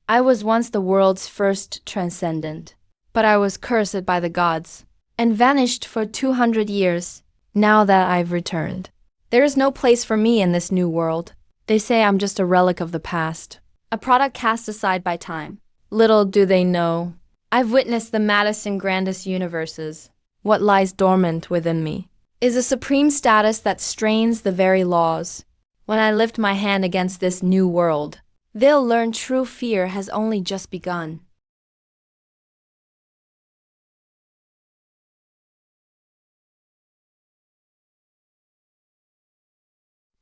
I was once the world's first transcendent, but I was cursed by the gods and vanished for 200 years. Now that I've returned, there is no place for me in this new world. They say I'm just a relic of the past, a product cast aside by time. Little do they know, I've witnessed the maddest and grandest universes. What lies dormant within me is a supreme status that strains the very laws. When I lift my hand against this new world, they'll learn true fear has only just begun.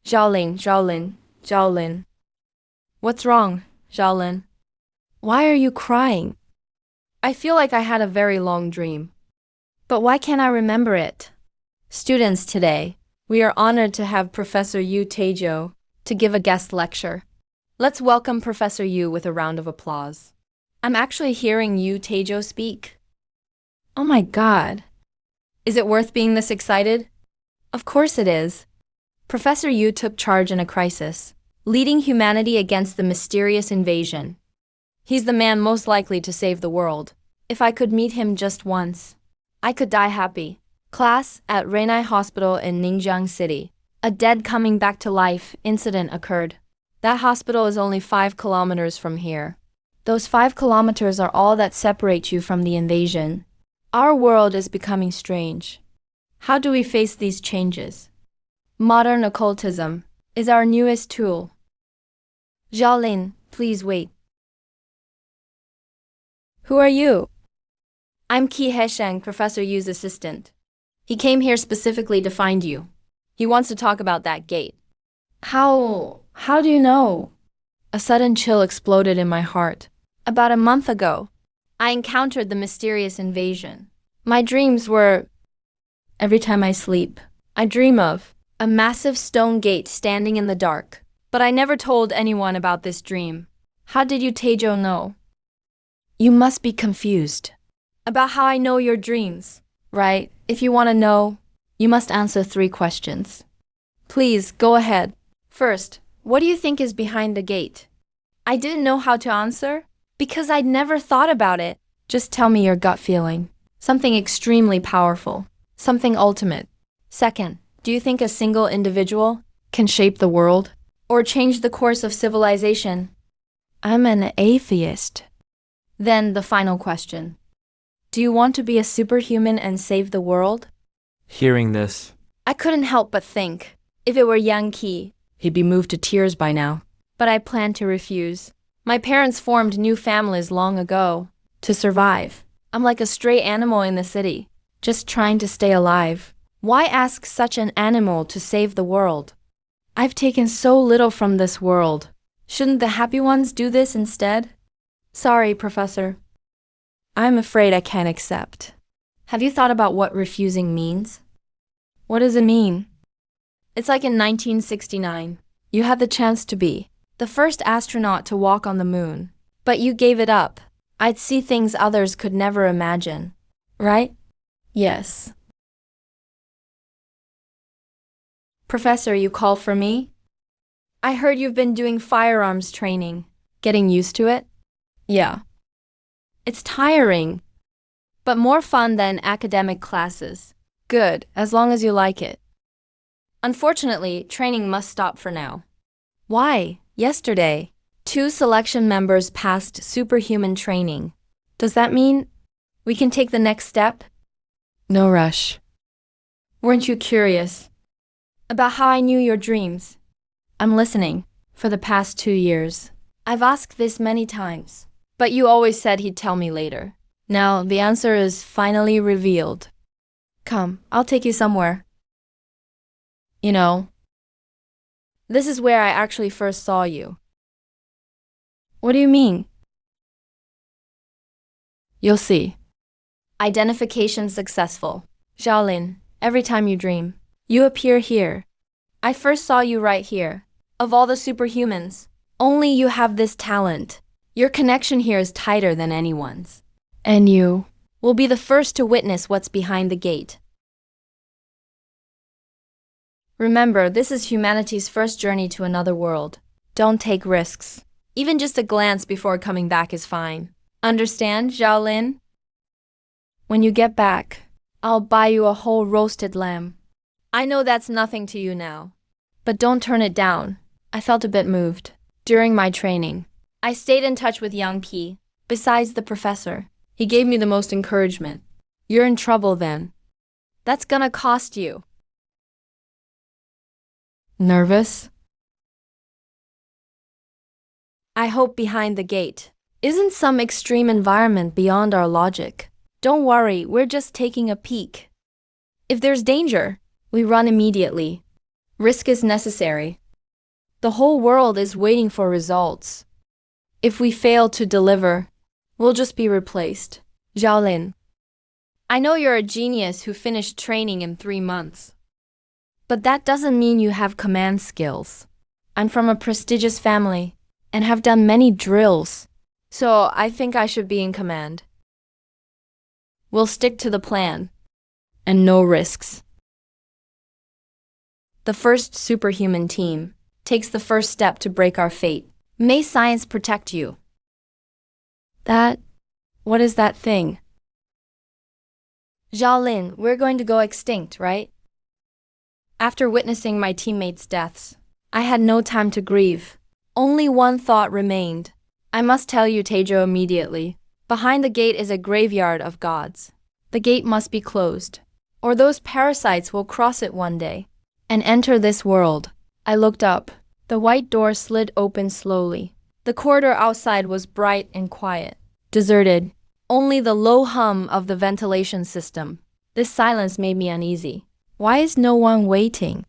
Zhaolin. What's wrong, Zhaolin? Why are you crying? I feel like I had a very long dream. But why can't I remember it? Students, today, we are honored to have Professor Yu Taejo to give a guest lecture. Let's welcome Professor Yu with a round of applause. I'm actually hearing Yu Taejo speak. Oh my God. Is it worth being this excited? Of course it is. Professor Yu took charge in a crisis, leading humanity against the mysterious invasion. He's the man most likely to save the world. If I could meet him just once, I could die happy. Class, at Reinai Hospital in Ningjiang City, a dead coming back to life incident occurred. That hospital is only 5 kilometers from here. Those 5 kilometers are all that separate you from the invasion. Our world is becoming strange. How do we face these changes? Modern occultism is our newest tool. Zhaolin, please wait. Who are you? I'm Qi Hesheng, Professor Yu's assistant. He came here specifically to find you. He wants to talk about that gate. How do you know? A sudden chill exploded in my heart. About a month ago, I encountered the mysterious invasion. My dreams were... Every time I sleep, I dream of a massive stone gate standing in the dark. But I never told anyone about this dream. How did you Taejo know? You must be confused about how I know your dreams, right? If you want to know, you must answer 3 questions. Please, go ahead. First, what do you think is behind the gate? I didn't know how to answer because I'd never thought about it. Just tell me your gut feeling. Something extremely powerful. Something ultimate. Second, do you think a single individual can shape the world or change the course of civilization? I'm an atheist. Then the final question. Do you want to be a superhuman and save the world? Hearing this, I couldn't help but think, if it were Yang Qi, he'd be moved to tears by now. But I planned to refuse. My parents formed new families long ago to survive. I'm like a stray animal in the city, just trying to stay alive. Why ask such an animal to save the world? I've taken so little from this world. Shouldn't the happy ones do this instead? Sorry, Professor. I'm afraid I can't accept. Have you thought about what refusing means? What does it mean? It's like in 1969. You had the chance to be the first astronaut to walk on the moon, but you gave it up. I'd see things others could never imagine. Right? Yes. Professor, you call for me? I heard you've been doing firearms training. Getting used to it? Yeah. It's tiring, but more fun than academic classes. Good, as long as you like it. Unfortunately, training must stop for now. Why? Yesterday, 2 selection members passed superhuman training. Does that mean we can take the next step? No rush. Weren't you curious about how I knew your dreams? I'm listening. For the past 2 years, I've asked this many times, but you always said he'd tell me later. Now the answer is finally revealed. Come, I'll take you somewhere. You know, this is where I actually first saw you. What do you mean? You'll see. Identification successful. Zhaolin, every time you dream, you appear here. I first saw you right here. Of all the superhumans, only you have this talent. Your connection here is tighter than anyone's. And you will be the first to witness what's behind the gate. Remember, this is humanity's first journey to another world. Don't take risks. Even just a glance before coming back is fine. Understand, Xiaolin? When you get back, I'll buy you a whole roasted lamb. I know that's nothing to you now, but don't turn it down. I felt a bit moved. During my training, I stayed in touch with Yang Pi. Besides the professor, he gave me the most encouragement. You're in trouble then. That's gonna cost you. Nervous? I hope behind the gate isn't some extreme environment beyond our logic. Don't worry, we're just taking a peek. If there's danger, we run immediately. Risk is necessary. The whole world is waiting for results. If we fail to deliver, we'll just be replaced. Xiaolin, I know you're a genius who finished training in 3 months. But that doesn't mean you have command skills. I'm from a prestigious family and have done many drills, so I think I should be in command. We'll stick to the plan, and no risks. The first superhuman team takes the first step to break our fate. May science protect you. What is that thing? Xiaolin, we're going to go extinct, right? After witnessing my teammates' deaths, I had no time to grieve. Only one thought remained. I must tell you, Tejo, immediately. Behind the gate is a graveyard of gods. The gate must be closed, or those parasites will cross it one day and enter this world. I looked up. The white door slid open slowly. The corridor outside was bright and quiet, deserted. Only the low hum of the ventilation system. This silence made me uneasy. Why is no one waiting?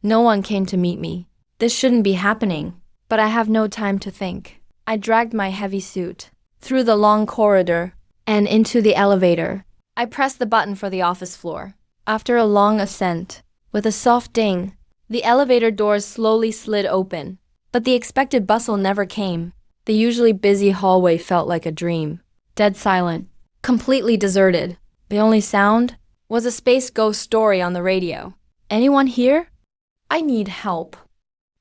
No one came to meet me. This shouldn't be happening, but I have no time to think. I dragged my heavy suit through the long corridor and into the elevator. I pressed the button for the office floor. After a long ascent, with a soft ding, the elevator doors slowly slid open, but the expected bustle never came. The usually busy hallway felt like a dream. Dead silent, completely deserted. The only sound was a space ghost story on the radio. Anyone here? I need help.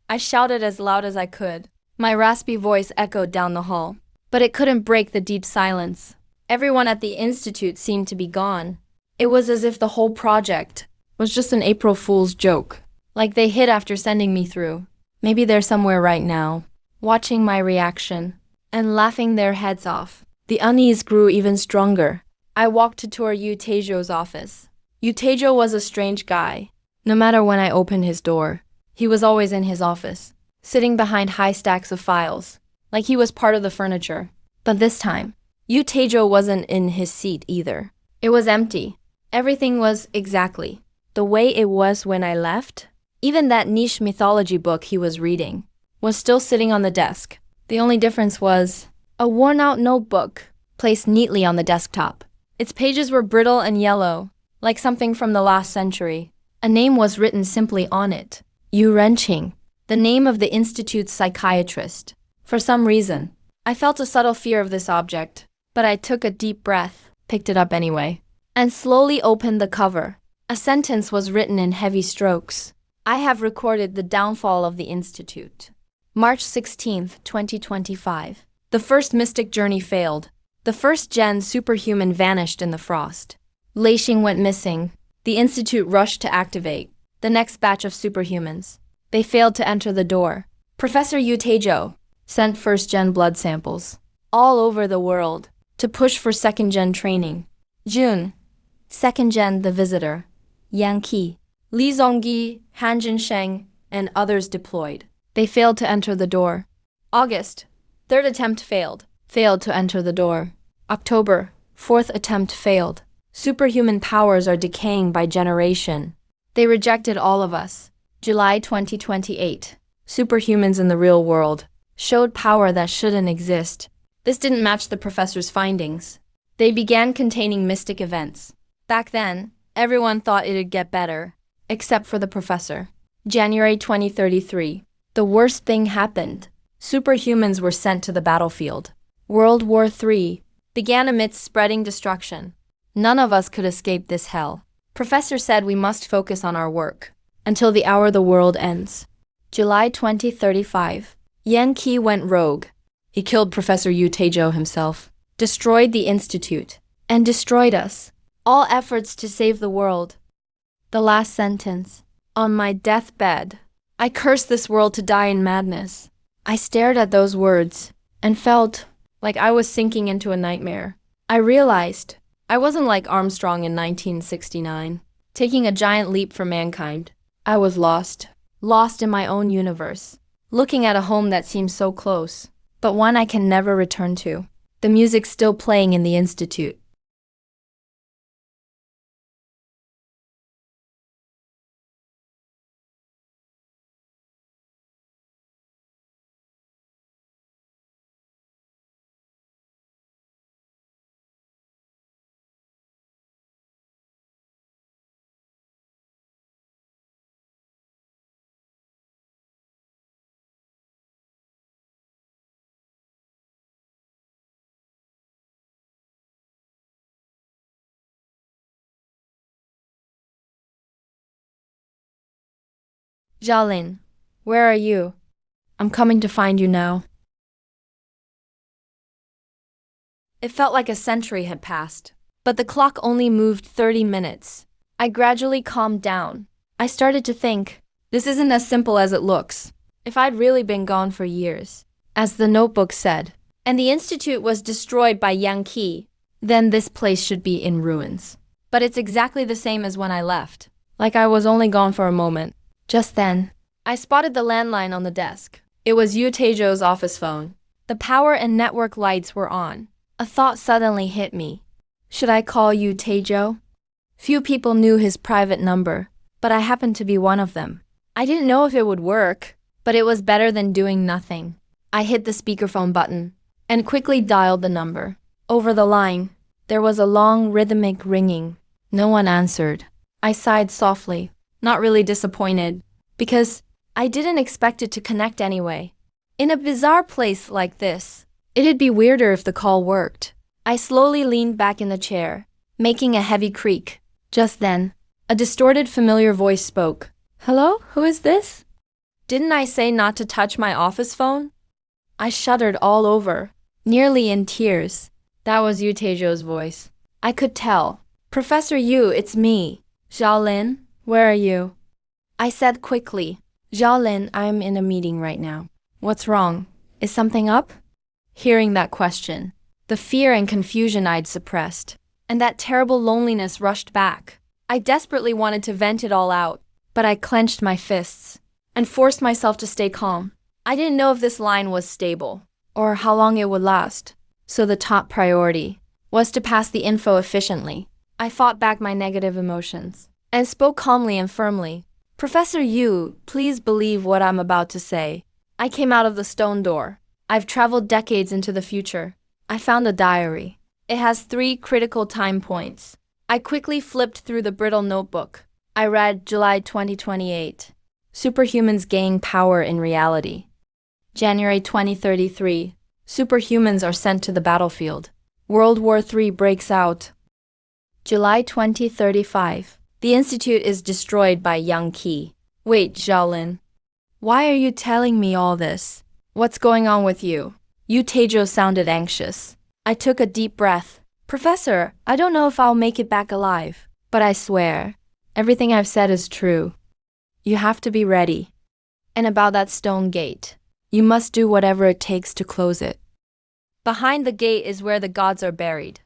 I shouted as loud as I could. My raspy voice echoed down the hall, but it couldn't break the deep silence. Everyone at the institute seemed to be gone. It was as if the whole project was just an April Fool's joke, like they hid after sending me through. Maybe they're somewhere right now, watching my reaction and laughing their heads off. The unease grew even stronger. I walked toward Yu Tejo's office. Yu Tejo was a strange guy. No matter when I opened his door, he was always in his office, sitting behind high stacks of files, like he was part of the furniture. But this time, Yu Tejo wasn't in his seat either. It was empty. Everything was exactly the way it was when I left. Even that niche mythology book he was reading was still sitting on the desk. The only difference was a worn-out notebook placed neatly on the desktop. Its pages were brittle and yellow, like something from the last century. A name was written simply on it. Yu Renqing, the name of the institute's psychiatrist. For some reason, I felt a subtle fear of this object, but I took a deep breath, picked it up anyway, and slowly opened the cover. A sentence was written in heavy strokes. I have recorded the downfall of the institute. March 16, 2025. The first mystic journey failed. The first gen superhuman vanished in the frost. Leishing went missing. The institute rushed to activate the next batch of superhumans. They failed to enter the door. Professor Yu Tejo sent first gen blood samples all over the world to push for second gen training. June, second gen the visitor. Yang Qi, Li Zongyi, Han Jinsheng, and others deployed. They failed to enter the door. August, third attempt failed to enter the door. October, fourth attempt failed. Superhuman powers are decaying by generation. They rejected all of us. July 2028. Superhumans in the real world showed power that shouldn't exist. This didn't match the professor's findings. They began containing mystic events. Back then, everyone thought it'd get better, except for the professor. January 2033. The worst thing happened. Superhumans were sent to the battlefield. World War III began amidst spreading destruction. None of us could escape this hell. Professor said we must focus on our work until the hour the world ends. July 2035. Yan Qi went rogue. He killed Professor Yu Taejo himself, destroyed the institute, and destroyed us. All efforts to save the world. The last sentence. On my deathbed, I cursed this world to die in madness. I stared at those words and felt like I was sinking into a nightmare. I realized I wasn't like Armstrong in 1969, taking a giant leap for mankind. I was lost in my own universe, looking at a home that seemed so close, but one I can never return to. The music's still playing in the institute. Xiaolin, where are you? I'm coming to find you now. It felt like a century had passed, but the clock only moved 30 minutes. I gradually calmed down. I started to think, this isn't as simple as it looks. If I'd really been gone for years, as the notebook said, and the institute was destroyed by Yang Qi, then this place should be in ruins. But it's exactly the same as when I left, like I was only gone for a moment. Just then, I spotted the landline on the desk. It was Yu Taejo's office phone. The power and network lights were on. A thought suddenly hit me. Should I call Yu Taejo? Few people knew his private number, but I happened to be one of them. I didn't know if it would work, but it was better than doing nothing. I hit the speakerphone button and quickly dialed the number. Over the line, there was a long rhythmic ringing. No one answered. I sighed softly, not really disappointed, because I didn't expect it to connect anyway. In a bizarre place like this, it'd be weirder if the call worked. I slowly leaned back in the chair, making a heavy creak. Just then, a distorted familiar voice spoke. Hello, who is this? Didn't I say not to touch my office phone? I shuddered all over, nearly in tears. That was Yu Taejo's voice. I could tell. Professor Yu, it's me. Xiaolin, where are you? I said quickly. Xiaolin, I'm in a meeting right now. What's wrong? Is something up? Hearing that question, the fear and confusion I'd suppressed, and that terrible loneliness rushed back. I desperately wanted to vent it all out, but I clenched my fists and forced myself to stay calm. I didn't know if this line was stable or how long it would last, so the top priority was to pass the info efficiently. I fought back my negative emotions and spoke calmly and firmly. Professor Yu, please believe what I'm about to say. I came out of the stone door. I've traveled decades into the future. I found a diary. It has 3 critical time points. I quickly flipped through the brittle notebook. I read July 2028. Superhumans gain power in reality. January 2033. Superhumans are sent to the battlefield. World War III breaks out. July 2035. The institute is destroyed by Yang Qi. Wait, Xiaolin. Why are you telling me all this? What's going on with you? Yu Taejo sounded anxious. I took a deep breath. Professor, I don't know if I'll make it back alive, but I swear, everything I've said is true. You have to be ready. And about that stone gate, you must do whatever it takes to close it. Behind the gate is where the gods are buried.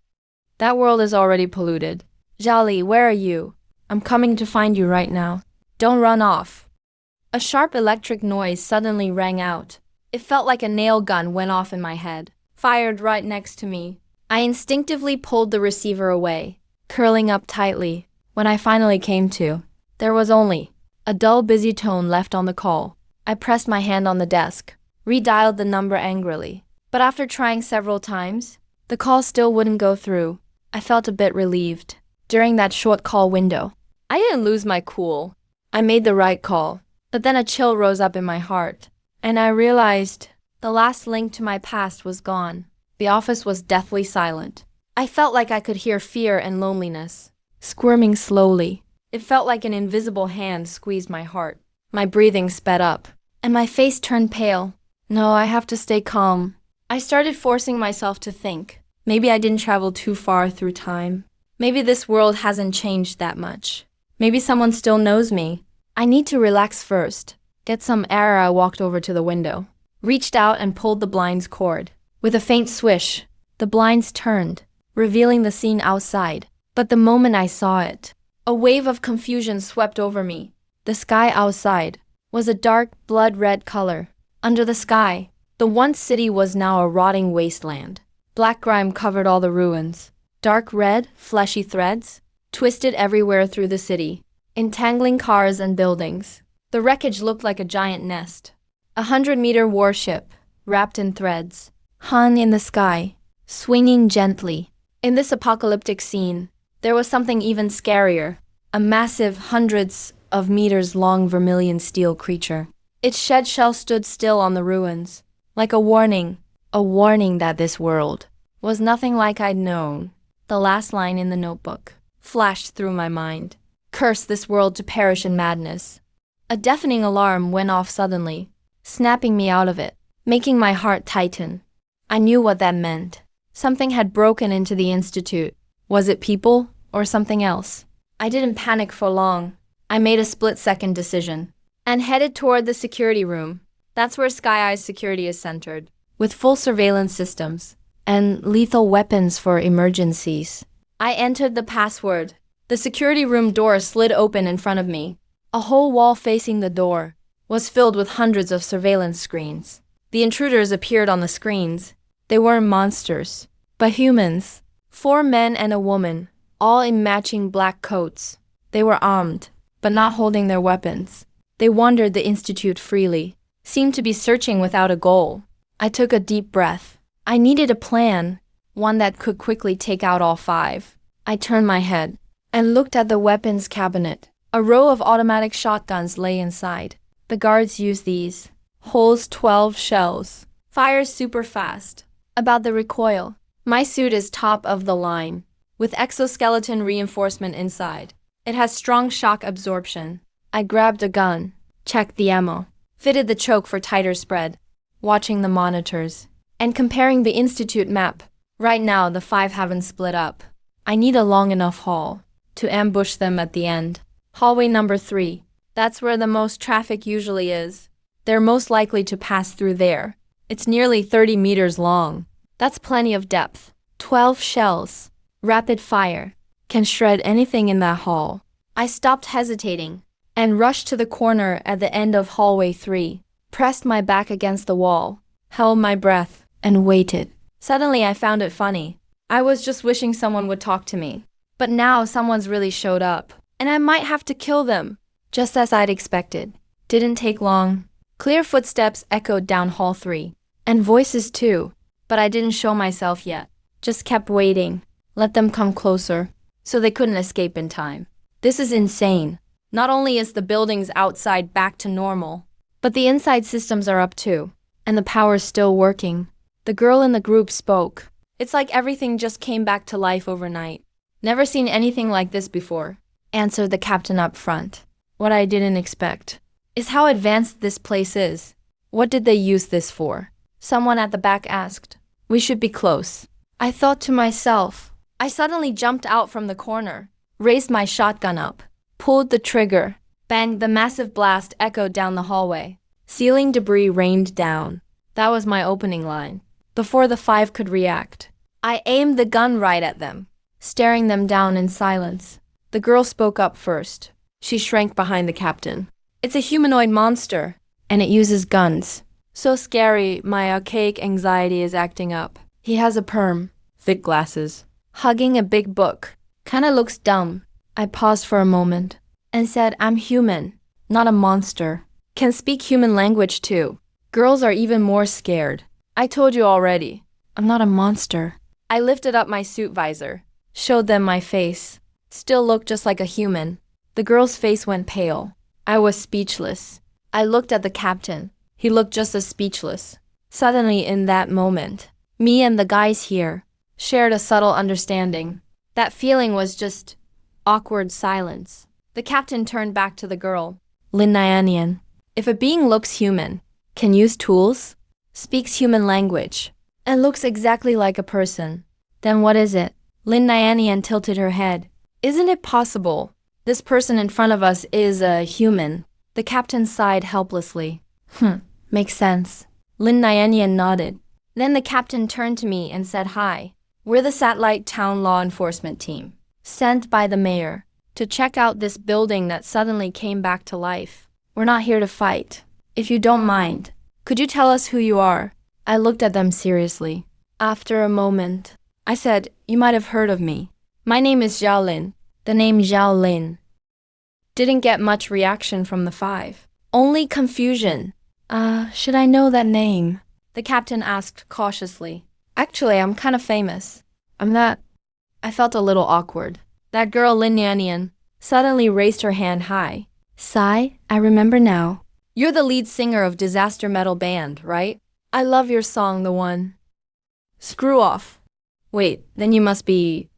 That world is already polluted. Xiaoli, where are you? I'm coming to find you right now. Don't run off. A sharp electric noise suddenly rang out. It felt like a nail gun went off in my head, fired right next to me. I instinctively pulled the receiver away, curling up tightly. When I finally came to, there was only a dull, busy tone left on the call. I pressed my hand on the desk, redialed the number angrily. But after trying several times, the call still wouldn't go through. I felt a bit relieved. During that short call window, I didn't lose my cool. I made the right call. But then a chill rose up in my heart, and I realized the last link to my past was gone. The office was deathly silent. I felt like I could hear fear and loneliness, squirming slowly. It felt like an invisible hand squeezed my heart. My breathing sped up, and my face turned pale. No, I have to stay calm. I started forcing myself to think. Maybe I didn't travel too far through time. Maybe this world hasn't changed that much. Maybe someone still knows me. I need to relax first. Get some air. I walked over to the window, reached out and pulled the blind's cord. With a faint swish, the blinds turned, revealing the scene outside. But the moment I saw it, a wave of confusion swept over me. The sky outside was a dark blood-red color. Under the sky, the once city was now a rotting wasteland. Black grime covered all the ruins. Dark red, fleshy threads twisted everywhere through the city, entangling cars and buildings. The wreckage looked like a giant nest. 100-meter warship, wrapped in threads, hung in the sky, swinging gently. In this apocalyptic scene, there was something even scarier. A massive, hundreds of meters long vermilion steel creature. Its shed shell stood still on the ruins, like a warning that this world was nothing like I'd known. The last line in the notebook flashed through my mind. Curse this world to perish in madness. A deafening alarm went off suddenly, snapping me out of it, making my heart tighten. I knew what that meant. Something had broken into the institute. Was it people or something else? I didn't panic for long. I made a split-second decision and headed toward the security room. That's where Sky Eye's security is centered, with full surveillance systems and lethal weapons for emergencies. I entered the password. The security room door slid open in front of me. A whole wall facing the door was filled with hundreds of surveillance screens. The intruders appeared on the screens. They weren't monsters, but humans. 4 men and a woman, all in matching black coats. They were armed, but not holding their weapons. They wandered the institute freely, seemed to be searching without a goal. I took a deep breath. I needed a plan, one that could quickly take out all 5. I turned my head and looked at the weapons cabinet. A row of automatic shotguns lay inside. The guards use these. Holds 12 shells. Fires super fast. About the recoil, my suit is top of the line, with exoskeleton reinforcement inside. It has strong shock absorption. I grabbed a gun, checked the ammo, fitted the choke for tighter spread, watching the monitors, and comparing the institute map. Right now, the 5 haven't split up. I need a long enough hall to ambush them at the end. Hallway number 3. That's where the most traffic usually is. They're most likely to pass through there. It's nearly 30 meters long. That's plenty of depth. 12 shells. Rapid fire. Can shred anything in that hall. I stopped hesitating and rushed to the corner at the end of hallway 3. Pressed my back against the wall, held my breath, and waited. Suddenly I found it funny. I was just wishing someone would talk to me. But now someone's really showed up, and I might have to kill them, just as I'd expected. Didn't take long. Clear footsteps echoed down hall 3, and voices too, but I didn't show myself yet. Just kept waiting, let them come closer, so they couldn't escape in time. This is insane. Not only is the buildings outside back to normal, but the inside systems are up too, and the power's still working. The girl in the group spoke. It's like everything just came back to life overnight. Never seen anything like this before, answered the captain up front. What I didn't expect is how advanced this place is. What did they use this for? Someone at the back asked. We should be close. I thought to myself. I suddenly jumped out from the corner, raised my shotgun up, pulled the trigger. Bang, the massive blast echoed down the hallway. Ceiling debris rained down. That was my opening line. Before the 5 could react, I aimed the gun right at them, staring them down in silence. The girl spoke up first. She shrank behind the captain. It's a humanoid monster, and it uses guns. So scary, my archaic anxiety is acting up. He has a perm, thick glasses, hugging a big book. Kinda looks dumb. I paused for a moment and said, I'm human, not a monster. Can speak human language too. Girls are even more scared. I told you already. I'm not a monster. I lifted up my suit visor, showed them my face. Still looked just like a human. The girl's face went pale. I was speechless. I looked at the captain. He looked just as speechless. Suddenly, in that moment, me and the guys here shared a subtle understanding. That feeling was just awkward silence. The captain turned back to the girl. Linnayanian. If a being looks human, can use tools, speaks human language, It looks exactly like a person. Then what is it? Lin Nyanian tilted her head. Isn't it possible? This person in front of us is a human. The captain sighed helplessly. Makes sense. Lin Nyanian nodded. Then the captain turned to me and said hi. We're the satellite town law enforcement team, sent by the mayor to check out this building that suddenly came back to life. We're not here to fight. If you don't mind, could you tell us who you are? I looked at them seriously. After a moment, I said, you might have heard of me. My name is Zhao Lin. The name Zhao Lin. Didn't get much reaction from the five. Only confusion. Should I know that name? The captain asked cautiously. Actually, I'm kind of famous. I'm that. I felt a little awkward. That girl Lin Nyanian suddenly raised her hand high. Sai, I remember now. You're the lead singer of Disaster Metal Band, right? I love your song, the one. Screw off. Wait, then you must be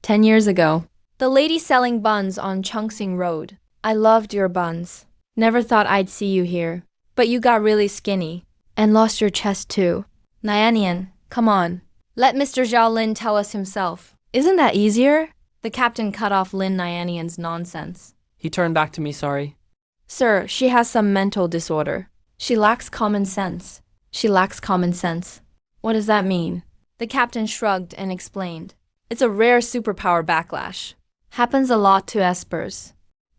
10 years ago. The lady selling buns on Chungsing Road. I loved your buns. Never thought I'd see you here. But you got really skinny. And lost your chest too. Nyanian, come on. Let Mr. Zhao Lin tell us himself. Isn't that easier? The captain cut off Lin Nyanian's nonsense. He turned back to me, sorry. Sir, she has some mental disorder. She lacks common sense. She lacks common sense. What does that mean? The captain shrugged and explained. It's a rare superpower backlash. Happens a lot to espers.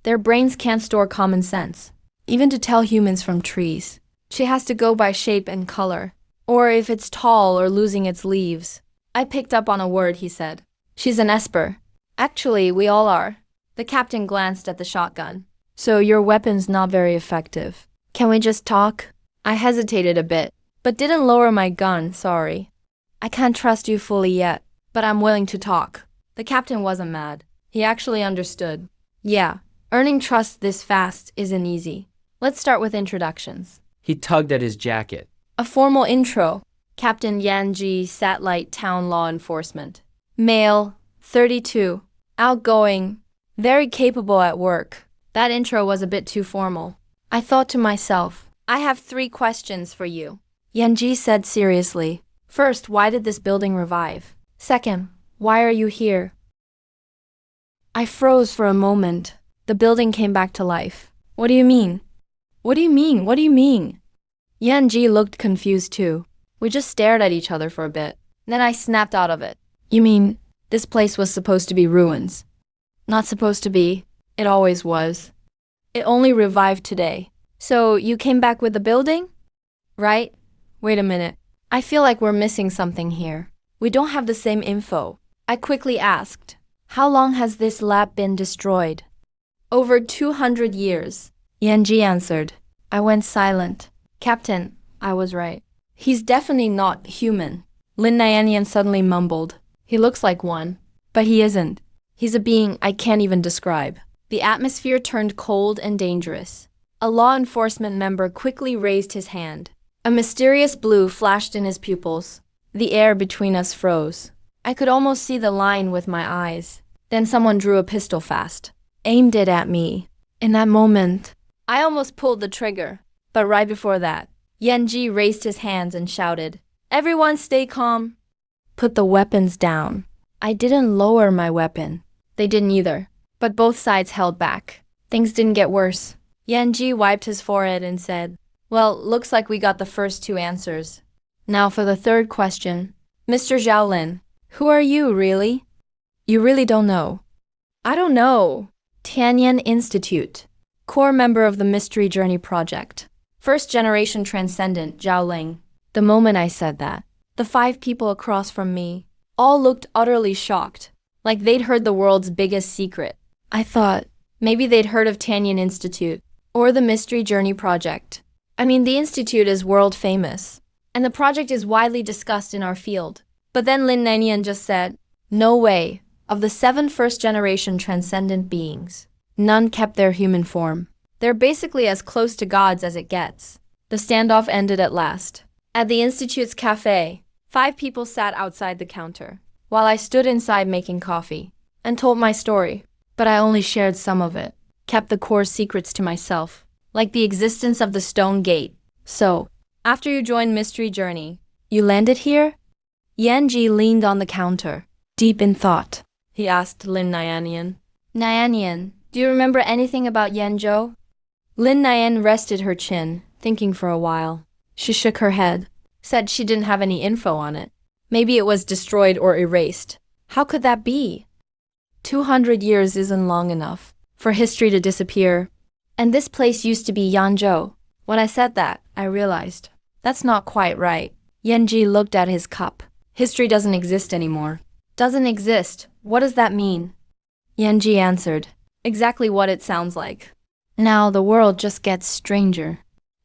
Their brains can't store common sense, even to tell humans from trees. She has to go by shape and color, or if it's tall or losing its leaves. I picked up on a word, he said. She's an esper. Actually, we all are. The captain glanced at the shotgun. So your weapon's not very effective. Can we just talk? I hesitated a bit, but didn't lower my gun, sorry. I can't trust you fully yet, but I'm willing to talk. The captain wasn't mad. He actually understood. Yeah, earning trust this fast isn't easy. Let's start with introductions. He tugged at his jacket. A formal intro. Captain Yanji, Satellite Town Law Enforcement. Male, 32. Outgoing. Very capable at work. That intro was a bit too formal. I thought to myself, I have 3 questions for you. Yanji said seriously. First, why did this building revive? Second, why are you here? I froze for a moment. The building came back to life. What do you mean? What do you mean? What do you mean? Yanji looked confused too. We just stared at each other for a bit. Then I snapped out of it. You mean, this place was supposed to be ruins? Not supposed to be. It always was. It only revived today. So you came back with the building? Right? Wait a minute. I feel like we're missing something here. We don't have the same info. I quickly asked, how long has this lab been destroyed? Over 200 years. Yanji answered. I went silent. Captain, I was right. He's definitely not human. Lin Nyanian suddenly mumbled. He looks like one, but he isn't. He's a being I can't even describe. The atmosphere turned cold and dangerous. A law enforcement member quickly raised his hand. A mysterious blue flashed in his pupils. The air between us froze. I could almost see the line with my eyes. Then someone drew a pistol fast, aimed it at me. In that moment, I almost pulled the trigger. But right before that, Yanji raised his hands and shouted, Everyone stay calm. Put the weapons down. I didn't lower my weapon. They didn't either. But both sides held back. Things didn't get worse. Yanji wiped his forehead and said, Well, looks like we got the first 2 answers. Now for the third question. Mr. Zhao Lin, who are you, really? You really don't know? I don't know. Tianyan Institute. Core member of the Mystery Journey Project. First generation transcendent, Zhao Ling. The moment I said that, the 5 people across from me all looked utterly shocked, like they'd heard the world's biggest secret. I thought, maybe they'd heard of Tianyan Institute, or the Mystery Journey Project. I mean, the Institute is world famous, and the project is widely discussed in our field. But then Lin Nyanian just said, no way. Of the 7 first-generation transcendent beings, none kept their human form. They're basically as close to gods as it gets. The standoff ended at last. At the Institute's cafe, 5 people sat outside the counter, while I stood inside making coffee, and told my story. But I only shared some of it, kept the core secrets to myself, like the existence of the stone gate. So, after you joined Mystery Journey, you landed here? Yanji leaned on the counter, deep in thought. He asked Lin Nyanian. Nyanian, do you remember anything about Yanzhou? Lin Nyan rested her chin, thinking for a while. She shook her head, said she didn't have any info on it. Maybe it was destroyed or erased. How could that be? 200 years isn't long enough for history to disappear. And this place used to be Yanzhou. When I said that, I realized that's not quite right. Yanji looked at his cup. History doesn't exist anymore. Doesn't exist? What does that mean? Yanji answered, exactly what it sounds like. Now the world just gets stranger.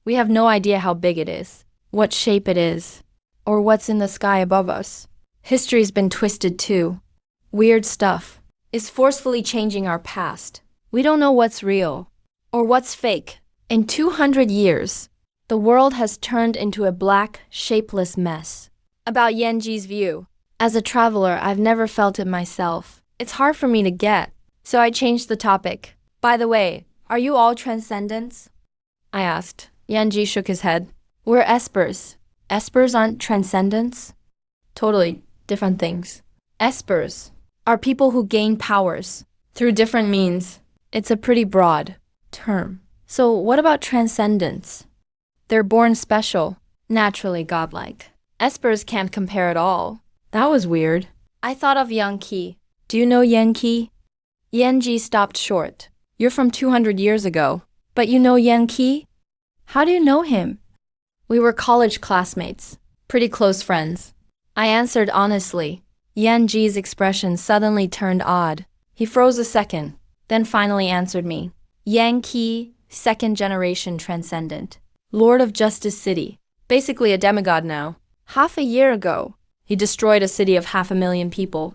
We have no idea how big it is, what shape it is, or what's in the sky above us. History's been twisted too. Weird stuff is forcefully changing our past. We don't know what's real or what's fake. In 200 years, the world has turned into a black, shapeless mess. About Yanji's view. As a traveler, I've never felt it myself. It's hard for me to get, so I changed the topic. By the way, are you all transcendents? I asked. Yanji shook his head. We're espers. Espers aren't transcendents? Totally different things. Espers are people who gain powers through different means. It's a pretty broad term. So what about transcendents? They're born special, naturally godlike. Espers can't compare at all. That was weird. I thought of Yang Qi. Do you know Yang Qi? Yanji stopped short. You're from 200 years ago. But you know Yang Qi? How do you know him? We were college classmates, pretty close friends. I answered honestly. Yanji's expression suddenly turned odd. He froze a second, then finally answered me. Yang Qi, second-generation transcendent. Lord of Justice City. Basically a demigod now. Half a year ago, he destroyed a city of 500,000 people.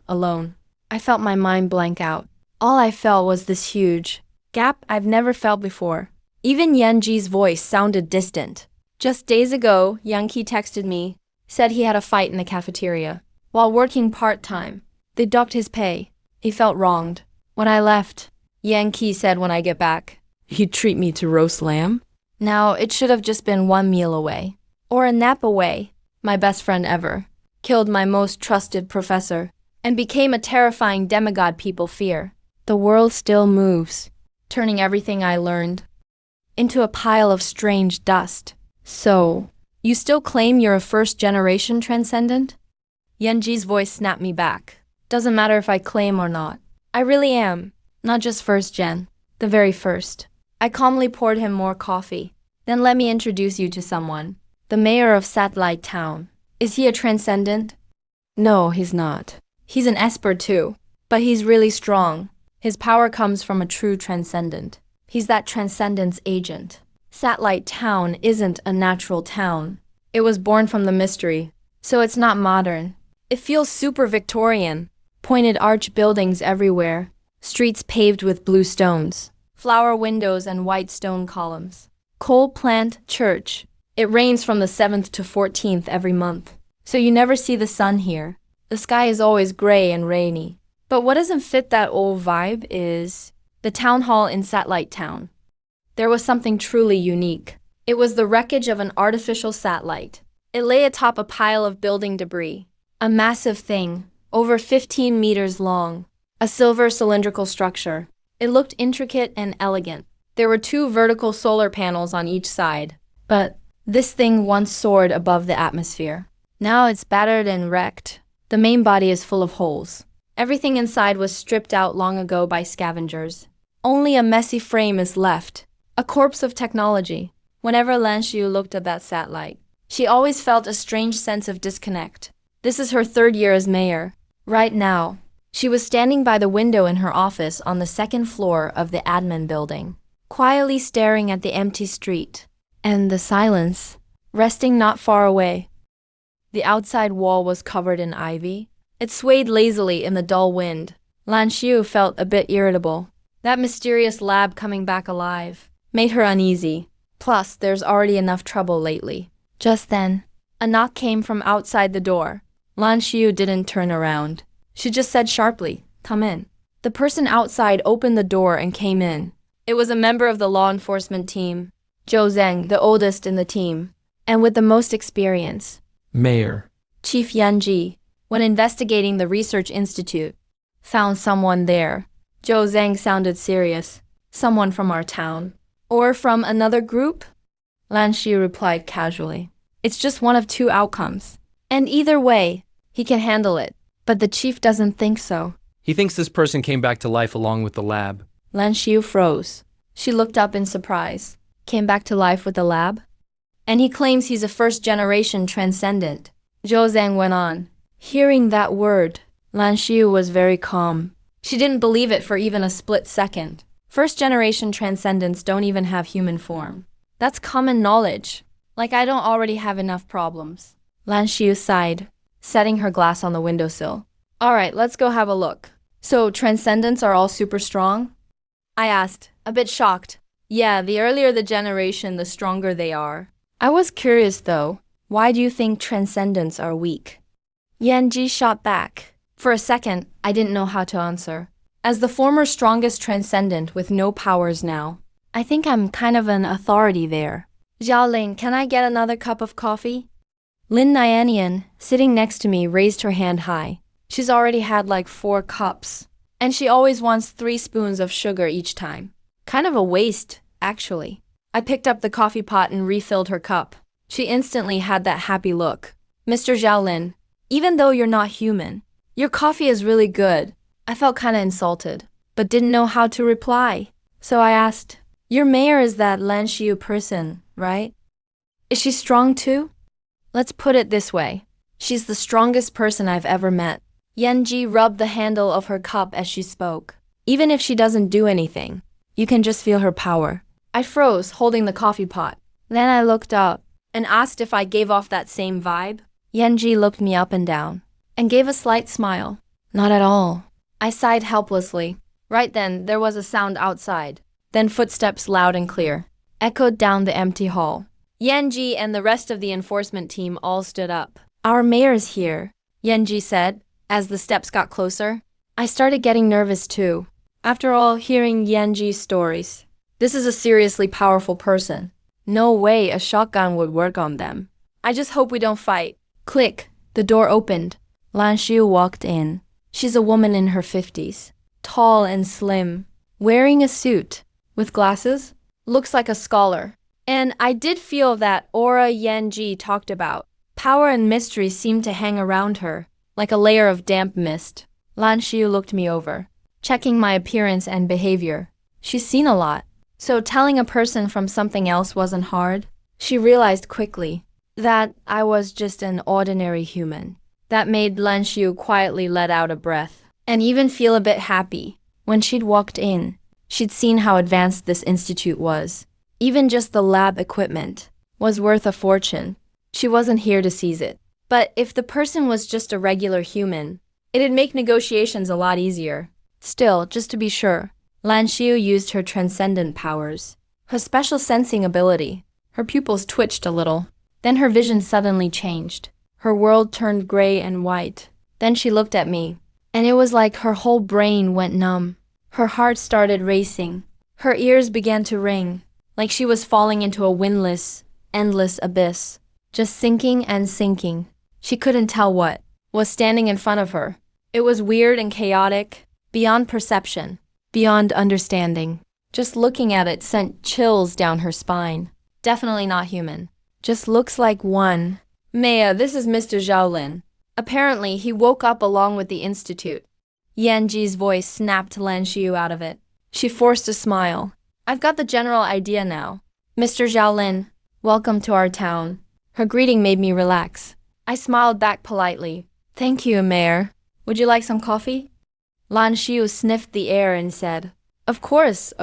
Alone. I felt my mind blank out. All I felt was this huge gap I've never felt before. Even Yanji's voice sounded distant. Just days ago, Yang Qi texted me, said he had a fight in the cafeteria. While working part-time, they docked his pay. He felt wronged. When I left, Yang Qi said when I get back, he'd treat me to roast lamb? Now, it should have just been one meal away. Or a nap away. My best friend ever. Killed my most trusted professor. And became a terrifying demigod people fear. The world still moves, turning everything I learned into a pile of strange dust. So, you still claim you're a first-generation transcendent? Yanji's voice snapped me back. Doesn't matter if I claim or not. I really am. Not just first gen. The very first. I calmly poured him more coffee. Then let me introduce you to someone. The mayor of Satellite Town. Is he a transcendent? No, he's not. He's an esper too. But he's really strong. His power comes from a true transcendent. He's that transcendence agent. Satellite Town isn't a natural town. It was born from the mystery. So it's not modern. It feels super Victorian. Pointed arch buildings everywhere. Streets paved with blue stones. Flower windows and white stone columns. Coal plant church. It rains from the 7th to 14th every month. So you never see the sun here. The sky is always gray and rainy. But what doesn't fit that old vibe is the town hall in Satellite Town. There was something truly unique. It was the wreckage of an artificial satellite. It lay atop a pile of building debris. A massive thing, over 15 meters long. A silver cylindrical structure. It looked intricate and elegant. There were 2 vertical solar panels on each side. But this thing once soared above the atmosphere. Now it's battered and wrecked. The main body is full of holes. Everything inside was stripped out long ago by scavengers. Only a messy frame is left. A corpse of technology. Whenever Lan Xiu looked at that satellite, she always felt a strange sense of disconnect. This is her 3rd year as mayor. Right now, she was standing by the window in her office on the 2nd floor of the admin building, quietly staring at the empty street and the silence, resting not far away. The outside wall was covered in ivy. It swayed lazily in the dull wind. Lan Xiu felt a bit irritable. That mysterious lab coming back alive made her uneasy. Plus, there's already enough trouble lately. Just then, a knock came from outside the door. Lan Xiu didn't turn around. She just said sharply, "Come in." The person outside opened the door and came in. It was a member of the law enforcement team, Zhou Zheng, the oldest in the team, and with the most experience. Mayor, Chief Yanji, when investigating the research institute, found someone there. Zhou Zhang sounded serious. Someone from our town. Or from another group? Lan Xiu replied casually. It's just one of two outcomes. And either way, he can handle it. But the chief doesn't think so. He thinks this person came back to life along with the lab. Lan Xiu froze. She looked up in surprise. Came back to life with the lab? And he claims he's a first-generation transcendent. Zhou Zhang went on. Hearing that word, Lan Xiu was very calm. She didn't believe it for even a split second. First-generation transcendents don't even have human form. That's common knowledge. Like I don't already have enough problems. Lan Xiu sighed, setting her glass on the windowsill. All right, let's go have a look. So transcendents are all super strong? I asked, a bit shocked. Yeah, the earlier the generation, the stronger they are. I was curious though, why do you think transcendents are weak? Yanji shot back. For a second, I didn't know how to answer. As the former strongest transcendent with no powers now, I think I'm kind of an authority there. Xiaoling, can I get another cup of coffee? Lin Nianian, sitting next to me, raised her hand high. She's already had like 4 cups. And she always wants 3 spoons of sugar each time. Kind of a waste, actually. I picked up the coffee pot and refilled her cup. She instantly had that happy look. Mr. Xiaolin, even though you're not human, your coffee is really good. I felt kinda insulted, but didn't know how to reply. So I asked, your mayor is that Lan Xiu person, right? Is she strong too? Let's put it this way. She's the strongest person I've ever met. Yanji rubbed the handle of her cup as she spoke. Even if she doesn't do anything, you can just feel her power. I froze, holding the coffee pot. Then I looked up and asked if I gave off that same vibe. Yanji looked me up and down and gave a slight smile. Not at all. I sighed helplessly. Right then, there was a sound outside. Then footsteps loud and clear echoed down the empty hall. Yanji and the rest of the enforcement team all stood up. Our mayor's here, Yanji said, as the steps got closer. I started getting nervous too. After all, hearing Yanji's stories. This is a seriously powerful person. No way a shotgun would work on them. I just hope we don't fight. Click, the door opened. Lan Xiu walked in. She's a woman in her 50s. Tall and slim. Wearing a suit. With glasses. Looks like a scholar. And I did feel that aura Yanji talked about. Power and mystery seemed to hang around her, like a layer of damp mist. Lan Xiu looked me over, checking my appearance and behavior. She's seen a lot, so telling a person from something else wasn't hard. She realized quickly that I was just an ordinary human. That made Lan Xiu quietly let out a breath, and even feel a bit happy. When she'd walked in, she'd seen how advanced this institute was. Even just the lab equipment was worth a fortune. She wasn't here to seize it. But if the person was just a regular human, it'd make negotiations a lot easier. Still, just to be sure, Lan Xiu used her transcendent powers, her special sensing ability. Her pupils twitched a little. Then her vision suddenly changed. Her world turned gray and white. Then she looked at me, and it was like her whole brain went numb. Her heart started racing. Her ears began to ring, like she was falling into a windless, endless abyss, just sinking and sinking. She couldn't tell what was standing in front of her. It was weird and chaotic, beyond perception, beyond understanding. Just looking at it sent chills down her spine. Definitely not human. Just looks like one. Maya, this is Mr. Xiaolin. Apparently, he woke up along with the institute. Yanji's voice snapped Lan Xiu out of it. She forced a smile. I've got the general idea now. Mr. Xiaolin, welcome to our town. Her greeting made me relax. I smiled back politely. Thank you, Mayor. Would you like some coffee? Lan Xiu sniffed the air and said, Of course.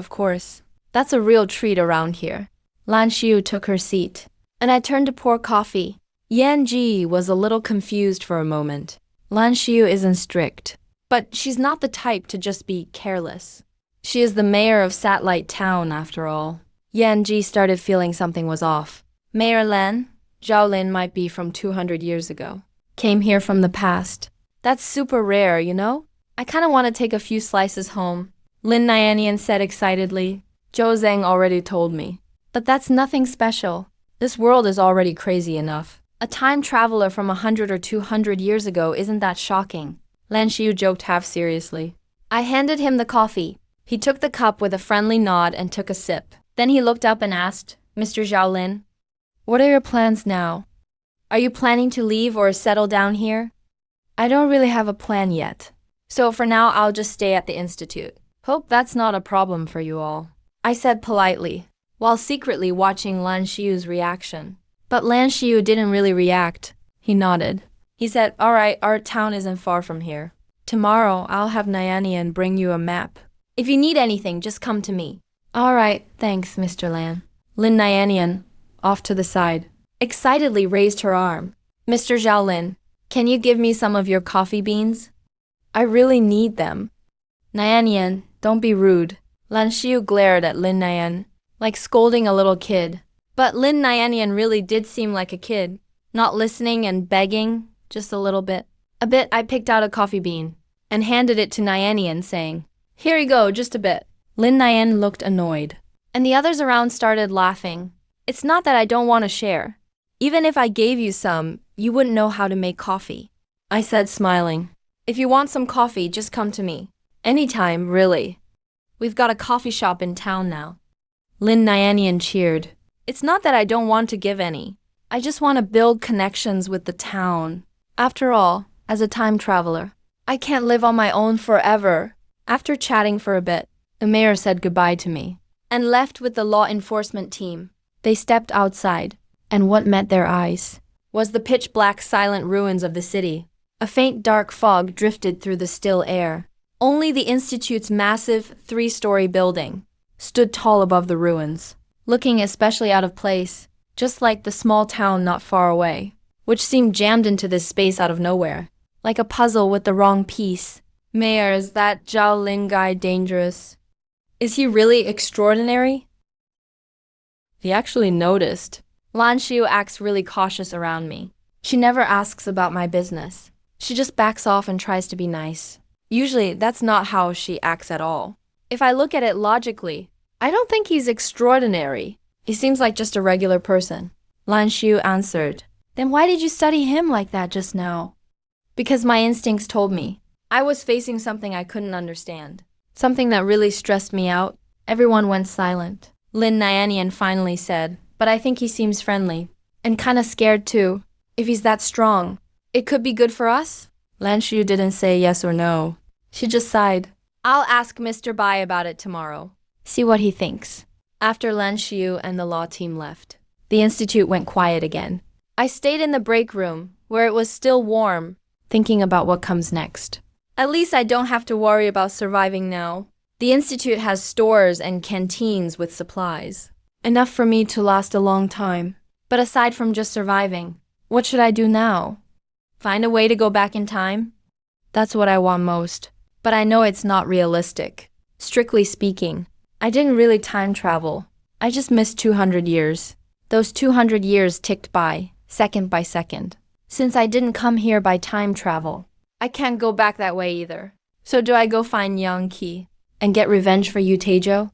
That's a real treat around here. Lan Xiu took her seat, and I turned to pour coffee. Yan Ji was a little confused for a moment. Lan Xiu isn't strict, but she's not the type to just be careless. She is the mayor of Satellite Town, after all. Yan Ji started feeling something was off. Mayor Lan, Xiaolin might be from 200 years ago. Came here from the past. That's super rare, you know? I kinda want to take a few slices home. Lin Nianian said excitedly. Zhou Zhang already told me. But that's nothing special. This world is already crazy enough. A time traveler from 100 or 200 years ago isn't that shocking. Lan Xiu joked half seriously. I handed him the coffee. He took the cup with a friendly nod and took a sip. Then he looked up and asked, Mr. Zhaolin, what are your plans now? Are you planning to leave or settle down here? I don't really have a plan yet. So for now, I'll just stay at the institute. Hope that's not a problem for you all, I said politely, while secretly watching Lan Xiu's reaction. But Lan Xiu didn't really react. He nodded. He said, all right, our town isn't far from here. Tomorrow, I'll have Nyanian bring you a map. If you need anything, just come to me. All right, thanks, Mr. Lan. Lin Nyanian, off to the side, excitedly raised her arm. Mr. Zhaolin, can you give me some of your coffee beans? I really need them. Nyanian, don't be rude. Lan Xiu glared at Lin Nyan, like scolding a little kid. But Lin Nyanian really did seem like a kid, not listening and begging, just a little bit. I picked out a coffee bean and handed it to Nyanian, saying, here you go, just a bit. Lin Nyan looked annoyed, and the others around started laughing. It's not that I don't want to share. Even if I gave you some, you wouldn't know how to make coffee, I said, smiling. If you want some coffee, just come to me. Anytime, really. We've got a coffee shop in town now. Lin Nyanian cheered. It's not that I don't want to give any. I just want to build connections with the town. After all, as a time traveler, I can't live on my own forever. After chatting for a bit, the mayor said goodbye to me and left with the law enforcement team. They stepped outside, and what met their eyes was the pitch-black silent ruins of the city. A faint dark fog drifted through the still air. Only the institute's massive 3-story building stood tall above the ruins, looking especially out of place, just like the small town not far away, which seemed jammed into this space out of nowhere, like a puzzle with the wrong piece. Mayor, is that Zhao Lin guy dangerous? Is he really extraordinary? He actually noticed. Lan Xiu acts really cautious around me. She never asks about my business. She just backs off and tries to be nice. Usually, that's not how she acts at all. If I look at it logically, I don't think he's extraordinary. He seems like just a regular person. Lan Xiu answered. Then why did you study him like that just now? Because my instincts told me. I was facing something I couldn't understand. Something that really stressed me out. Everyone went silent. Lin Nyanian finally said, but I think he seems friendly. And kinda scared too. If he's that strong, it could be good for us? Lan Xiu didn't say yes or no. She just sighed. I'll ask Mr. Bai about it tomorrow. See what he thinks. After Lan Xiu and the law team left, the institute went quiet again. I stayed in the break room, where it was still warm, thinking about what comes next. At least I don't have to worry about surviving now. The institute has stores and canteens with supplies. Enough for me to last a long time. But aside from just surviving, what should I do now? Find a way to go back in time? That's what I want most. But I know it's not realistic. Strictly speaking, I didn't really time travel. I just missed 200 years. Those 200 years ticked by, second by second. Since I didn't come here by time travel, I can't go back that way either. So do I go find Yang Qi and get revenge for Yu Teijo?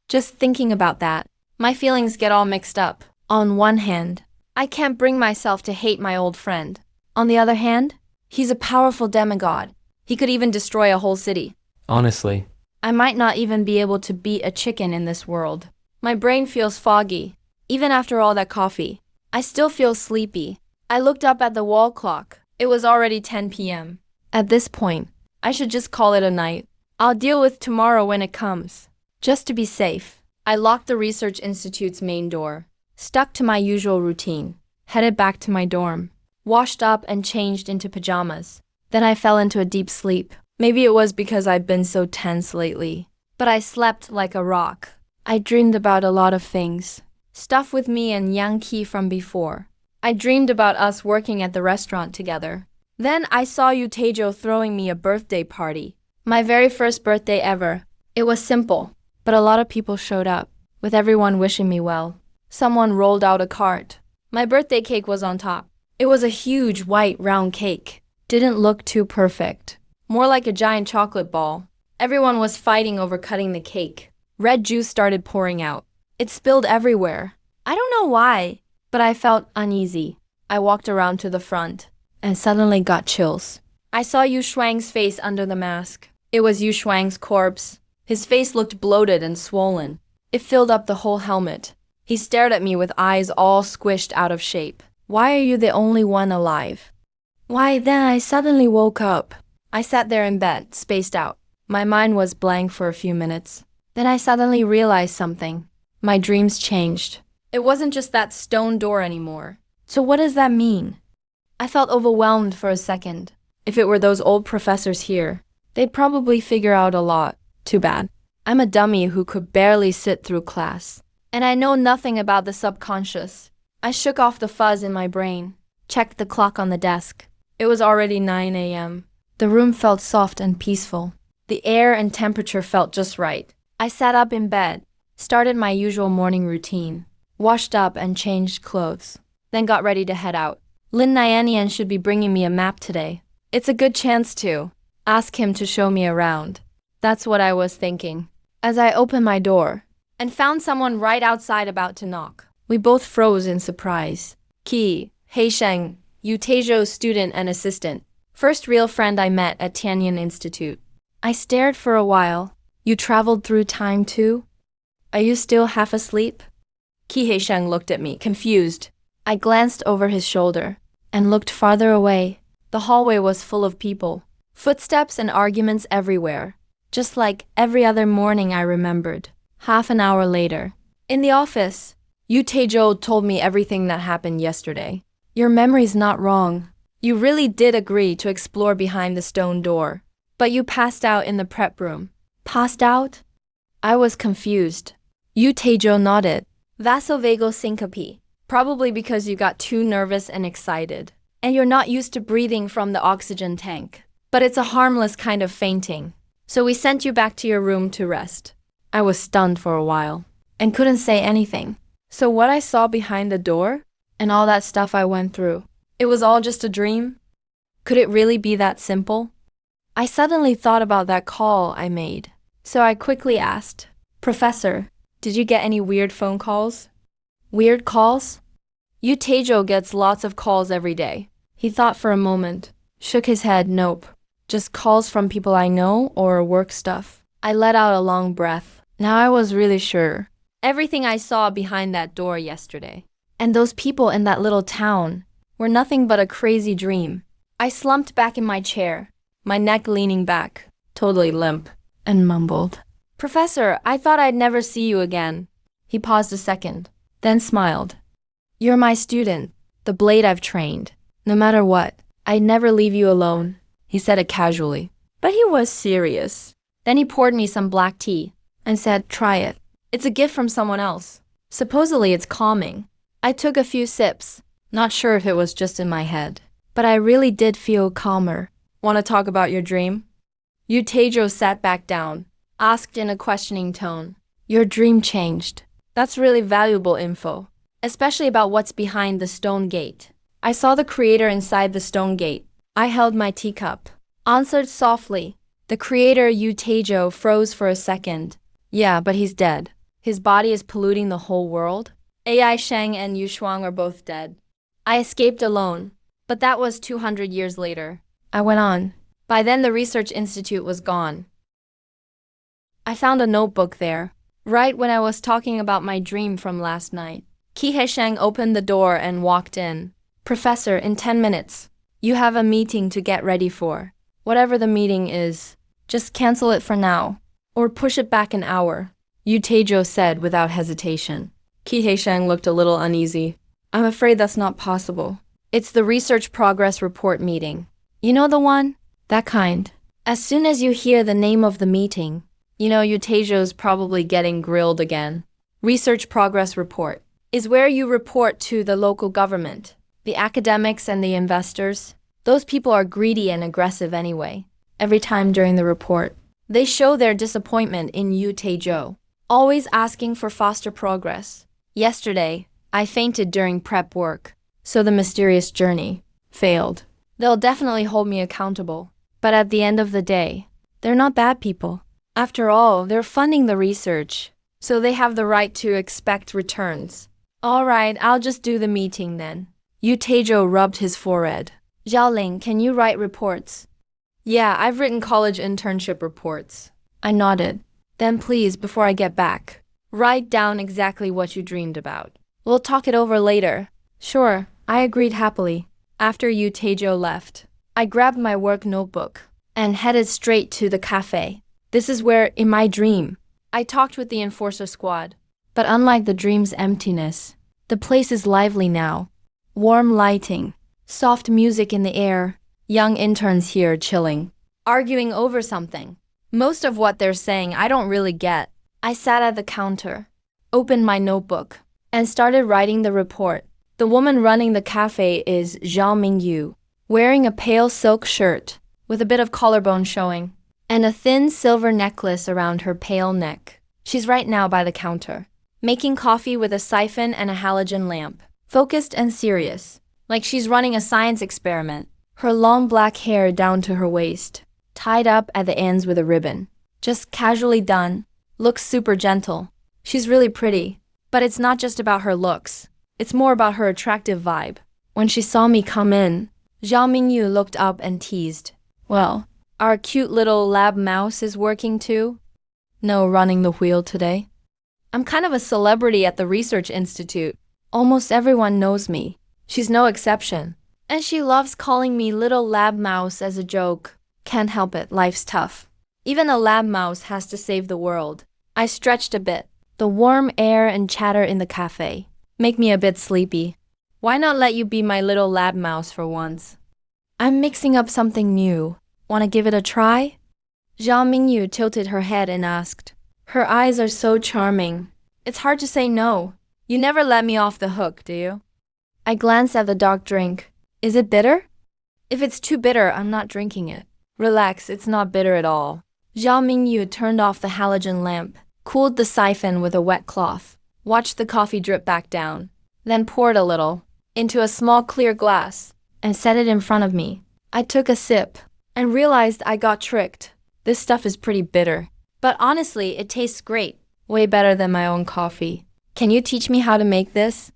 Just thinking about that, my feelings get all mixed up. On one hand, I can't bring myself to hate my old friend. On the other hand, he's a powerful demigod. He could even destroy a whole city. Honestly, I might not even be able to beat a chicken in this world. My brain feels foggy. Even after all that coffee, I still feel sleepy. I looked up at the wall clock. It was already 10 p.m. At this point, I should just call it a night. I'll deal with tomorrow when it comes. Just to be safe, I locked the research institute's main door, stuck to my usual routine, headed back to my dorm, washed up and changed into pajamas. Then I fell into a deep sleep. Maybe it was because I've been so tense lately. But I slept like a rock. I dreamed about a lot of things. Stuff with me and Yang Qi from before. I dreamed about us working at the restaurant together. Then I saw Yu Teijo throwing me a birthday party. My very first birthday ever. It was simple, but a lot of people showed up, with everyone wishing me well. Someone rolled out a cart. My birthday cake was on top. It was a huge white round cake. Didn't look too perfect. More like a giant chocolate ball. Everyone was fighting over cutting the cake. Red juice started pouring out. It spilled everywhere. I don't know why, but I felt uneasy. I walked around to the front and suddenly got chills. I saw Yu Shuang's face under the mask. It was Yu Shuang's corpse. His face looked bloated and swollen. It filled up the whole helmet. He stared at me with eyes all squished out of shape. Why are you the only one alive? Why, then I suddenly woke up. I sat there in bed, spaced out. My mind was blank for a few minutes. Then I suddenly realized something. My dreams changed. It wasn't just that stone door anymore. So what does that mean? I felt overwhelmed for a second. If it were those old professors here, they'd probably figure out a lot. Too bad. I'm a dummy who could barely sit through class. And I know nothing about the subconscious. I shook off the fuzz in my brain, checked the clock on the desk. It was already 9 a.m. The room felt soft and peaceful. The air and temperature felt just right. I sat up in bed, started my usual morning routine, washed up and changed clothes, then got ready to head out. Lin Nyanian should be bringing me a map today. It's a good chance to ask him to show me around. That's what I was thinking as I opened my door and found someone right outside about to knock. We both froze in surprise. Qi, Heisheng, Yu Taizhou's student and assistant. First real friend I met at Tianyan Institute. I stared for a while. You traveled through time too? Are you still half asleep? Qi Heisheng looked at me, confused. I glanced over his shoulder and looked farther away. The hallway was full of people. Footsteps and arguments everywhere. Just like every other morning I remembered. Half an hour later, in the office, Yu Taizhou told me everything that happened yesterday. Your memory's not wrong. You really did agree to explore behind the stone door. But you passed out in the prep room. Passed out? I was confused. Yu Taizhou nodded. Vasovagal syncope. Probably because you got too nervous and excited. And you're not used to breathing from the oxygen tank. But it's a harmless kind of fainting. So we sent you back to your room to rest. I was stunned for a while and couldn't say anything. So what I saw behind the door and all that stuff I went through, it was all just a dream? Could it really be that simple? I suddenly thought about that call I made. So I quickly asked, Professor, did you get any weird phone calls? Weird calls? Yu Taizhou gets lots of calls every day. He thought for a moment, shook his head, nope. Just calls from people I know or work stuff. I let out a long breath. Now I was really sure. Everything I saw behind that door yesterday, and those people in that little town, were nothing but a crazy dream. I slumped back in my chair, my neck leaning back, totally limp, and mumbled, Professor, I thought I'd never see you again. He paused a second, then smiled. You're my student, the blade I've trained. No matter what, I'd never leave you alone. He said it casually, but he was serious. Then he poured me some black tea and said, try it. It's a gift from someone else. Supposedly it's calming. I took a few sips, not sure if it was just in my head, but I really did feel calmer. Want to talk about your dream? Yu Taizhou sat back down, asked in a questioning tone. Your dream changed. That's really valuable info, especially about what's behind the stone gate. I saw the creator inside the stone gate. I held my teacup, answered softly. The creator Yu Taizhou froze for a second. Yeah, but he's dead. His body is polluting the whole world. AI Sheng and Yu Shuang are both dead. I escaped alone, but that was 200 years later. I went on. By then the research institute was gone. I found a notebook there, right when I was talking about my dream from last night. Qi Heisheng opened the door and walked in. Professor, in 10 minutes. You have a meeting to get ready for. Whatever the meeting is, just cancel it for now, or push it back an hour, Yu Taizhou said without hesitation. Qi Heisheng looked a little uneasy. I'm afraid that's not possible. It's the research progress report meeting. You know the one? That kind. As soon as you hear the name of the meeting, you know Yu Taizhou's probably getting grilled again. Research progress report is where you report to the local government, the academics and the investors. Those people are greedy and aggressive anyway. Every time during the report, they show their disappointment in Yu Taizhou, always asking for faster progress. Yesterday, I fainted during prep work, so the mysterious journey failed. They'll definitely hold me accountable, but at the end of the day, they're not bad people. After all, they're funding the research, so they have the right to expect returns. All right, I'll just do the meeting then. Yu Taizhou rubbed his forehead. Xiaoling, can you write reports? Yeah, I've written college internship reports. I nodded. Then please, before I get back, write down exactly what you dreamed about. We'll talk it over later. Sure, I agreed happily. After Yu Taizhou left, I grabbed my work notebook and headed straight to the cafe. This is where, in my dream, I talked with the enforcer squad. But unlike the dream's emptiness, the place is lively now. Warm lighting, soft music in the air, young interns here chilling, arguing over something. Most of what they're saying I don't really get. I sat at the counter, opened my notebook, and started writing the report. The woman running the cafe is Zhao Mingyu, wearing a pale silk shirt with a bit of collarbone showing, and a thin silver necklace around her pale neck. She's right now by the counter, making coffee with a siphon and a halogen lamp, focused and serious, like she's running a science experiment. Her long black hair down to her waist, tied up at the ends with a ribbon. Just casually done. Looks super gentle. She's really pretty, but it's not just about her looks. It's more about her attractive vibe. When she saw me come in, Zhao Mingyu looked up and teased. Well, our cute little lab mouse is working too? No running the wheel today. I'm kind of a celebrity at the research institute. Almost everyone knows me. She's no exception. And she loves calling me little lab mouse as a joke. Can't help it, life's tough. Even a lab mouse has to save the world. I stretched a bit. The warm air and chatter in the cafe make me a bit sleepy. Why not let you be my little lab mouse for once? I'm mixing up something new. Want to give it a try? Zhao Mingyu tilted her head and asked. Her eyes are so charming. It's hard to say no. You never let me off the hook, do you? I glanced at the dark drink. Is it bitter? If it's too bitter, I'm not drinking it. Relax, it's not bitter at all. Zhao Mingyu turned off the halogen lamp, cooled the siphon with a wet cloth, watched the coffee drip back down, then poured a little into a small clear glass and set it in front of me. I took a sip and realized I got tricked. This stuff is pretty bitter, but honestly, it tastes great. Way better than my own coffee. Can you teach me how to make this?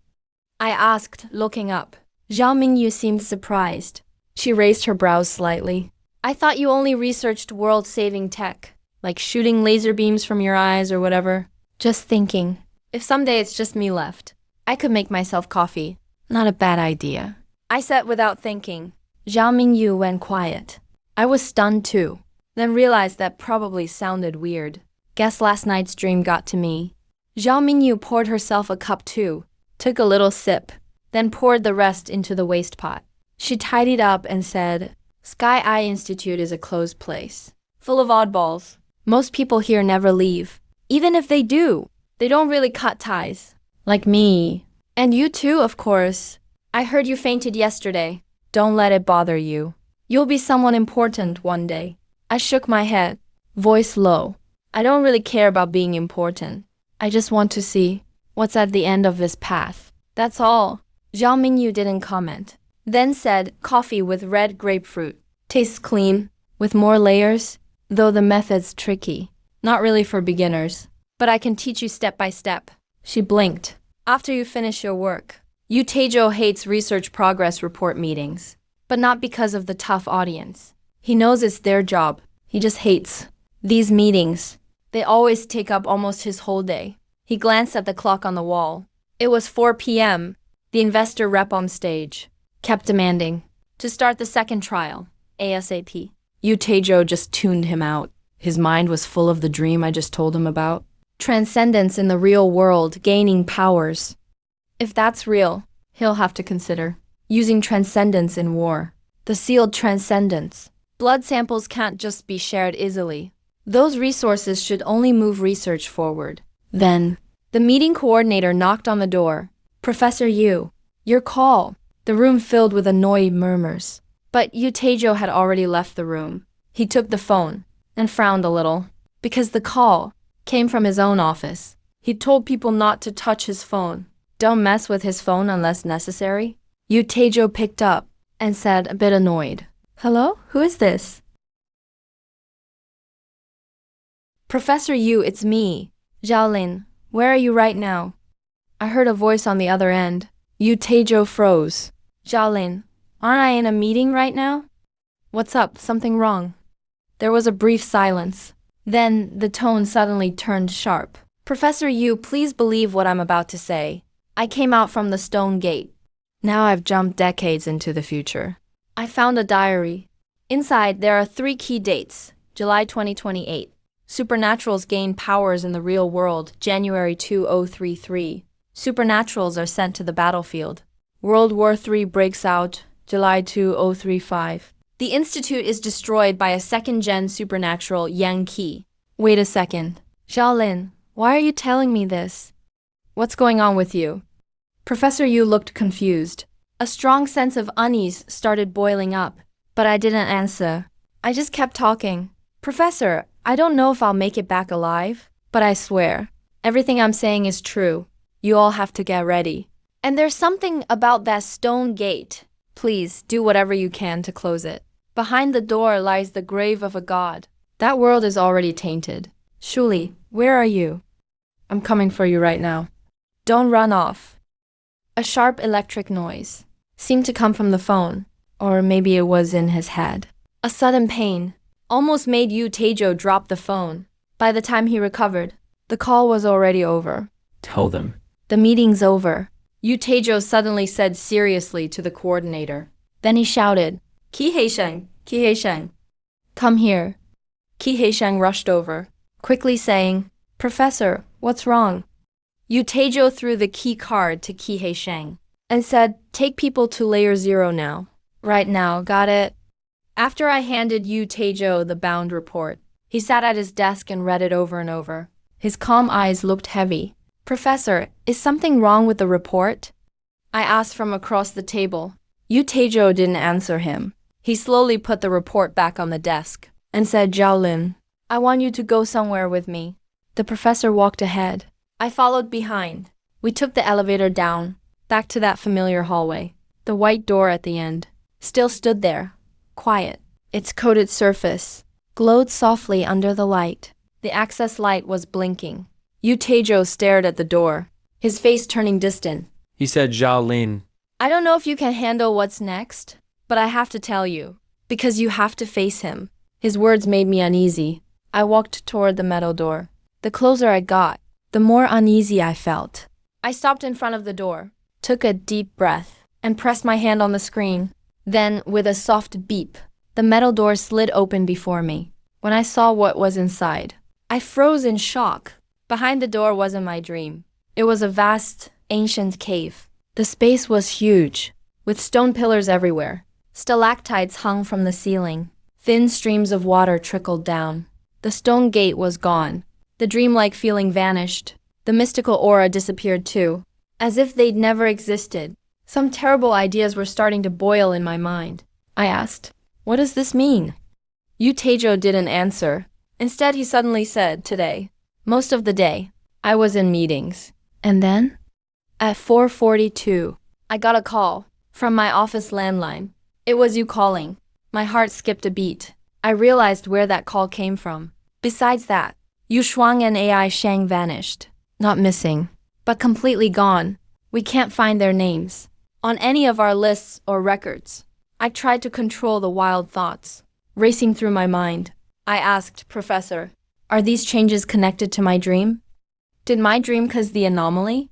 I asked, looking up. Zhao Mingyu seemed surprised. She raised her brows slightly. I thought you only researched world-saving tech, like shooting laser beams from your eyes or whatever. Just thinking, if someday it's just me left, I could make myself coffee. Not a bad idea. I said without thinking. Zhao Mingyu went quiet. I was stunned too, then realized that probably sounded weird. Guess last night's dream got to me. Zhao Mingyu poured herself a cup too, took a little sip, then poured the rest into the waste pot. She tidied up and said, Sky Eye Institute is a closed place, full of oddballs. Most people here never leave. Even if they do, they don't really cut ties. Like me. And you too, of course. I heard you fainted yesterday. Don't let it bother you. You'll be someone important one day. I shook my head, voice low. I don't really care about being important. I just want to see what's at the end of this path. That's all. Zhao Mingyu didn't comment. Then said, coffee with red grapefruit. Tastes clean, with more layers, though the method's tricky. Not really for beginners. But I can teach you step by step. She blinked. After you finish your work. Yu Taizhou hates research progress report meetings. But not because of the tough audience. He knows it's their job. He just hates these meetings. They always take up almost his whole day. He glanced at the clock on the wall. It was 4 p.m. The investor rep on stage kept demanding to start the second trial, ASAP. Yu Taizhou just tuned him out. His mind was full of the dream I just told him about. Transcendence in the real world, gaining powers. If that's real, he'll have to consider using transcendence in war. The sealed transcendence. Blood samples can't just be shared easily. Those resources should only move research forward. Then, the meeting coordinator knocked on the door. Professor Yu, your call. The room filled with annoyed murmurs. But Yu Taizhou had already left the room. He took the phone and frowned a little, because the call came from his own office. He told people not to touch his phone. Don't mess with his phone unless necessary. Yu Taizhou picked up and said, a bit annoyed. Hello? Who is this? Professor Yu, it's me. Xiaolin, where are you right now? I heard a voice on the other end. Yu Taizhou froze. Xiaolin, aren't I in a meeting right now? What's up? Something wrong? There was a brief silence. Then the tone suddenly turned sharp. Professor Yu, please believe what I'm about to say. I came out from the stone gate. Now I've jumped decades into the future. I found a diary. Inside, there are 3 key dates. July 2028. Supernaturals gain powers in the real world, January 2033. Supernaturals are sent to the battlefield. World War III breaks out, July 2035. The Institute is destroyed by a second-gen supernatural, Yang Qi. Wait a second. Xiaolin, why are you telling me this? What's going on with you? Professor Yu looked confused. A strong sense of unease started boiling up, but I didn't answer. I just kept talking. Professor, I don't know if I'll make it back alive, but I swear, everything I'm saying is true. You all have to get ready. And there's something about that stone gate. Please, do whatever you can to close it. Behind the door lies the grave of a god. That world is already tainted. Shuli, where are you? I'm coming for you right now. Don't run off. A sharp electric noise seemed to come from the phone, or maybe it was in his head. A sudden pain almost made Yu Taejo drop the phone. By the time he recovered, the call was already over. Tell them. The meeting's over, Yu Taejo suddenly said seriously to the coordinator. Then he shouted, Ki Heisheng, Ki Heisheng, come here. Ki Heisheng rushed over, quickly saying, Professor, what's wrong? Yu Taejo threw the key card to Ki Heisheng and said, take people to layer 0 now. Right now, got it? After I handed Yu Taejo the bound report, he sat at his desk and read it over and over. His calm eyes looked heavy. Professor, is something wrong with the report? I asked from across the table. Yu Taejo didn't answer him. He slowly put the report back on the desk and said, Xiaolin, I want you to go somewhere with me. The professor walked ahead. I followed behind. We took the elevator down, back to that familiar hallway. The white door at the end still stood there, quiet. Its coated surface glowed softly under the light. The access light was blinking. Yu Taejo stared at the door, his face turning distant. He said, Zhao Lin. I don't know if you can handle what's next, but I have to tell you, because you have to face him. His words made me uneasy. I walked toward the metal door. The closer I got, the more uneasy I felt. I stopped in front of the door, took a deep breath, and pressed my hand on the screen. Then, with a soft beep, the metal door slid open before me. When I saw what was inside, I froze in shock. Behind the door wasn't my dream. It was a vast, ancient cave. The space was huge, with stone pillars everywhere. Stalactites hung from the ceiling. Thin streams of water trickled down. The stone gate was gone. The dreamlike feeling vanished. The mystical aura disappeared too, as if they'd never existed. Some terrible ideas were starting to boil in my mind. I asked, what does this mean? Yu Taejo didn't answer. Instead, he suddenly said, today, most of the day, I was in meetings. And then? At 4:42, I got a call from my office landline. It was you calling. My heart skipped a beat. I realized where that call came from. Besides that, Yu Shuang and AI Shang vanished. Not missing, but completely gone. We can't find their names on any of our lists or records. I tried to control the wild thoughts racing through my mind. I asked, Professor, are these changes connected to my dream? Did my dream cause the anomaly?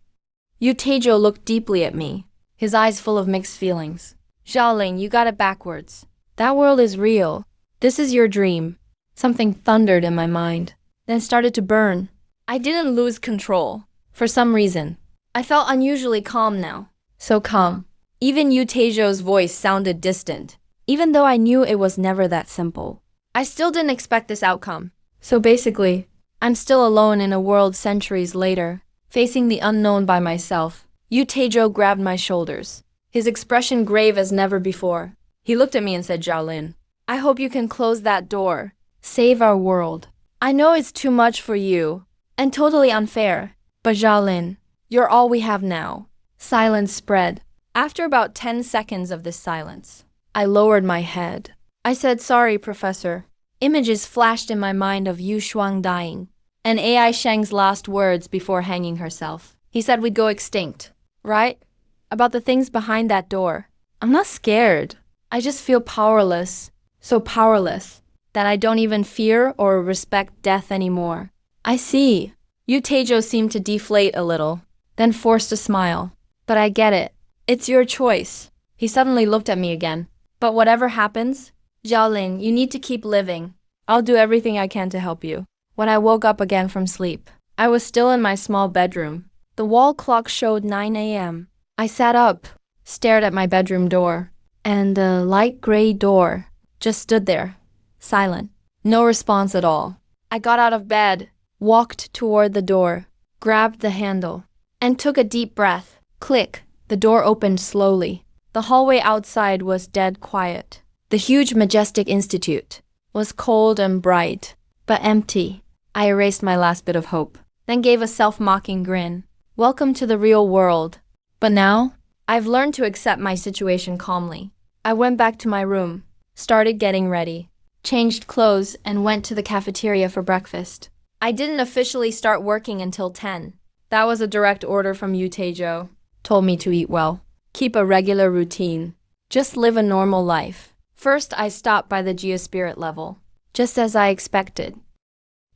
Yu Taejo looked deeply at me, his eyes full of mixed feelings. Xiaoling, you got it backwards. That world is real. This is your dream. Something thundered in my mind, then started to burn. I didn't lose control. For some reason, I felt unusually calm now. So calm. Even Yu Taejo's voice sounded distant, even though I knew it was never that simple. I still didn't expect this outcome. So basically, I'm still alone in a world centuries later, facing the unknown by myself. Yu Taejo grabbed my shoulders, his expression grave as never before. He looked at me and said, Xiaolin, I hope you can close that door. Save our world. I know it's too much for you, and totally unfair, but Xiaolin, you're all we have now. Silence spread. After about 10 seconds of this silence, I lowered my head. I said, sorry, Professor. Images flashed in my mind of Yu Shuang dying, and AI Sheng's last words before hanging herself. He said we'd go extinct, right? About the things behind that door. I'm not scared. I just feel powerless. So powerless that I don't even fear or respect death anymore. I see. Yu Taejo seemed to deflate a little, then forced a smile. But I get it. It's your choice. He suddenly looked at me again. But whatever happens, Xiaolin, you need to keep living. I'll do everything I can to help you. When I woke up again from sleep, I was still in my small bedroom. The wall clock showed 9 a.m. I sat up, stared at my bedroom door, and the light gray door just stood there, silent. No response at all. I got out of bed, walked toward the door, grabbed the handle, and took a deep breath. Click, the door opened slowly. The hallway outside was dead quiet. The huge majestic institute was cold and bright, but empty. I erased my last bit of hope, then gave a self-mocking grin. Welcome to the real world. But now, I've learned to accept my situation calmly. I went back to my room, started getting ready, changed clothes, and went to the cafeteria for breakfast. I didn't officially start working until 10. That was a direct order from Yu Taejo. Told me to eat well, keep a regular routine, just live a normal life. First, I stopped by the Geospirit level, just as I expected.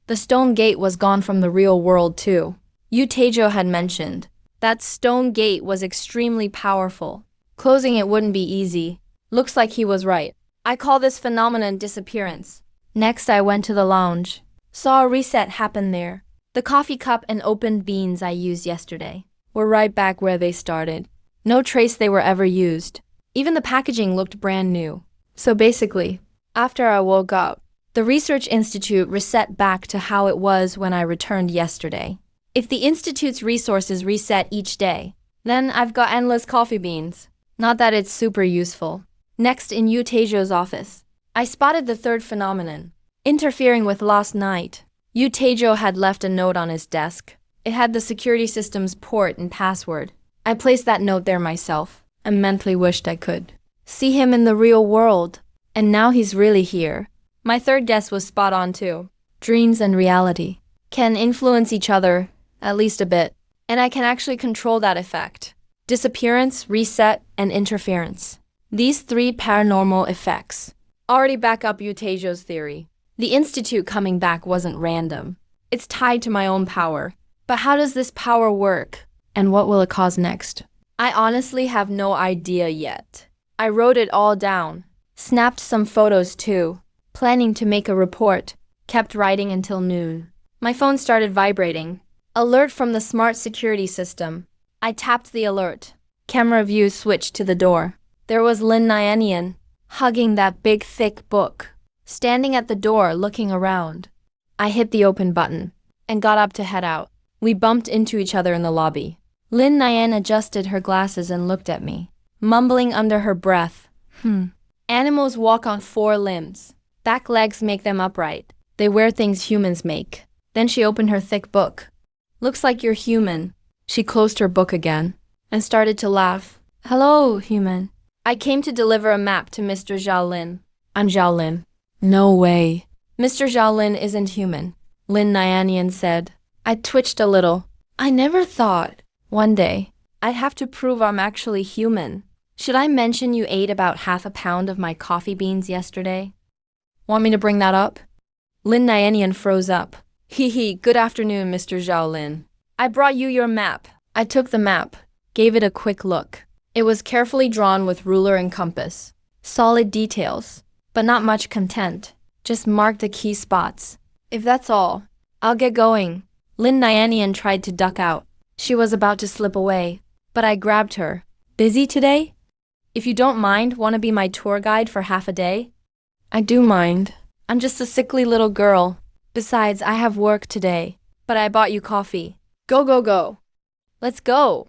The stone gate was gone from the real world too. Yu Taejo had mentioned that stone gate was extremely powerful. Closing it wouldn't be easy. Looks like he was right. I call this phenomenon disappearance. Next, I went to the lounge. Saw a reset happen there. The coffee cup and opened beans I used yesterday were right back where they started. No trace they were ever used. Even the packaging looked brand new. So basically, after I woke up, the research institute reset back to how it was when I returned yesterday. If the institute's resources reset each day, then I've got endless coffee beans. Not that it's super useful. Next, in Yu Taejo's office, I spotted the third phenomenon. Interfering with last night, Yu Taejo had left a note on his desk. It had the security system's port and password. I placed that note there myself and mentally wished I could see him in the real world. And now he's really here. My third guess was spot on too. Dreams and reality can influence each other, at least a bit, and I can actually control that effect. Disappearance, reset, and interference. These three paranormal effects already back up Yu Taejo's theory. The institute coming back wasn't random. It's tied to my own power. But how does this power work? And what will it cause next? I honestly have no idea yet. I wrote it all down. Snapped some photos too. Planning to make a report. Kept writing until noon. My phone started vibrating. Alert from the smart security system. I tapped the alert. Camera view switched to the door. There was Lin Nyanian, hugging that big thick book, standing at the door looking around. I hit the open button and got up to head out. We bumped into each other in the lobby. Lin Nyan adjusted her glasses and looked at me, mumbling under her breath. Animals walk on 4 limbs. Back legs make them upright. They wear things humans make. Then she opened her thick book. Looks like you're human. She closed her book again and started to laugh. Hello, human. I came to deliver a map to Mr. Xiaolin. I'm Xiaolin. No way. Mr. Xiaolin isn't human, Lin Nyanian said. I twitched a little. I never thought one day I'd have to prove I'm actually human. Should I mention you ate about half a pound of my coffee beans yesterday? Want me to bring that up? Lin Nyanian froze up. Hee, good afternoon, Mr. Xiaolin. I brought you your map. I took the map, gave it a quick look. It was carefully drawn with ruler and compass. Solid details, but not much content. Just marked the key spots. If that's all, I'll get going. Lin Nyanian tried to duck out. She was about to slip away, but I grabbed her. Busy today? If you don't mind, want to be my tour guide for half a day? I do mind. I'm just a sickly little girl. Besides, I have work today. But I bought you coffee. Go. Let's go.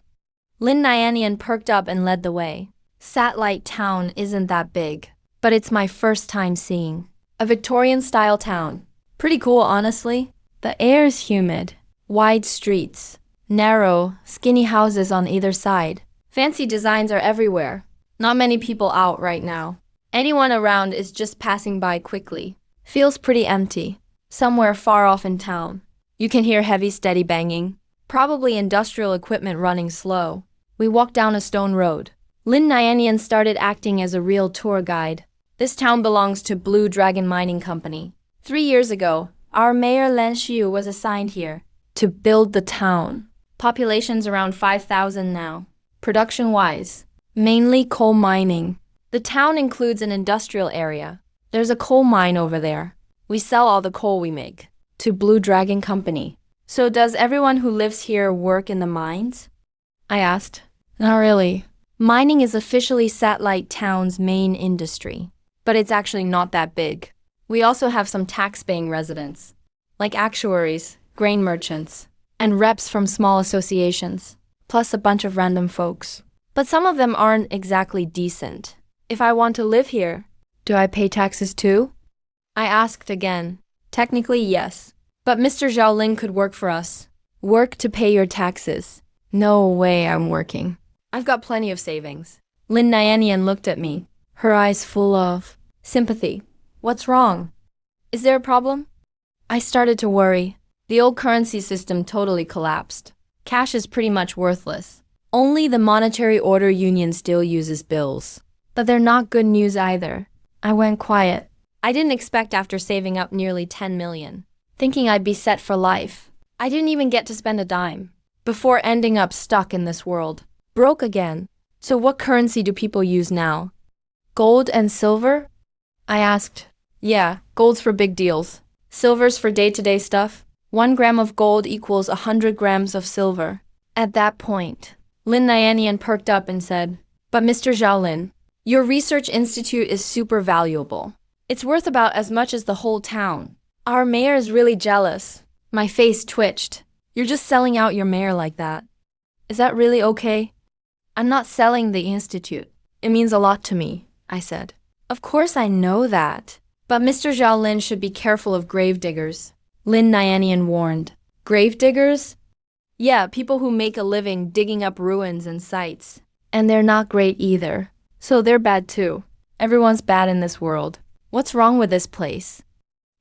Lin Nyanian perked up and led the way. Satellite town isn't that big, but it's my first time seeing a Victorian-style town. Pretty cool, honestly. The air is humid. Wide streets. Narrow, skinny houses on either side. Fancy designs are everywhere. Not many people out right now. Anyone around is just passing by quickly. Feels pretty empty. Somewhere far off in town. You can hear heavy, steady banging. Probably industrial equipment running slow. We walked down a stone road. Lin Nyanian started acting as a real tour guide. This town belongs to Blue Dragon Mining Company. 3 years ago, our mayor Lan Xiu was assigned here to build the town. Population's around 5,000 now. Production-wise, mainly coal mining. The town includes an industrial area. There's a coal mine over there. We sell all the coal we make to Blue Dragon Company. So does everyone who lives here work in the mines? I asked. Not really. Mining is officially Satellite Town's main industry, but it's actually not that big. We also have some tax-paying residents, like actuaries, grain merchants, and reps from small associations, plus a bunch of random folks. But some of them aren't exactly decent. If I want to live here, do I pay taxes too? I asked again. Technically, yes. But Mr. Zhaolin could work for us. Work to pay your taxes. No way I'm working. I've got plenty of savings. Lin Nyanian looked at me, her eyes full of sympathy. What's wrong? Is there a problem? I started to worry. The old currency system totally collapsed. Cash is pretty much worthless. Only the Monetary Order Union still uses bills. But they're not good news either. I went quiet. I didn't expect after saving up nearly 10 million, thinking I'd be set for life. I didn't even get to spend a dime before ending up stuck in this world. Broke again. So what currency do people use now? Gold and silver? I asked. Yeah, gold's for big deals. Silver's for day-to-day stuff. 1 gram of gold equals 100 grams of silver. At that point, Lin Nyanian perked up and said, But Mr. Zhaolin, your research institute is super valuable. It's worth about as much as the whole town. Our mayor is really jealous. My face twitched. You're just selling out your mayor like that. Is that really okay? I'm not selling the institute. It means a lot to me, I said. Of course I know that. But Mr. Zhaolin should be careful of gravediggers. Lin Nyanian warned. Gravediggers? Yeah, people who make a living digging up ruins and sites. And they're not great either. So they're bad too. Everyone's bad in this world. What's wrong with this place?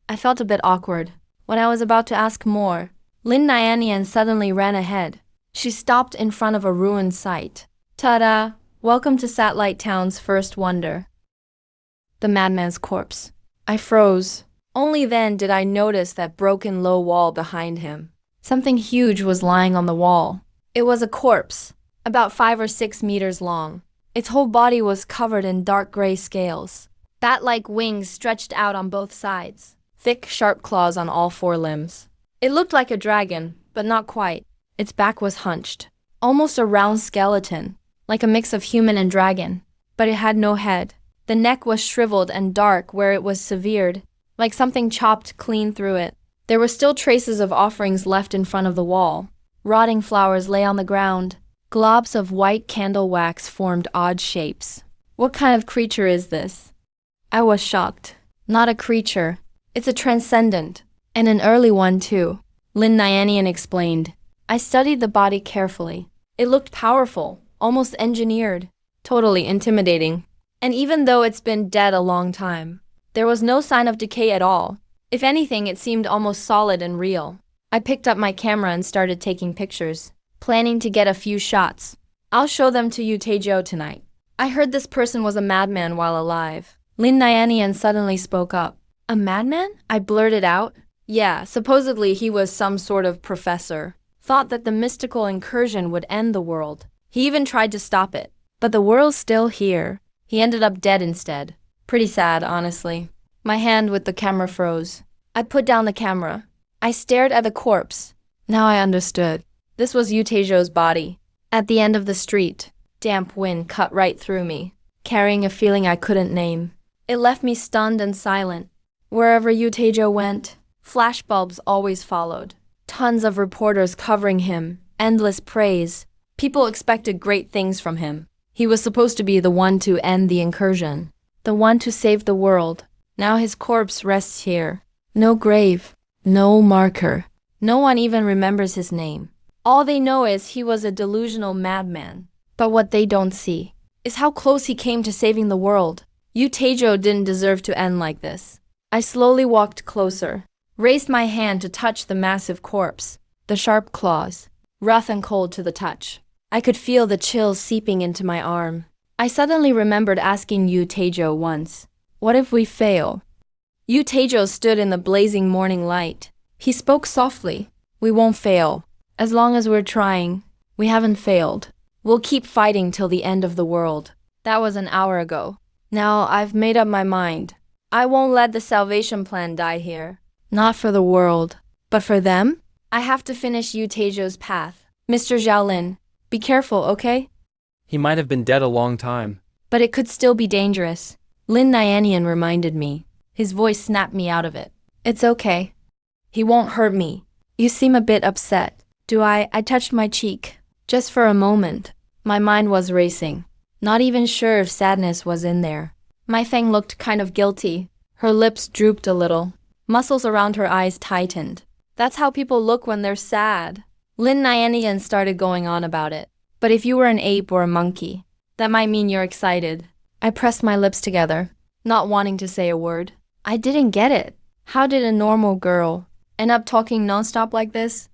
I felt a bit awkward. When I was about to ask more, Lin Nyanian suddenly ran ahead. She stopped in front of a ruined site. Ta-da! Welcome to Satellite Town's first wonder. The madman's corpse. I froze. Only then did I notice that broken low wall behind him. Something huge was lying on the wall. It was a corpse, about 5 or 6 meters long. Its whole body was covered in dark gray scales. Bat-like wings stretched out on both sides. Thick, sharp claws on all 4 limbs. It looked like a dragon, but not quite. Its back was hunched. Almost a round skeleton, like a mix of human and dragon. But it had no head. The neck was shriveled and dark where it was severed, like something chopped clean through it. There were still traces of offerings left in front of the wall. Rotting flowers lay on the ground. Globs of white candle wax formed odd shapes. What kind of creature is this? I was shocked. Not a creature. It's a transcendent. And an early one too. Lin Nyanian explained. I studied the body carefully. It looked powerful, almost engineered. Totally intimidating. And even though it's been dead a long time, there was no sign of decay at all. If anything, it seemed almost solid and real. I picked up my camera and started taking pictures, planning to get a few shots. I'll show them to you Taejo tonight. I heard this person was a madman while alive. Lin Nyanian suddenly spoke up. A madman? I blurted out. Yeah, supposedly he was some sort of professor. Thought that the mystical incursion would end the world. He even tried to stop it. But the world's still here. He ended up dead instead. Pretty sad, honestly. My hand with the camera froze. I put down the camera. I stared at the corpse. Now I understood. This was Yu Taejo's body. At the end of the street, damp wind cut right through me, carrying a feeling I couldn't name. It left me stunned and silent. Wherever Yu Taejo went, flashbulbs always followed. Tons of reporters covering him, endless praise. People expected great things from him. He was supposed to be the one to end the incursion, the one to save the world. Now his corpse rests here. No grave, no marker. No one even remembers his name. All they know is he was a delusional madman. But what they don't see is how close he came to saving the world. Yu Taejo didn't deserve to end like this. I slowly walked closer, raised my hand to touch the massive corpse, the sharp claws, rough and cold to the touch. I could feel the chill seeping into my arm. I suddenly remembered asking Yu Taejo once, what if we fail? Yu Taejo stood in the blazing morning light. He spoke softly. We won't fail. As long as we're trying, we haven't failed. We'll keep fighting till the end of the world. That was an hour ago. Now I've made up my mind. I won't let the salvation plan die here. Not for the world, but for them? I have to finish Yu Taejo's path. Mr. Xiaolin, be careful, okay? He might have been dead a long time. But it could still be dangerous. Lin Nyanian reminded me. His voice snapped me out of it. It's okay. He won't hurt me. You seem a bit upset. Do I? I touched my cheek. Just for a moment. My mind was racing. Not even sure if sadness was in there. My Feng looked kind of guilty. Her lips drooped a little. Muscles around her eyes tightened. That's how people look when they're sad. Lin Nyanian started going on about it. But if you were an ape or a monkey, that might mean you're excited. I pressed my lips together, not wanting to say a word. I didn't get it. How did a normal girl end up talking nonstop like this?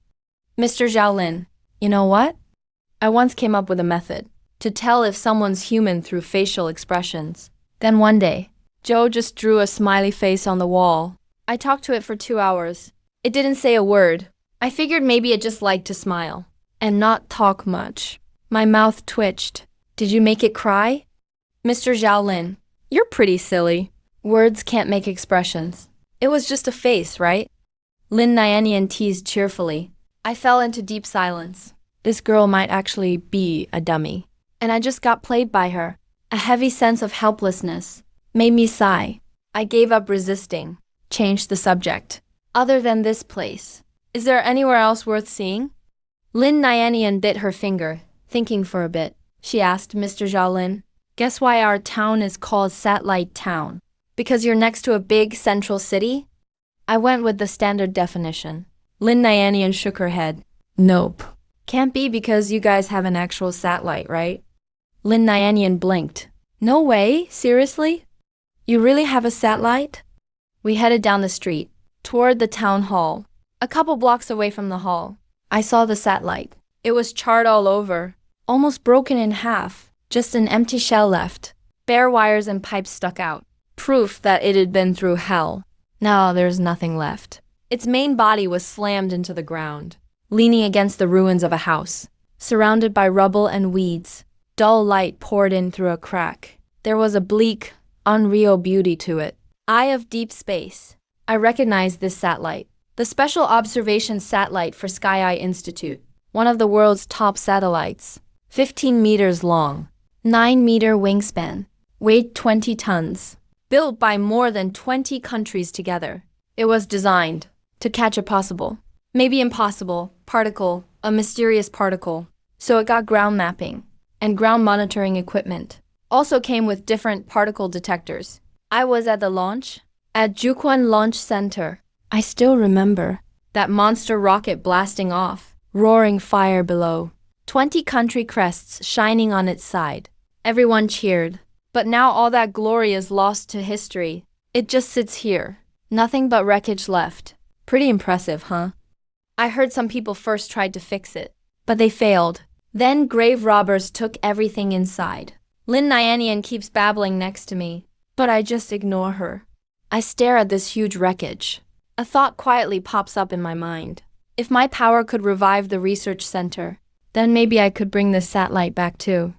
Mr. Xiaolin, you know what? I once came up with a method to tell if someone's human through facial expressions. Then one day, Joe just drew a smiley face on the wall. I talked to it for 2 hours. It didn't say a word. I figured maybe it just liked to smile and not talk much. My mouth twitched. Did you make it cry? Mr. Xiaolin, you're pretty silly. Words can't make expressions. It was just a face, right? Lin Nyanian teased cheerfully. I fell into deep silence. This girl might actually be a dummy. And I just got played by her. A heavy sense of helplessness made me sigh. I gave up resisting, changed the subject. Other than this place, is there anywhere else worth seeing? Lin Nyanian bit her finger, thinking for a bit. She asked Mr. Xiaolin, guess why our town is called Satellite Town? Because you're next to a big central city? I went with the standard definition. Lin Nyanian shook her head. Nope. Can't be because you guys have an actual satellite, right? Lin Nyanian blinked. No way, seriously? You really have a satellite? We headed down the street, toward the town hall. A couple blocks away from the hall, I saw the satellite. It was charred all over, almost broken in half, just an empty shell left. Bare wires and pipes stuck out. Proof that it had been through hell. Now there's nothing left. Its main body was slammed into the ground, leaning against the ruins of a house, surrounded by rubble and weeds. Dull light poured in through a crack. There was a bleak, unreal beauty to it. Eye of deep space. I recognized this satellite. The Special Observation Satellite for Sky Eye Institute. One of the world's top satellites. 15 meters long. 9-meter wingspan. Weighed 20 tons. Built by more than 20 countries together. It was designed to catch a possible, maybe impossible, particle, a mysterious particle. So it got ground mapping and ground monitoring equipment. Also came with different particle detectors. I was at the launch, at Juquan Launch Center. I still remember that monster rocket blasting off, roaring fire below. 20 country crests shining on its side. Everyone cheered. But now all that glory is lost to history. It just sits here. Nothing but wreckage left. Pretty impressive, huh? I heard some people first tried to fix it, but they failed. Then grave robbers took everything inside. Lin Nyanian keeps babbling next to me, but I just ignore her. I stare at this huge wreckage. A thought quietly pops up in my mind. If my power could revive the research center, then maybe I could bring this satellite back too.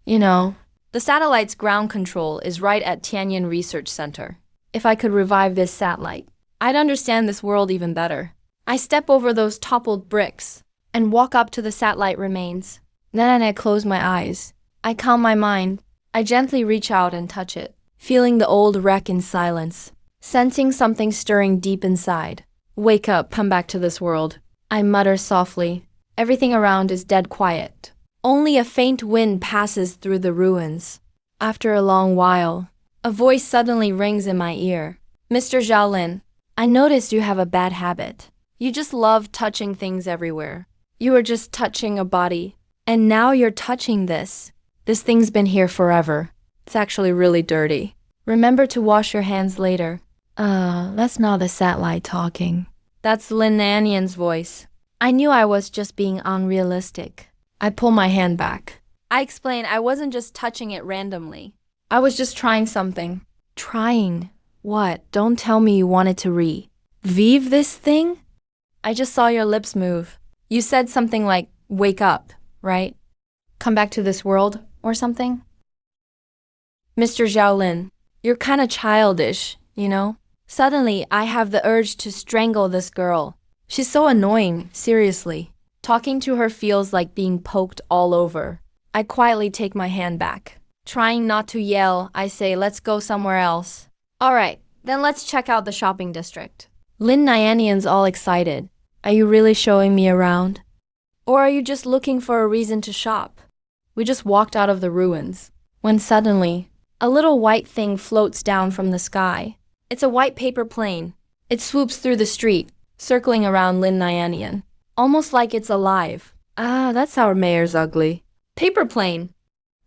You know, the satellite's ground control is right at Tianyan Research Center. If I could revive this satellite, I'd understand this world even better. I step over those toppled bricks and walk up to the satellite remains. Then I close my eyes. I calm my mind. I gently reach out and touch it, feeling the old wreck in silence, sensing something stirring deep inside. Wake up, come back to this world. I mutter softly. Everything around is dead quiet. Only a faint wind passes through the ruins. After a long while, a voice suddenly rings in my ear. Mr. Xiaolin, I noticed you have a bad habit. You just love touching things everywhere. You were just touching a body, and now you're touching this. This thing's been here forever. It's actually really dirty. Remember to wash your hands later. That's not the satellite talking. That's Lin Nanian's voice. I knew I was just being unrealistic. I pull my hand back. I explain I wasn't just touching it randomly. I was just trying something. Trying? What? Don't tell me you wanted to Vive this thing? I just saw your lips move. You said something like, wake up, right? Come back to this world, or something? Mr. Xiaolin, you're kinda childish, you know? Suddenly, I have the urge to strangle this girl. She's so annoying, seriously. Talking to her feels like being poked all over. I quietly take my hand back. Trying not to yell, I say, let's go somewhere else. Alright, then let's check out the shopping district. Lin Nyanian's all excited. Are you really showing me around? Or are you just looking for a reason to shop? We just walked out of the ruins, when suddenly, a little white thing floats down from the sky. It's a white paper plane. It swoops through the street, circling around Lin Nyanian, almost like it's alive. Ah, that's our mayor's ugly. Paper plane!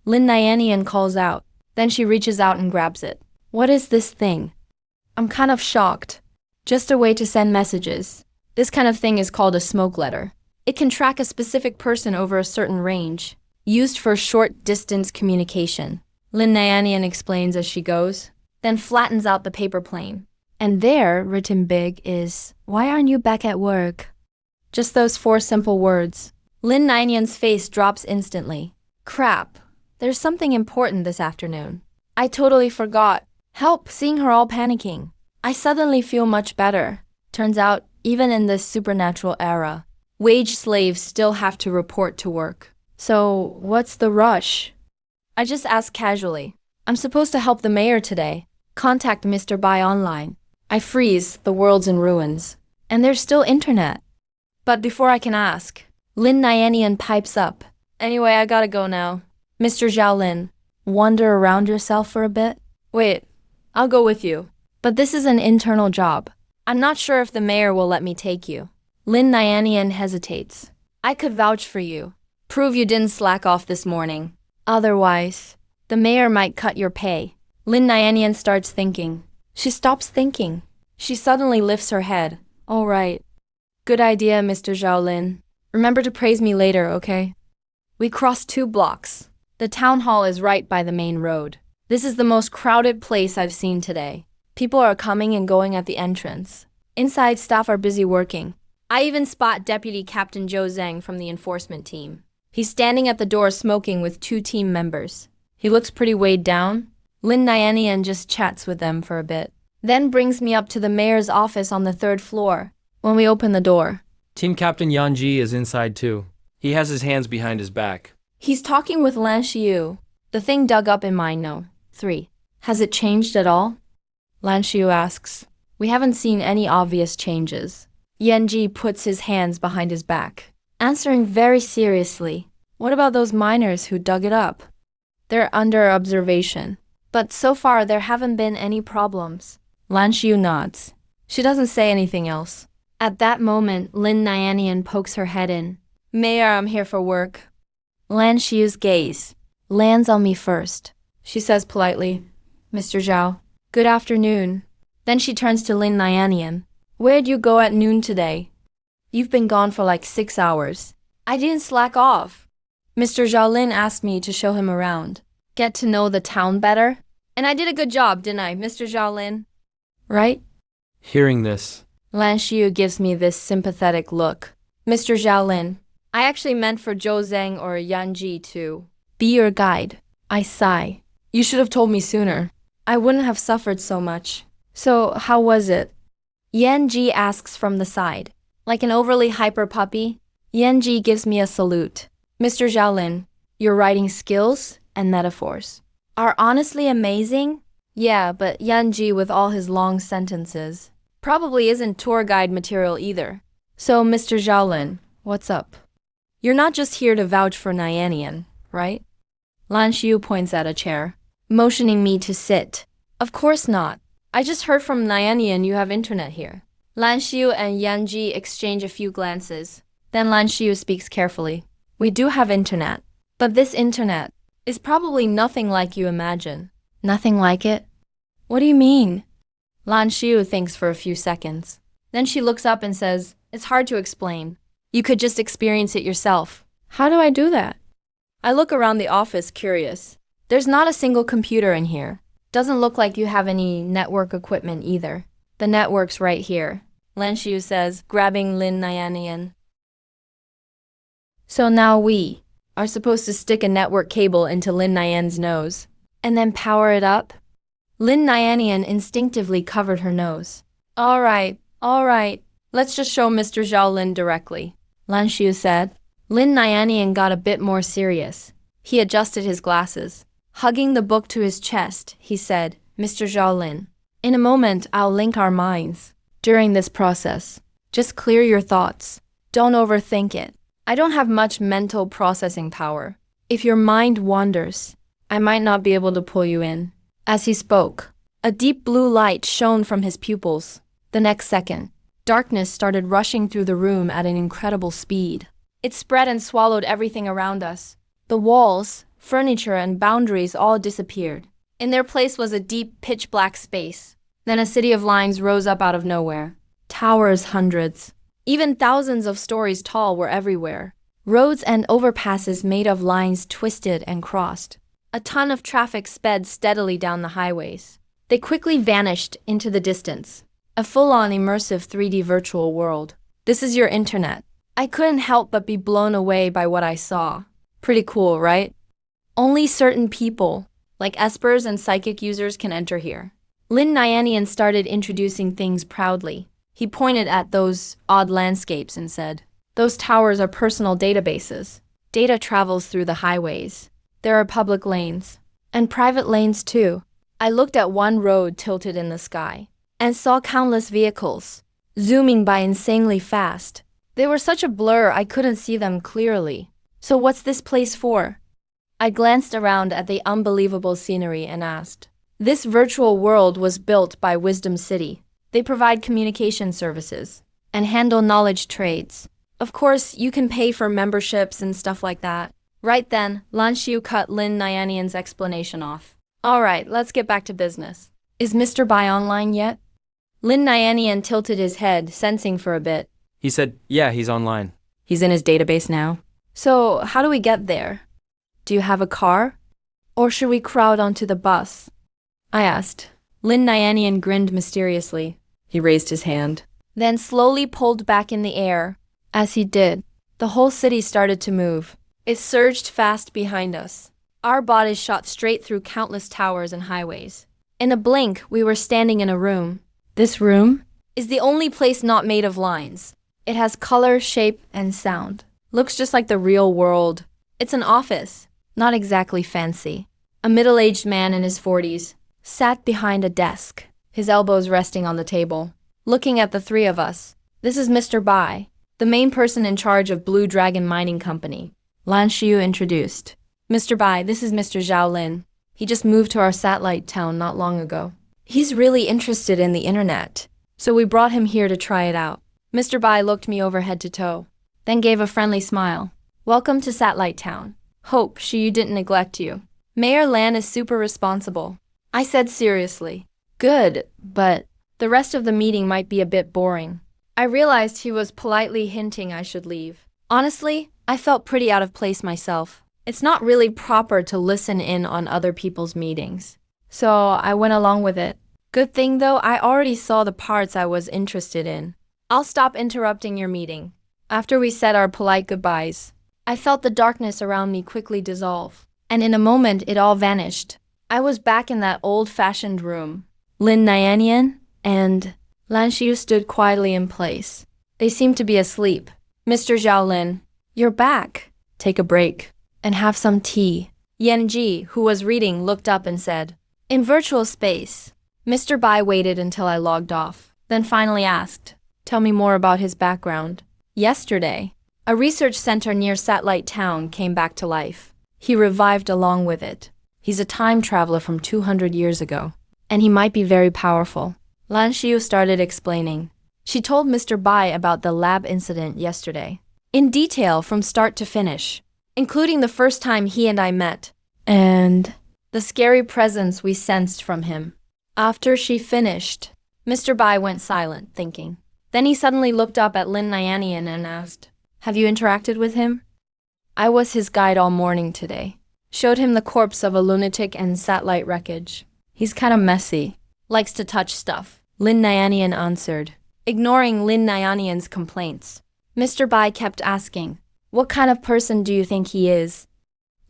Lin Nyanian calls out. Then she reaches out and grabs it. What is this thing? I'm kind of shocked. Just a way to send messages. This kind of thing is called a smoke letter. It can track a specific person over a certain range, used for short-distance communication. Lin Nyanian explains as she goes, then flattens out the paper plane. And there, written big, is, why aren't you back at work? Just those 4 simple words. Lin Nyanian's face drops instantly. Crap, there's something important this afternoon. I totally forgot. Help, seeing her all panicking. I suddenly feel much better. Turns out, even in this supernatural era, wage slaves still have to report to work. So, what's the rush? I just ask casually. I'm supposed to help the mayor today. Contact Mr. Bai online. I freeze, the world's in ruins. And there's still internet. But before I can ask, Lin Nyanian pipes up. Anyway, I gotta go now. Mr. Xiaolin, wander around yourself for a bit? Wait, I'll go with you. But this is an internal job. I'm not sure if the mayor will let me take you. Lin Nyanian hesitates. I could vouch for you. Prove you didn't slack off this morning. Otherwise, the mayor might cut your pay. Lin Nyanian starts thinking. She stops thinking. She suddenly lifts her head. All right. Good idea, Mr. Xiaolin. Remember to praise me later, okay? We cross 2 blocks. The town hall is right by the main road. This is the most crowded place I've seen today. People are coming and going at the entrance. Inside, staff are busy working. I even spot Deputy Captain Zhou Zhang from the enforcement team. He's standing at the door smoking with 2 team members. He looks pretty weighed down. Lin Nyanian just chats with them for a bit, then brings me up to the mayor's office on the 3rd floor. When we open the door, Team Captain Yan Ji is inside too. He has his hands behind his back. he's talking with Lan Xiu. The thing dug up in my note. 3. Has it changed at all? Lan Xiu asks. We haven't seen any obvious changes. Yan Ji puts his hands behind his back, answering very seriously. What about those miners who dug it up? They're under observation. But so far there haven't been any problems. Lan Xiu nods. She doesn't say anything else. At that moment, Lin Nyanian pokes her head in. Mayor, I'm here for work. Lan Xiu's gaze lands on me first. She says politely, Mr. Zhao, good afternoon. Then she turns to Lin Nyanian. Where'd you go at noon today? You've been gone for like 6 hours. I didn't slack off. Mr. Xiaolin asked me to show him around. Get to know the town better. And I did a good job, didn't I, Mr. Xiaolin? Right? Hearing this, Lan Xiu gives me this sympathetic look. Mr. Xiaolin, I actually meant for Zhou Zhang or Yan Ji to be your guide. I sigh. You should have told me sooner. I wouldn't have suffered so much. So, how was it? Yan Ji asks from the side. Like an overly hyper puppy, Yan Ji gives me a salute. Mr. Xiaolin, your writing skills and metaphors are honestly amazing. Yeah, but Yan Ji with all his long sentences probably isn't tour guide material either. So, Mr. Xiaolin, what's up? You're not just here to vouch for Nyanian, right? Lan Xiu points at a chair, motioning me to sit. Of course not. I just heard from Nyanian you have internet here. Lan Xiu and Yan Ji exchange a few glances. Then Lan Xiu speaks carefully. We do have internet, but this internet is probably nothing like you imagine. Nothing like it? What do you mean? Lan Xiu thinks for a few seconds. Then she looks up and says, it's hard to explain. You could just experience it yourself. How do I do that? I look around the office curious. There's not a single computer in here. Doesn't look like you have any network equipment either. The network's right here, Lan Xiu says, grabbing Lin Nayanian. So now we are supposed to stick a network cable into Lin Nyan's nose and then power it up? Lin Nayanian instinctively covered her nose. All right. Let's just show Mr. Zhao Lin directly, Lan Xiu said. Lin Nayanian got a bit more serious. He adjusted his glasses. Hugging the book to his chest, he said, Mr. Zhao Lin, in a moment I'll link our minds. During this process, just clear your thoughts. Don't overthink it. I don't have much mental processing power. If your mind wanders, I might not be able to pull you in. As he spoke, a deep blue light shone from his pupils. The next second, darkness started rushing through the room at an incredible speed. It spread and swallowed everything around us. The walls, furniture, and boundaries all disappeared. In their place was a deep, pitch-black space. Then a city of lines rose up out of nowhere. Towers hundreds, even thousands of stories tall were everywhere. Roads and overpasses made of lines twisted and crossed. A ton of traffic sped steadily down the highways. They quickly vanished into the distance. A full-on immersive 3D virtual world. This is your internet. I couldn't help but be blown away by what I saw. Pretty cool, right? Only certain people, like espers and psychic users, can enter here. Lin Nayanian started introducing things proudly. He pointed at those odd landscapes and said, those towers are personal databases. Data travels through the highways. There are public lanes. And private lanes too. I looked at one road tilted in the sky and saw countless vehicles, zooming by insanely fast. They were such a blur I couldn't see them clearly. So what's this place for? I glanced around at the unbelievable scenery and asked. This virtual world was built by Wisdom City. They provide communication services and handle knowledge trades. Of course, you can pay for memberships and stuff like that. Right then, Lan Xiu cut Lin Nayanian's explanation off. All right, let's get back to business. Is Mr. Bai online yet? Lin Nayanian tilted his head, sensing for a bit. He said, yeah, he's online. He's in his database now. So, how do we get there? Do you have a car? Or should we crowd onto the bus? I asked. Lin Nayanian grinned mysteriously. He raised his hand, then slowly pulled back in the air. As he did, the whole city started to move. It surged fast behind us. Our bodies shot straight through countless towers and highways. In a blink, we were standing in a room. This room is the only place not made of lines. It has color, shape, and sound. Looks just like the real world. It's an office, not exactly fancy. A middle-aged man in his 40s sat behind a desk, his elbows resting on the table, looking at the three of us. This is Mr. Bai, the main person in charge of Blue Dragon Mining Company. Lan Xiu introduced. Mr. Bai, this is Mr. Zhao Lin. He just moved to our satellite town not long ago. He's really interested in the internet, so we brought him here to try it out. Mr. Bai looked me over head to toe, then gave a friendly smile. Welcome to Satellite Town. Hope Xiu didn't neglect you. Mayor Lan is super responsible. I said seriously. Good, but the rest of the meeting might be a bit boring. I realized he was politely hinting I should leave. Honestly, I felt pretty out of place myself. It's not really proper to listen in on other people's meetings. So I went along with it. Good thing though, I already saw the parts I was interested in. I'll stop interrupting your meeting. After we said our polite goodbyes, I felt the darkness around me quickly dissolve. And in a moment, it all vanished. I was back in that old-fashioned room. Lin Nayanian and Lan Xiu stood quietly in place. They seemed to be asleep. Mr. Zhao Lin, you're back. Take a break and have some tea. Yan Ji, who was reading, looked up and said, in virtual space. Mr. Bai waited until I logged off, then finally asked, tell me more about his background. Yesterday, a research center near Satellite Town came back to life. He revived along with it. He's a time traveler from 200 years ago, and he might be very powerful. Lan Xiu started explaining. She told Mr. Bai about the lab incident yesterday, in detail from start to finish, including the first time he and I met, and the scary presence we sensed from him. After she finished, Mr. Bai went silent, thinking. Then he suddenly looked up at Lin Nayanian and asked, have you interacted with him? I was his guide all morning today. Showed him the corpse of a lunatic and satellite wreckage. He's kinda messy. Likes to touch stuff. Lin Nyanian answered, ignoring Lin Nyanian's complaints. Mr. Bai kept asking, what kind of person do you think he is?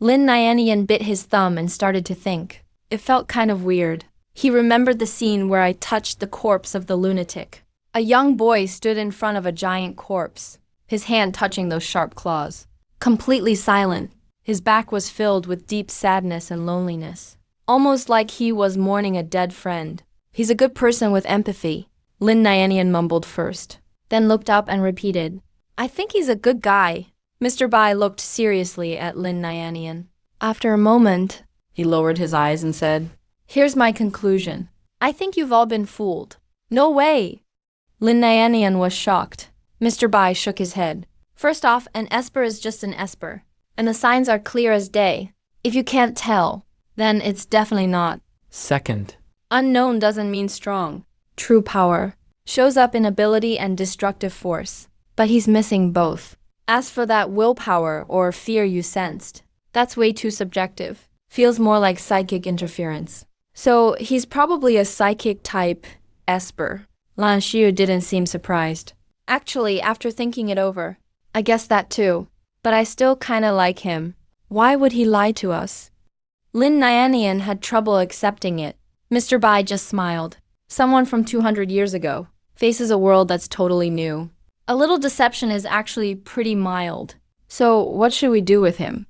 Lin Nyanian bit his thumb and started to think. It felt kind of weird. He remembered the scene where I touched the corpse of the lunatic. A young boy stood in front of a giant corpse, his hand touching those sharp claws. Completely silent, his back was filled with deep sadness and loneliness. Almost like he was mourning a dead friend. He's a good person with empathy, Lin Nyanian mumbled first, then looked up and repeated, I think he's a good guy. Mr. Bai looked seriously at Lin Nyanian. After a moment, he lowered his eyes and said, here's my conclusion. I think you've all been fooled. No way! Lin Nyanian was shocked. Mr. Bai shook his head. First off, an esper is just an esper, and the signs are clear as day. If you can't tell, then it's definitely not. Second, Unknown doesn't mean strong. True power shows up in ability and destructive force, but he's missing both. As for that willpower or fear you sensed, that's way too subjective. Feels more like psychic interference. So he's probably a psychic type esper. Lan Xiu didn't seem surprised. Actually, after thinking it over, I guess that too. But I still kinda like him. Why would he lie to us? Lin Nyanian had trouble accepting it. Mr. Bai just smiled. Someone from 200 years ago faces a world that's totally new. A little deception is actually pretty mild. So what should we do with him?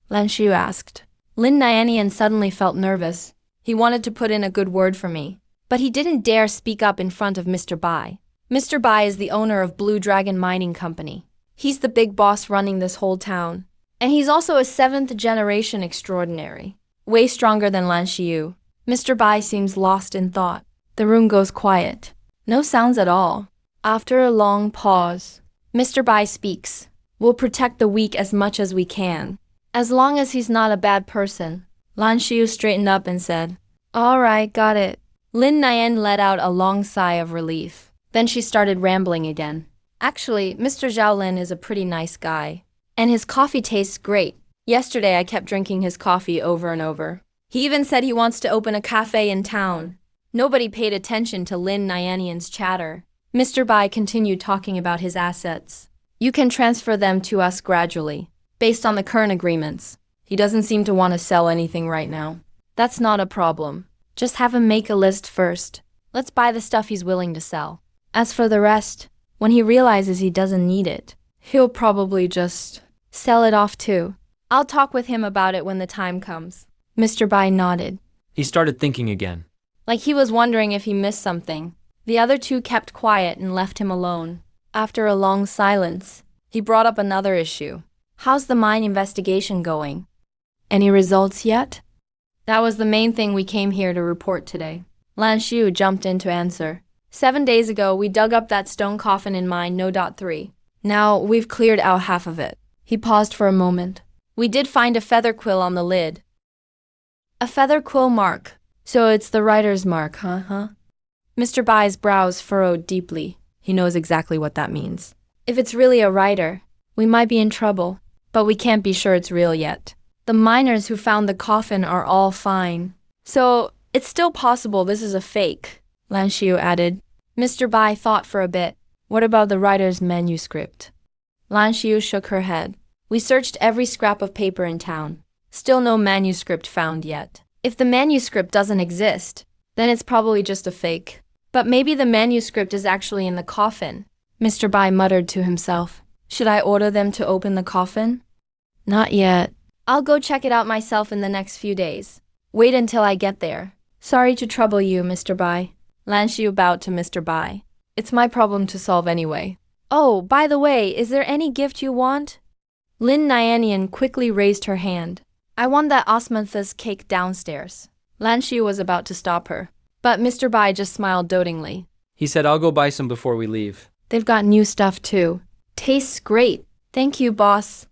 Lan Xiu asked. Lin Nyanian suddenly felt nervous. He wanted to put in a good word for me, but he didn't dare speak up in front of Mr. Bai. Mr. Bai is the owner of Blue Dragon Mining Company. He's the big boss running this whole town. And he's also a 7th generation extraordinary. Way stronger than Lan Xiu. Mr. Bai seems lost in thought. The room goes quiet. No sounds at all. After a long pause, Mr. Bai speaks. We'll protect the weak as much as we can. As long as he's not a bad person. Lan Xiu straightened up and said, all right, got it. Lin Nyan let out a long sigh of relief. Then she started rambling again. Actually, Mr. Zhaolin is a pretty nice guy. And his coffee tastes great. Yesterday I kept drinking his coffee over and over. He even said he wants to open a cafe in town. Nobody paid attention to Lin Nyanian's chatter. Mr. Bai continued talking about his assets. You can transfer them to us gradually, based on the current agreements. He doesn't seem to want to sell anything right now. That's not a problem. Just have him make a list first. Let's buy the stuff he's willing to sell. As for the rest, when he realizes he doesn't need it, he'll probably just sell it off too. I'll talk with him about it when the time comes. Mr. Bai nodded. he started thinking again. Like he was wondering if he missed something. The other two kept quiet and left him alone. After a long silence, he brought up another issue. How's the mine investigation going? Any results yet? That was the main thing we came here to report today. Lan Xiu jumped in to answer. 7 days ago, we dug up that stone coffin in mine No. 3. Now, we've cleared out half of it. He paused for a moment. We did find a feather quill on the lid. A feather quill mark. So it's the writer's mark, huh? Mr. Bai's brows furrowed deeply. He knows exactly what that means. If it's really a writer, we might be in trouble, but we can't be sure it's real yet. The miners who found the coffin are all fine. So, it's still possible this is a fake, Lan Xiu added. Mr. Bai thought for a bit. What about the writer's manuscript? Lan Xiu shook her head. We searched every scrap of paper in town. Still no manuscript found yet. If the manuscript doesn't exist, then it's probably just a fake. But maybe the manuscript is actually in the coffin. Mr. Bai muttered to himself. Should I order them to open the coffin? Not yet. I'll go check it out myself in the next few days. Wait until I get there. Sorry to trouble you, Mr. Bai. Lan Xiu bowed to Mr. Bai. It's my problem to solve anyway. Oh, by the way, is there any gift you want? Lin Nyanian quickly raised her hand. I want that osmanthus cake downstairs. Lan Xiu was about to stop her, but Mr. Bai just smiled dotingly. He said, I'll go buy some before we leave. They've got new stuff too. Tastes great. Thank you, boss.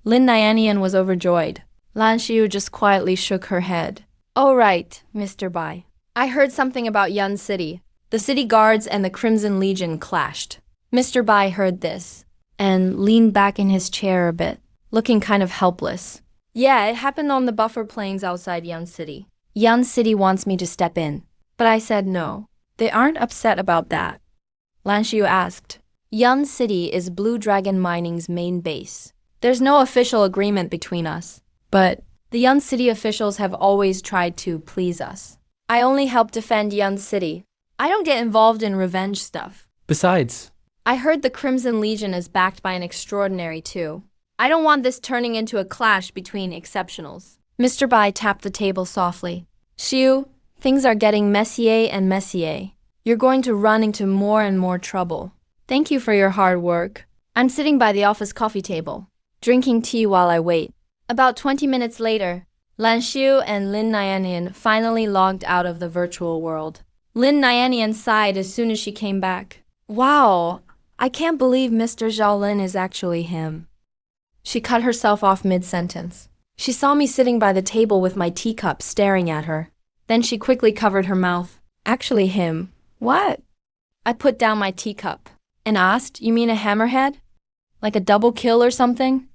Lin Nyanian was overjoyed. Lan Xiu just quietly shook her head. Oh right, Mr. Bai. I heard something about Yun City. The city guards and the Crimson Legion clashed. Mr. Bai heard this and leaned back in his chair a bit. looking kind of helpless. Yeah, it happened on the buffer plains outside Yan City. Yan City wants me to step in, but I said no. They aren't upset about that. Lan Xiu asked. Yan City is Blue Dragon Mining's main base. There's no official agreement between us, but the Yan City officials have always tried to please us. I only help defend Yan City. I don't get involved in revenge stuff. Besides, I heard the Crimson Legion is backed by an extraordinary too. I don't want this turning into a clash between exceptionals. Mr. Bai tapped the table softly. Xiu, things are getting messier and messier. You're going to run into more and more trouble. Thank you for your hard work. I'm sitting by the office coffee table, drinking tea while I wait. About 20 minutes later, Lan Xiu and Lin Nianian finally logged out of the virtual world. Lin Nianian sighed as soon as she came back. Wow, I can't believe Mr. Zhao Lin is actually him. She cut herself off mid-sentence. She saw me sitting by the table with my teacup staring at her. Then she quickly covered her mouth. Actually him. What? I put down my teacup and asked, you mean a hammerhead? Like a double kill or something?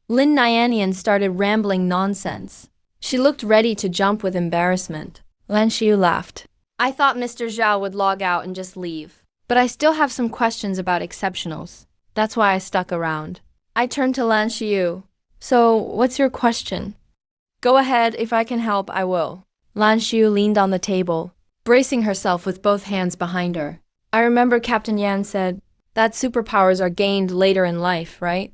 Lin Nianian started rambling nonsense. She looked ready to jump with embarrassment. Lan Xiu laughed. I thought Mr. Zhao would log out and just leave. But I still have some questions about exceptionals. That's why I stuck around. I turned to Lan Xiu. So, what's your question? Go ahead, if I can help, I will. Lan Xiu leaned on the table, bracing herself with both hands behind her. I remember Captain Yan said that superpowers are gained later in life, right?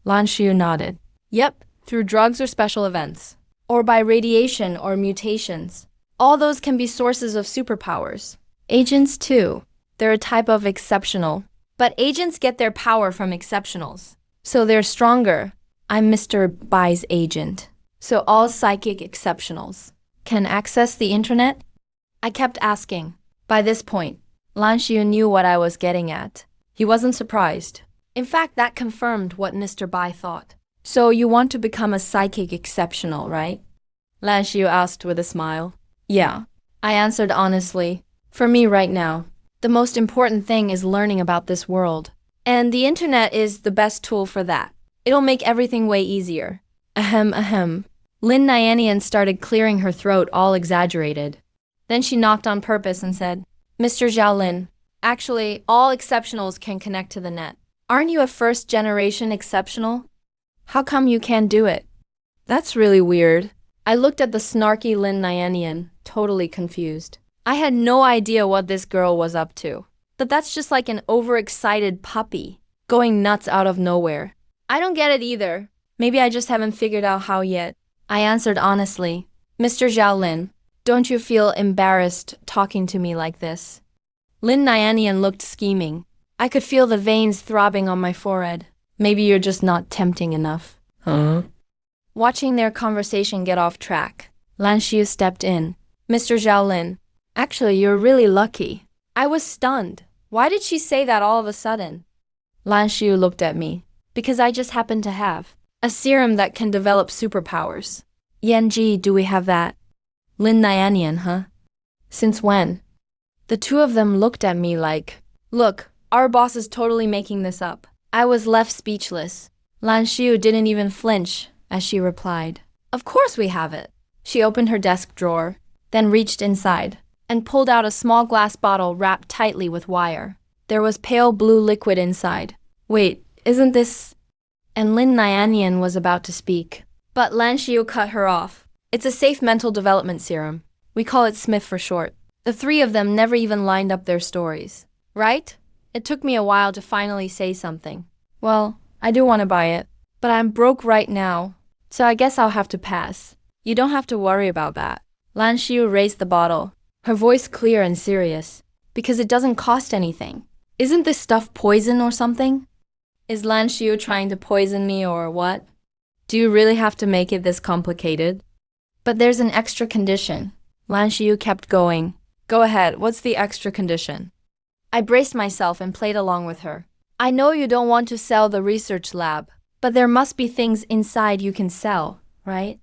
Lan Xiu nodded. Yep, through drugs or special events. Or by radiation or mutations. All those can be sources of superpowers. Agents too. They're a type of exceptional. But agents get their power from exceptionals. So they're stronger. I'm Mr. Bai's agent. So all psychic exceptionals can access the internet? I kept asking. By this point, Lan Xiu knew what I was getting at. He wasn't surprised. In fact, that confirmed what Mr. Bai thought. So you want to become a psychic exceptional, right? Lan Xiu asked with a smile. Yeah, I answered honestly. For me right now, the most important thing is learning about this world. And the internet is the best tool for that. It'll make everything way easier. Ahem, ahem. Lin Nianian started clearing her throat, all exaggerated. Then she knocked on purpose and said, Mr. Zhao Lin, actually, all exceptionals can connect to the net. Aren't you a first-generation exceptional? How come you can't do it? That's really weird. I looked at the snarky Lin Nianian, totally confused. I had no idea what this girl was up to. But that's just like an overexcited puppy, going nuts out of nowhere. I don't get it either. Maybe I just haven't figured out how yet. I answered honestly. Mr. Zhao Lin, don't you feel embarrassed talking to me like this? Lin Nianian looked scheming. I could feel the veins throbbing on my forehead. Maybe you're just not tempting enough. Huh? Watching their conversation get off track, Lan Xiu stepped in. Mr. Zhao Lin, actually, you're really lucky. I was stunned. Why did she say that all of a sudden? Lan Xiu looked at me. Because I just happen to have a serum that can develop superpowers. Yanji, do we have that? Lin Nianian, huh? Since when? The two of them looked at me like, look, our boss is totally making this up. I was left speechless. Lan Xiu didn't even flinch as she replied, of course we have it. She opened her desk drawer, then reached inside and pulled out a small glass bottle wrapped tightly with wire. There was pale blue liquid inside. Wait, isn't this... And Lin Nianian was about to speak. But Lan Xiu cut her off. It's a safe mental development serum. We call it Smith for short. The three of them never even lined up their stories. Right? It took me a while to finally say something. Well, I do want to buy it. But I'm broke right now. So I guess I'll have to pass. You don't have to worry about that. Lan Xiu raised the bottle, her voice clear and serious. Because it doesn't cost anything. Isn't this stuff poison or something? Is Lan Xiu trying to poison me or what? Do you really have to make it this complicated? But there's an extra condition. Lan Xiu kept going. Go ahead, what's the extra condition? I braced myself and played along with her. I know you don't want to sell the research lab, but there must be things inside you can sell, right?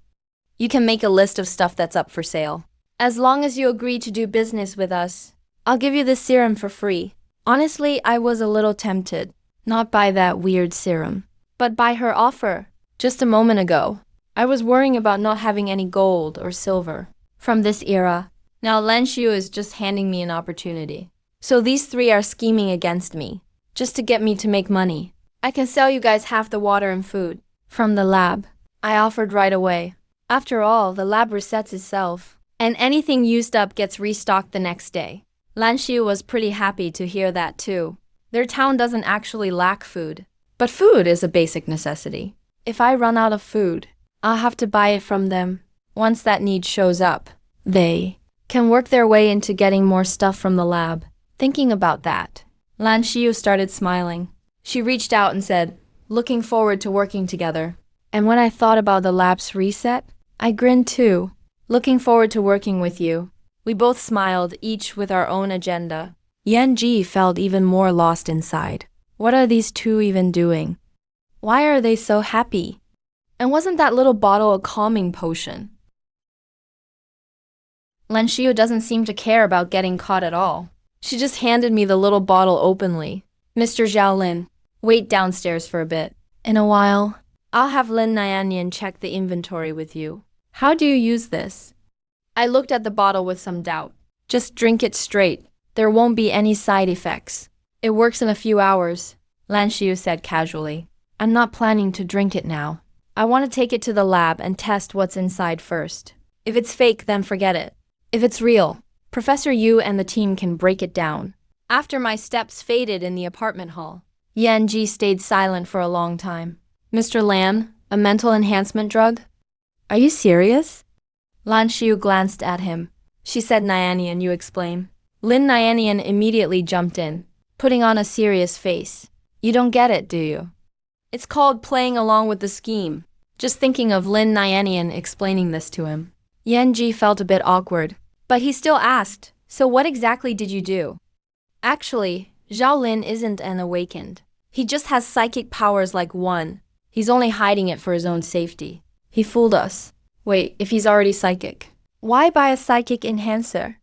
You can make a list of stuff that's up for sale. As long as you agree to do business with us, I'll give you this serum for free. Honestly, I was a little tempted. Not by that weird serum, but by her offer. Just a moment ago, I was worrying about not having any gold or silver from this era. Now Lan Xiu is just handing me an opportunity. So these three are scheming against me, just to get me to make money. I can sell you guys half the water and food from the lab. I offered right away. After all, the lab resets itself, and anything used up gets restocked the next day. Lan Xiu was pretty happy to hear that too. Their town doesn't actually lack food, but food is a basic necessity. If I run out of food, I'll have to buy it from them. Once that need shows up, they can work their way into getting more stuff from the lab. Thinking about that, Lan Xiu started smiling. She reached out and said, "Looking forward to working together." And when I thought about the lab's reset, I grinned too. Looking forward to working with you. We both smiled, each with our own agenda. Yan Ji felt even more lost inside. What are these two even doing? Why are they so happy? And wasn't that little bottle a calming potion? Lan Xiu doesn't seem to care about getting caught at all. She just handed me the little bottle openly. "Mr. Xiaolin, wait downstairs for a bit. In a while, I'll have Lin Nianyan check the inventory with you. How do you use this?" I looked at the bottle with some doubt. "Just drink it straight. There won't be any side effects. It works in a few hours," Lan Xiu said casually. "I'm not planning to drink it now. I want to take it to the lab and test what's inside first. If it's fake, then forget it. If it's real, Professor Yu and the team can break it down." After my steps faded in the apartment hall, Yan Ji stayed silent for a long time. "Mr. Lan, a mental enhancement drug? Are you serious?" Lan Xiu glanced at him. She said, "Nianyan, you explain." Lin Nianyan immediately jumped in, putting on a serious face. "You don't get it, do you? It's called playing along with the scheme." Just thinking of Lin Nianyan explaining this to him, Yan Ji felt a bit awkward, but he still asked, "So what exactly did you do?" Actually, Zhao Lin isn't an awakened. He just has psychic powers like one. He's only hiding it for his own safety. He fooled us. Wait, if he's already psychic, why buy a psychic enhancer?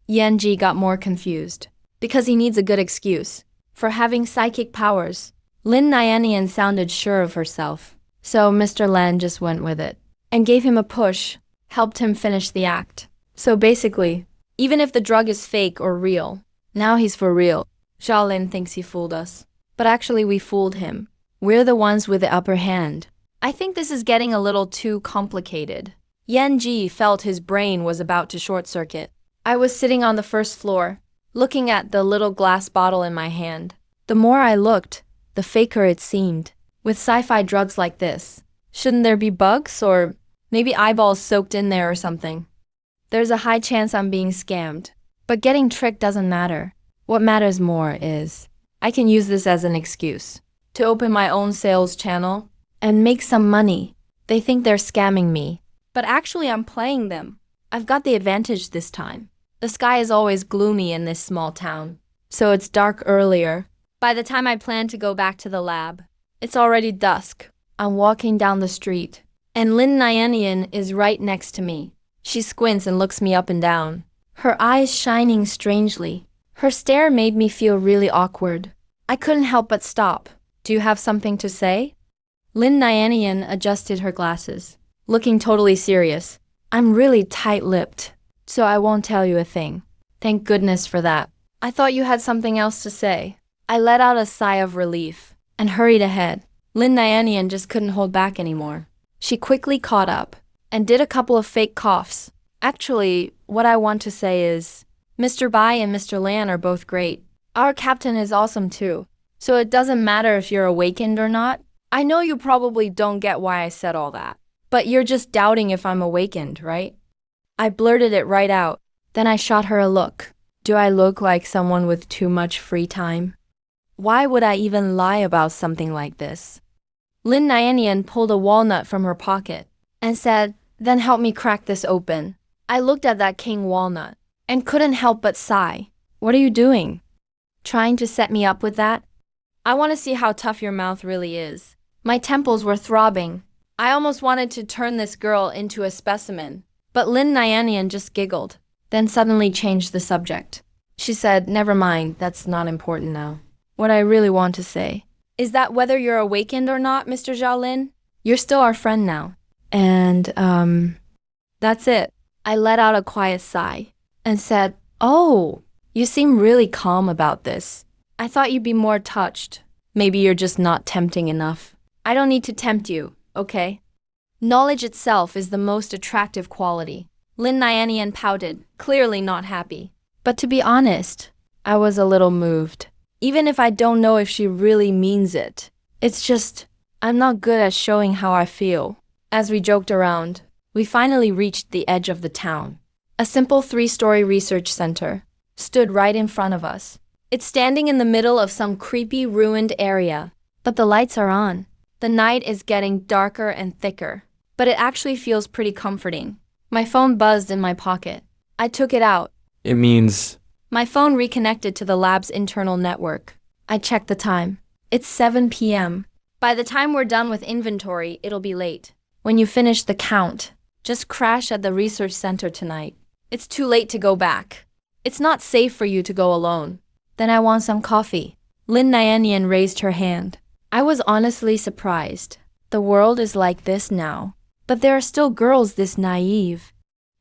Yan Ji got more confused. Because he needs a good excuse for having psychic powers. Lin Nianyan sounded sure of herself. So Mr. Lan just went with it and gave him a push, helped him finish the act. So basically, even if the drug is fake or real, now he's for real. Zhao Lin thinks he fooled us. But actually we fooled him. We're the ones with the upper hand. I think this is getting a little too complicated. Yan Ji felt his brain was about to short circuit. I was sitting on the first floor, looking at the little glass bottle in my hand. The more I looked, the faker it seemed. With sci-fi drugs like this, shouldn't there be bugs or maybe eyeballs soaked in there or something? There's a high chance I'm being scammed. But getting tricked doesn't matter. What matters more is I can use this as an excuse to open my own sales channel and make some money. They think they're scamming me, but actually I'm playing them. I've got the advantage this time. The sky is always gloomy in this small town, so it's dark earlier. By the time I plan to go back to the lab, it's already dusk. I'm walking down the street, and Lin Nianyan is right next to me. She squints and looks me up and down, her eyes shining strangely. Her stare made me feel really awkward. I couldn't help but stop. "Do you have something to say?" Lin Nianyan adjusted her glasses, looking totally serious. "I'm really tight-lipped, so I won't tell you a thing." "Thank goodness for that. I thought you had something else to say." I let out a sigh of relief and hurried ahead. Lin Nianyan just couldn't hold back anymore. She quickly caught up and did a couple of fake coughs. "Actually, what I want to say is, Mr. Bai and Mr. Lan are both great. Our captain is awesome too. So it doesn't matter if you're awakened or not. I know you probably don't get why I said all that, but you're just doubting if I'm awakened, right?" I blurted it right out. Then I shot her a look. Do I look like someone with too much free time? Why would I even lie about something like this? Lin Nianyan pulled a walnut from her pocket and said, "Then help me crack this open." I looked at that king walnut and couldn't help but sigh. "What are you doing? Trying to set me up with that? I want to see how tough your mouth really is." My temples were throbbing. I almost wanted to turn this girl into a specimen, but Lin Nianyan just giggled, then suddenly changed the subject. She said, "Never mind, that's not important now. What I really want to say is that whether you're awakened or not, Mr. Zhao Lin, You're still our friend now. And, that's it. I let out a quiet sigh and said, "Oh, you seem really calm about this. I thought you'd be more touched. Maybe you're just not tempting enough. I don't need to tempt you, okay? Knowledge itself is the most attractive quality." Lin Nyanian pouted, clearly not happy. But to be honest, I was a little moved. Even if I don't know if she really means it. It's just, I'm not good at showing how I feel. As we joked around, we finally reached the edge of the town. A simple 3-story research center stood right in front of us. It's standing in the middle of some creepy, ruined area. But the lights are on. The night is getting darker and thicker. But it actually feels pretty comforting. My phone buzzed in my pocket. I took it out. It means... My phone reconnected to the lab's internal network. I checked the time. It's 7 p.m. By the time we're done with inventory, it'll be late. When you finish the count, just crash at the research center tonight. It's too late to go back. It's not safe for you to go alone. Then I want some coffee. Lin Nyanian raised her hand. I was honestly surprised. The world is like this now. But there are still girls this naive.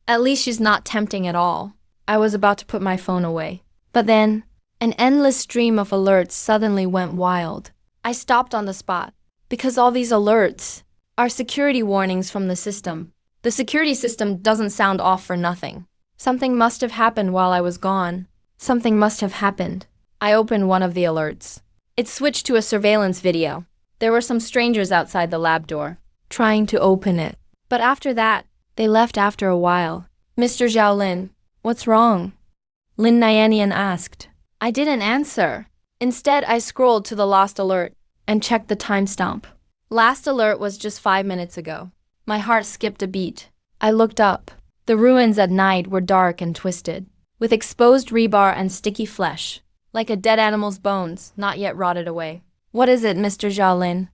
At least she's not tempting at all. I was about to put my phone away. But then, an endless stream of alerts suddenly went wild. I stopped on the spot. Because all these alerts are security warnings from the system. The security system doesn't sound off for nothing. Something must have happened while I was gone. Something must have happened. I opened one of the alerts. It switched to a surveillance video. There were some strangers outside the lab door, trying to open it. But after that, they left after a while. "Mr. Xiaolin, what's wrong?" Lin Nyanian asked. I didn't answer. Instead, I scrolled to the last alert and checked the timestamp. Last alert was just 5 minutes ago. My heart skipped a beat. I looked up. The ruins at night were dark and twisted, with exposed rebar and sticky flesh, like a dead animal's bones, not yet rotted away. "What is it, Mr. Xiaolin?"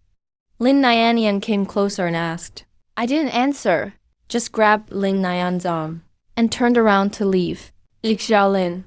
Lin Nyanian came closer and asked. I didn't answer, just grabbed Lin Nyan's arm and turned around to leave. Xiaolin.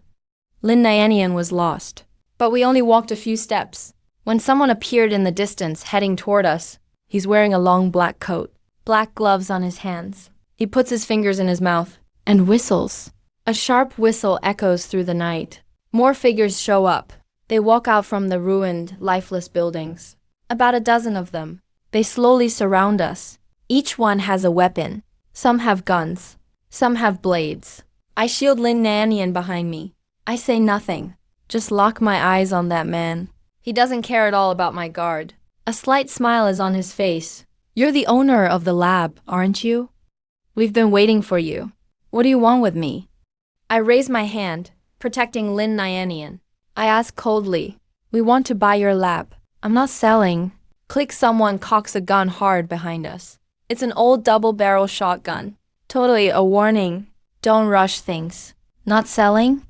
Lin Nyanian was lost. But we only walked a few steps when someone appeared in the distance heading toward us. He's wearing a long black coat, black gloves on his hands. He puts his fingers in his mouth and whistles. A sharp whistle echoes through the night. More figures show up. They walk out from the ruined, lifeless buildings. About a dozen of them. They slowly surround us. Each one has a weapon. Some have guns. Some have blades. I shield Lin Nyanian behind me. I say nothing. Just lock my eyes on that man. He doesn't care at all about my guard. A slight smile is on his face. You're the owner of the lab, aren't you? We've been waiting for you. What do you want with me? I raise my hand, protecting Lin Nyanian. I ask coldly, we want to buy your lab. I'm not selling. Click. Someone cocks a gun hard behind us. It's an old double-barrel shotgun. Totally a warning. Don't rush things. Not selling?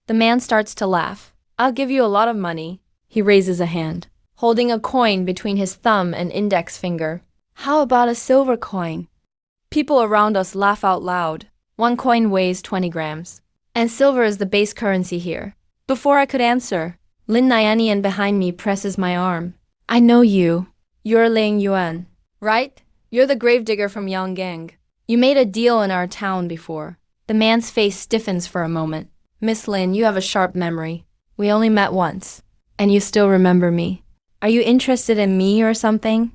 The man starts to laugh. I'll give you a lot of money. He raises a hand, holding a coin between his thumb and index finger. How about a silver coin? People around us laugh out loud. One coin weighs 20 grams. And silver is the base currency here. Before I could answer, Lin Nyanian behind me presses my arm. I know you. You're Ling Yuan, right? You're the gravedigger from Yanggang. You made a deal in our town before. The man's face stiffens for a moment. Miss Lin, you have a sharp memory. We only met once. And you still remember me. Are you interested in me or something?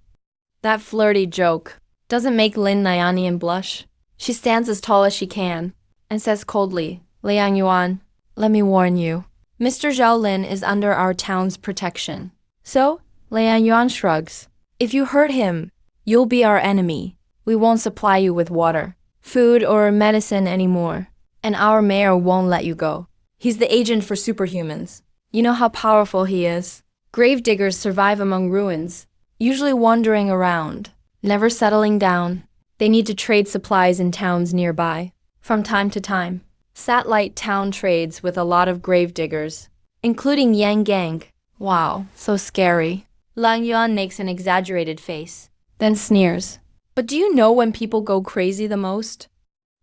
That flirty joke doesn't make Lin Nyanian blush. She stands as tall as she can and says coldly, Liang Yuan, let me warn you. Mr. Xiaolin is under our town's protection. So, Liang Yuan shrugs. If you hurt him, you'll be our enemy. We won't supply you with water, food, or medicine anymore. And our mayor won't let you go. He's the agent for superhumans. You know how powerful he is. Gravediggers survive among ruins, usually wandering around, never settling down. They need to trade supplies in towns nearby. From time to time, satellite town trades with a lot of gravediggers, including Yanggang. Wow, so scary. Lang Yuan makes an exaggerated face, then sneers. But do you know when people go crazy the most?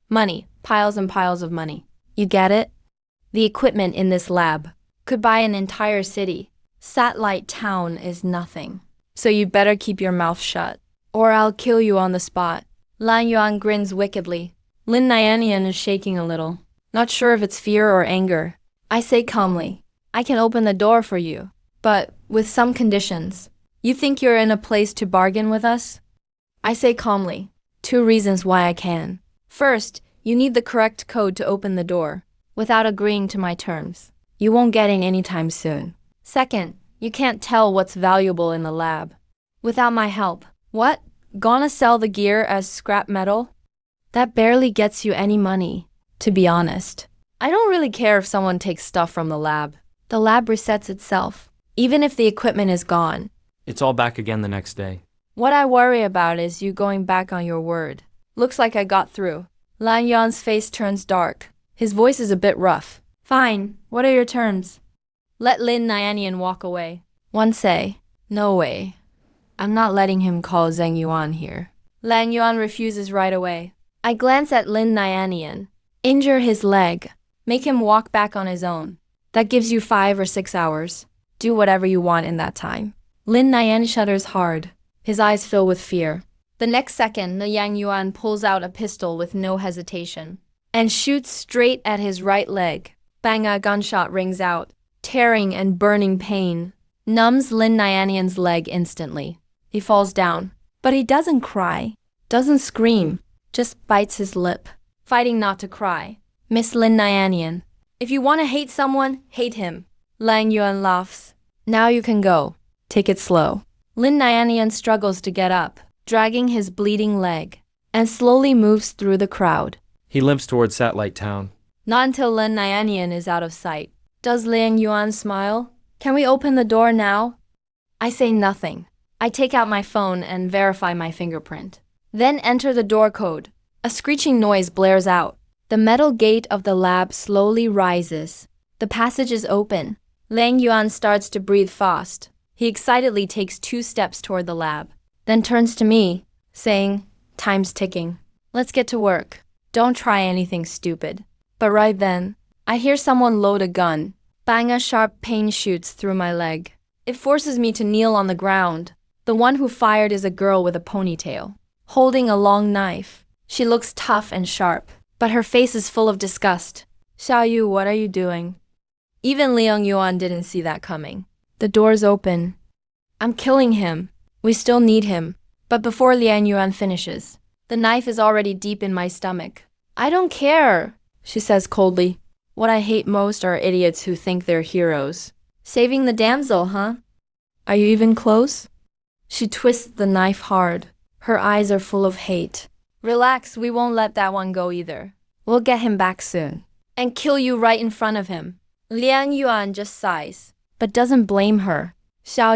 Money, piles and piles of money. You get it? The equipment in this lab could buy an entire city. Satellite town is nothing. So you better keep your mouth shut, or I'll kill you on the spot. Lan Yuan grins wickedly. Lin Nyanian is shaking a little, not sure if it's fear or anger. I say calmly, I can open the door for you, but with some conditions. You think you're in a place to bargain with us? I say calmly, 2 reasons why I can. First, you need the correct code to open the door. Without agreeing to my terms, you won't get in anytime soon. Second, you can't tell what's valuable in the lab. Without my help. What? Gonna sell the gear as scrap metal? That barely gets you any money, to be honest. I don't really care if someone takes stuff from the lab. The lab resets itself, even if the equipment is gone. It's all back again the next day. What I worry about is you going back on your word. Looks like I got through. Lan Yuan's face turns dark. His voice is a bit rough. Fine, what are your terms? Let Lin Nyanian walk away. One say, no way. I'm not letting him call Zheng Yuan here. Lan Yuan refuses right away. I glance at Lin Nyanian. Injure his leg. Make him walk back on his own. That gives you 5 or 6 hours. Do whatever you want in that time. Lin Nyan shudders hard. His eyes fill with fear. The next second, the Yang Yuan pulls out a pistol with no hesitation and shoots straight at his right leg. Bang, a gunshot rings out. Tearing and burning pain numbs Lin Nyanian's leg instantly. He falls down, but he doesn't cry, doesn't scream, just bites his lip, fighting not to cry. Miss Lin Nyanian, if you want to hate someone, hate him. Lang Yuan laughs. Now you can go. Take it slow. Lin Nyanian struggles to get up, dragging his bleeding leg, and slowly moves through the crowd. He limps towards Satellite Town. Not until Lin Nyanian is out of sight. Does Liang Yuan smile? Can we open the door now? I say nothing. I take out my phone and verify my fingerprint. Then enter the door code. A screeching noise blares out. The metal gate of the lab slowly rises. The passage is open. Liang Yuan starts to breathe fast. He excitedly takes 2 steps toward the lab, then turns to me, saying, time's ticking. Let's get to work. Don't try anything stupid. But right then, I hear someone load a gun. Bang, a sharp pain shoots through my leg. It forces me to kneel on the ground. The one who fired is a girl with a ponytail, holding a long knife. She looks tough and sharp, but her face is full of disgust. Xiao Yu, what are you doing? Even Liang Yuan didn't see that coming. The door's open. I'm killing him. We still need him. But before Liang Yuan finishes, the knife is already deep in my stomach. I don't care, she says coldly. What I hate most are idiots who think they're heroes. Saving the damsel, huh? Are you even close? She twists the knife hard. Her eyes are full of hate. Relax, we won't let that one go either. We'll get him back soon. And kill you right in front of him. Liang Yuan just sighs, but doesn't blame her. Xiao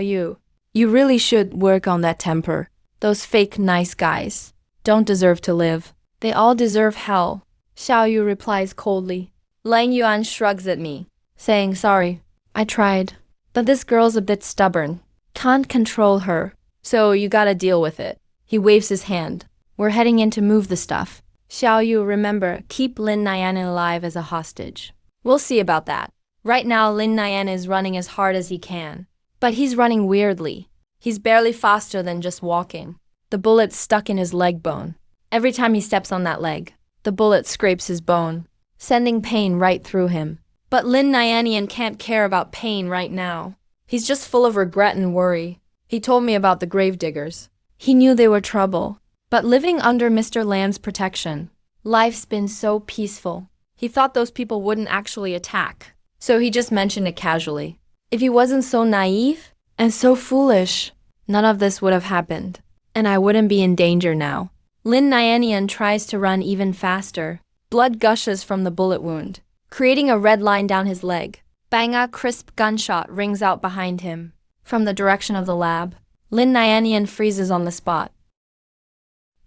Yu, you really should work on that temper. Those fake nice guys don't deserve to live. They all deserve hell. Xiao Yu replies coldly. Liang Yuan shrugs at me, saying, sorry, I tried. But this girl's a bit stubborn. Can't control her, so you gotta deal with it. He waves his hand. We're heading in to move the stuff. Xiao Yu, remember, keep Lin Nyan alive as a hostage. We'll see about that. Right now, Lin Nyan is running as hard as he can. But he's running weirdly. He's barely faster than just walking. The bullet's stuck in his leg bone. Every time he steps on that leg, the bullet scrapes his bone, sending pain right through him. But Lin Nyanian can't care about pain right now. He's just full of regret and worry. He told me about the gravediggers. He knew they were trouble. But living under Mr. Lamb's protection, life's been so peaceful. He thought those people wouldn't actually attack, so he just mentioned it casually. If he wasn't so naive and so foolish, none of this would have happened, and I wouldn't be in danger now. Lin Nyanian tries to run even faster. Blood gushes from the bullet wound, creating a red line down his leg. Bang, a crisp gunshot rings out behind him. From the direction of the lab, Lin Nyanian freezes on the spot.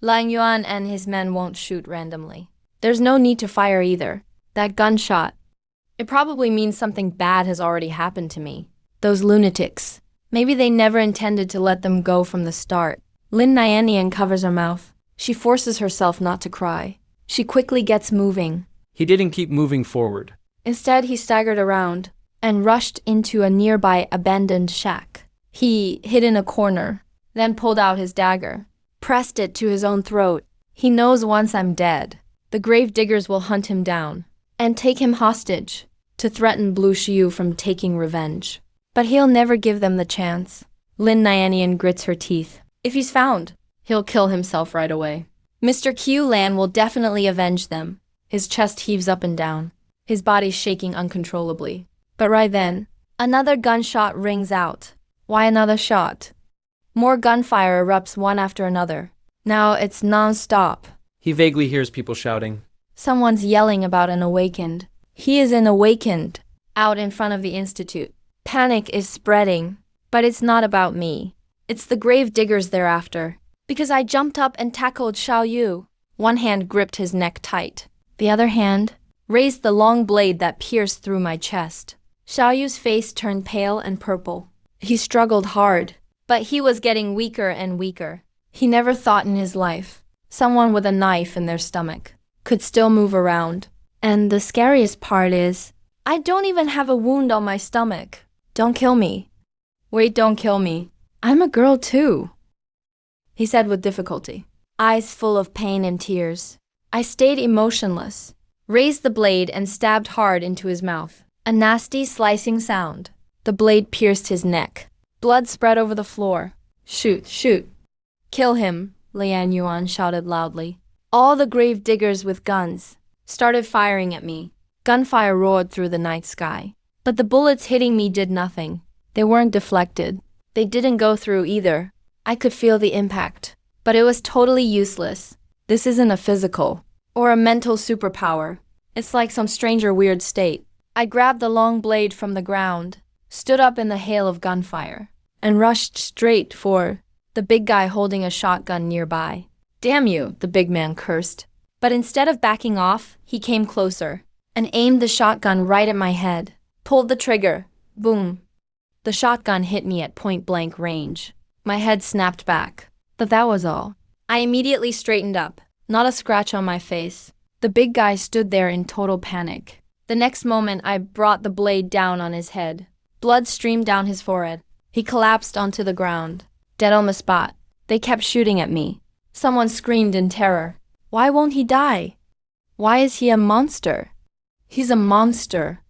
Lang Yuan and his men won't shoot randomly. There's no need to fire either. That gunshot, it probably means something bad has already happened to me. Those lunatics, maybe they never intended to let them go from the start. Lin Nyanian covers her mouth. She forces herself not to cry. She quickly gets moving. He didn't keep moving forward. Instead, he staggered around and rushed into a nearby abandoned shack. He hid in a corner. then pulled out his dagger, pressed it to his own throat. He knows once I'm dead, the grave diggers will hunt him down and take him hostage to threaten Blue Shiyu from taking revenge. But he'll never give them the chance. Lin Nyanian grits her teeth. If he's found, he'll kill himself right away. Mr. Q Lan will definitely avenge them. His chest heaves up and down, his body shaking uncontrollably. But right then, another gunshot rings out. Why another shot? More gunfire erupts one after another. Now it's non-stop. He vaguely hears people shouting. Someone's yelling about an awakened. He is an awakened, out in front of the institute. Panic is spreading, but it's not about me. It's the grave diggers they're after. Because I jumped up and tackled Xiao Yu. One hand gripped his neck tight. The other hand raised the long blade that pierced through my chest. Xiao Yu's face turned pale and purple. He struggled hard, but he was getting weaker and weaker. He never thought in his life someone with a knife in their stomach could still move around. And the scariest part is, I don't even have a wound on my stomach. Don't kill me. Wait, don't kill me. I'm a girl too, he said with difficulty, eyes full of pain and tears. I stayed emotionless, raised the blade and stabbed hard into his mouth. A nasty slicing sound. The blade pierced his neck. Blood spread over the floor. Shoot, shoot. Kill him, Lian Yuan shouted loudly. All the grave diggers with guns started firing at me. Gunfire roared through the night sky. But the bullets hitting me did nothing. They weren't deflected. They didn't go through either. I could feel the impact. But it was totally useless. This isn't a physical or a mental superpower. It's like some strange or weird state. I grabbed the long blade from the ground, stood up in the hail of gunfire, and rushed straight for the big guy holding a shotgun nearby. Damn you, the big man cursed. But instead of backing off, he came closer and aimed the shotgun right at my head. Pulled the trigger. Boom. The shotgun hit me at point-blank range. My head snapped back. But that was all. I immediately straightened up. Not a scratch on my face. The big guy stood there in total panic. The next moment, I brought the blade down on his head. Blood streamed down his forehead. He collapsed onto the ground, dead on the spot. They kept shooting at me. Someone screamed in terror. Why won't he die? Why is he a monster? He's a monster.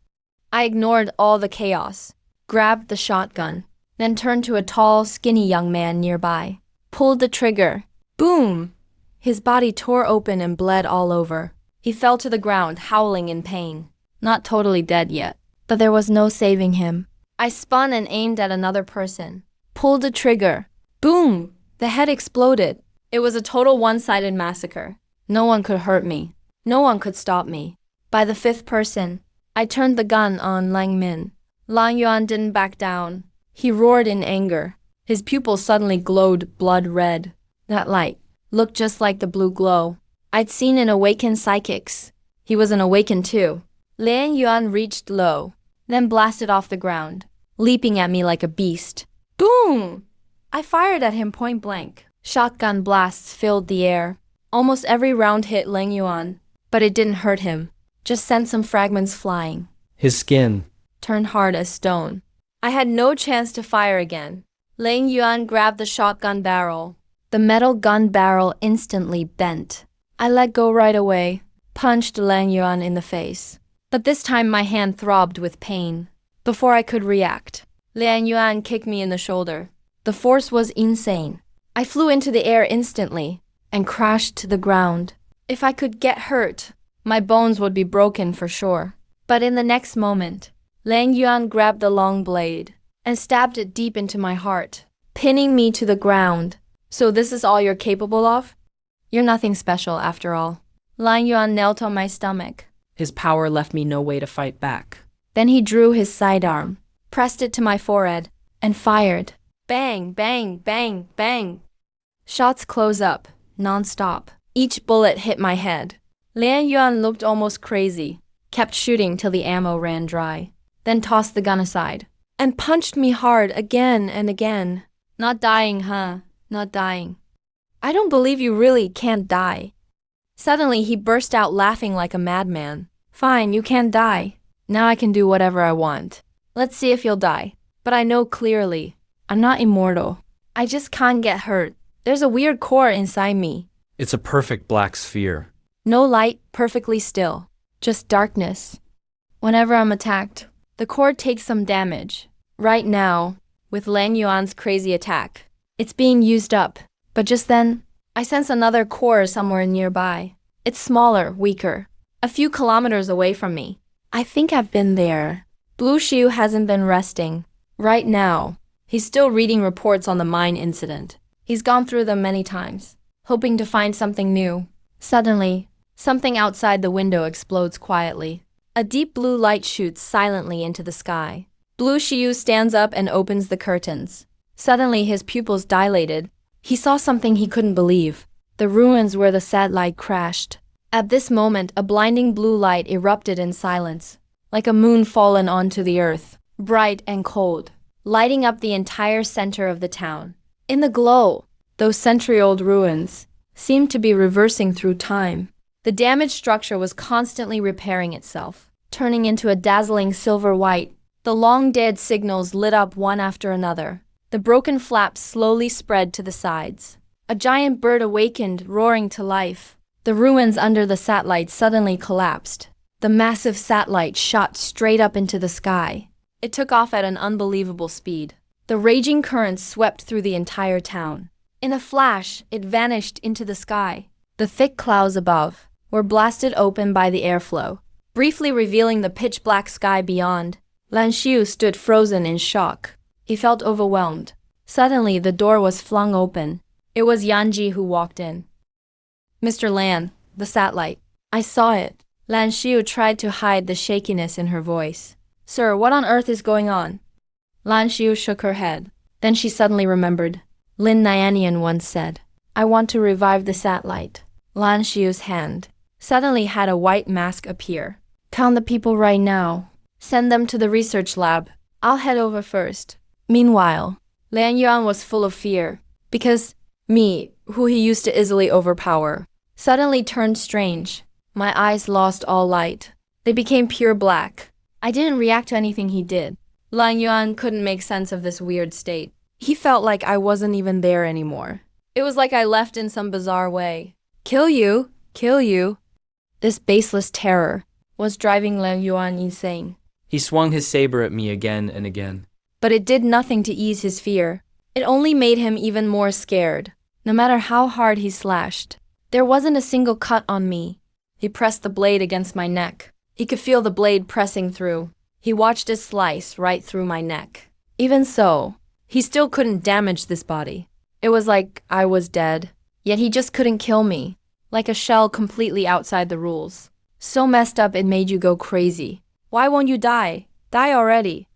I ignored all the chaos, grabbed the shotgun, then turned to a tall, skinny young man nearby. Pulled the trigger. Boom! His body tore open and bled all over. He fell to the ground, howling in pain. Not totally dead yet, but there was no saving him. I spun and aimed at another person. Pulled the trigger. Boom! The head exploded. It was a total one-sided massacre. No one could hurt me. No one could stop me. By the fifth person, I turned the gun on Lang Min. Lang Yuan didn't back down. He roared in anger. His pupils suddenly glowed blood red. That light looked just like the blue glow I'd seen in awakened psychics. He was an awakened too. Lian Yuan reached low, then blasted off the ground, leaping at me like a beast. Boom! I fired at him point blank. Shotgun blasts filled the air. Almost every round hit Lang Yuan, but it didn't hurt him, just sent some fragments flying. His skin turned hard as stone. I had no chance to fire again. Lang Yuan grabbed the shotgun barrel. The metal gun barrel instantly bent. I let go right away, punched Lang Yuan in the face. But this time my hand throbbed with pain. Before I could react, Lian Yuan kicked me in the shoulder. The force was insane. I flew into the air instantly and crashed to the ground. If I could get hurt, my bones would be broken for sure. But in the next moment, Lang Yuan grabbed the long blade and stabbed it deep into my heart, pinning me to the ground. So this is all you're capable of? You're nothing special after all. Lang Yuan knelt on my stomach. His power left me no way to fight back. Then he drew his sidearm, pressed it to my forehead, and fired. Bang, bang, bang, bang. Shots close up, non-stop. Each bullet hit my head. Lian Yuan looked almost crazy, kept shooting till the ammo ran dry, then tossed the gun aside, and punched me hard again and again. Not dying, huh? Not dying. I don't believe you really can't die. Suddenly, he burst out laughing like a madman. Fine, you can't die. Now I can do whatever I want. Let's see if you'll die. But I know clearly, I'm not immortal. I just can't get hurt. There's a weird core inside me. It's a perfect black sphere. No light, perfectly still. Just darkness. Whenever I'm attacked, the core takes some damage. Right now, with Lan Yuan's crazy attack, it's being used up. But just then, I sense another core somewhere nearby. It's smaller, weaker. A few kilometers away from me. I think I've been there. Blue Shiu hasn't been resting. Right now, he's still reading reports on the mine incident. He's gone through them many times, hoping to find something new. Suddenly, something outside the window explodes quietly. A deep blue light shoots silently into the sky. Blue Shiu stands up and opens the curtains. Suddenly, his pupils dilated. He saw something he couldn't believe. The ruins where the satellite crashed. At this moment, a blinding blue light erupted in silence, like a moon fallen onto the earth, bright and cold, lighting up the entire center of the town. In the glow, those century-old ruins seemed to be reversing through time. The damaged structure was constantly repairing itself, turning into a dazzling silver white. The long-dead signals lit up one after another. The broken flaps slowly spread to the sides. A giant bird awakened, roaring to life. The ruins under the satellite suddenly collapsed. The massive satellite shot straight up into the sky. It took off at an unbelievable speed. The raging currents swept through the entire town. In a flash, it vanished into the sky. The thick clouds above were blasted open by the airflow, briefly revealing the pitch-black sky beyond. Lan Xiu stood frozen in shock. He felt overwhelmed. Suddenly, the door was flung open. It was Yanji who walked in. Mr. Lan, the satellite. I saw it. Lan Xiu tried to hide the shakiness in her voice. Sir, what on earth is going on? Lan Xiu shook her head. Then she suddenly remembered. Lin Nianian once said, I want to revive the satellite. Lan Xiu's hand suddenly had a white mask appear. Count the people right now. Send them to the research lab. I'll head over first. Meanwhile, Lan Yuan was full of fear, because me, who he used to easily overpower, suddenly turned strange. My eyes lost all light. They became pure black. I didn't react to anything he did. Lan Yuan couldn't make sense of this weird state. He felt like I wasn't even there anymore. It was like I left in some bizarre way. Kill you! Kill you! This baseless terror was driving Lan Yuan insane. He swung his saber at me again and again. But it did nothing to ease his fear. It only made him even more scared. No matter how hard he slashed, there wasn't a single cut on me. He pressed the blade against my neck. He could feel the blade pressing through. He watched it slice right through my neck. Even so, he still couldn't damage this body. It was like I was dead, yet he just couldn't kill me, like a shell completely outside the rules. So messed up it made you go crazy. Why won't you die? Die already.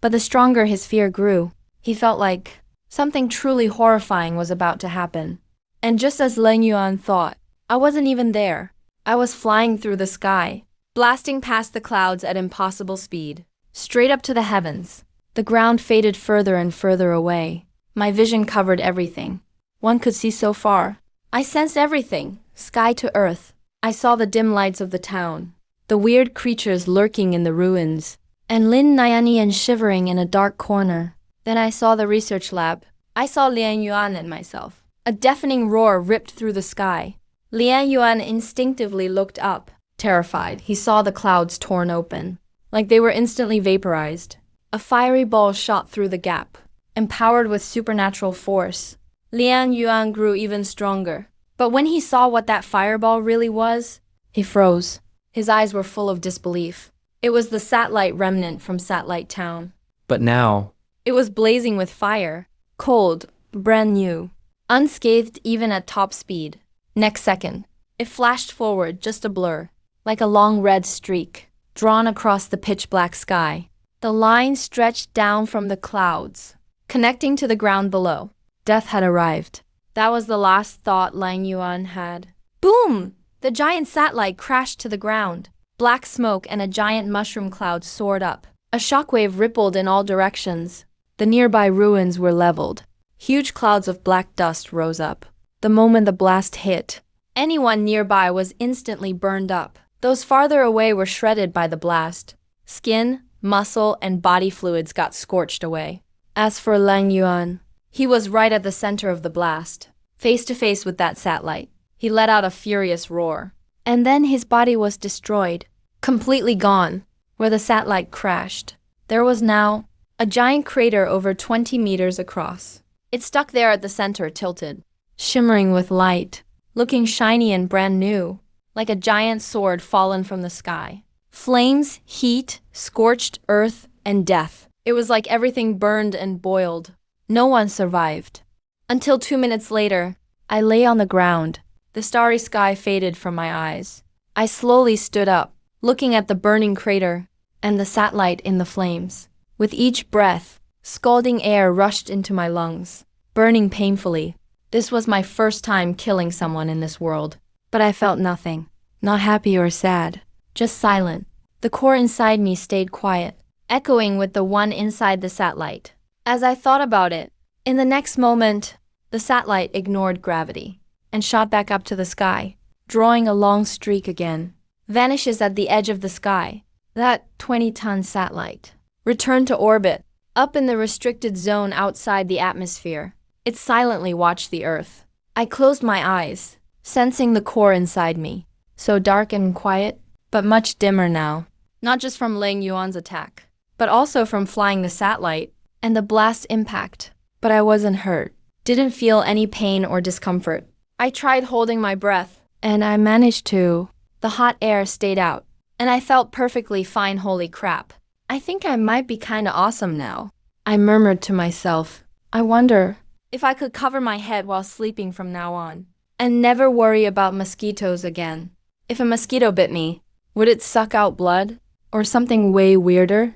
But the stronger his fear grew, he felt like something truly horrifying was about to happen. And just as Lan Yuan thought, I wasn't even there. I was flying through the sky, blasting past the clouds at impossible speed, straight up to the heavens. The ground faded further and further away. My vision covered everything. One could see so far. I sensed everything, sky to earth. I saw the dim lights of the town, the weird creatures lurking in the ruins, and Lin Nianian shivering in a dark corner. Then I saw the research lab. I saw Lian Yuan and myself. A deafening roar ripped through the sky. Lian Yuan instinctively looked up. Terrified, he saw the clouds torn open, like they were instantly vaporized. A fiery ball shot through the gap. Empowered with supernatural force, Lian Yuan grew even stronger. But when he saw what that fireball really was, he froze. His eyes were full of disbelief. It was the satellite remnant from Satellite Town. But now, It was blazing with fire, cold, brand new, unscathed even at top speed. Next second, it flashed forward, just a blur, like a long red streak, drawn across the pitch-black sky. The line stretched down from the clouds, connecting to the ground below. Death had arrived. That was the last thought Lang Yuan had. Boom! The giant satellite crashed to the ground. Black smoke and a giant mushroom cloud soared up. A shockwave rippled in all directions. The nearby ruins were leveled. Huge clouds of black dust rose up. The moment the blast hit, anyone nearby was instantly burned up. Those farther away were shredded by the blast. Skin, muscle, and body fluids got scorched away. As for Lang Yuan, He was right at the center of the blast, face to face with that satellite. He let out a furious roar. And then his body was destroyed, completely gone, where the satellite crashed. There was now a giant crater over 20 meters across. It stuck there at the center, tilted, shimmering with light, looking shiny and brand new, like a giant sword fallen from the sky. Flames, heat, scorched earth, and death. It was like everything burned and boiled. No one survived. Until 2 minutes later, I lay on the ground. The starry sky faded from my eyes. I slowly stood up, looking at the burning crater and the satellite in the flames. With each breath, scalding air rushed into my lungs, burning painfully. This was my first time killing someone in this world. But I felt nothing, not happy or sad, just silent. The core inside me stayed quiet, echoing with the one inside the satellite. As I thought about it, in the next moment, the satellite ignored gravity and shot back up to the sky, drawing a long streak again. Vanishes at the edge of the sky. That 20-ton satellite returned to orbit, up in the restricted zone outside the atmosphere. It silently watched the Earth. I closed my eyes, sensing the core inside me, so dark and quiet, but much dimmer now. Not just from Ling Yuan's attack, but also from flying the satellite and the blast impact. But I wasn't hurt, didn't feel any pain or discomfort. I tried holding my breath, and I managed to. The hot air stayed out, and I felt perfectly fine. Holy crap. I think I might be kinda awesome now. I murmured to myself. I wonder if I could cover my head while sleeping from now on, and never worry about mosquitoes again. If a mosquito bit me, would it suck out blood? Or something way weirder?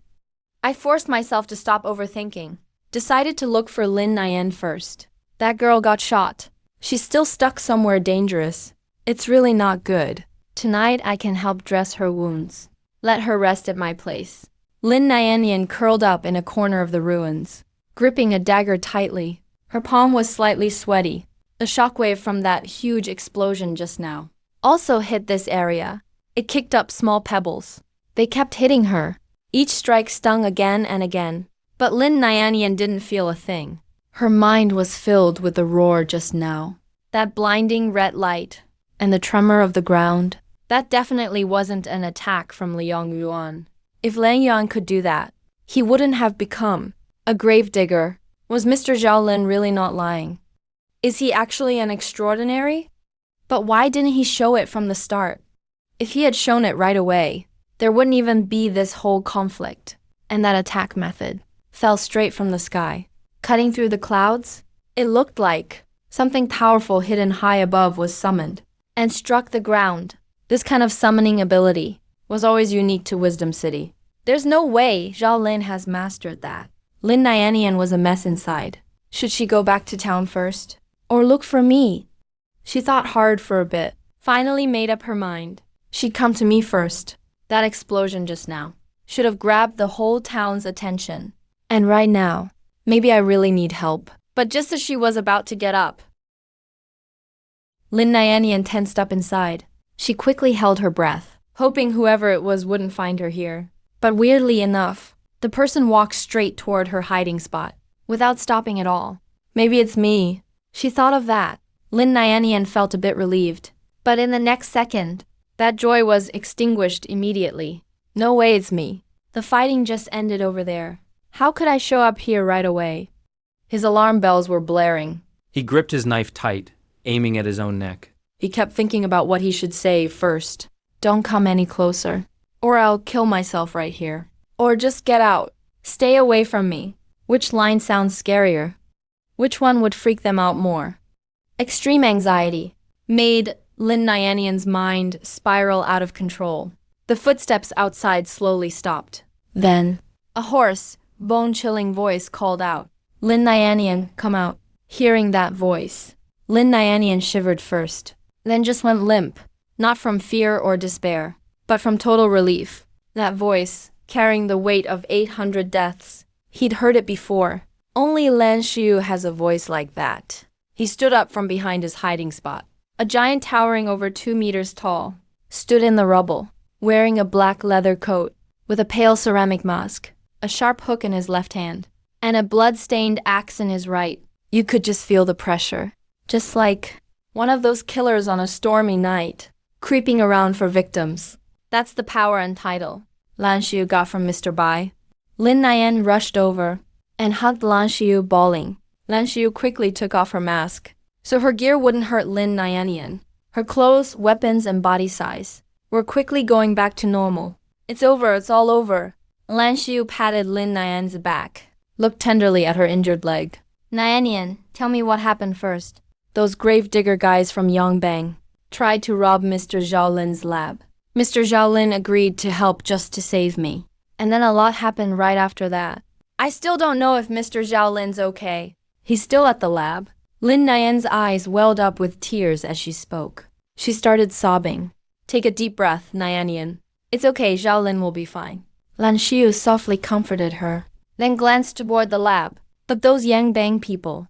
I forced myself to stop overthinking. Decided to look for Lin Nian first. That girl got shot. She's still stuck somewhere dangerous. It's really not good. Tonight I can help dress her wounds. Let her rest at my place. Lin Nianian curled up in a corner of the ruins, gripping a dagger tightly. Her palm was slightly sweaty. The shockwave from that huge explosion just now also hit this area. It kicked up small pebbles. They kept hitting her. Each strike stung again and again. But Lin Nianian didn't feel a thing. Her mind was filled with the roar just now. That blinding red light and the tremor of the ground. That definitely wasn't an attack from Liang Yuan. If Liang Yuan could do that, he wouldn't have become a gravedigger. Was Mr. Zhao Lin really not lying? Is he actually an extraordinary? But why didn't he show it from the start? If he had shown it right away, there wouldn't even be this whole conflict. And that attack method fell straight from the sky, cutting through the clouds. It looked like something powerful hidden high above was summoned and struck the ground. This kind of summoning ability was always unique to Wisdom City. There's no way Zhao Lin has mastered that. Lin Nianian was a mess inside. Should she go back to town first? Or look for me? She thought hard for a bit, finally made up her mind. She'd come to me first. That explosion just now should have grabbed the whole town's attention. And right now, maybe I really need help. But just as she was about to get up, Lin Nianian tensed up inside. She quickly held her breath, hoping whoever it was wouldn't find her here. But weirdly enough, the person walked straight toward her hiding spot, without stopping at all. Maybe it's me. She thought of that. Lin Nianian felt a bit relieved. But in the next second, that joy was extinguished immediately. No way it's me. The fighting just ended over there. How could I show up here right away? His alarm bells were blaring. He gripped his knife tight, aiming at his own neck. He kept thinking about what he should say first. Don't come any closer, or I'll kill myself right here. Or just get out. Stay away from me. Which line sounds scarier? Which one would freak them out more? Extreme anxiety made Lin Nianian's mind spiral out of control. The footsteps outside slowly stopped. Then, a hoarse, bone-chilling voice called out, "Lin Nianian, come out." Hearing that voice, Lin Nianian shivered first, then just went limp, not from fear or despair, but from total relief. That voice, carrying the weight of 800 deaths. He'd heard it before. Only Lan Xiu has a voice like that. He stood up from behind his hiding spot. A giant towering over 2 meters tall stood in the rubble, wearing a black leather coat with a pale ceramic mask, a sharp hook in his left hand, and a blood-stained axe in his right. You could just feel the pressure. Just like one of those killers on a stormy night, creeping around for victims. That's the power and title Lan Xiu got from Mr. Bai. Lin Nayan rushed over and hugged Lan Xiu, bawling. Lan Xiu quickly took off her mask, so her gear wouldn't hurt Lin Nayanian. Her clothes, weapons, and body size were quickly going back to normal. It's over, it's all over. Lan Xiu patted Lin Nayan's back, looked tenderly at her injured leg. Nayanian, tell me what happened first. Those gravedigger guys from Yongbang tried to rob Mr. Zhao Lin's lab. Mr. Zhao Lin agreed to help just to save me. And then a lot happened right after that. I still don't know if Mr. Zhao Lin's okay. He's still at the lab. Lin Nayan's eyes welled up with tears as she spoke. She started sobbing. Take a deep breath, Nayanian. It's okay, Zhao Lin will be fine. Lan Xiu softly comforted her, then glanced toward the lab. But those Yangbang people.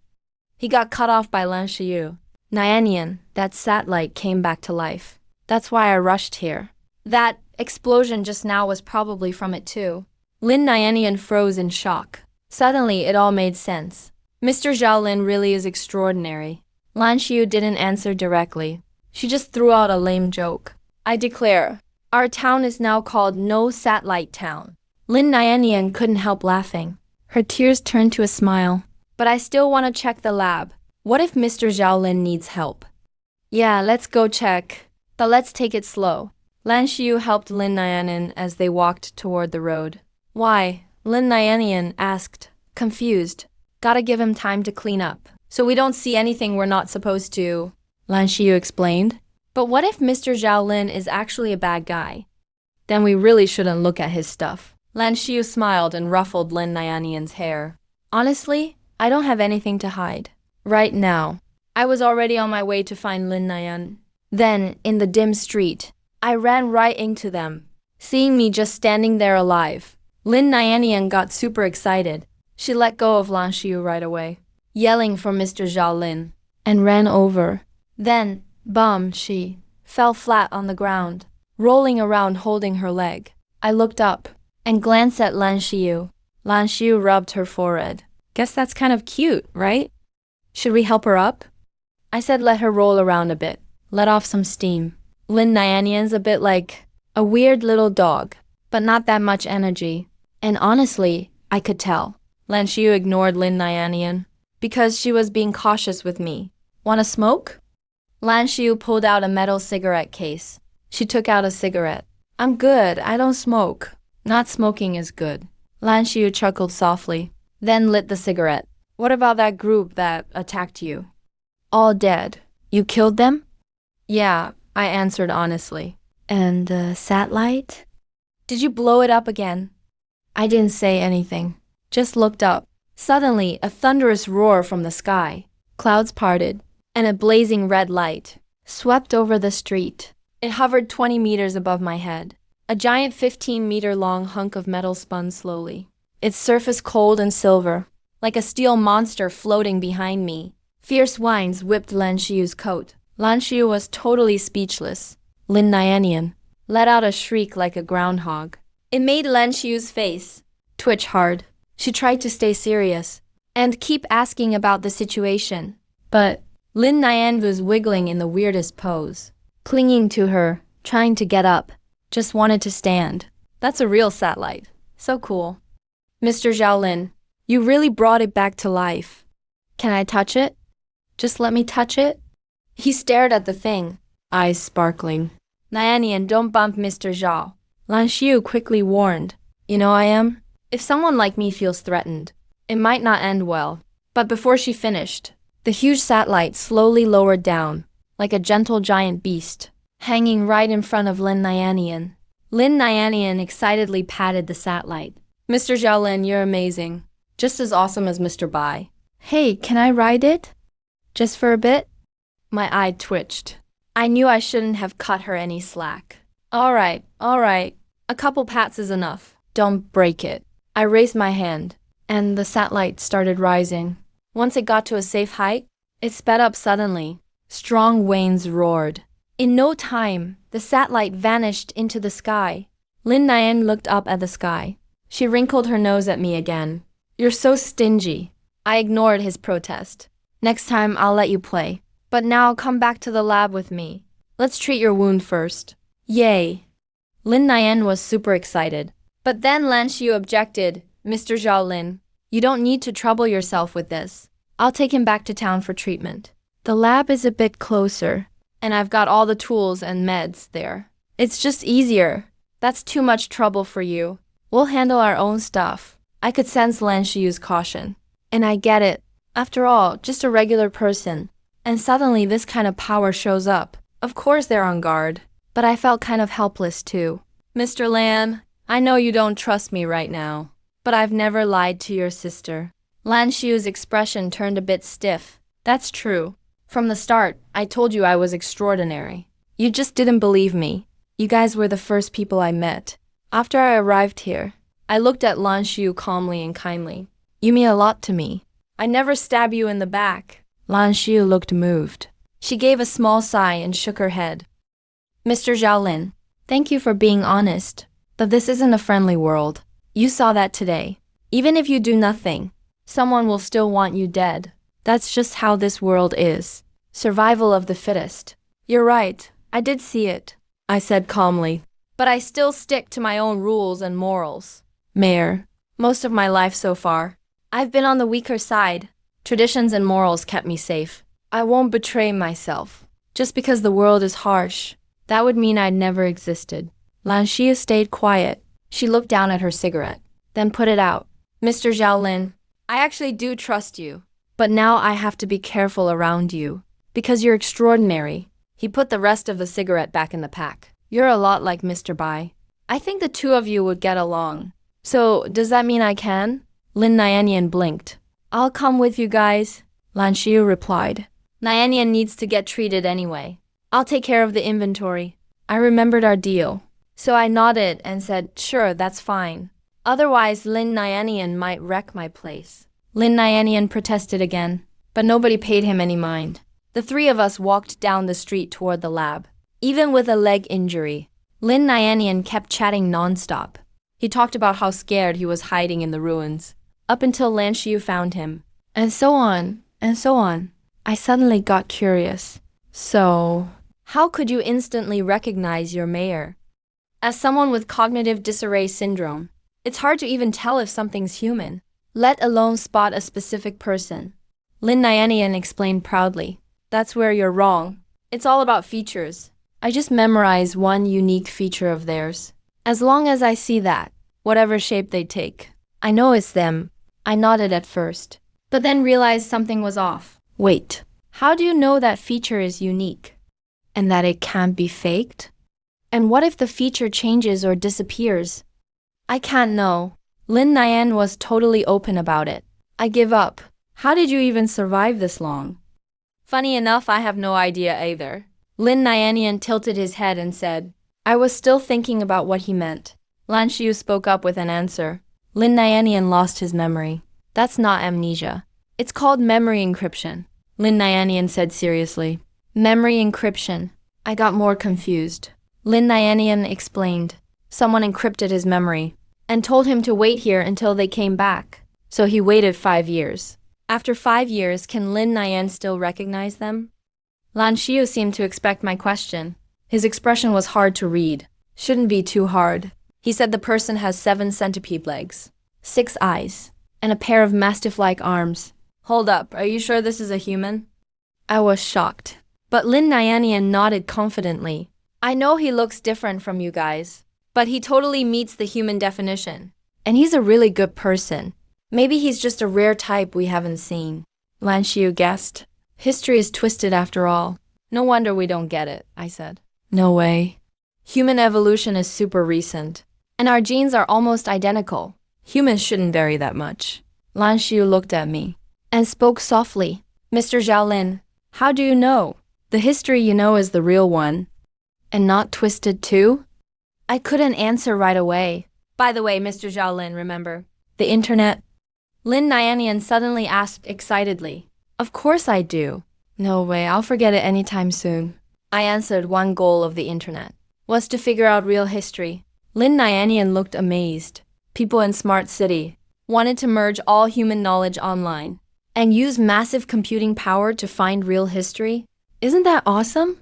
He got cut off by Lan Xiu. Nayanian, that satellite came back to life. That's why I rushed here. That explosion just now was probably from it too. Lin Nayanian froze in shock. Suddenly, it all made sense. Mr. Zhao Lin really is extraordinary. Lan Xiu didn't answer directly. She just threw out a lame joke. I declare, our town is now called No Satellite Town. Lin Nayanian couldn't help laughing. Her tears turned to a smile. But I still want to check the lab. What if Mr. Zhao Lin needs help? Yeah, let's go check. But let's take it slow. Lan Xiu helped Lin Nayanian as they walked toward the road. Why? Lin Nayanian asked, confused. Gotta give him time to clean up, so we don't see anything we're not supposed to, Lan Xiu explained. But what if Mr. Zhao Lin is actually a bad guy? Then we really shouldn't look at his stuff. Lan Xiu smiled and ruffled Lin Nayanian's hair. Honestly, I don't have anything to hide. Right now, I was already on my way to find Lin Nayan. Then, in the dim street, I ran right into them. Seeing me just standing there alive, Lin Nayanian got super excited. She let go of Lan Xiu right away, yelling for Mr. Zhao Lin, and ran over. Then, bum, she fell flat on the ground, rolling around holding her leg. I looked up and glanced at Lan Xiu. Lan Xiu rubbed her forehead. Guess that's kind of cute, right? Should we help her up? I said let her roll around a bit, let off some steam. Lin Nayanian's a bit like a weird little dog, but not that much energy. And honestly, I could tell. Lan Xiu ignored Lin Nayanian because she was being cautious with me. Want a smoke? Lan Xiu pulled out a metal cigarette case. She took out a cigarette. I'm good, I don't smoke. Not smoking is good. Lan Xiu chuckled softly, then lit the cigarette. What about that group that attacked you? All dead. You killed them? Yeah, I answered honestly. And the satellite? Did you blow it up again? I didn't say anything, just looked up. Suddenly, a thunderous roar from the sky. Clouds parted, and a blazing red light swept over the street. It hovered 20 meters above my head. A giant 15-meter-long hunk of metal spun slowly, its surface cold and silver, like a steel monster floating behind me. Fierce winds whipped Lan Xiu's coat. Lan Xiu was totally speechless. Lin Nayanian let out a shriek like a groundhog. It made Lan Xiu's face twitch hard. She tried to stay serious and keep asking about the situation. But Lin Nayan was wiggling in the weirdest pose, clinging to her, trying to get up, just wanted to stand. That's a real satellite. So cool. Mr. Zhao Lin, you really brought it back to life. Can I touch it? Just let me touch it? He stared at the thing, eyes sparkling. Nayanian, don't bump Mr. Zhao. Lan Xiu quickly warned. You know I am? If someone like me feels threatened, it might not end well. But before she finished, the huge satellite slowly lowered down, like a gentle giant beast, hanging right in front of Lin Nayanian. Lin Nayanian excitedly patted the satellite. Mr. Zhao Lin, you're amazing. Just as awesome as Mr. Bai. Hey, can I ride it? Just for a bit? My eye twitched. I knew I shouldn't have cut her any slack. All right. A couple pats is enough. Don't break it. I raised my hand, and the satellite started rising. Once it got to a safe height, it sped up suddenly. Strong winds roared. In no time, the satellite vanished into the sky. Lin Nayan looked up at the sky. She wrinkled her nose at me again. You're so stingy. I ignored his protest. Next time, I'll let you play. But now, come back to the lab with me. Let's treat your wound first. Yay. Lin Nian was super excited. But then Lan Xiu objected. Mr. Zhao Lin, you don't need to trouble yourself with this. I'll take him back to town for treatment. The lab is a bit closer, and I've got all the tools and meds there. It's just easier. That's too much trouble for you. We'll handle our own stuff. I could sense Lan Xiu's caution. And I get it. After all, just a regular person. And suddenly this kind of power shows up. Of course they're on guard. But I felt kind of helpless too. Mr. Lan, I know you don't trust me right now. But I've never lied to your sister. Lan Xiu's expression turned a bit stiff. That's true. From the start, I told you I was extraordinary. You just didn't believe me. You guys were the first people I met. After I arrived here, I looked at Lan Xiu calmly and kindly. You mean a lot to me. I never stab you in the back. Lan Xiu looked moved. She gave a small sigh and shook her head. Mr. Zhao Lin, thank you for being honest. But this isn't a friendly world. You saw that today. Even if you do nothing, someone will still want you dead. That's just how this world is. Survival of the fittest. You're right, I did see it, I said calmly. But I still stick to my own rules and morals. Mayor, most of my life so far, I've been on the weaker side. Traditions and morals kept me safe. I won't betray myself. Just because the world is harsh, that would mean I'd never existed. Lan Xiu stayed quiet. She looked down at her cigarette, then put it out. Mr. Zhao Lin, I actually do trust you. But now I have to be careful around you. Because you're extraordinary. He put the rest of the cigarette back in the pack. You're a lot like Mr. Bai. I think the two of you would get along. So, does that mean I can? Lin Nianian blinked. I'll come with you guys, Lan Xiu replied. Nianian needs to get treated anyway. I'll take care of the inventory. I remembered our deal. So I nodded and said, sure, that's fine. Otherwise, Lin Nianian might wreck my place. Lin Nianian protested again, but nobody paid him any mind. The three of us walked down the street toward the lab. Even with a leg injury, Lin Nianian kept chatting nonstop. He talked about how scared he was hiding in the ruins, up until Lan Xiu found him. And so on, and so on. I suddenly got curious. So, how could you instantly recognize your mayor? As someone with cognitive disarray syndrome, it's hard to even tell if something's human, let alone spot a specific person. Lin Nianian explained proudly. That's where you're wrong. It's all about features. I just memorize one unique feature of theirs. As long as I see that, whatever shape they take, I know it's them. I nodded at first, but then realized something was off. Wait, how do you know that feature is unique? And that it can't be faked? And what if the feature changes or disappears? I can't know. Lin Nian was totally open about it. I give up. How did you even survive this long? Funny enough, I have no idea either. Lin Nianian tilted his head and said, I was still thinking about what he meant. Lan Xiu spoke up with an answer. Lin Nianian lost his memory. That's not amnesia. It's called memory encryption. Lin Nianian said seriously. Memory encryption. I got more confused. Lin Nianian explained. Someone encrypted his memory and told him to wait here until they came back. So he waited 5 years. After 5 years, can Lin Nian still recognize them? Lan Xiu seemed to expect my question. His expression was hard to read. Shouldn't be too hard. He said the person has 7 centipede legs, 6 eyes, and a pair of mastiff-like arms. Hold up, are you sure this is a human? I was shocked. But Lin Nianian nodded confidently. I know he looks different from you guys, but he totally meets the human definition. And he's a really good person. Maybe he's just a rare type we haven't seen. Lan Xiu guessed. History is twisted after all. No wonder we don't get it, I said. No way. Human evolution is super recent. And our genes are almost identical. Humans shouldn't vary that much. Lan Xiu looked at me and spoke softly. Mr. Zhao Lin, how do you know? The history you know is the real one. And not twisted too? I couldn't answer right away. By the way, Mr. Zhao Lin, remember? The internet? Lin Nianian suddenly asked excitedly. Of course I do. No way, I'll forget it anytime soon. I answered one goal of the internet was to figure out real history. Lin Nianian looked amazed. People in Smart City wanted to merge all human knowledge online. and use massive computing power to find real history? Isn't that awesome?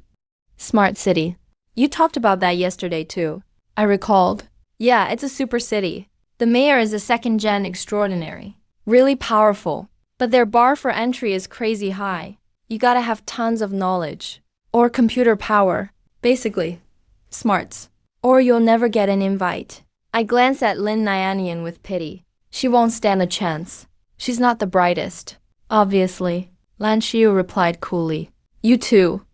Smart city. You talked about that yesterday too. I recalled. Yeah, it's a super city. The mayor is a second-gen extraordinary. Really powerful. But their bar for entry is crazy high. You gotta have tons of knowledge. Or computer power. Basically, smarts. Or you'll never get an invite. I glance at Lin Nyanian with pity. She won't stand a chance. She's not the brightest. Obviously. Lan Xiu replied coolly. You too.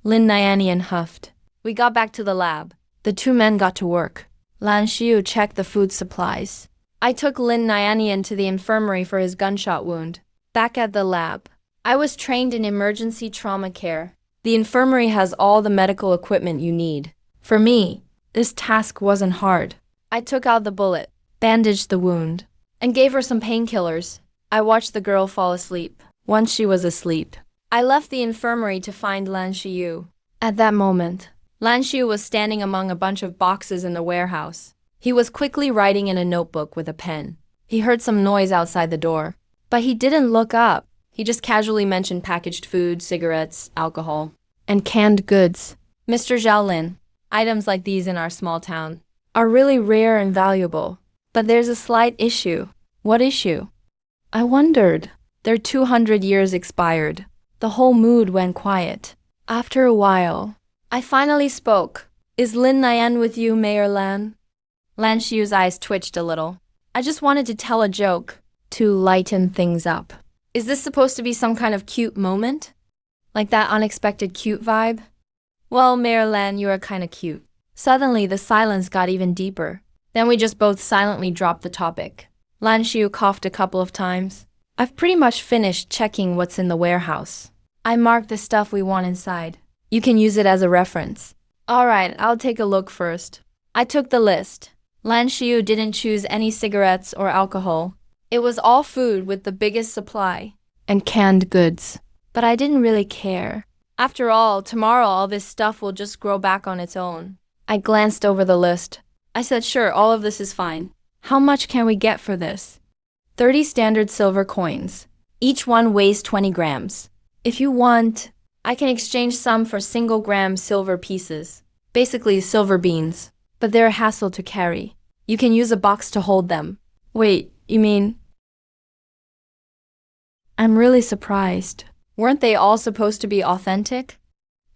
Lin Nyanian huffed. We got back to the lab. The two men got to work. Lan Xiu checked the food supplies. I took Lin Nyanian to the infirmary for his gunshot wound. Back at the lab, I was trained in emergency trauma care. The infirmary has all the medical equipment you need. For me, this task wasn't hard. I took out the bullet, bandaged the wound, and gave her some painkillers. I watched the girl fall asleep. Once she was asleep, I left the infirmary to find Lan Xiu. At that moment, Lan Xiu was standing among a bunch of boxes in the warehouse. He was quickly writing in a notebook with a pen. He heard some noise outside the door, but he didn't look up. He just casually mentioned packaged food, cigarettes, alcohol, and canned goods. Mr. Zhaolin, items like these in our small town are really rare and valuable. But there's a slight issue. What issue? I wondered. Their 200 years expired. The whole mood went quiet. After a while, I finally spoke. Is Lin Nyan with you, Mayor Lan? Lan Xiu's eyes twitched a little. I just wanted to tell a joke, to lighten things up. Is this supposed to be some kind of cute moment? Like that unexpected cute vibe? Well, Mayor Lan, you are kinda cute. Suddenly, the silence got even deeper. Then we just both silently dropped the topic. Lan Xiu coughed a couple of times. I've pretty much finished checking what's in the warehouse. I marked the stuff we want inside. You can use it as a reference. Alright, I'll take a look first. I took the list. Lan Xiu didn't choose any cigarettes or alcohol. It was all food with the biggest supply. And canned goods. But I didn't really care. After all, tomorrow all this stuff will just grow back on its own. I glanced over the list. I said, sure, all of this is fine. How much can we get for this? 30 standard silver coins. Each one weighs 20 grams. If you want, I can exchange some for single-gram silver pieces. Basically, silver beans. But they're a hassle to carry. You can use a box to hold them. Wait, you mean? I'm really surprised. Weren't they all supposed to be authentic?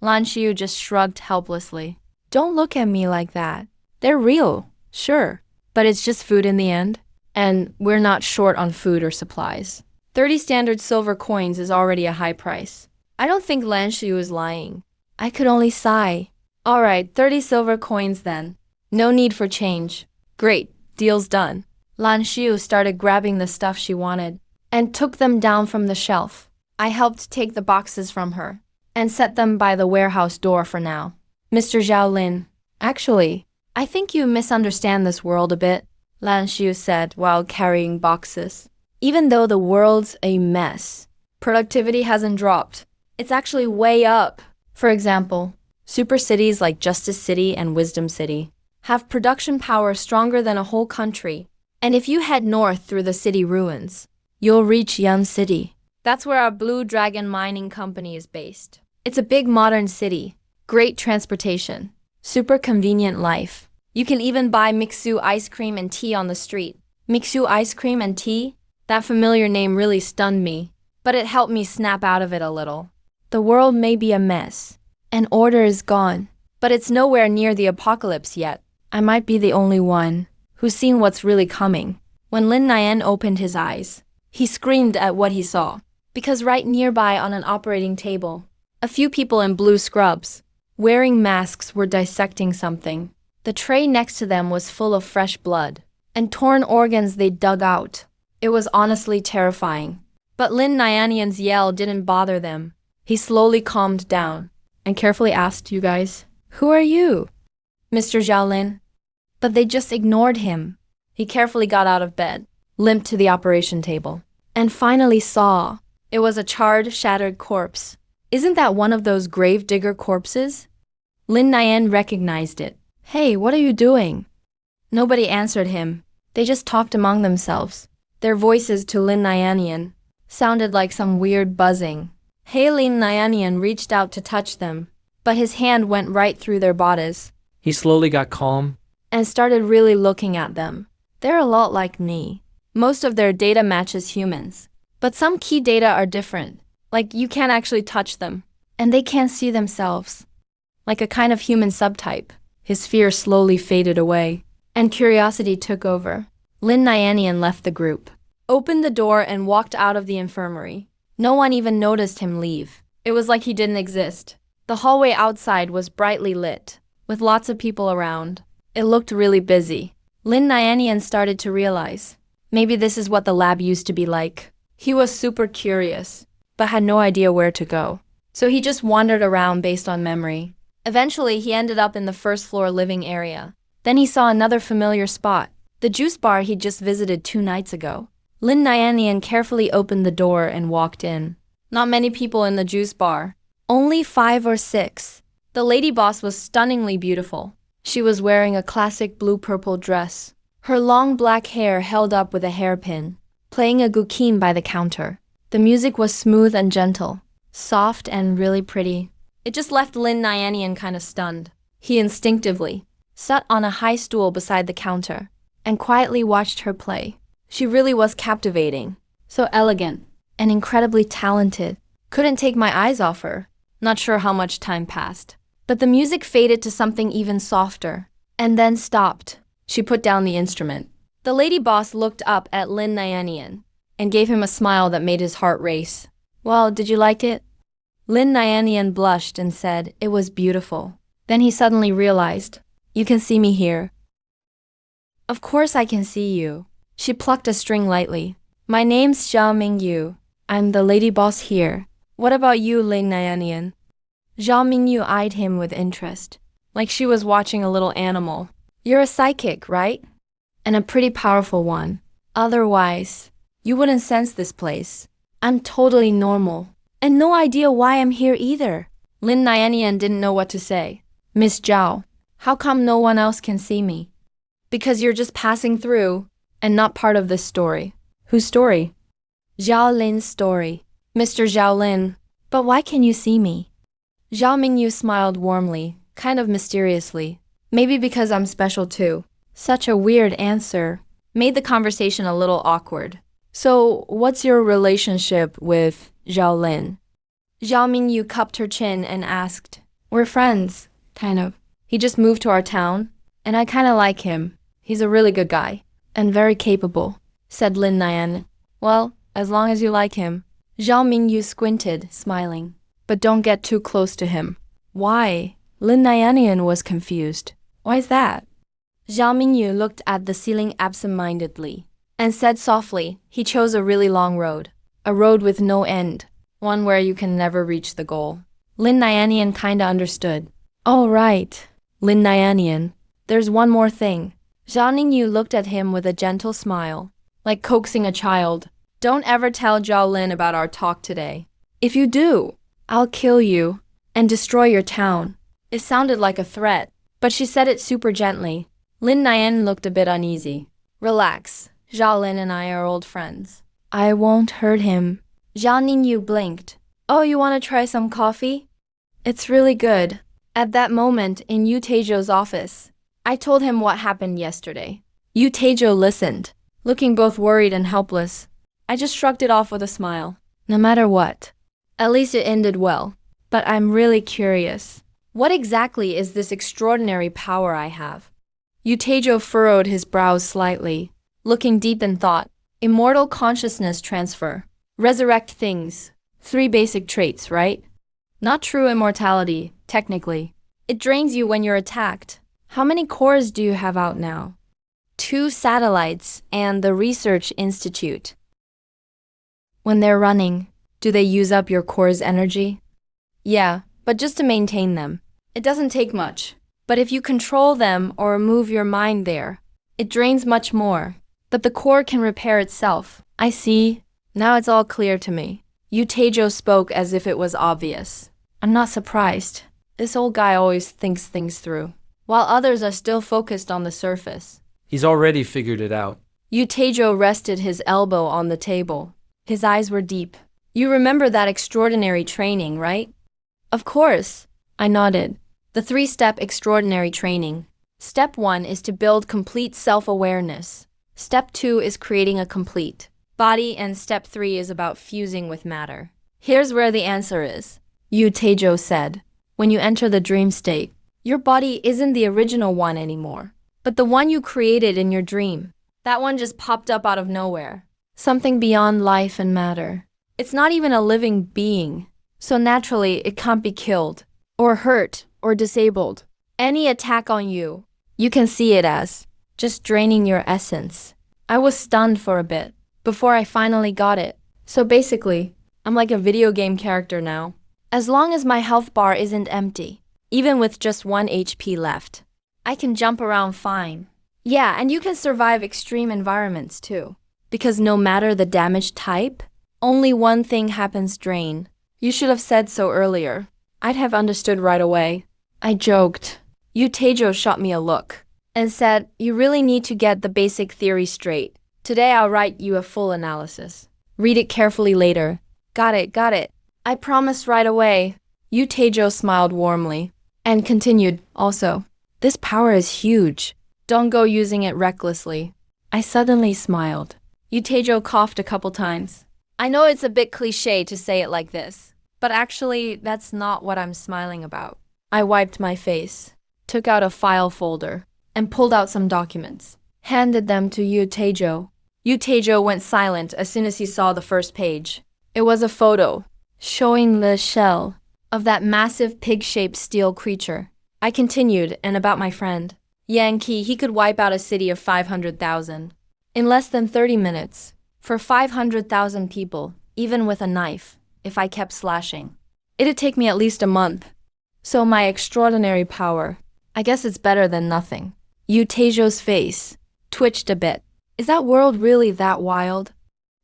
Lan Xiu just shrugged helplessly. Don't look at me like that. They're real, sure. But it's just food in the end. And we're not short on food or supplies. 30 standard silver coins is already a high price. I don't think Lan Xiu is lying. I could only sigh. Alright, 30 silver coins then. No need for change. Great, deal's done. Lan Xiu started grabbing the stuff she wanted and took them down from the shelf. I helped take the boxes from her and set them by the warehouse door for now. Mr. Zhaolin, actually, I think you misunderstand this world a bit, Lan Xiu said while carrying boxes. Even though the world's a mess, productivity hasn't dropped. It's actually way up. For example, super cities like Justice City and Wisdom City have production power stronger than a whole country. And if you head north through the city ruins, you'll reach Yan City. That's where our Blue Dragon Mining Company is based. It's a big modern city, great transportation, super convenient life. You can even buy Mixu ice cream and tea on the street. Mixu ice cream and tea? That familiar name really stunned me, but it helped me snap out of it a little. The world may be a mess, and order is gone, but it's nowhere near the apocalypse yet. I might be the only one who's seen what's really coming. When Lin Nyan opened his eyes, he screamed at what he saw, because right nearby on an operating table, a few people in blue scrubs, wearing masks, were dissecting something. The tray next to them was full of fresh blood and torn organs they dug out. It was honestly terrifying. But Lin Nyanian's yell didn't bother them. He slowly calmed down and carefully asked, you guys, who are you? Mr. Zhaolin. But they just ignored him. He carefully got out of bed, limped to the operation table, and finally saw it was a charred, shattered corpse. Isn't that one of those gravedigger corpses? Lin Nyan recognized it. Hey, what are you doing? Nobody answered him. They just talked among themselves, their voices to Lin Nyanian. Sounded like some weird buzzing. Lin Nyanian reached out to touch them, but his hand went right through their bodies He slowly got calm. and started really looking at them. They're a lot like me. Most of their data matches humans, but some key data are different. Like you can't actually touch them, and they can't see themselves. Like a kind of human subtype. His fear slowly faded away, and curiosity took over. Lin Nyanian left the group, opened the door and walked out of the infirmary. No one even noticed him leave. It was like he didn't exist. The hallway outside was brightly lit, with lots of people around. It looked really busy. Lin Nyanian started to realize, maybe this is what the lab used to be like. He was super curious, but had no idea where to go. So he just wandered around based on memory. Eventually, he ended up in the first floor living area. Then he saw another familiar spot, the juice bar he'd just visited 2 nights ago. Lin Nyanian carefully opened the door and walked in. Not many people in the juice bar. Only 5 or 6. The lady boss was stunningly beautiful. She was wearing a classic blue-purple dress. Her long black hair held up with a hairpin, playing a guqin by the counter. The music was smooth and gentle, soft and really pretty. It just left Lin Nyanian kind of stunned. He instinctively sat on a high stool beside the counter and quietly watched her play. She really was captivating, so elegant and incredibly talented. Couldn't take my eyes off her. Not sure how much time passed. But the music faded to something even softer, and then stopped. She put down the instrument. The lady boss looked up at Lin Nyanian and gave him a smile that made his heart race. Well, did you like it? Lin Nyanian blushed and said it was beautiful. Then he suddenly realized, you can see me here. Of course I can see you. She plucked a string lightly. My name's Zhao Mingyu. I'm the lady boss here. What about you, Lin Nyanian? Zhao Mingyu eyed him with interest, like she was watching a little animal. You're a psychic, right? And a pretty powerful one. Otherwise, you wouldn't sense this place. I'm totally normal, and no idea why I'm here either. Lin Nyanian didn't know what to say. Miss Zhao, how come no one else can see me? Because you're just passing through, and not part of this story. Whose story? Zhao Lin's story. Mr. Zhao Lin. But why can you see me? Zhao Mingyu smiled warmly, kind of mysteriously. Maybe because I'm special too. Such a weird answer. Made the conversation a little awkward. So, what's your relationship with Zhao Lin? Zhao Mingyu cupped her chin and asked. We're friends, kind of. He just moved to our town, and I kind of like him. He's a really good guy. And very capable, said Lin Nyan. Well, as long as you like him. Zhao Mingyu squinted, smiling. But don't get too close to him. Why? Lin Nyanian was confused. Why's that? Zhao Mingyu looked at the ceiling absent-mindedly and said softly he chose a really long road. A road with no end. One where you can never reach the goal. Lin Nyanian kinda understood. Oh, right. Lin Nyanian. There's one more thing. Zhao Mingyu looked at him with a gentle smile, like coaxing a child. Don't ever tell Zhao Lin about our talk today. If you do, I'll kill you and destroy your town. It sounded like a threat, but she said it super gently. Lin Nyan looked a bit uneasy. Relax, Zhao Lin and I are old friends. I won't hurt him. Zhao Mingyu blinked. Oh, you want to try some coffee? It's really good. At that moment in Yu Taizhou's office, I told him what happened yesterday. Yu Taizhou listened, looking both worried and helpless. I just shrugged it off with a smile. No matter what. At least it ended well. But I'm really curious. What exactly is this extraordinary power I have? Yu Taizhou furrowed his brows slightly, looking deep in thought. Immortal consciousness transfer. Resurrect things. 3 basic traits, right? Not true immortality, technically. It drains you when you're attacked. How many cores do you have out now? 2 satellites and the Research Institute. When they're running, do they use up your core's energy? Yeah, but just to maintain them. It doesn't take much. But if you control them or move your mind there, it drains much more. But the core can repair itself. I see. Now it's all clear to me. Yu Taizhou spoke as if it was obvious. I'm not surprised. This old guy always thinks things through, while others are still focused on the surface. He's already figured it out. Yu Taizhou rested his elbow on the table. His eyes were deep. You remember that extraordinary training, right? Of course, I nodded. The 3-step extraordinary training. Step 1 is to build complete self-awareness. Step 2 is creating a complete body, and step 3 is about fusing with matter. Here's where the answer is. Yu Taejo said, when you enter the dream state, your body isn't the original one anymore, but the one you created in your dream. That one just popped up out of nowhere. Something beyond life and matter. It's not even a living being, so naturally it can't be killed, or hurt, or disabled. Any attack on you, you can see it as just draining your essence. I was stunned for a bit before I finally got it. So basically, I'm like a video game character now. As long as my health bar isn't empty, even with just 1 HP left, I can jump around fine. Yeah, and you can survive extreme environments too. Because no matter the damage type, only one thing happens: drain. You should have said so earlier. I'd have understood right away. I joked. Yu Taejo shot me a look and said, you really need to get the basic theory straight. Today I'll write you a full analysis. Read it carefully later. Got it. I promised right away. Yu Taejo smiled warmly and continued, also, this power is huge. Don't go using it recklessly. I suddenly smiled. Yu Taejo coughed a couple times. I know it's a bit cliché to say it like this, but actually that's not what I'm smiling about. I wiped my face, took out a file folder, and pulled out some documents. Handed them to Yu Taejo. Yu Taejo went silent as soon as he saw the first page. It was a photo showing the shell of that massive pig-shaped steel creature. I continued, and about my friend. Yankee, he could wipe out a city of 500,000 in less than 30 minutes. For 500,000 people, even with a knife, if I kept slashing. It'd take me at least a month. So my extraordinary power, I guess it's better than nothing. Yu Taejo's face twitched a bit. Is that world really that wild?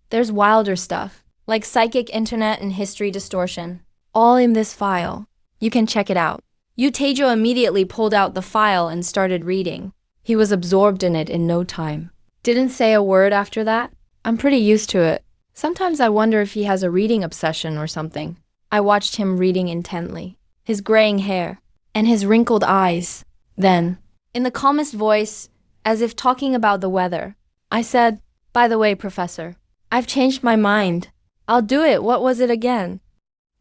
There's wilder stuff, like psychic internet and history distortion, all in this file. You can check it out. Yu Taejo immediately pulled out the file and started reading. He was absorbed in it in no time. Didn't say a word after that. I'm pretty used to it. Sometimes I wonder if he has a reading obsession or something. I watched him reading intently, his graying hair, and his wrinkled eyes. Then, in the calmest voice, as if talking about the weather, I said, by the way, Professor, I've changed my mind. I'll do it. What was it again?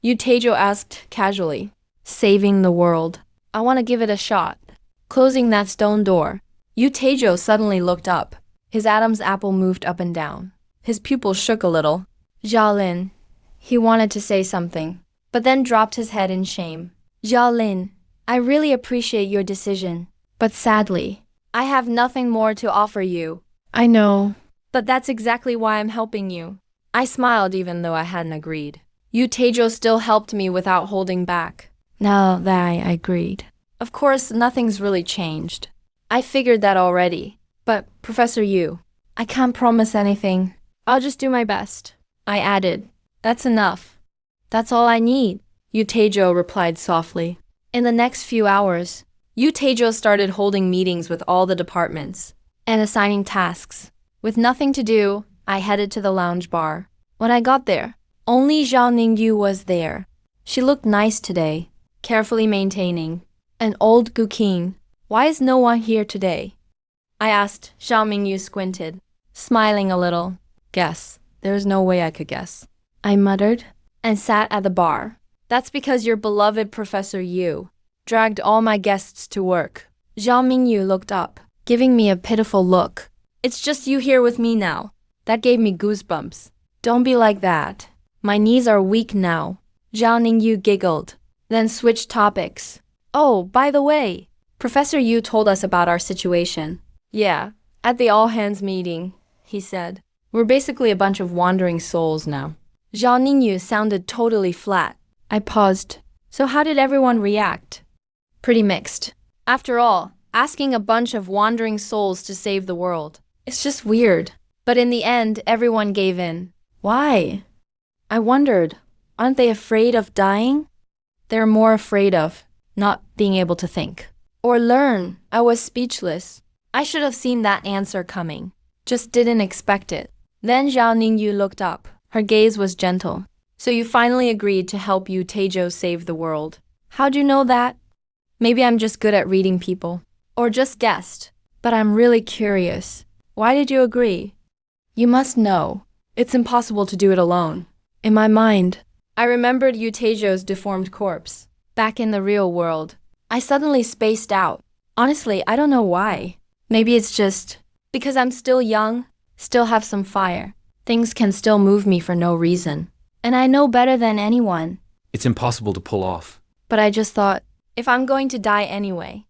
Yu Taejo asked casually. Saving the world. I want to give it a shot. Closing that stone door. Yu Taejo suddenly looked up. His Adam's apple moved up and down. His pupils shook a little. Xiaolin. He wanted to say something, but then dropped his head in shame. Xiaolin, I really appreciate your decision, but sadly, I have nothing more to offer you. I know, but that's exactly why I'm helping you. I smiled even though I hadn't agreed. Yu Taejo still helped me without holding back. Now that I agreed. Of course, nothing's really changed. I figured that already. But, Professor Yu, I can't promise anything. I'll just do my best. I added. That's enough. That's all I need. Yu Taejo replied softly. In the next few hours, Yu Taejo started holding meetings with all the departments and assigning tasks. With nothing to do, I headed to the lounge bar. When I got there, only Zhao Ningyu was there. She looked nice today, carefully maintaining an old Guqin. Why is no one here today? I asked. Zhao Mingyu squinted, smiling a little. Guess. There's no way I could guess. I muttered and sat at the bar. That's because your beloved Professor Yu dragged all my guests to work. Zhao Mingyu looked up, giving me a pitiful look. It's just you here with me now. That gave me goosebumps. Don't be like that. My knees are weak now. Zhao Ningyu giggled, then switched topics. Oh, by the way, Professor Yu told us about our situation. Yeah, at the all-hands meeting, he said. We're basically a bunch of wandering souls now. Zhao Ningyu sounded totally flat. I paused. So how did everyone react? Pretty mixed. After all, asking a bunch of wandering souls to save the world. It's just weird. But in the end, everyone gave in. Why? I wondered, aren't they afraid of dying? They're more afraid of not being able to think or learn. I was speechless. I should have seen that answer coming. Just didn't expect it. Then Zhao Ningyu looked up. Her gaze was gentle. So you finally agreed to help Yu Taejo save the world. How'd you know that? Maybe I'm just good at reading people. Or just guessed. But I'm really curious. Why did you agree? You must know. It's impossible to do it alone. In my mind, I remembered Yu Taejo's deformed corpse. Back in the real world, I suddenly spaced out. Honestly, I don't know why. Maybe it's just because I'm still young, still have some fire. Things can still move me for no reason. And I know better than anyone. It's impossible to pull off. But I just thought, if I'm going to die anyway.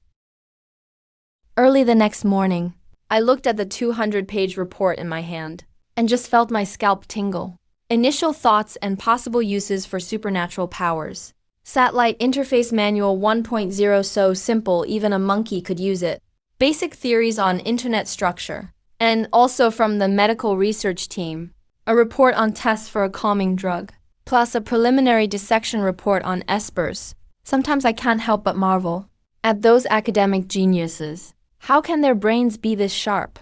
Early the next morning, I looked at the 200-page report in my hand and just felt my scalp tingle. Initial thoughts and possible uses for supernatural powers. Satellite Interface Manual 1.0, so simple even a monkey could use it. Basic theories on internet structure. And also from the medical research team, a report on tests for a calming drug, plus a preliminary dissection report on espers. Sometimes I can't help but marvel at those academic geniuses. How can their brains be this sharp?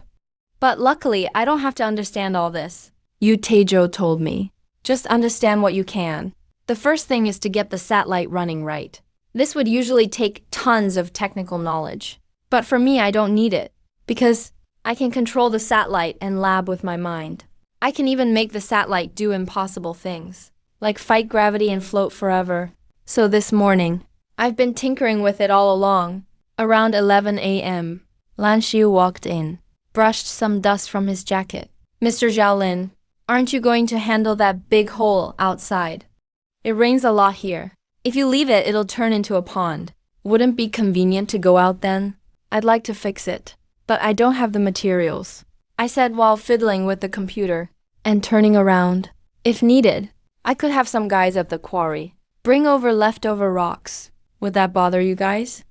But luckily, I don't have to understand all this. Yu Taejo told me. Just understand what you can. The first thing is to get the satellite running right. This would usually take tons of technical knowledge. But for me, I don't need it. Because I can control the satellite and lab with my mind. I can even make the satellite do impossible things, like fight gravity and float forever. So this morning, I've been tinkering with it all along. Around 11 a.m., Lan Xiu walked in, brushed some dust from his jacket. Mr. Zhaolin, aren't you going to handle that big hole outside? It rains a lot here. If you leave it, it'll turn into a pond. Wouldn't be convenient to go out then? I'd like to fix it, but I don't have the materials, I said while fiddling with the computer and turning around. If needed, I could have some guys at the quarry bring over leftover rocks. Would that bother you guys?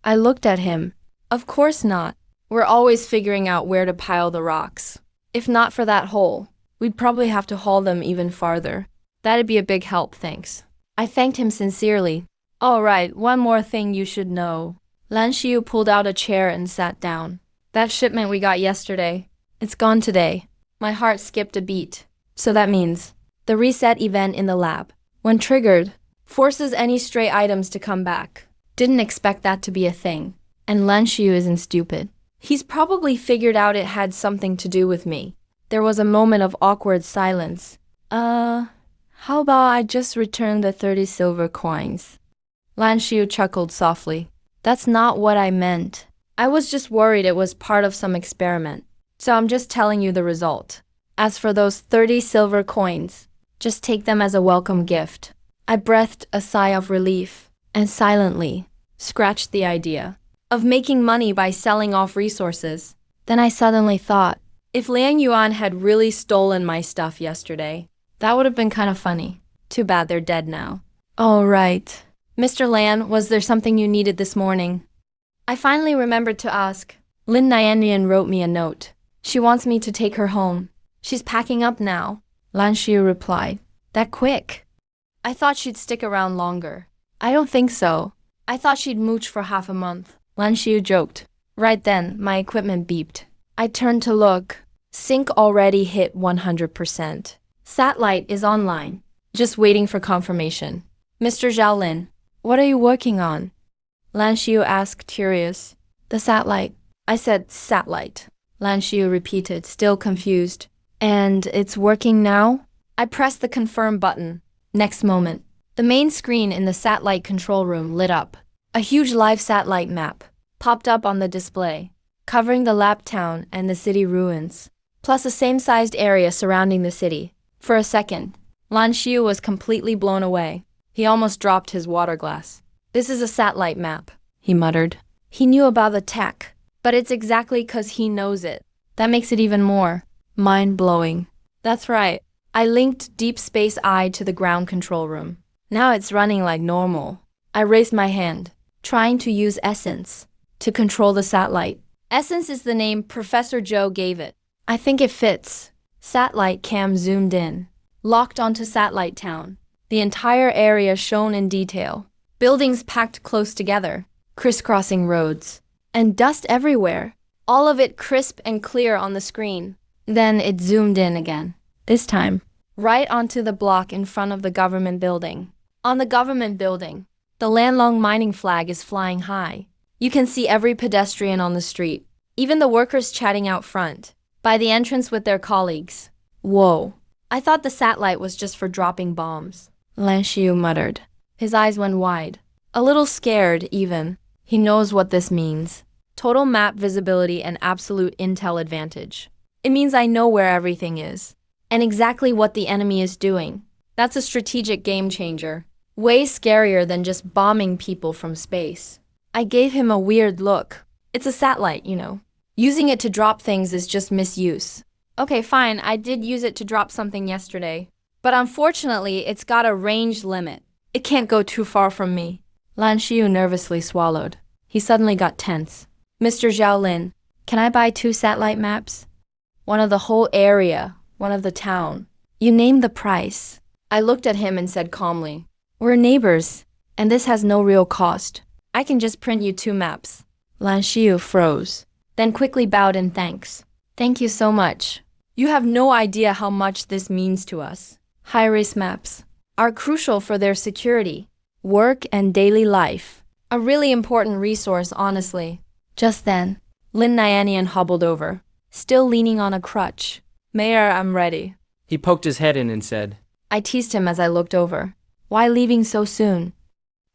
I looked at him. Of course not. We're always figuring out where to pile the rocks. If not for that hole, we'd probably have to haul them even farther. That'd be a big help, thanks. I thanked him sincerely. All right, one more thing you should know. Lan Xiu pulled out a chair and sat down. That shipment we got yesterday, it's gone today. My heart skipped a beat. So that means the reset event in the lab, when triggered, forces any stray items to come back. Didn't expect that to be a thing. And Lan Xiu isn't stupid. He's probably figured out it had something to do with me. There was a moment of awkward silence. How about I just return the 30 silver coins? Lan Xiu chuckled softly. That's not what I meant. I was just worried it was part of some experiment. So I'm just telling you the result. As for those 30 silver coins, just take them as a welcome gift. I breathed a sigh of relief and silently scratched the idea of making money by selling off resources. Then I suddenly thought, if Liang Yuan had really stolen my stuff yesterday, that would have been kind of funny. Too bad they're dead now. Oh, right. Mr. Lan, was there something you needed this morning? I finally remembered to ask. Lin Nianian wrote me a note. She wants me to take her home. She's packing up now. Lan Xiu replied. That quick? I thought she'd stick around longer. I don't think so. I thought she'd mooch for half a month. Lan Xiu joked. Right then, my equipment beeped. I turned to look. Sync already hit 100%. Satellite is online. Just waiting for confirmation. Mr. Zhaolin, what are you working on? Lan Xiu asked, curious. The satellite. I said satellite. Lan Xiu repeated, still confused. And it's working now? I pressed the confirm button. Next moment, the main screen in the satellite control room lit up. A huge live satellite map popped up on the display, covering the lab town and the city ruins, plus a same-sized area surrounding the city. For a second, Lan Xiu was completely blown away. He almost dropped his water glass. This is a satellite map, he muttered. He knew about the tech, but it's exactly 'cause he knows it. That makes it even more mind-blowing. That's right. I linked Deep Space Eye to the ground control room. Now it's running like normal. I raised my hand, trying to use Essence to control the satellite. Essence is the name Professor Zhou gave it. I think it fits. Satellite cam zoomed in, locked onto Satellite Town. The entire area shown in detail. Buildings packed close together, crisscrossing roads, and dust everywhere. All of it crisp and clear on the screen. Then it zoomed in again. This time, right onto the block in front of the government building. On the government building, the Landlong mining flag is flying high. You can see every pedestrian on the street, even the workers chatting out front, by the entrance with their colleagues. Whoa, I thought the satellite was just for dropping bombs, Lan Xiu muttered. His eyes went wide, a little scared even. He knows what this means. Total map visibility and absolute intel advantage. It means I know where everything is, and exactly what the enemy is doing. That's a strategic game changer. Way scarier than just bombing people from space. I gave him a weird look. It's a satellite, you know. Using it to drop things is just misuse. Okay, fine, I did use it to drop something yesterday. But unfortunately, it's got a range limit. It can't go too far from me. Lan Xiu nervously swallowed. He suddenly got tense. Mr. Xiaolin, can I buy 2 satellite maps? One of the whole area, one of the town. You name the price. I looked at him and said calmly, we're neighbors, and this has no real cost. I can just print you 2 maps. Lan Xiu froze, then quickly bowed in thanks. Thank you so much. You have no idea how much this means to us. High-risk maps are crucial for their security, work, and daily life. A really important resource, honestly. Just then, Lin Nianian hobbled over, still leaning on a crutch. Mayor, I'm ready. He poked his head in and said, I teased him as I looked over. Why leaving so soon?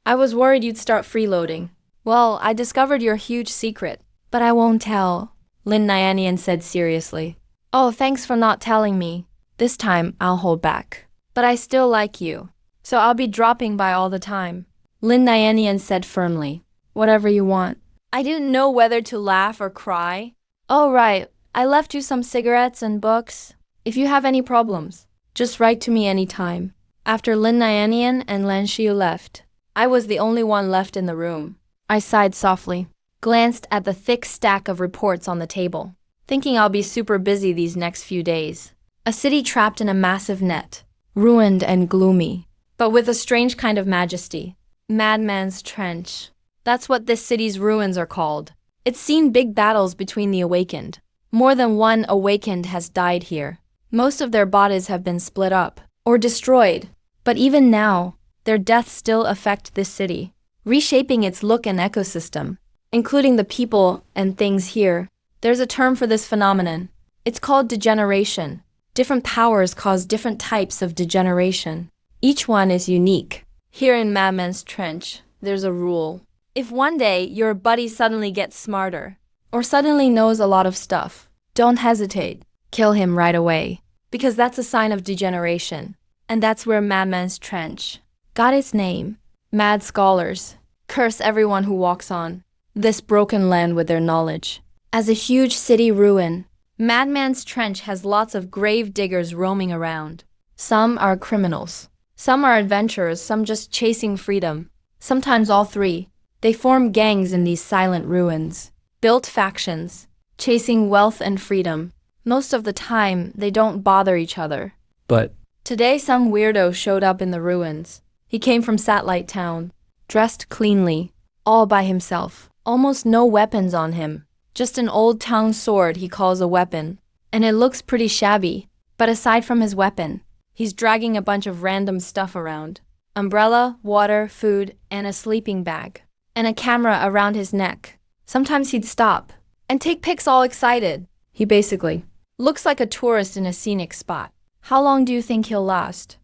I was worried you'd start freeloading. Well, I discovered your huge secret, but I won't tell, Lin Nianian said seriously. Oh, thanks for not telling me. This time, I'll hold back. But I still like you, so I'll be dropping by all the time. Lin Nianian said firmly, whatever you want. I didn't know whether to laugh or cry. Oh, right, I left you some cigarettes and books. If you have any problems, just write to me anytime. After Lin Nianian and Lan Xiu left, I was the only one left in the room. I sighed softly, glanced at the thick stack of reports on the table, thinking I'll be super busy these next few days. A city trapped in a massive net, ruined and gloomy, but with a strange kind of majesty. Madman's Trench. That's what this city's ruins are called. It's seen big battles between the awakened. More than one awakened has died here. Most of their bodies have been split up or destroyed. But even now, their deaths still affect this city, reshaping its look and ecosystem, including the people and things here. There's a term for this phenomenon. It's called degeneration. Different powers cause different types of degeneration. Each one is unique. Here in Madman's Trench, there's a rule. If one day your buddy suddenly gets smarter, or suddenly knows a lot of stuff, don't hesitate. Kill him right away, because that's a sign of degeneration. And that's where Madman's Trench got its name. Mad scholars curse everyone who walks on this broken land with their knowledge. As a huge city ruin, Madman's Trench has lots of grave diggers roaming around. Some are criminals. Some are adventurers, some just chasing freedom. Sometimes all three. They form gangs in these silent ruins, built factions, chasing wealth and freedom. Most of the time, they don't bother each other. But Today, some weirdo showed up in the ruins. He came from Satellite Town, dressed cleanly, all by himself. Almost no weapons on him. Just an old town sword he calls a weapon. And it looks pretty shabby. But aside from his weapon, he's dragging a bunch of random stuff around. Umbrella, water, food, and a sleeping bag. And a camera around his neck. Sometimes he'd stop and take pics all excited. He basically looks like a tourist in a scenic spot. How long do you think he'll last?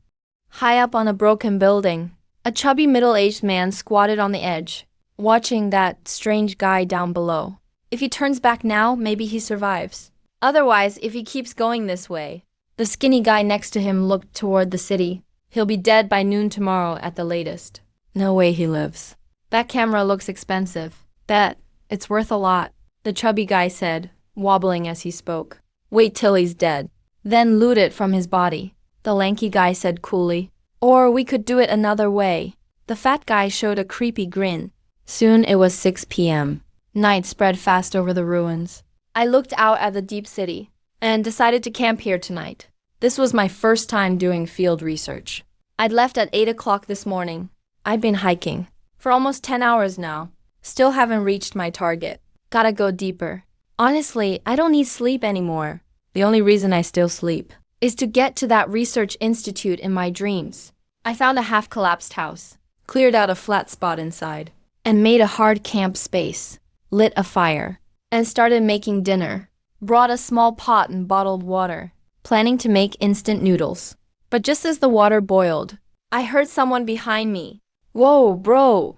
High up on a broken building, a chubby middle-aged man squatted on the edge, watching that strange guy down below. If he turns back now, maybe he survives. Otherwise, if he keeps going this way, the skinny guy next to him looked toward the city. He'll be dead by noon tomorrow at the latest. No way he lives. That camera looks expensive. Bet, it's worth a lot, the chubby guy said, wobbling as he spoke. Wait till he's dead. Then loot it from his body, the lanky guy said coolly. Or we could do it another way. The fat guy showed a creepy grin. Soon it was 6 p.m. Night spread fast over the ruins. I looked out at the deep city and decided to camp here tonight. This was my first time doing field research. I'd left at 8 o'clock this morning. I'd been hiking for almost 10 hours now. Still haven't reached my target. Gotta go deeper. Honestly, I don't need sleep anymore. The only reason I still sleep is to get to that research institute in my dreams. I found a half-collapsed house, cleared out a flat spot inside, and made a hard camp space, lit a fire, and started making dinner. Brought a small pot and bottled water, planning to make instant noodles. But just as the water boiled, I heard someone behind me. Whoa, bro!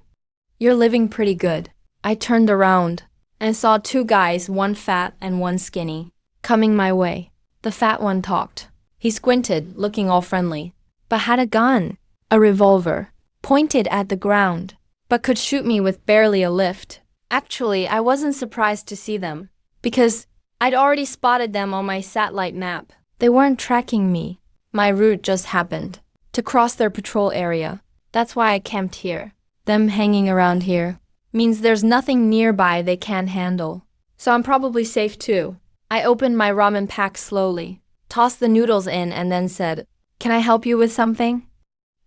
You're living pretty good. I turned around and saw two guys, one fat and one skinny, coming my way. The fat one talked. He squinted, looking all friendly, but had a gun, a revolver, pointed at the ground, but could shoot me with barely a lift. Actually, I wasn't surprised to see them, because I'd already spotted them on my satellite map. They weren't tracking me. My route just happened to cross their patrol area. That's why I camped here. Them hanging around here means there's nothing nearby they can't handle. So I'm probably safe too. I opened my ramen pack slowly, tossed the noodles in, and then said, "Can I help you with something?"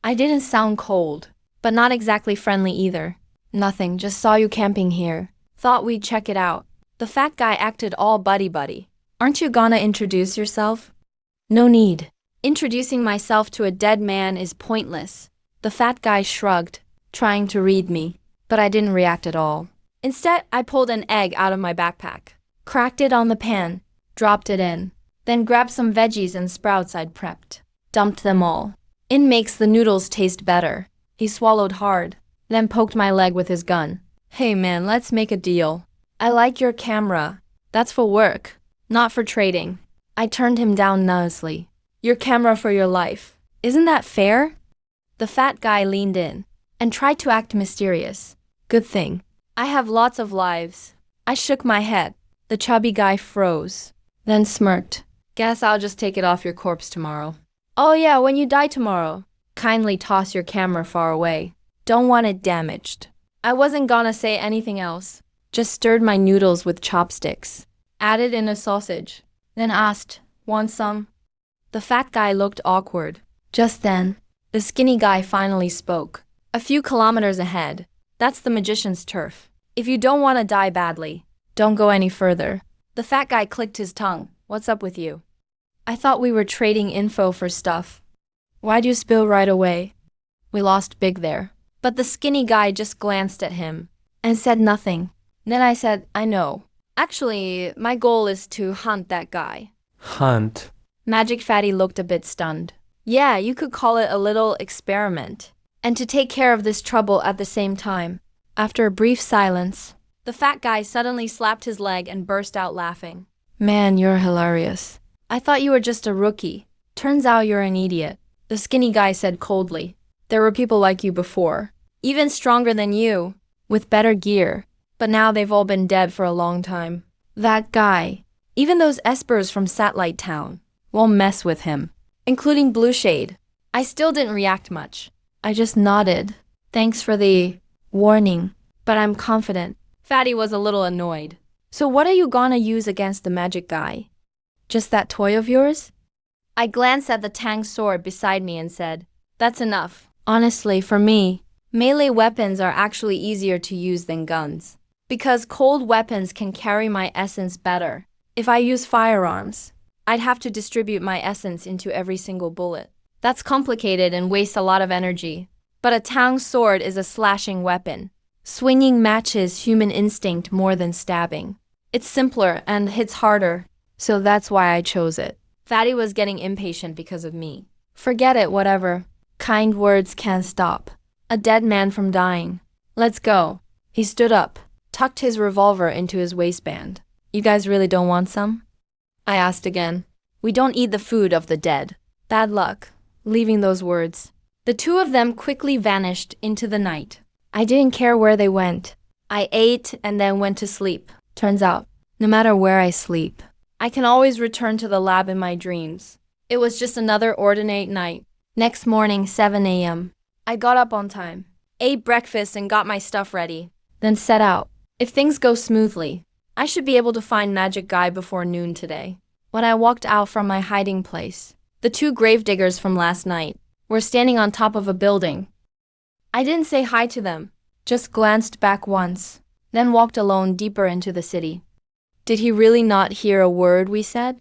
I didn't sound cold, but not exactly friendly either. "Nothing, just saw you camping here. Thought we'd check it out." The fat guy acted all buddy-buddy. "Aren't you gonna introduce yourself?" "No need. Introducing myself to a dead man is pointless." The fat guy shrugged, trying to read me, but I didn't react at all. Instead, I pulled an egg out of my backpack, cracked it on the pan, dropped it in, then grabbed some veggies and sprouts I'd prepped, dumped them all. "It makes the noodles taste better." He swallowed hard, then poked my leg with his gun. "Hey man, let's make a deal. I like your camera. That's for work, not for trading." I turned him down nervously. "Your camera for your life. Isn't that fair?" The fat guy leaned in and tried to act mysterious. "Good thing. I have lots of lives." I shook my head. The chubby guy froze, then smirked. "Guess I'll just take it off your corpse tomorrow." "Oh yeah, when you die tomorrow. Kindly toss your camera far away. Don't want it damaged." I wasn't gonna say anything else. Just stirred my noodles with chopsticks, added in a sausage, then asked, "Want some?" The fat guy looked awkward. Just then, the skinny guy finally spoke. "A few kilometers ahead. That's the magician's turf. If you don't want to die badly, don't go any further." The fat guy clicked his tongue. "What's up with you?" "I thought we were trading info for stuff. Why'd you spill right away?" "We lost big there." But the skinny guy just glanced at him and said nothing. Then I said, "I know. Actually, my goal is to hunt that guy." Hunt? Magic Fatty looked a bit stunned. "Yeah, you could call it a little experiment. And to take care of this trouble at the same time." After a brief silence, the fat guy suddenly slapped his leg and burst out laughing. "Man, you're hilarious. I thought you were just a rookie. Turns out you're an idiot." The skinny guy said coldly, "There were people like you before, even stronger than you, with better gear, but now they've all been dead for a long time. That guy, even those espers from Satellite Town, won't mess with him, including Blue Shade." I still didn't react much. I just nodded. "Thanks for the warning, but I'm confident." Fatty was a little annoyed. "So what are you gonna use against the magic guy? Just that toy of yours?" I glanced at the tang sword beside me and said, "That's enough. Honestly, for me, melee weapons are actually easier to use than guns, because cold weapons can carry my essence better. If I use firearms, I'd have to distribute my essence into every single bullet. That's complicated and wastes a lot of energy. But a tang sword is a slashing weapon. Swinging matches human instinct more than stabbing. It's simpler and hits harder, so that's why I chose it." Fatty was getting impatient because of me. "Forget it, whatever. Kind words can't stop a dead man from dying. Let's go." He stood up, tucked his revolver into his waistband. "You guys really don't want some?" I asked again. "We don't eat the food of the dead." Bad luck, leaving those words. The two of them quickly vanished into the night. I didn't care where they went. I ate and then went to sleep. Turns out, no matter where I sleep, I can always return to the lab in my dreams. It was just another ordinate night. Next morning, 7 a.m. I got up on time, ate breakfast and got my stuff ready, then set out. If things go smoothly, I should be able to find Magic Guy before noon today. When I walked out from my hiding place, the two gravediggers from last night were standing on top of a building. I didn't say hi to them, just glanced back once, then walked alone deeper into the city. Did he really not hear a word we said?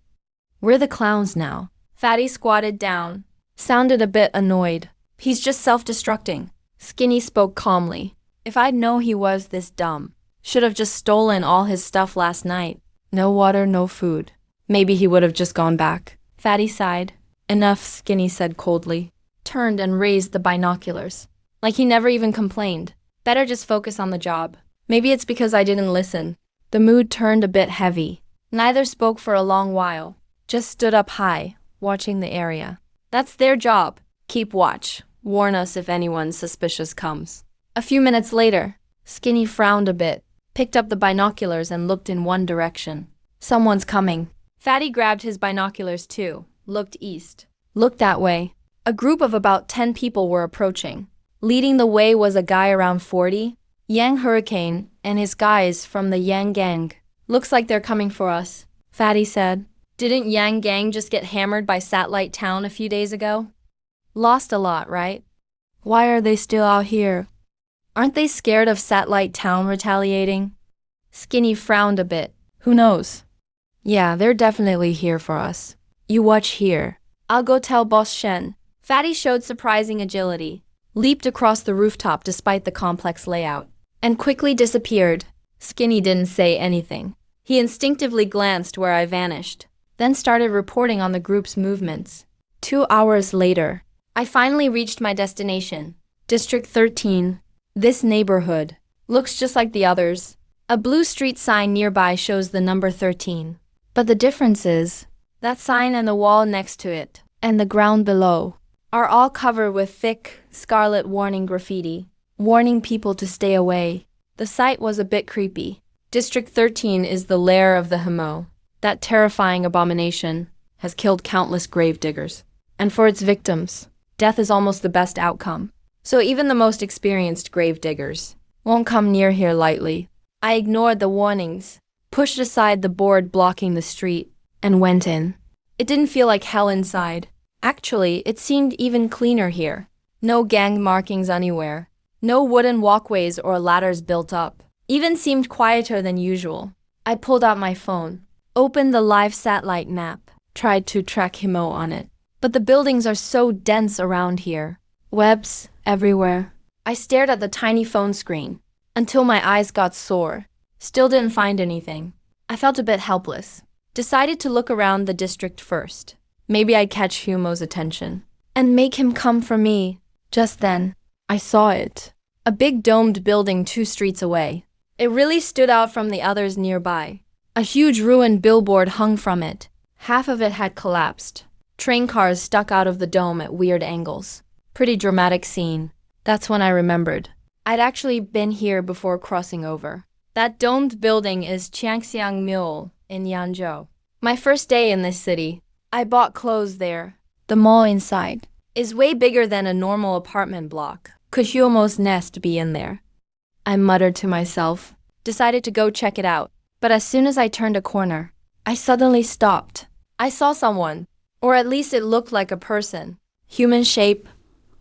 "We're the clowns now." Fatty squatted down. Sounded a bit annoyed. He's just self-destructing. Skinny spoke calmly. If I'd known he was this dumb, should have just stolen all his stuff last night. No water, no food. Maybe he would have just gone back. Fatty sighed. Enough, Skinny said coldly. Turned and raised the binoculars. Like he never even complained. Better just focus on the job. Maybe it's because I didn't listen. The mood turned a bit heavy. Neither spoke for a long while. Just stood up high, watching the area. That's their job. Keep watch. Warn us if anyone suspicious comes. A few minutes later, Skinny frowned a bit, picked up the binoculars and looked in one direction. Someone's coming. Fatty grabbed his binoculars too, looked east. Looked that way. A group of about 10 people were approaching. Leading the way was a guy around 40, Yang Hurricane, and his guys from the Yang Gang. Looks like they're coming for us, Fatty said. Didn't Yang Gang just get hammered by Satellite Town a few days ago? Lost a lot, right? Why are they still out here? Aren't they scared of Satellite Town retaliating? Skinny frowned a bit. Who knows? Yeah, they're definitely here for us. You watch here. I'll go tell Boss Shen. Fatty showed surprising agility, leaped across the rooftop despite the complex layout, and quickly disappeared. Skinny didn't say anything. He instinctively glanced where I vanished, then started reporting on the group's movements. 2 hours later, I finally reached my destination, District 13. This neighborhood looks just like the others. A blue street sign nearby shows the number 13. But the difference is, that sign and the wall next to it, and the ground below, are all covered with thick, scarlet warning graffiti, warning people to stay away. The sight was a bit creepy. District 13 is the lair of the Hemo. That terrifying abomination has killed countless gravediggers. And for its victims, death is almost the best outcome. So even the most experienced gravediggers won't come near here lightly. I ignored the warnings, pushed aside the board blocking the street, and went in. It didn't feel like hell inside. Actually, it seemed even cleaner here. No gang markings anywhere. No wooden walkways or ladders built up. Even seemed quieter than usual. I pulled out my phone, opened the live satellite map, tried to track Himo on it. But the buildings are so dense around here. Webs everywhere. I stared at the tiny phone screen until my eyes got sore. Still didn't find anything. I felt a bit helpless. Decided to look around the district first. Maybe I'd catch Humo's attention and make him come for me. Just then, I saw it. A big domed building 2 streets away. It really stood out from the others nearby. A huge ruined billboard hung from it. Half of it had collapsed. Train cars stuck out of the dome at weird angles. Pretty dramatic scene. That's when I remembered. I'd actually been here before crossing over. That domed building is Chiangxiang Mall in Yanzhou. My first day in this city. I bought clothes there. The mall inside is way bigger than a normal apartment block. Could Humo's nest be in there? I muttered to myself. Decided to go check it out. But as soon as I turned a corner, I suddenly stopped. I saw someone, or at least it looked like a person. Human shape,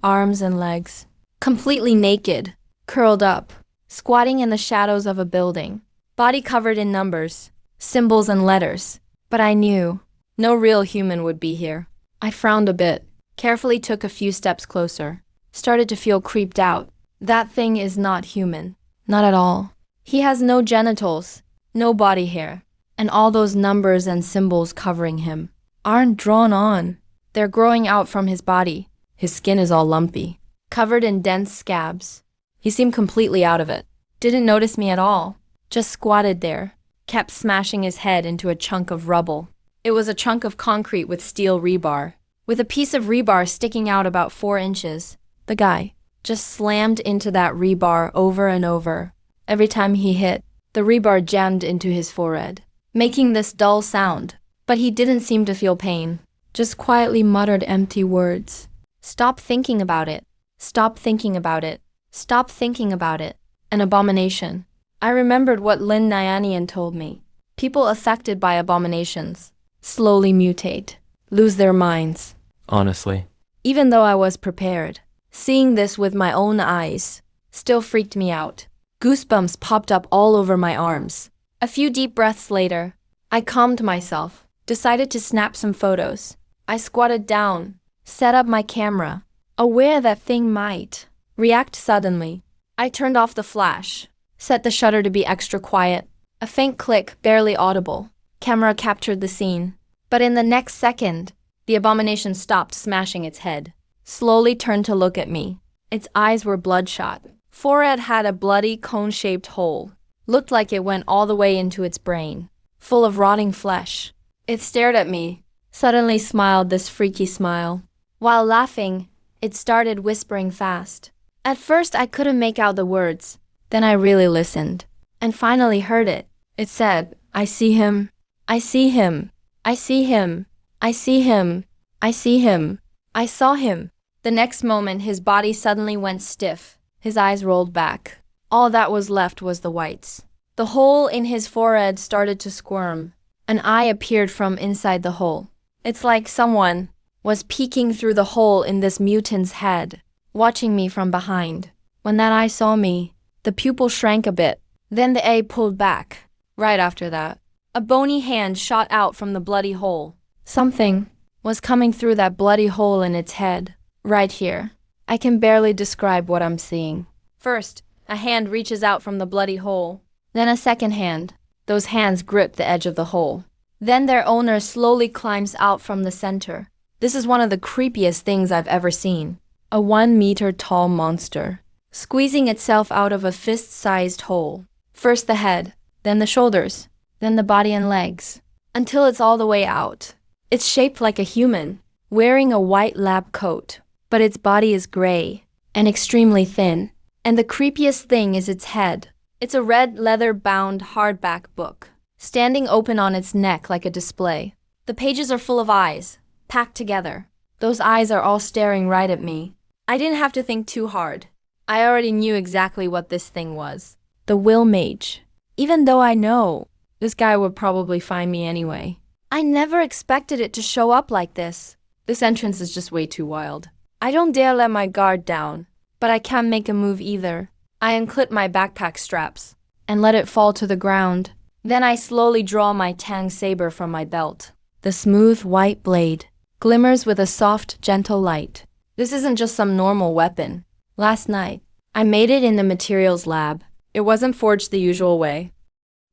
arms and legs. Completely naked, curled up, squatting in the shadows of a building. Body covered in numbers, symbols and letters. But I knew no real human would be here. I frowned a bit, carefully took a few steps closer. Started to feel creeped out. That thing is not human. Not at all. He has no genitals, no body hair, and all those numbers and symbols covering him aren't drawn on. They're growing out from his body. His skin is all lumpy, covered in dense scabs. He seemed completely out of it. Didn't notice me at all. Just squatted there, kept smashing his head into a chunk of rubble. It was a chunk of concrete with steel rebar, with a piece of rebar sticking out about 4 inches. The guy just slammed into that rebar over and over. Every time he hit, the rebar jammed into his forehead, making this dull sound. But he didn't seem to feel pain, just quietly muttered empty words. Stop thinking about it. Stop thinking about it. Stop thinking about it. An abomination. I remembered what Lin Nyanian told me. People affected by abominations slowly mutate, lose their minds. Honestly. Even though I was prepared, seeing this with my own eyes still freaked me out. Goosebumps popped up all over my arms. A few deep breaths later, I calmed myself, decided to snap some photos. I squatted down, set up my camera, aware that thing might react suddenly. I turned off the flash, set the shutter to be extra quiet. A faint click, barely audible. Camera captured the scene. But in the next second, the abomination stopped smashing its head, slowly turned to look at me. Its eyes were bloodshot. Forehead had a bloody cone-shaped hole. Looked like it went all the way into its brain, full of rotting flesh. It stared at me, suddenly smiled this freaky smile. While laughing, it started whispering fast. At first I couldn't make out the words. Then I really listened, and finally heard it. It said, I see him. I see him. I see him. I see him. I see him. I saw him. The next moment his body suddenly went stiff. His eyes rolled back. All that was left was the whites. The hole in his forehead started to squirm. An eye appeared from inside the hole. It's like someone was peeking through the hole in this mutant's head, watching me from behind. When that eye saw me, the pupil shrank a bit. Then the eye pulled back. Right after that, a bony hand shot out from the bloody hole. Something was coming through that bloody hole in its head. Right here. I can barely describe what I'm seeing. First, a hand reaches out from the bloody hole. Then a second hand. Those hands grip the edge of the hole. Then their owner slowly climbs out from the center. This is one of the creepiest things I've ever seen. A 1-meter tall monster, squeezing itself out of a fist-sized hole. First the head, then the shoulders, then the body and legs, until it's all the way out. It's shaped like a human, wearing a white lab coat, but its body is gray and extremely thin. And the creepiest thing is its head. It's a red leather-bound hardback book, standing open on its neck like a display. The pages are full of eyes, packed together. Those eyes are all staring right at me. I didn't have to think too hard. I already knew exactly what this thing was. The Will Mage. Even though I know this guy would probably find me anyway. I never expected it to show up like this. This entrance is just way too wild. I don't dare let my guard down, but I can't make a move either. I unclip my backpack straps and let it fall to the ground. Then I slowly draw my tang saber from my belt. The smooth white blade glimmers with a soft, gentle light. This isn't just some normal weapon. Last night, I made it in the materials lab. It wasn't forged the usual way,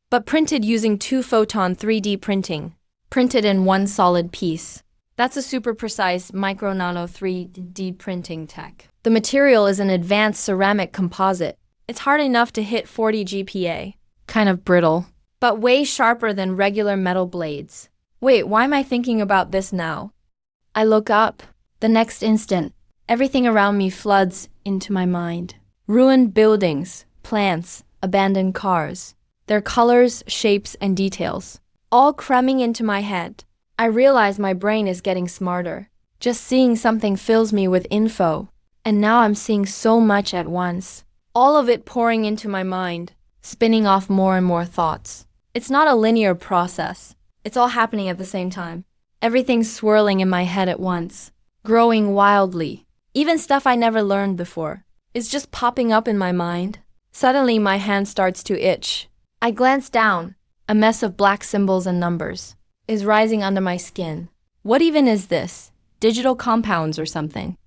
but printed using 2-photon 3D printing. Printed in one solid piece. That's a super precise micro-nano 3D printing tech. The material is an advanced ceramic composite. It's hard enough to hit 40 GPa. Kind of brittle, but way sharper than regular metal blades. Wait, why am I thinking about this now? I look up. The next instant, everything around me floods into my mind. Ruined buildings, plants, abandoned cars. Their colors, shapes, and details, all cramming into my head. I realize my brain is getting smarter. Just seeing something fills me with info. And now I'm seeing so much at once. All of it pouring into my mind, spinning off more and more thoughts. It's not a linear process. It's all happening at the same time. Everything's swirling in my head at once, growing wildly. Even stuff I never learned before is just popping up in my mind. Suddenly my hand starts to itch. I glance down. A mess of black symbols and numbers is rising under my skin. What even is this? Digital compounds or something?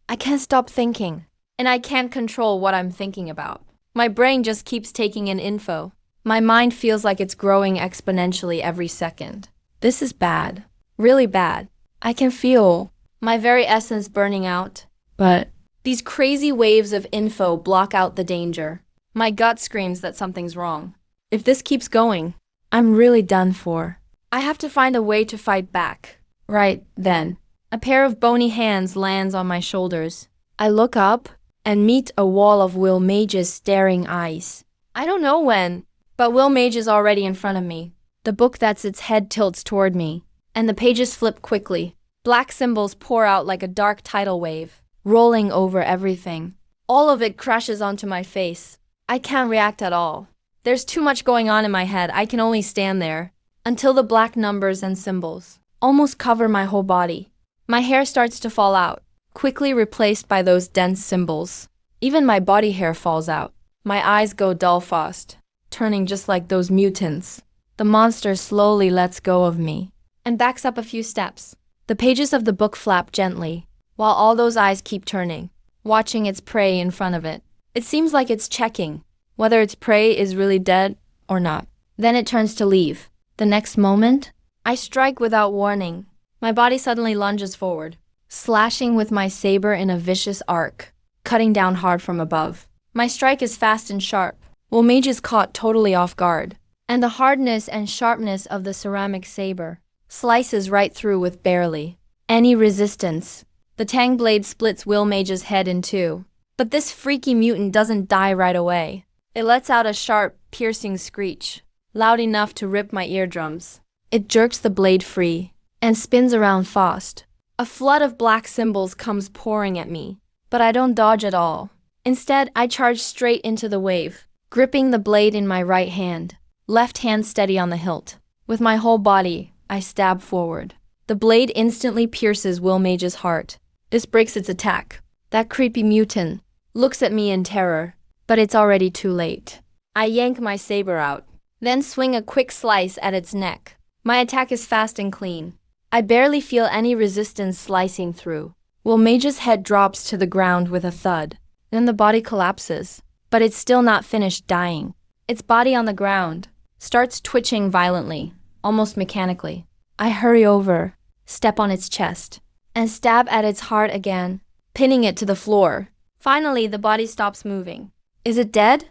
I can't stop thinking, and I can't control what I'm thinking about. My brain just keeps taking in info. My mind feels like it's growing exponentially every second. This is bad. Really bad. I can feel my very essence burning out. But these crazy waves of info block out the danger. My gut screams that something's wrong. If this keeps going, I'm really done for. I have to find a way to fight back. Right then, a pair of bony hands lands on my shoulders. I look up and meet a wall of Will Mage's staring eyes. I don't know when, but Will Mage is already in front of me. The book that's its head tilts toward me, and the pages flip quickly. Black symbols pour out like a dark tidal wave, rolling over everything. All of it crashes onto my face. I can't react at all. There's too much going on in my head. I can only stand there until the black numbers and symbols almost cover my whole body. My hair starts to fall out, quickly replaced by those dense symbols. Even my body hair falls out. My eyes go dull fast, turning just like those mutants. The monster slowly lets go of me and backs up a few steps. The pages of the book flap gently, while all those eyes keep turning, watching its prey in front of it. It seems like it's checking whether its prey is really dead or not. Then it turns to leave. The next moment, I strike without warning. My body suddenly lunges forward, slashing with my saber in a vicious arc, cutting down hard from above. My strike is fast and sharp. Mage is caught totally off guard, and the hardness and sharpness of the ceramic saber slices right through with barely any resistance. The tang blade splits Mage's head in two. But this freaky mutant doesn't die right away. It lets out a sharp, piercing screech, loud enough to rip my eardrums. It jerks the blade free and spins around fast. A flood of black symbols comes pouring at me, but I don't dodge at all. Instead, I charge straight into the wave, gripping the blade in my right hand, left hand steady on the hilt. With my whole body, I stab forward. The blade instantly pierces Mage's heart. This breaks its attack. That creepy mutant looks at me in terror, but it's already too late. I yank my saber out, then swing a quick slice at its neck. My attack is fast and clean. I barely feel any resistance slicing through. Mage's head drops to the ground with a thud. Then the body collapses, but it's still not finished dying. Its body on the ground starts twitching violently, almost mechanically. I hurry over, step on its chest, and stab at its heart again, pinning it to the floor. Finally, the body stops moving. Is it dead?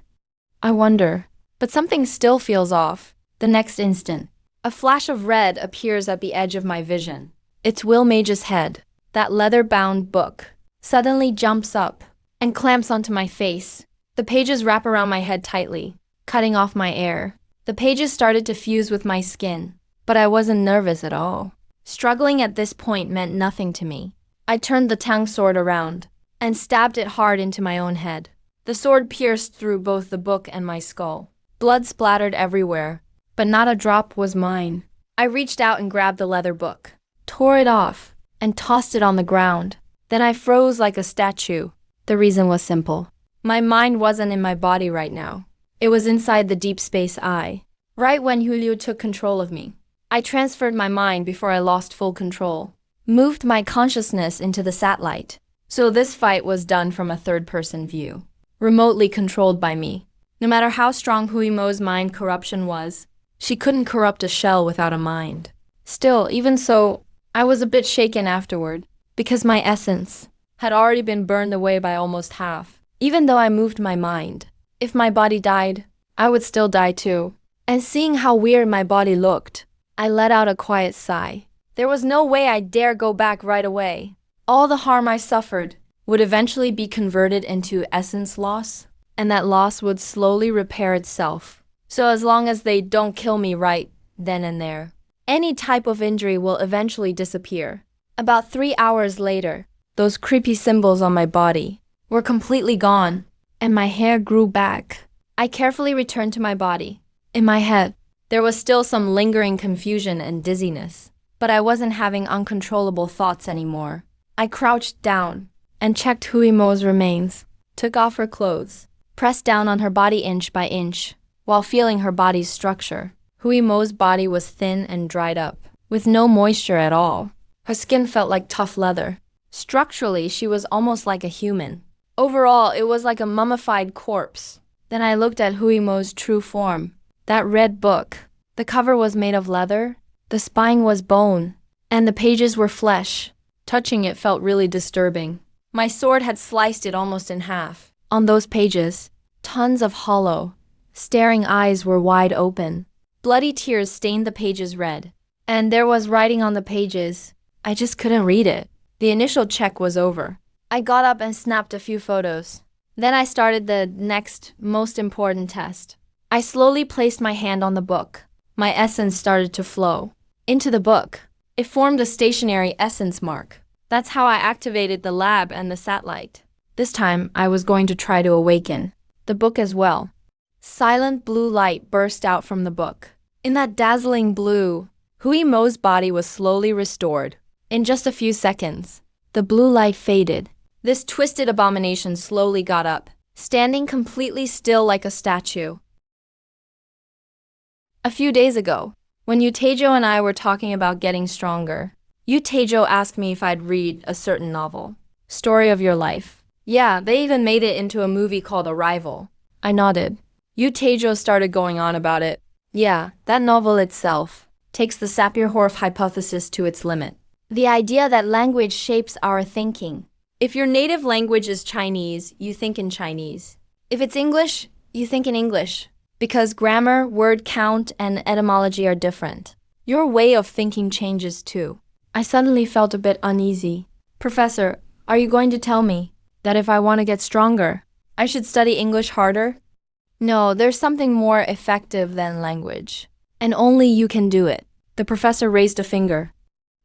I wonder, but something still feels off. The next instant, a flash of red appears at the edge of my vision. It's Mage's head. That leather-bound book suddenly jumps up and clamps onto my face. The pages wrap around my head tightly, cutting off my air. The pages started to fuse with my skin, but I wasn't nervous at all. Struggling at this point meant nothing to me. I turned the tang sword around and stabbed it hard into my own head. The sword pierced through both the book and my skull. Blood splattered everywhere, but not a drop was mine. I reached out and grabbed the leather book, tore it off, and tossed it on the ground. Then I froze like a statue. The reason was simple. My mind wasn't in my body right now. It was inside the deep space eye. Right when Liu took control of me, I transferred my mind before I lost full control, moved my consciousness into the satellite. So this fight was done from a third-person view, remotely controlled by me. No matter how strong Mo's mind corruption was, she couldn't corrupt a shell without a mind. Still, even so, I was a bit shaken afterward, because my essence had already been burned away by almost half. Even though I moved my mind, if my body died, I would still die too. And seeing how weird my body looked, I let out a quiet sigh. There was no way I'd dare go back right away. All the harm I suffered would eventually be converted into essence loss, and that loss would slowly repair itself. So as long as they don't kill me right then and there, any type of injury will eventually disappear. About 3 hours later, those creepy symbols on my body were completely gone, and my hair grew back. I carefully returned to my body. In my head, there was still some lingering confusion and dizziness, but I wasn't having uncontrollable thoughts anymore. I crouched down and checked Mo's remains, took off her clothes, pressed down on her body inch by inch, while feeling her body's structure. Mo's body was thin and dried up, with no moisture at all. Her skin felt like tough leather. Structurally, she was almost like a human. Overall, it was like a mummified corpse. Then I looked at Mo's true form. That red book. The cover was made of leather, the spine was bone, and the pages were flesh. Touching it felt really disturbing. My sword had sliced it almost in half. On those pages, tons of hollow, staring eyes were wide open. Bloody tears stained the pages red. And there was writing on the pages. I just couldn't read it. The initial check was over. I got up and snapped a few photos. Then I started the next, most important test. I slowly placed my hand on the book. My essence started to flow into the book. It formed a stationary essence mark. That's how I activated the lab and the satellite. This time, I was going to try to awaken the book as well. Silent blue light burst out from the book. In that dazzling blue, Mo's body was slowly restored. In just a few seconds, the blue light faded. This twisted abomination slowly got up, standing completely still like a statue. A few days ago, when Tejo and I were talking about getting stronger, Yu Taejo asked me if I'd read a certain novel. Story of your life. Yeah, they even made it into a movie called Arrival. I nodded. Yu Taejo started going on about it. Yeah, that novel itself takes the Sapir-Whorf hypothesis to its limit. The idea that language shapes our thinking. If your native language is Chinese, you think in Chinese. If it's English, you think in English. Because grammar, word count, and etymology are different. Your way of thinking changes too. I suddenly felt a bit uneasy. Professor, are you going to tell me that if I want to get stronger, I should study English harder? No, there's something more effective than language. And only you can do it. The professor raised a finger.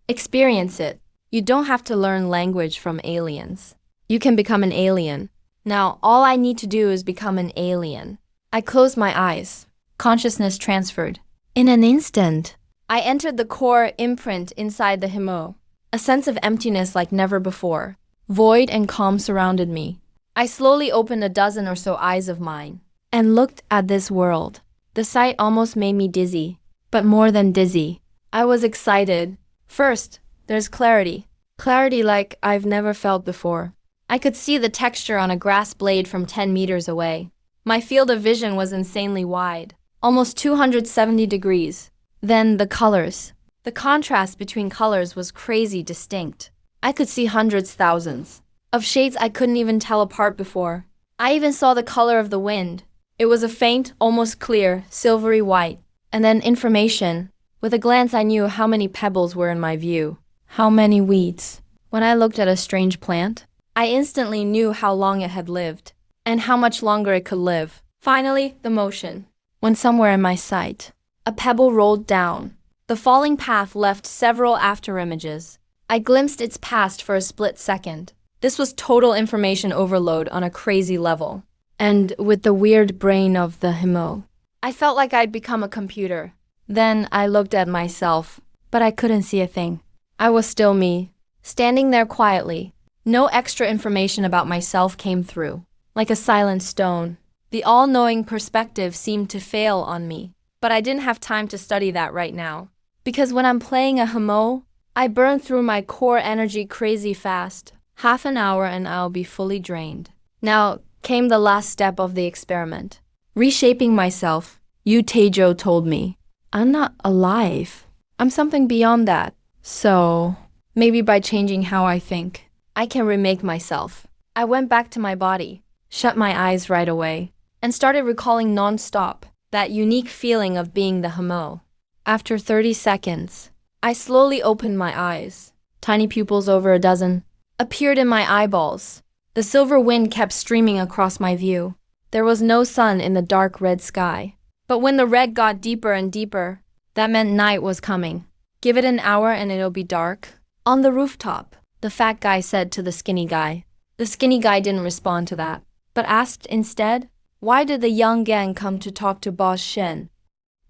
Experience it. You don't have to learn language from aliens. You can become an alien. Now, all I need to do is become an alien. I closed my eyes. Consciousness transferred. In an instant, I entered the core imprint inside the himo. A sense of emptiness like never before. Void and calm surrounded me. I slowly opened a dozen or so eyes of mine and looked at this world. The sight almost made me dizzy, but more than dizzy, I was excited. First, there's clarity. Clarity like I've never felt before. I could see the texture on a grass blade from 10 meters away. My field of vision was insanely wide, almost 270 degrees. Then the colors. The contrast between colors was crazy distinct. I could see hundreds, thousands of shades I couldn't even tell apart before. I even saw the color of the wind. It was a faint, almost clear, silvery white. And then information. With a glance I knew how many pebbles were in my view. How many weeds. When I looked at a strange plant, I instantly knew how long it had lived, and how much longer it could live. Finally, the motion. When somewhere in my sight, a pebble rolled down. The falling path left several afterimages. I glimpsed its past for a split second. This was total information overload on a crazy level. And with the weird brain of the himo, I felt like I'd become a computer. Then I looked at myself, but I couldn't see a thing. I was still me, standing there quietly. No extra information about myself came through. Like a silent stone, the all-knowing perspective seemed to fail on me. But I didn't have time to study that right now. Because when I'm playing a himo, I burn through my core energy crazy fast. Half an hour and I'll be fully drained. Now came the last step of the experiment. Reshaping myself, Yu Taejo told me. I'm not alive. I'm something beyond that. So, maybe by changing how I think, I can remake myself. I went back to my body, shut my eyes right away, and started recalling non-stop that unique feeling of being the himo. After 30 seconds, I slowly opened my eyes. Tiny pupils over a dozen appeared in my eyeballs. The silver wind kept streaming across my view. There was no sun in the dark red sky. But when the red got deeper and deeper, that meant night was coming. Give it an hour and it'll be dark. On the rooftop, the fat guy said to the skinny guy. The skinny guy didn't respond to that, but asked instead, why did the young gang come to talk to Boss Shen?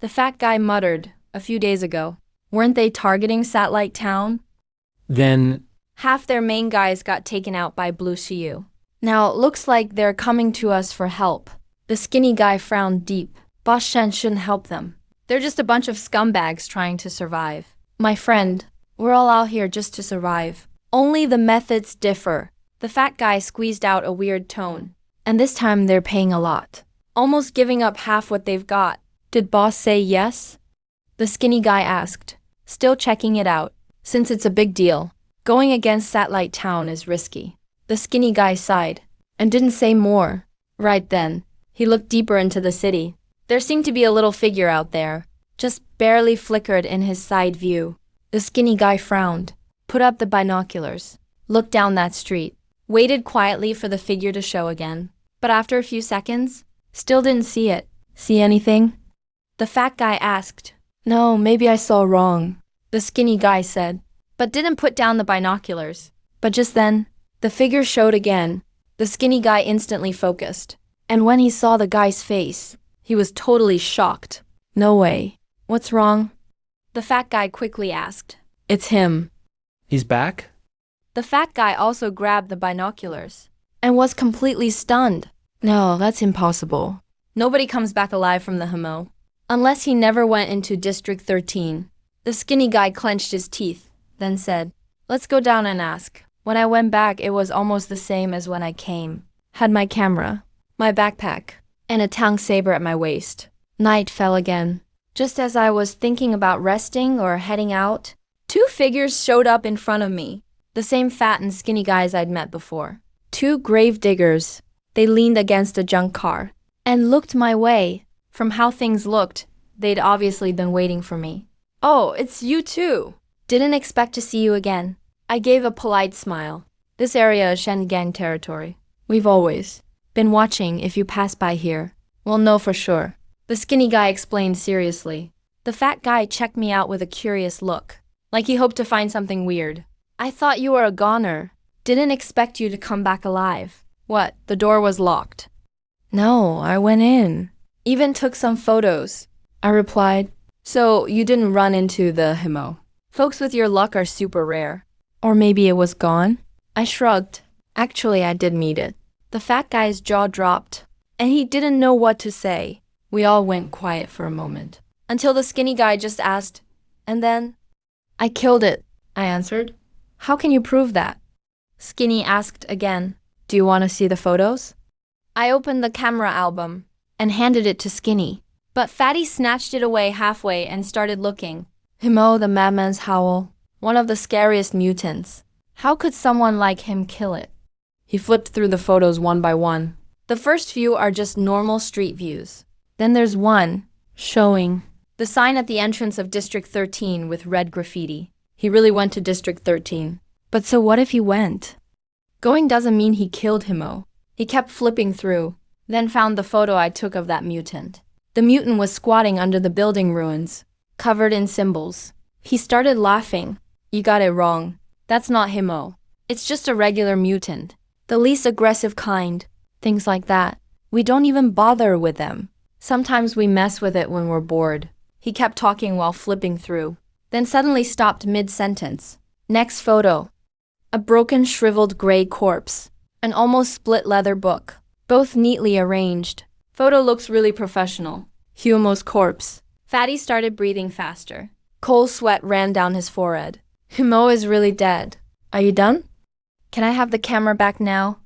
The fat guy muttered, a few days ago. Weren't they targeting Satellite Town? Then, Half their main guys got taken out by Blue Shiyu. Now it looks like they're coming to us for help. The skinny guy frowned deep. Boss Shen shouldn't help them. They're just a bunch of scumbags trying to survive. My friend, we're all out here just to survive. Only the methods differ. The fat guy squeezed out a weird tone. And this time they're paying a lot. Almost giving up half what they've got. Did boss say yes? The skinny guy asked, still checking it out. Since it's a big deal, going against Satellite Town is risky. The skinny guy sighed and didn't say more. Right then, he looked deeper into the city. There seemed to be a little figure out there, just barely flickered in his side view. The skinny guy frowned, put up the binoculars, looked down that street, waited quietly for the figure to show again. But after a few seconds, still didn't see it. See anything? The fat guy asked. No, maybe I saw wrong, the skinny guy said, but didn't put down the binoculars. But just then, the figure showed again. The skinny guy instantly focused. And when he saw the guy's face, he was totally shocked. No way. What's wrong? The fat guy quickly asked. It's him. he's back? The fat guy also grabbed the binoculars and was completely stunned. No, that's impossible. Nobody comes back alive from the himo, unless he never went into District 13. The skinny guy clenched his teeth. then said, "Let's go down and ask." When I went back, it was almost the same as when I came. Had my camera, my backpack, and a tang saber at my waist. Night fell again. Just as I was thinking about resting or heading out, two figures showed up in front of me. The same fat and skinny guys I'd met before. Two grave diggers. They leaned against a junk car and looked my way. From how things looked, they'd obviously been waiting for me. "Oh, it's you too. Didn't expect to see you again." I gave a polite smile. This area is Shen gang territory. We've always been watching if you pass by here. We'll know for sure. The skinny guy explained seriously. The fat guy checked me out with a curious look, like he hoped to find something weird. "I thought you were a goner. Didn't expect you to come back alive." "What, the door was locked?" "No, I went in. Even took some photos," I replied. "So you didn't run into the Himo? Folks with your luck are super rare. Or maybe it was gone?" I shrugged. Actually, I did meet it. The fat guy's jaw dropped, and he didn't know what to say. We all went quiet for a moment, until the skinny guy just asked, "And then?" "I killed it," I answered. "How can you prove that?" Skinny asked again, "Do you want to see the photos?" I opened the camera album and handed it to Skinny, but Fatty snatched it away halfway and started looking. Himo, the madman's howl, one of the scariest mutants. How could someone like him kill it? He flipped through the photos one by one. The first few are just normal street views. Then there's one showing the sign at the entrance of District 13 with red graffiti. He really went to District 13. But so what if he went? Going doesn't mean he killed Himo. He kept flipping through, then found the photo I took of that mutant. The mutant was squatting under the building ruins, covered in symbols. He started laughing. "You got it wrong. That's not Himo. It's just a regular mutant. The least aggressive kind." Things like that. We don't even bother with them. Sometimes we mess with it when we're bored. He kept talking while flipping through, then suddenly stopped mid-sentence. Next photo. A broken, shriveled gray corpse. An almost split leather book. Both neatly arranged. Photo looks really professional. Humo's corpse. Fatty started breathing faster. Cold sweat ran down his forehead. Humo is really dead. Are you done? Can I have the camera back now?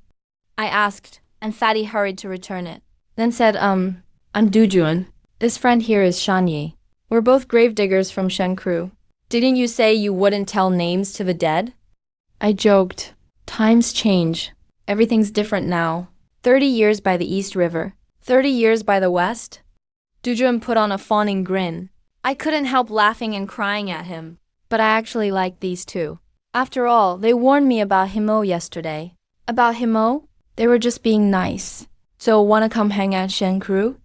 I asked, and Fatty hurried to return it. Then said, I'm Dujuan. This friend here is Shanyi. We're both gravediggers from Shenkru. Didn't you say you wouldn't tell names to the dead? I joked. Times change. Everything's different now. 30 years by the East River. 30 years by the West? Dujuan put on a fawning grin. I couldn't help laughing and crying at him. But I actually liked these two. After all, they warned me about Himo yesterday. About Himo? They were just being nice. So wanna come hang at Shenkru?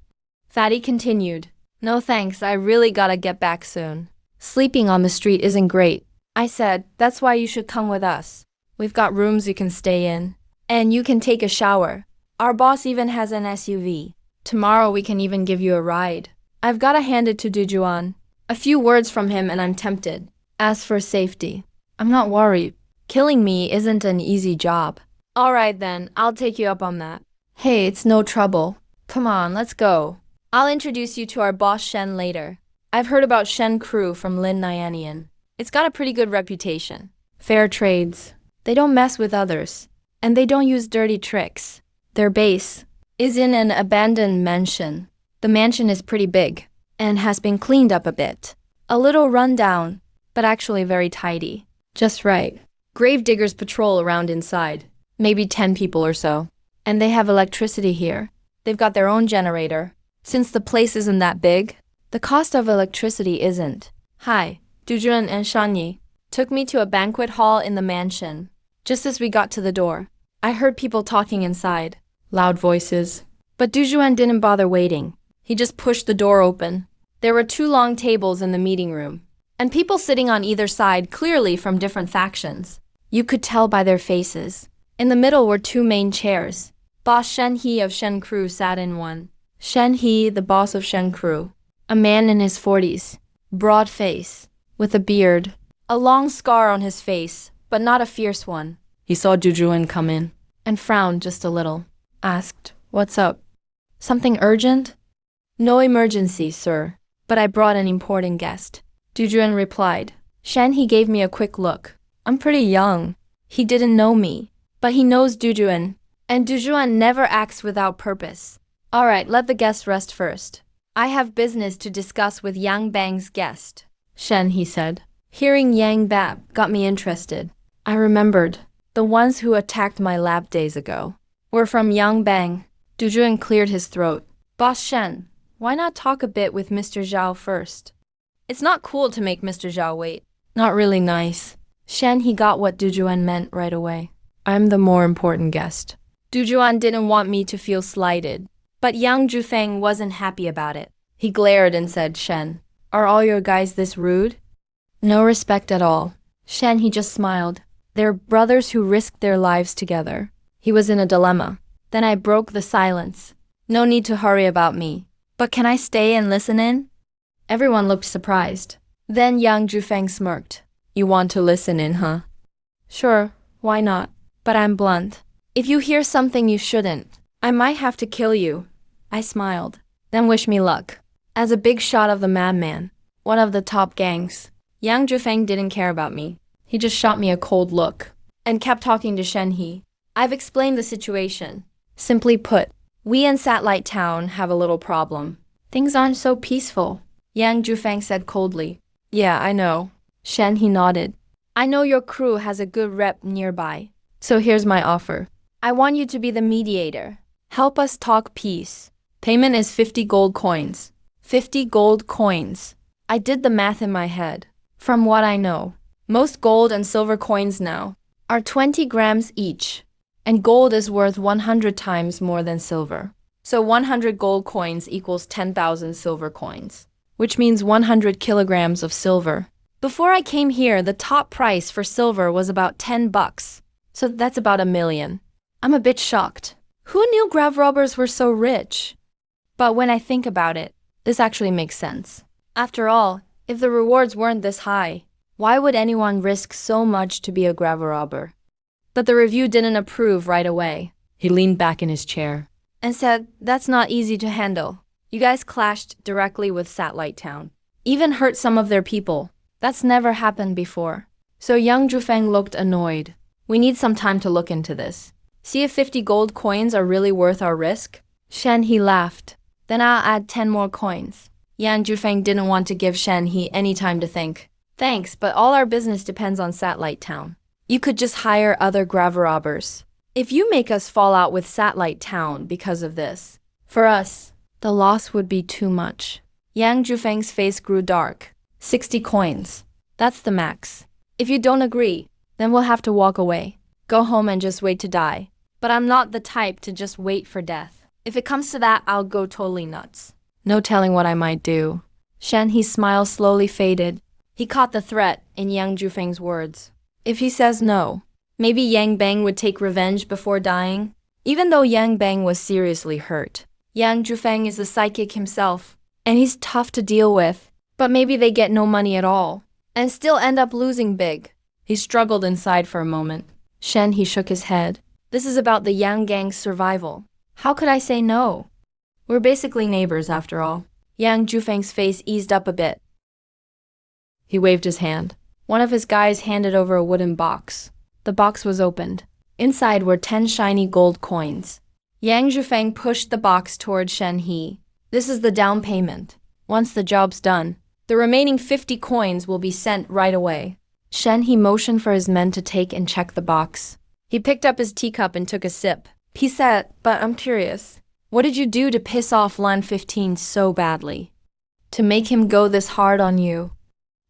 Fatty continued. No thanks, I really gotta get back soon. Sleeping on the street isn't great. I said, that's why you should come with us. We've got rooms you can stay in. And you can take a shower. Our boss even has an SUV. Tomorrow we can even give you a ride. I've gotta hand it to Dujuan. A few words from him and I'm tempted. As for safety, I'm not worried. Killing me isn't an easy job. Alright then, I'll take you up on that. Hey, it's no trouble. Come on, let's go. I'll introduce you to our boss Shen later. I've heard about Shen Crew from Lin Nyanian. It's got a pretty good reputation. Fair trades. They don't mess with others. And they don't use dirty tricks. Their base is in an abandoned mansion. The mansion is pretty big and has been cleaned up a bit. A little run down, but actually very tidy. Just right. Gravediggers patrol around inside. Maybe 10 people or so. And they have electricity here. They've got their own generator. Since the place isn't that big, the cost of electricity isn't. Hi, Dujun and Shanyi took me to a banquet hall in the mansion. Just as we got to the door, I heard people talking inside. Loud voices. But Dujuan didn't bother waiting. He just pushed the door open. There were 2 long tables in the meeting room, and people sitting on either side, clearly from different factions. You could tell by their faces. In the middle were 2 main chairs. Boss Shen He of Shen Crew sat in one. Shen He, the boss of Shen Crew, a man in his 40s, broad face, with a beard, a long scar on his face, but not a fierce one. He saw Dujuan come in, and frowned just a little. Asked, what's up? Something urgent? No emergency, sir, but I brought an important guest. Dujuan replied, Shen He gave me a quick look. I'm pretty young. He didn't know me, but he knows Dujuan, and Dujuan never acts without purpose. Alright, let the guest rest first. I have business to discuss with Yang Bang's guest. Shen He said. Hearing Yang Bab got me interested. I remembered. The ones who attacked my lab days ago were from Yang Bang. Dujuan cleared his throat. Boss Shen, why not talk a bit with Mr. Zhao first? It's not cool to make Mr. Zhao wait. Not really nice. Shen He got what Dujuan meant right away. I'm the more important guest. Dujuan didn't want me to feel slighted, but Yang Jufeng wasn't happy about it. He glared and said, Shen, are all your guys this rude? No respect at all. Shen He just smiled. They're brothers who risked their lives together. He was in a dilemma. Then I broke the silence. No need to hurry about me. But can I stay and listen in? Everyone looked surprised. Then Yang Jufeng smirked. You want to listen in, huh? Sure, why not? But I'm blunt. If you hear something you shouldn't, I might have to kill you. I smiled. Then wish me luck. As a big shot of the madman, one of the top gangs, Yang Jufeng didn't care about me. He just shot me a cold look and kept talking to Shen He. I've explained the situation. Simply put, we in Satellite Town have a little problem. Things aren't so peaceful, Yang Jufeng said coldly. Yeah, I know. Shen He nodded. I know your crew has a good rep nearby. So here's my offer. I want you to be the mediator. Help us talk peace. Payment is 50 gold coins. 50 gold coins. I did the math in my head. From what I know, most gold and silver coins now are 20 grams each, and gold is worth 100 times more than silver. So 100 gold coins equals 10,000 silver coins, which means 100 kilograms of silver. Before I came here, the top price for silver was about $10, so that's about $1 million. I'm a bit shocked. Who knew grave robbers were so rich? But when I think about it, this actually makes sense. After all, if the rewards weren't this high, why would anyone risk so much to be a grave robber? But the review didn't approve right away. He leaned back in his chair and said, that's not easy to handle. You guys clashed directly with Satellite Town. Even hurt some of their people. That's never happened before. So Yang Jufeng looked annoyed. We need some time to look into this. See if 50 gold coins are really worth our risk? Shen He laughed. Then I'll add 10 more coins. Yang Jufeng didn't want to give Shen He any time to think. Thanks, but all our business depends on Satellite Town. You could just hire other grave robbers. If you make us fall out with Satellite Town because of this, for us, the loss would be too much. Yang Jufeng's face grew dark. 60 coins. That's the max. If you don't agree, then we'll have to walk away. Go home and just wait to die. But I'm not the type to just wait for death. If it comes to that, I'll go totally nuts. No telling what I might do. Shen He's smile slowly faded. He caught the threat in Yang Jufeng's words. If he says no, maybe Yang Bang would take revenge before dying? Even though Yang Bang was seriously hurt, Yang Jufeng is a psychic himself, and he's tough to deal with. But maybe they get no money at all, and still end up losing big. He struggled inside for a moment. Shen He shook his head. This is about the Yang gang's survival. How could I say no? We're basically neighbors after all. Yang Jufeng's face eased up a bit. He waved his hand. One of his guys handed over a wooden box. The box was opened. Inside were 10 shiny gold coins. Yang Jufeng pushed the box toward Shen He. This is the down payment. Once the job's done, the remaining 50 coins will be sent right away. Shen He motioned for his men to take and check the box. He picked up his teacup and took a sip. He said, but I'm curious. What did you do to piss off Lan 15 so badly? To make him go this hard on you?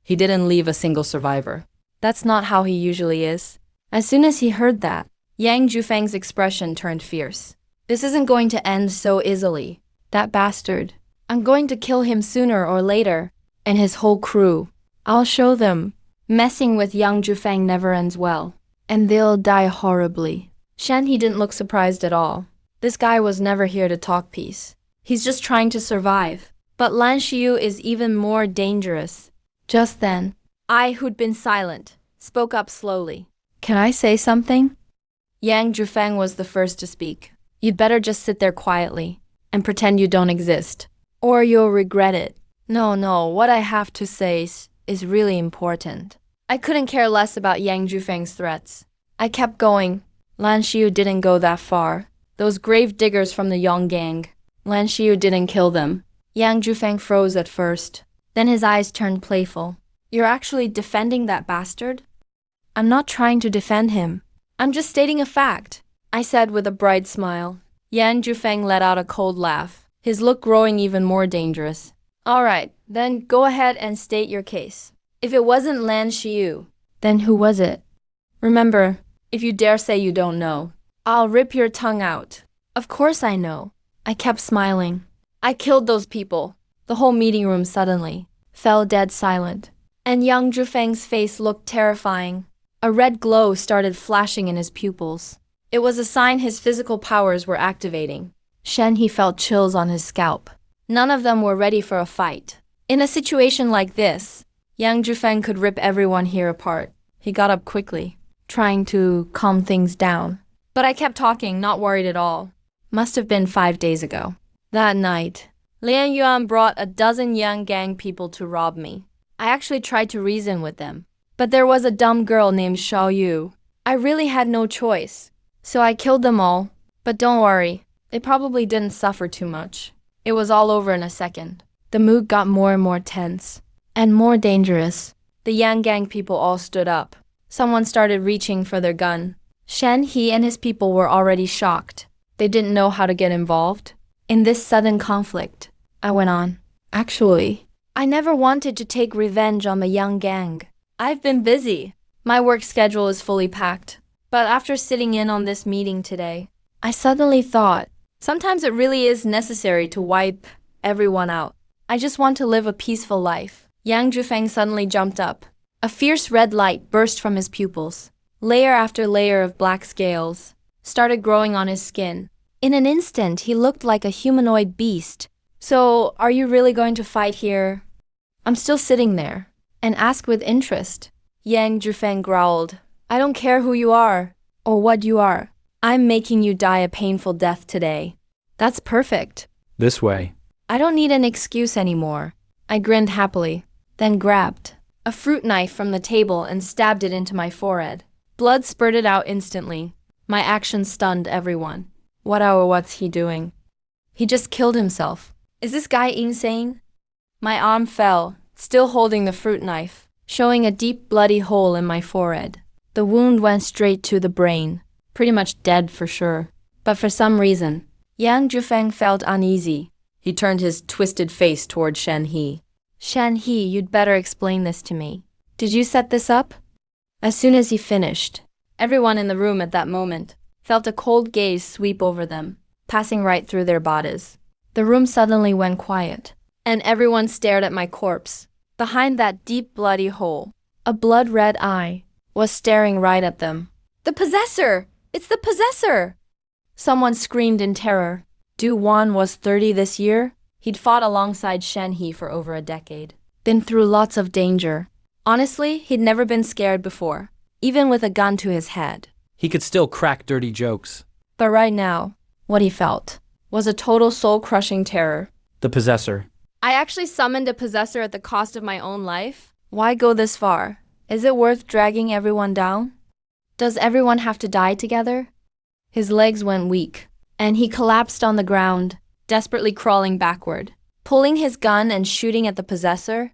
He didn't leave a single survivor. That's not how he usually is. As soon as he heard that, Yang Jufeng's expression turned fierce. This isn't going to end so easily. That bastard. I'm going to kill him sooner or later. And his whole crew. I'll show them. Messing with Yang Jufeng never ends well. And they'll die horribly. Shen He didn't look surprised at all. This guy was never here to talk peace. He's just trying to survive. But Lan Xiu is even more dangerous. Just then, I, who'd been silent, spoke up slowly. Can I say something? Yang Jufeng was the first to speak. You'd better just sit there quietly and pretend you don't exist, or you'll regret it. No, what I have to say is really important. I couldn't care less about Yang Zhufeng's threats. I kept going. Lan Xiu didn't go that far. Those grave diggers from the Yong gang. Lan Xiu didn't kill them. Yang Zhufeng froze at first. Then his eyes turned playful. You're actually defending that bastard? I'm not trying to defend him. I'm just stating a fact, I said with a bright smile. Yang Zhufeng let out a cold laugh, his look growing even more dangerous. All right, then go ahead and state your case. If it wasn't Lan Xiu, then who was it? Remember, if you dare say you don't know, I'll rip your tongue out. Of course I know. I kept smiling. I killed those people. The whole meeting room suddenly fell dead silent, and Yang Zhufeng's face looked terrifying. A red glow started flashing in his pupils. It was a sign his physical powers were activating. He felt chills on his scalp. None of them were ready for a fight. In a situation like this, Yang Zhufeng could rip everyone here apart. He got up quickly, trying to calm things down. But I kept talking, not worried at all. Must have been 5 days ago. That night, Lian Yuan brought a dozen young gang people to rob me. I actually tried to reason with them. But there was a dumb girl named Shao Yu. I really had no choice. So I killed them all. But don't worry, they probably didn't suffer too much. It was all over in a second. The mood got more and more tense. And more dangerous. The Yang gang people all stood up. Someone started reaching for their gun. Shen He and his people were already shocked. They didn't know how to get involved. In this sudden conflict, I went on. Actually, I never wanted to take revenge on the Yang gang. I've been busy. My work schedule is fully packed. But after sitting in on this meeting today, I suddenly thought, sometimes it really is necessary to wipe everyone out. I just want to live a peaceful life. Yang Zhufeng suddenly jumped up. A fierce red light burst from his pupils. Layer after layer of black scales started growing on his skin. In an instant, he looked like a humanoid beast. So, are you really going to fight here? I'm still sitting there, and asked with interest. Yang Zhufeng growled, I don't care who you are, or what you are. I'm making you die a painful death today. That's perfect. This way. I don't need an excuse anymore. I grinned happily, then grabbed a fruit knife from the table and stabbed it into my forehead. Blood spurted out instantly. My action stunned everyone. What's he doing? He just killed himself. Is this guy insane? My arm fell, still holding the fruit knife, showing a deep bloody hole in my forehead. The wound went straight to the brain. Pretty much dead for sure. But for some reason, Yang Zhufeng felt uneasy. He turned his twisted face toward Shen He. Shen He, you'd better explain this to me. Did you set this up? As soon as he finished, everyone in the room at that moment felt a cold gaze sweep over them, passing right through their bodies. The room suddenly went quiet, and everyone stared at my corpse. Behind that deep bloody hole, a blood-red eye was staring right at them. The possessor! It's the possessor! Someone screamed in terror. Du Wan was 30 this year. He'd fought alongside Shen He for over a decade. Been through lots of danger. Honestly, he'd never been scared before, even with a gun to his head. He could still crack dirty jokes. But right now, what he felt was a total soul-crushing terror. The possessor. I actually summoned a possessor at the cost of my own life? Why go this far? Is it worth dragging everyone down? Does everyone have to die together? His legs went weak, and he collapsed on the ground, desperately crawling backward, pulling his gun and shooting at the possessor.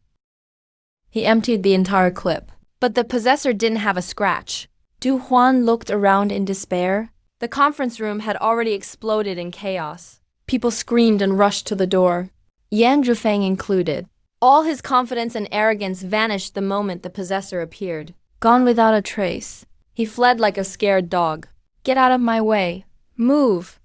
He emptied the entire clip, but the possessor didn't have a scratch. Du Huan looked around in despair. The conference room had already exploded in chaos. People screamed and rushed to the door, Yang Zhufeng included. All his confidence and arrogance vanished the moment the possessor appeared. Gone without a trace. He fled like a scared dog. Get out of my way. Move.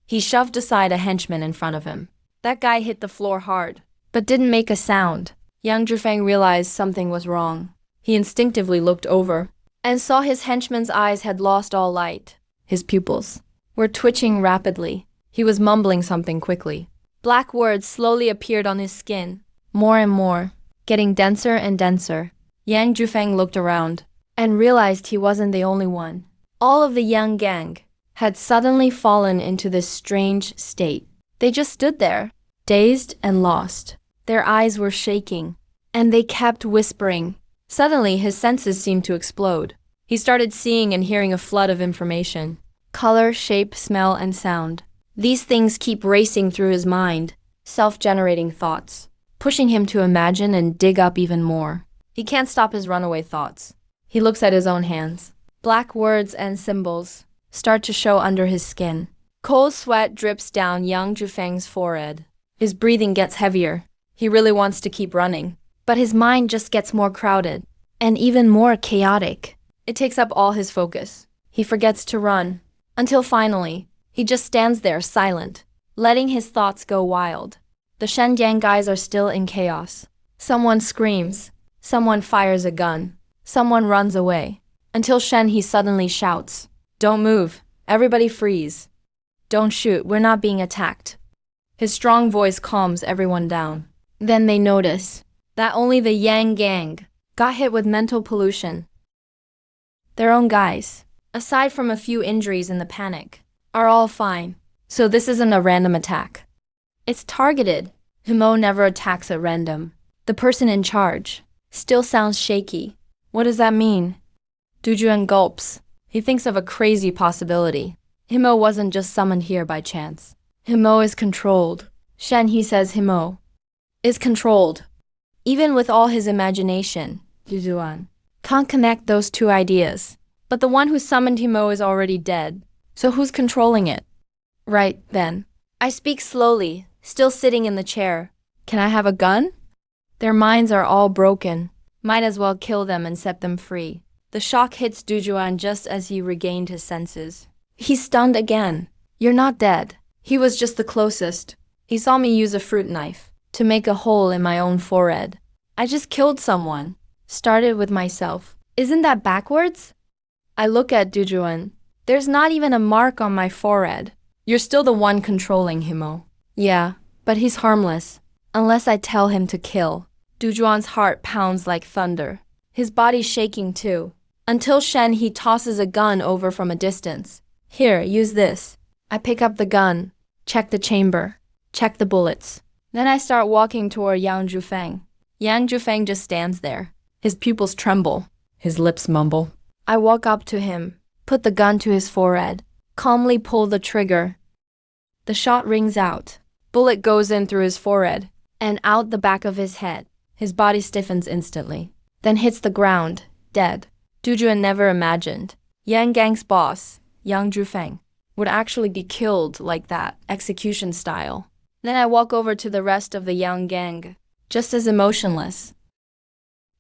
He shoved aside a henchman in front of him. That guy hit the floor hard, but didn't make a sound. Yang Zhufeng realized something was wrong. He instinctively looked over and saw his henchman's eyes had lost all light. His pupils were twitching rapidly. He was mumbling something quickly. Black words slowly appeared on his skin, more and more, getting denser and denser. Yang Zhufeng looked around and realized he wasn't the only one. All of the Yang gang had suddenly fallen into this strange state. They just stood there, dazed and lost. Their eyes were shaking, and they kept whispering, Suddenly, his senses seemed to explode. He started seeing and hearing a flood of information. Color, shape, smell, and sound. These things keep racing through his mind, self-generating thoughts, pushing him to imagine and dig up even more. He can't stop his runaway thoughts. He looks at his own hands. Black words and symbols start to show under his skin. Cold sweat drips down Yang Zhufeng's forehead. His breathing gets heavier. He really wants to keep running. But his mind just gets more crowded and even more chaotic. It takes up all his focus. He forgets to run. Until finally, he just stands there silent, letting his thoughts go wild. The Shenyang guys are still in chaos. Someone screams. Someone fires a gun. Someone runs away. Until Shen he suddenly shouts, "Don't move. Everybody freeze. Don't shoot. We're not being attacked." His strong voice calms everyone down. Then they notice that only the Yang gang got hit with mental pollution. Their own guys, aside from a few injuries in the panic, are all fine. So this isn't a random attack. It's targeted. Himo never attacks at random. The person in charge still sounds shaky. What does that mean? Dujuan gulps. He thinks of a crazy possibility. Himo wasn't just summoned here by chance. Himo is controlled. Shen, he says Himo is controlled. Even with all his imagination, Dujuan can't connect those two ideas. But the one who summoned Himo is already dead. So who's controlling it? Right then. I speak slowly, still sitting in the chair. Can I have a gun? Their minds are all broken. Might as well kill them and set them free. The shock hits Dujuan just as he regained his senses. He's stunned again. You're not dead. He was just the closest. He saw me use a fruit knife to make a hole in my own forehead. I just killed someone. Started with myself. Isn't that backwards? I look at Dujuan. There's not even a mark on my forehead. You're still the one controlling Himo. Yeah, but he's harmless. Unless I tell him to kill. Dujuan's heart pounds like thunder. His body's shaking too. Until Shen he tosses a gun over from a distance. Here, use this. I pick up the gun. Check the chamber. Check the bullets. Then I start walking toward Yang Zhufeng. Yang Zhufeng just stands there. His pupils tremble. His lips mumble. I walk up to him, put the gun to his forehead, calmly pull the trigger. The shot rings out. Bullet goes in through his forehead and out the back of his head. His body stiffens instantly, then hits the ground, dead. Dujuan never imagined Yang Gang's boss, Yang Zhufeng, would actually be killed like that, execution style. Then I walk over to the rest of the Yang Gang, just as emotionless.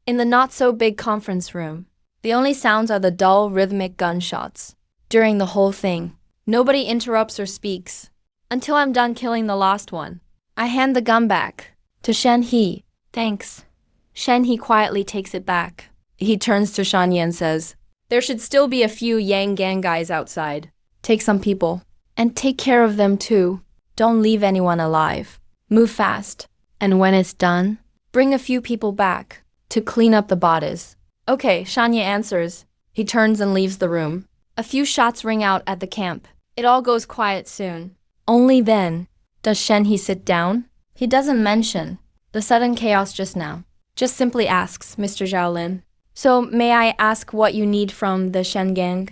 In the not-so-big conference room, the only sounds are the dull, rhythmic gunshots. During the whole thing, nobody interrupts or speaks. Until I'm done killing the last one. I hand the gun back to Shen He. Thanks. Shen He quietly takes it back. He turns to Shanye and says, there should still be a few Yang Gang guys outside. Take some people. And take care of them too. Don't leave anyone alive. Move fast. And when it's done, bring a few people back to clean up the bodies. Okay, Shanye answers. He turns and leaves the room. A few shots ring out at the camp. It all goes quiet soon. Only then does Shen He sit down. He doesn't mention the sudden chaos just now. Just simply asks Mr. Zhaolin. So may I ask what you need from the Shen Gang?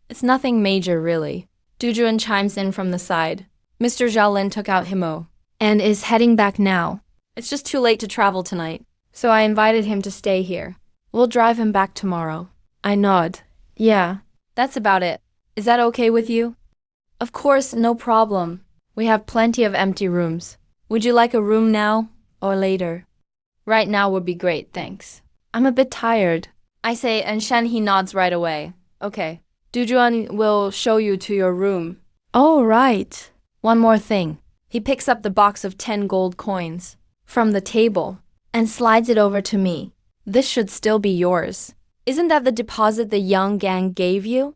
It's nothing major really. Dujuan chimes in from the side. Mr. Zhaolin took out Himo and is heading back now. It's just too late to travel tonight. So I invited him to stay here. We'll drive him back tomorrow. I nod. Yeah, that's about it. Is that okay with you? Of course, no problem. We have plenty of empty rooms. Would you like a room now or later? Right now would be great, thanks. I'm a bit tired. I say, and Shen He nods right away. Okay. Dujuan will show you to your room. Oh, right. One more thing. He picks up the box of 10 gold coins from the table and slides it over to me. This should still be yours. Isn't that the deposit the Yang Gang gave you?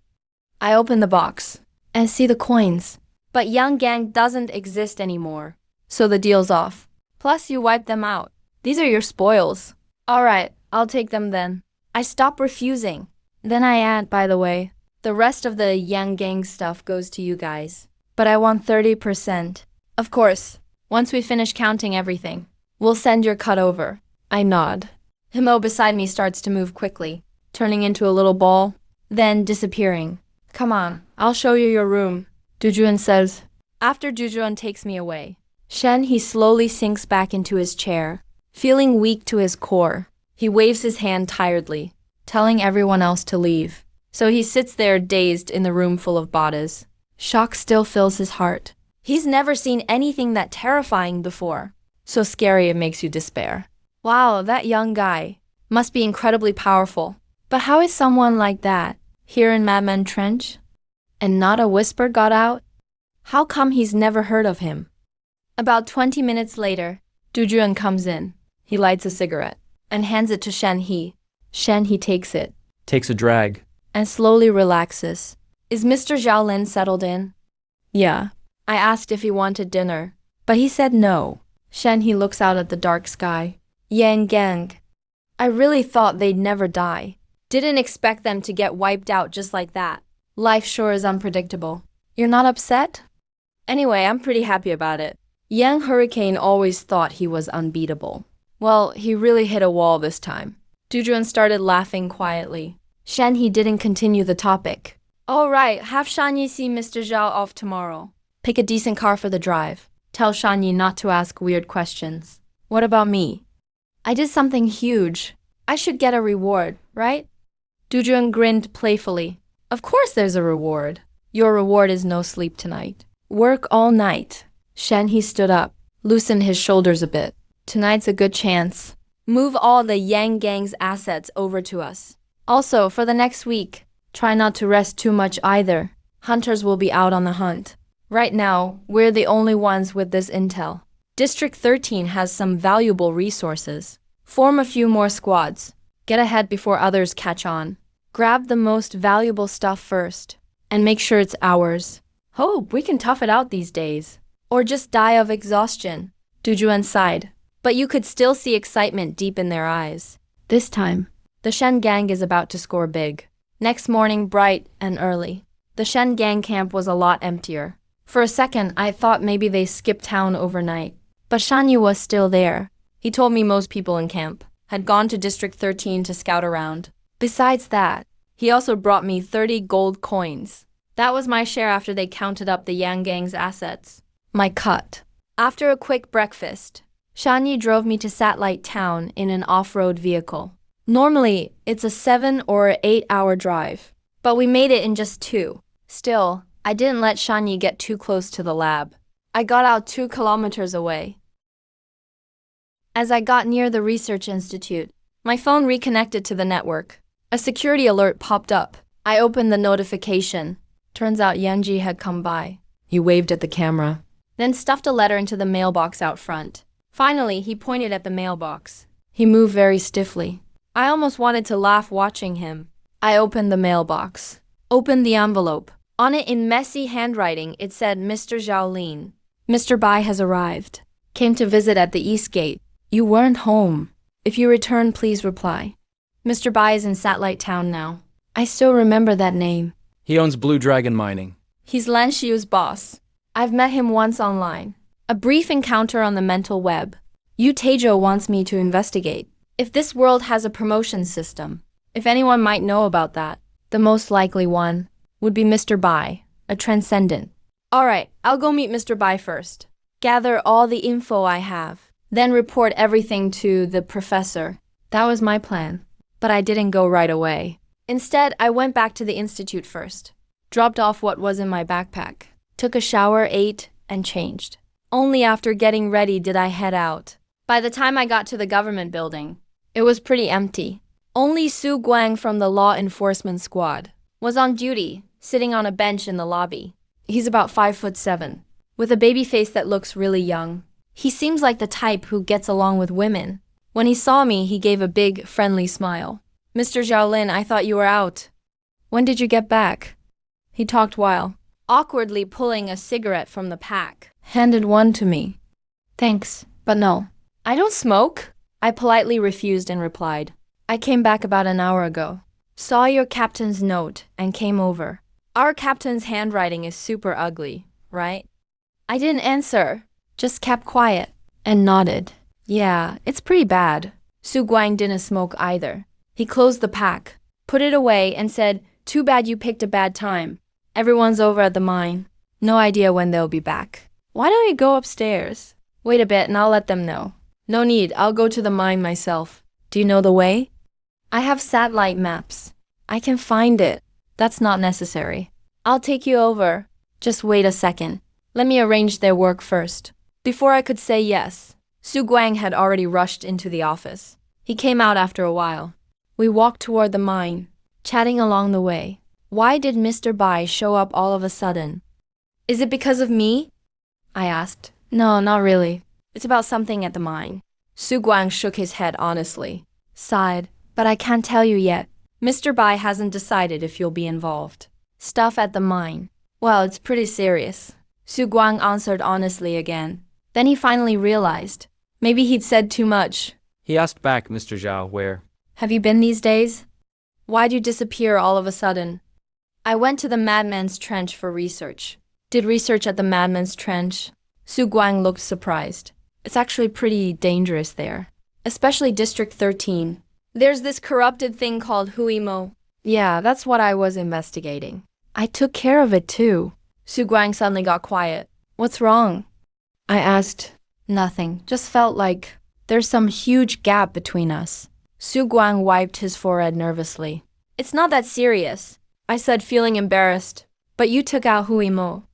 I open the box and see the coins. But Yang Gang doesn't exist anymore. So the deal's off. Plus you wiped them out. These are your spoils. Alright, I'll take them then. I stop refusing. Then I add, by the way, the rest of the Yang Gang stuff goes to you guys. But I want 30%. Of course, once we finish counting everything, we'll send your cut over. I nod. Himo beside me starts to move quickly, turning into a little ball, then disappearing. Come on, I'll show you your room, Dujuan says. After Dujuan takes me away, he slowly sinks back into his chair, feeling weak to his core. He waves his hand tiredly, telling everyone else to leave. So he sits there dazed in the room full of bodies. Shock still fills his heart. He's never seen anything that terrifying before. So scary it makes you despair. Wow, that young guy must be incredibly powerful. But how is someone like that here in Madman Trench? And not a whisper got out? How come he's never heard of him? About 20 minutes later, Dujuan comes in. He lights a cigarette and hands it to Shen He. Shen He takes it Takes a drag. and slowly relaxes. Is Mr. Xiaolin settled in? Yeah. I asked if he wanted dinner, but he said no. Shen He looks out at the dark sky. Yang Gang. I really thought they'd never die. Didn't expect them to get wiped out just like that. Life sure is unpredictable. You're not upset? Anyway, I'm pretty happy about it. Yang Hurricane always thought he was unbeatable. Well, he really hit a wall this time. Dujuan started laughing quietly. Shen He didn't continue the topic. All right, have Shanyi see Mr. Zhao off tomorrow. Pick a decent car for the drive. Tell Shanyi not to ask weird questions. What about me? I did something huge. I should get a reward, right? Dujuan grinned playfully. Of course there's a reward. Your reward is no sleep tonight. Work all night. Shen He stood up, loosened his shoulders a bit. Tonight's a good chance. Move all the Yang Gang's assets over to us. Also, for the next week, try not to rest too much either. Hunters will be out on the hunt. Right now, we're the only ones with this intel. District 13 has some valuable resources. Form a few more squads. Get ahead before others catch on. Grab the most valuable stuff first, and make sure it's ours. Hope we can tough it out these days. Or just die of exhaustion. Dujuan sighed, but you could still see excitement deep in their eyes. This time, the Shen Gang is about to score big. Next morning, bright and early, the Shen Gang camp was a lot emptier. For a second, I thought maybe they skipped town overnight. But Shanyu was still there. He told me most people in camp had gone to District 13 to scout around. Besides that, he also brought me 30 gold coins. That was my share after they counted up the Yang Gang's assets. My cut. After a quick breakfast, Shanyi drove me to Satellite Town in an off-road vehicle. Normally, it's a 7 or 8 hour drive, but we made it in just 2. Still, I didn't let Shanyi get too close to the lab. I got out 2 kilometers away. As I got near the research institute, my phone reconnected to the network. A security alert popped up. I opened the notification. Turns out Yanji had come by. He waved at the camera, then stuffed a letter into the mailbox out front. Finally, he pointed at the mailbox. He moved very stiffly. I almost wanted to laugh watching him. I opened the mailbox, opened the envelope. On it in messy handwriting, it said Mr. Xiaolin. Mr. Bai has arrived. Came to visit at the East Gate. You weren't home. If you return, please reply. Mr. Bai is in Satellite Town now. I still remember that name. He owns Blue Dragon Mining. He's Lan Xiu's boss. I've met him once online. A brief encounter on the mental web. Yu Teijo wants me to investigate if this world has a promotion system. If anyone might know about that, the most likely one would be Mr. Bai, a transcendent. Alright, I'll go meet Mr. Bai first. Gather all the info I have, then report everything to the professor. That was my plan, but I didn't go right away. Instead, I went back to the institute first, dropped off what was in my backpack, took a shower, ate, and changed. Only after getting ready did I head out. By the time I got to the government building, it was pretty empty. Only Su Guang from the law enforcement squad was on duty, sitting on a bench in the lobby. He's about 5'7", with a baby face that looks really young. He seems like the type who gets along with women. When he saw me, he gave a big, friendly smile. Mr. Xiaolin, I thought you were out. When did you get back? He talked while, awkwardly pulling a cigarette from the pack. Handed one to me. Thanks, but no. I don't smoke. I politely refused and replied. I came back about an hour ago. Saw your captain's note and came over. Our captain's handwriting is super ugly, right? I didn't answer, just kept quiet and nodded. Yeah, it's pretty bad. Su Guang didn't smoke either. He closed the pack, put it away, and said, "Too bad you picked a bad time. Everyone's over at the mine. No idea when they'll be back. Why don't you go upstairs? Wait a bit and I'll let them know." "No need, I'll go to the mine myself. Do you know the way?" "I have satellite maps. I can find it." "That's not necessary. I'll take you over. Just wait a second. Let me arrange their work first." Before I could say yes, Su Guang had already rushed into the office. He came out after a while. We walked toward the mine, chatting along the way. "Why did Mr. Bai show up all of a sudden?" "Is it because of me?" I asked. "No, not really. It's about something at the mine." Su Guang shook his head honestly, sighed, "But I can't tell you yet. Mr. Bai hasn't decided if you'll be involved." "Stuff at the mine. Well, it's pretty serious." Su Guang answered honestly again. Then he finally realized. Maybe he'd said too much. He asked back Mr. Zhao where. "Have you been these days? Why'd you disappear all of a sudden?" "I went to the Madman's Trench for research." "Did research at the Madman's Trench?" Su Guang looked surprised. "It's actually pretty dangerous there, especially District 13. There's this corrupted thing called Huimo." "Yeah, that's what I was investigating. I took care of it too." Su Guang suddenly got quiet. "What's wrong?" I asked. "Nothing, just felt like there's some huge gap between us." Su Guang wiped his forehead nervously. "It's not that serious," I said, feeling embarrassed. "But you took out Huimo.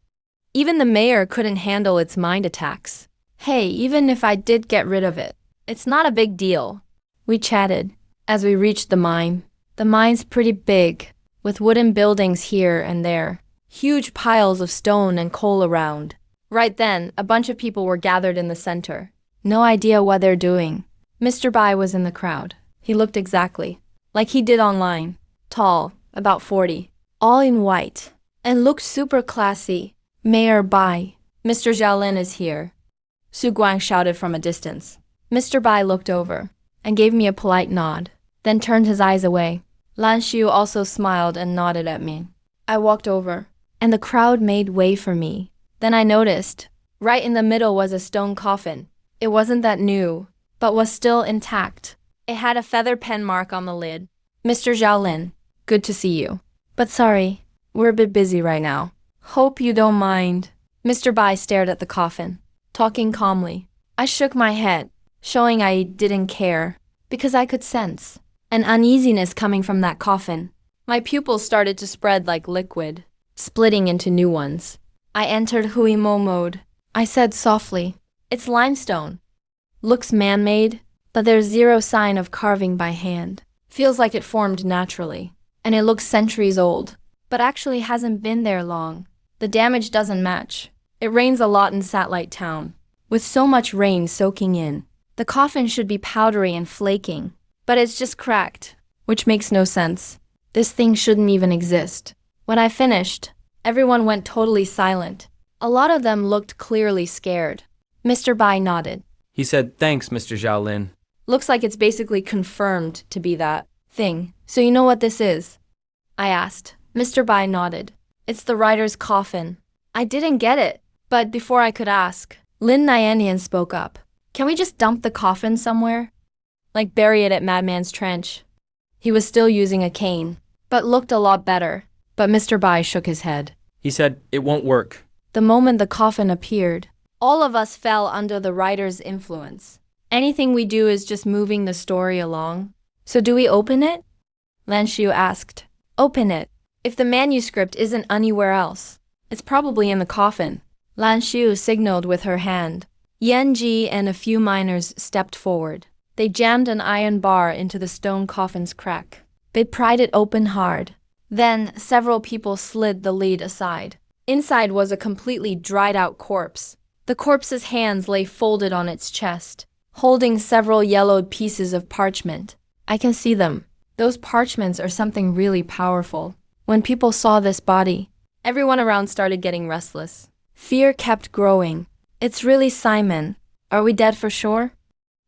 Even the mayor couldn't handle its mind attacks. Hey, even if I did get rid of it, it's not a big deal." We chatted as we reached the mine. The mine's pretty big, with wooden buildings here and there, huge piles of stone and coal around. Right then, a bunch of people were gathered in the center. No idea what they're doing. Mr. Bai was in the crowd. He looked exactly like he did online. Tall, about 40, all in white, and looked super classy. "Mayor Bai, Mr. Xiaolin is here," Su Guang shouted from a distance. Mr. Bai looked over and gave me a polite nod, then turned his eyes away. Lan Xiu also smiled and nodded at me. I walked over, and the crowd made way for me. Then I noticed, right in the middle was a stone coffin. It wasn't that new, but was still intact. It had a feather pen mark on the lid. "Mr. Xiaolin, good to see you. But sorry, we're a bit busy right now. Hope you don't mind." Mr. Bai stared at the coffin, talking calmly. I shook my head, showing I didn't care, because I could sense an uneasiness coming from that coffin. My pupils started to spread like liquid, splitting into new ones. I entered Huimo mode. I said softly, "It's limestone. Looks man-made, but there's zero sign of carving by hand. Feels like it formed naturally, and it looks centuries old, but actually hasn't been there long. The damage doesn't match. It rains a lot in Satellite Town, with so much rain soaking in. The coffin should be powdery and flaking, but it's just cracked, which makes no sense. This thing shouldn't even exist." When I finished, everyone went totally silent. A lot of them looked clearly scared. Mr. Bai nodded. He said, "Thanks, Mr. Xiaolin." "Looks like it's basically confirmed to be that thing. So you know what this is?" I asked. Mr. Bai nodded. "It's the writer's coffin." I didn't get it, but before I could ask, Lin Nyanian spoke up. "Can we just dump the coffin somewhere? Like bury it at Madman's Trench?" He was still using a cane, but looked a lot better. But Mr. Bai shook his head. He said, "It won't work." The moment the coffin appeared, all of us fell under the writer's influence. Anything we do is just moving the story along. "So do we open it?" Lan Xiu asked. "Open it. If the manuscript isn't anywhere else, it's probably in the coffin." Lan Xiu signaled with her hand. Yan Ji and a few miners stepped forward. They jammed an iron bar into the stone coffin's crack. They pried it open hard. Then several people slid the lid aside. Inside was a completely dried-out corpse. The corpse's hands lay folded on its chest, holding several yellowed pieces of parchment. I can see them. Those parchments are something really powerful. When people saw this body, everyone around started getting restless. Fear kept growing. "It's really Simon. Are we dead for sure?"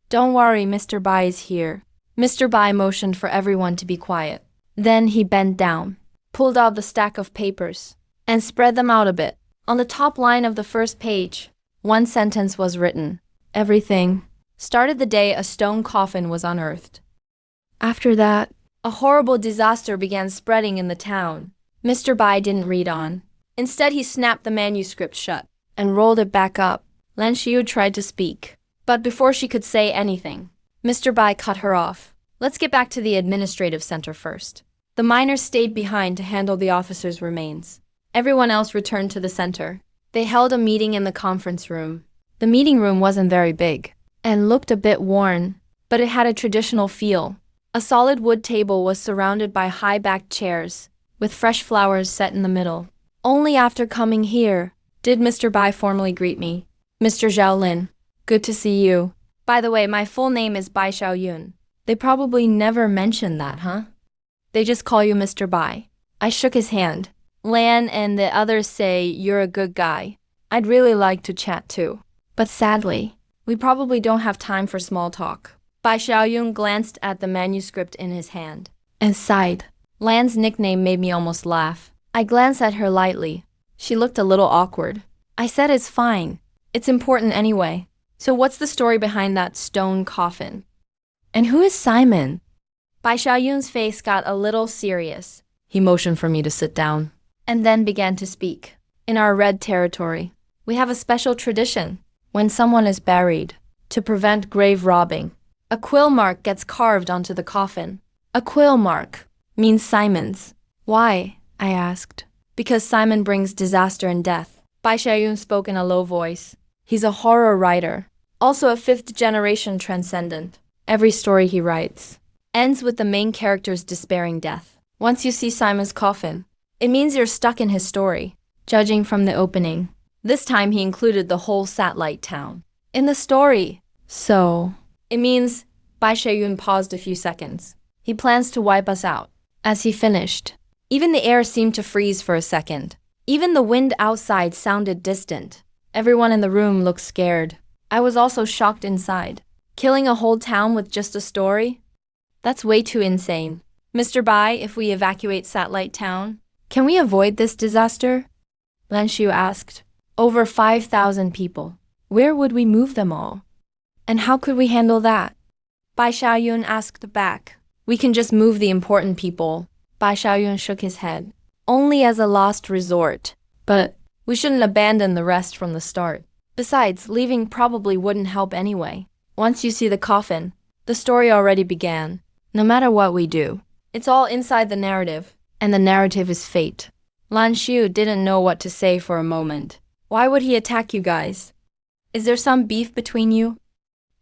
"Don't worry, Mr. Bai is here." Mr. Bai motioned for everyone to be quiet. Then he bent down, pulled out the stack of papers, and spread them out a bit. On the top line of the first page, one sentence was written. "Everything started the day a stone coffin was unearthed. After that, a horrible disaster began spreading in the town. Mr. Bai didn't read on. Instead, he snapped the manuscript shut and rolled it back up. Lan Xiu tried to speak, but before she could say anything, Mr. Bai cut her off. Let's get back to the administrative center first. The miners stayed behind to handle the officers' remains. Everyone else returned to the center. They held a meeting in the conference room. The meeting room wasn't very big and looked a bit worn, but it had a traditional feel. A solid wood table was surrounded by high-backed chairs, with fresh flowers set in the middle. Only after coming here did Mr. Bai formally greet me. Mr. Zhao Lin, good to see you. By the way, my full name is Bai Xiaoyun. They probably never mentioned that, huh? They just call you Mr. Bai. I shook his hand. Lan and the others say you're a good guy. I'd really like to chat too. But sadly, we probably don't have time for small talk. Bai Xiaoyun glanced at the manuscript in his hand and sighed. Lan's nickname made me almost laugh. I glanced at her lightly. She looked a little awkward. I said it's fine. It's important anyway. So what's the story behind that stone coffin? And who is Simon? Bai Xiaoyun's face got a little serious. He motioned for me to sit down and then began to speak. In our red territory, we have a special tradition. When someone is buried, to prevent grave robbing, a quill mark gets carved onto the coffin. A quill mark means Simon's. Why? I asked. Because Simon brings disaster and death. Bai Xiaoyun spoke in a low voice. He's a horror writer, also a fifth-generation transcendent. Every story he writes ends with the main character's despairing death. Once you see Simon's coffin, it means you're stuck in his story, judging from the opening. This time he included the whole satellite town in the story. So, it means Bai Xiaoyun paused a few seconds. He plans to wipe us out. As he finished, even the air seemed to freeze for a second. Even the wind outside sounded distant. Everyone in the room looked scared. I was also shocked inside. Killing a whole town with just a story? That's way too insane. Mr. Bai, if we evacuate Satellite Town, can we avoid this disaster? Lan Xiu asked. Over 5,000 people. Where would we move them all? And how could we handle that? Bai Xiaoyun asked back. We can just move the important people. Bai Xiaoyun shook his head. Only as a last resort. But we shouldn't abandon the rest from the start. Besides, leaving probably wouldn't help anyway. Once you see the coffin, the story already began. No matter what we do, it's all inside the narrative, and the narrative is fate. Lan Xiu didn't know what to say for a moment. Why would he attack you guys? Is there some beef between you?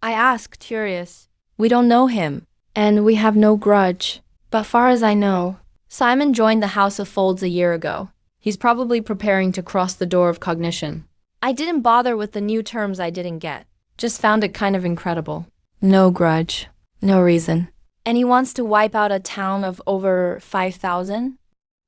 I asked, curious. We don't know him, and we have no grudge. But far as I know, Simon joined the House of Folds a year ago. He's probably preparing to cross the door of cognition. I didn't bother with the new terms I didn't get. Just found it kind of incredible. No grudge. No reason. And he wants to wipe out a town of over 5,000?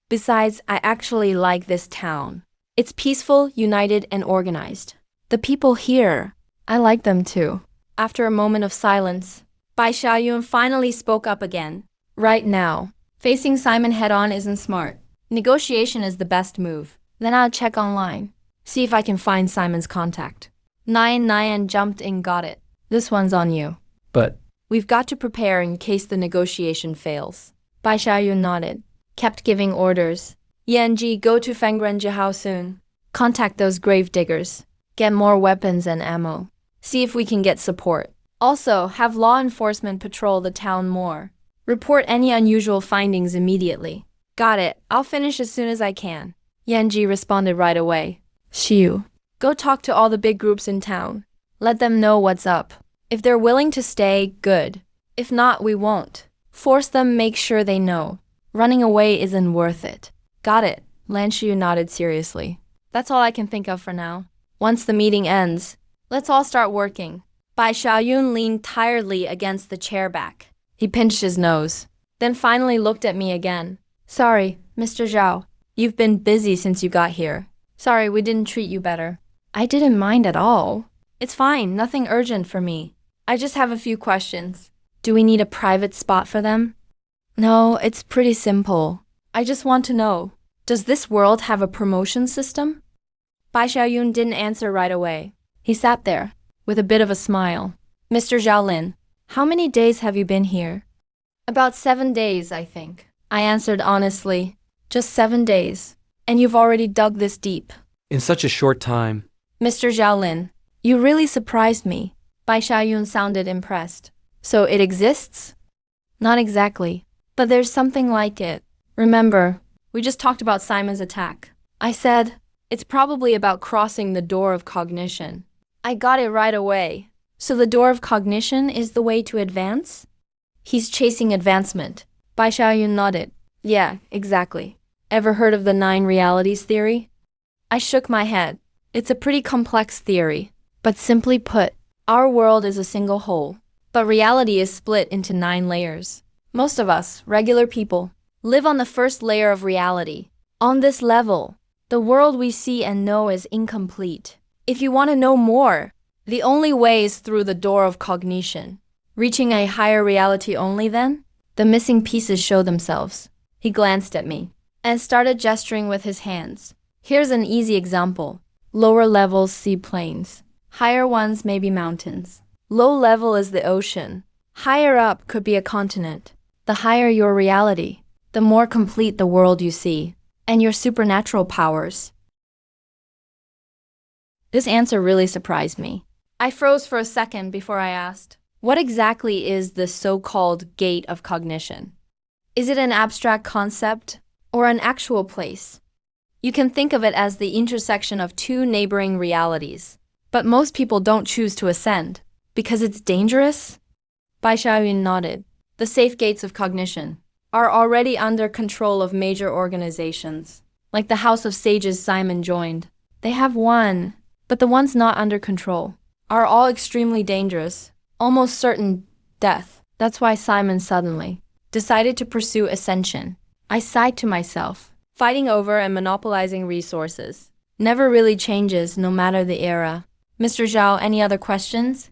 Besides, I actually like this town. It's peaceful, united, and organized. The people here, I like them too. After a moment of silence, Bai Xiaoyun finally spoke up again. Right now, facing Simon head-on isn't smart. Negotiation is the best move. Then I'll check online. See if I can find Simon's contact. Nyan jumped in, got it. This one's on you. But We've got to prepare in case the negotiation fails. Bai Xiaoyun nodded, kept giving orders. Yanji, go to Fengrenjihao soon. Contact those grave diggers. Get more weapons and ammo. See if we can get support. Also, have law enforcement patrol the town more. Report any unusual findings immediately. Got it. I'll finish as soon as I can. Yanji responded right away. Xiu, go talk to all the big groups in town. Let them know what's up. If they're willing to stay, good. If not, we won't. Force them, make sure they know. Running away isn't worth it. Got it. Lan Xiu nodded seriously. That's all I can think of for now. Once the meeting ends, let's all start working. Bai Xiaoyun leaned tiredly against the chair back. He pinched his nose, then finally looked at me again. Sorry, Mr. Zhao. You've been busy since you got here. Sorry we didn't treat you better. I didn't mind at all. It's fine, nothing urgent for me. I just have a few questions. Do we need a private spot for them? No, it's pretty simple. I just want to know, does this world have a promotion system? Bai Xiaoyun didn't answer right away. He sat there, with a bit of a smile. Mr. Zhaolin, how many days have you been here? About 7 days, I think. I answered honestly. Just 7 days. And you've already dug this deep. In such a short time. Mr. Zhaolin, you really surprised me. Bai Xiaoyun sounded impressed. So it exists? Not exactly. But there's something like it. Remember, we just talked about Simon's attack. I said, it's probably about crossing the door of cognition. I got it right away. So the door of cognition is the way to advance? He's chasing advancement. Bai Xiaoyun nodded. Yeah, exactly. Ever heard of the 9 realities theory? I shook my head. It's a pretty complex theory. But simply put, our world is a single whole. But reality is split into 9 layers. Most of us, regular people, live on the first layer of reality. On this level, the world we see and know is incomplete. If you want to know more, the only way is through the door of cognition. Reaching a higher reality only then? The missing pieces show themselves. He glanced at me and started gesturing with his hands. Here's an easy example. Lower levels see plains. Higher ones may be mountains. Low level is the ocean. Higher up could be a continent. The higher your reality, the more complete the world you see, and your supernatural powers. This answer really surprised me. I froze for a second before I asked, what exactly is the so-called gate of cognition? Is it an abstract concept or an actual place? You can think of it as the intersection of 2 neighboring realities. But most people don't choose to ascend. Because it's dangerous? Bai Xiaoyun nodded. The safe gates of cognition are already under control of major organizations. Like the House of Sages Simon joined. They have one, but the ones not under control are all extremely dangerous, almost certain death. That's why Simon suddenly decided to pursue ascension. I sighed to myself. Fighting over and monopolizing resources never really changes no matter the era. Mr. Zhao, any other questions?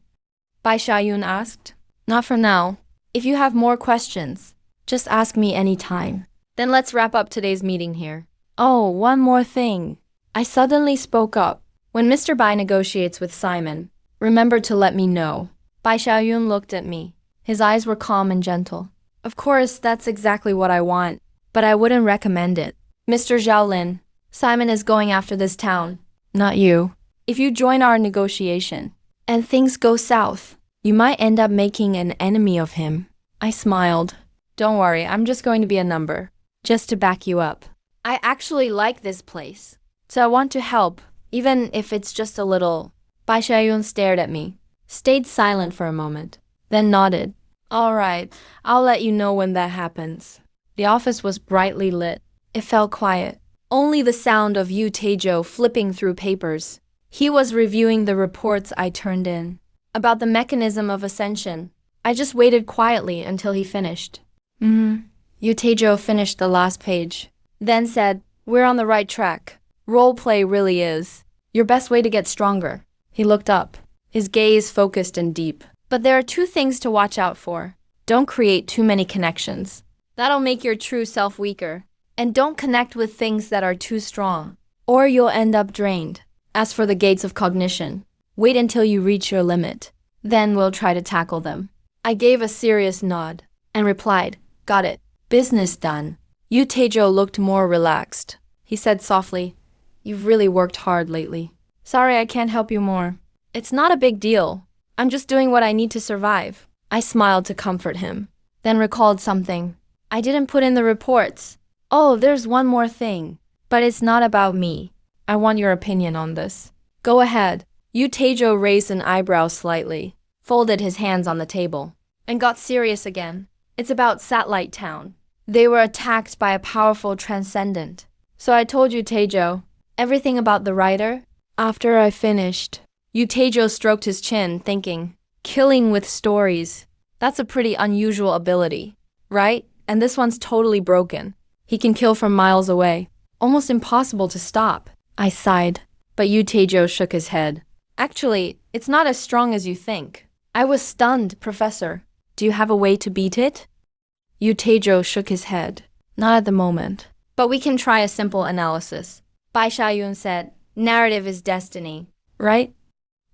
Bai Xiaoyun asked. Not for now. If you have more questions, just ask me anytime. Then let's wrap up today's meeting here. Oh, one more thing. I suddenly spoke up. When Mr. Bai negotiates with Simon, remember to let me know. Bai Xiaoyun looked at me. His eyes were calm and gentle. Of course, that's exactly what I want, but I wouldn't recommend it. Mr. Zhaolin, Simon is going after this town, not you. If you join our negotiation, and things go south, you might end up making an enemy of him. I smiled. Don't worry, I'm just going to be a number, just to back you up. I actually like this place, so I want to help, even if it's just a little. Bai Xiaoyun stared at me, stayed silent for a moment, then nodded. All right, I'll let you know when that happens. The office was brightly lit. It felt quiet. Only the sound of Yu Taizhou flipping through papers. He was reviewing the reports I turned in about the mechanism of ascension. I just waited quietly until he finished. Yu Taizhou finished the last page, then said, we're on the right track. Role play really is your best way to get stronger. He looked up, his gaze focused and deep. But there are 2 things to watch out for. Don't create too many connections. That'll make your true self weaker. And don't connect with things that are too strong, or you'll end up drained. As for the gates of cognition, wait until you reach your limit. Then we'll try to tackle them. I gave a serious nod and replied, got it. Business done. Yu Taizhou looked more relaxed. He said softly, you've really worked hard lately. Sorry I can't help you more. It's not a big deal. I'm just doing what I need to survive. I smiled to comfort him, then recalled something. I didn't put in the reports. Oh, there's one more thing. But it's not about me. I want your opinion on this. Go ahead. Yu Taizhou raised an eyebrow slightly, folded his hands on the table, and got serious again. It's about Satellite Town. They were attacked by a powerful transcendent. So I told Yu Taizhou everything about the writer. After I finished, Yu Taizhou stroked his chin, thinking, killing with stories. That's a pretty unusual ability, right? And this one's totally broken. He can kill from miles away. Almost impossible to stop. I sighed, but Yu Taizhou shook his head. Actually, it's not as strong as you think. I was stunned, Professor. Do you have a way to beat it? Yu Taizhou shook his head. Not at the moment. But we can try a simple analysis. Bai Xiaoyun said, narrative is destiny, right?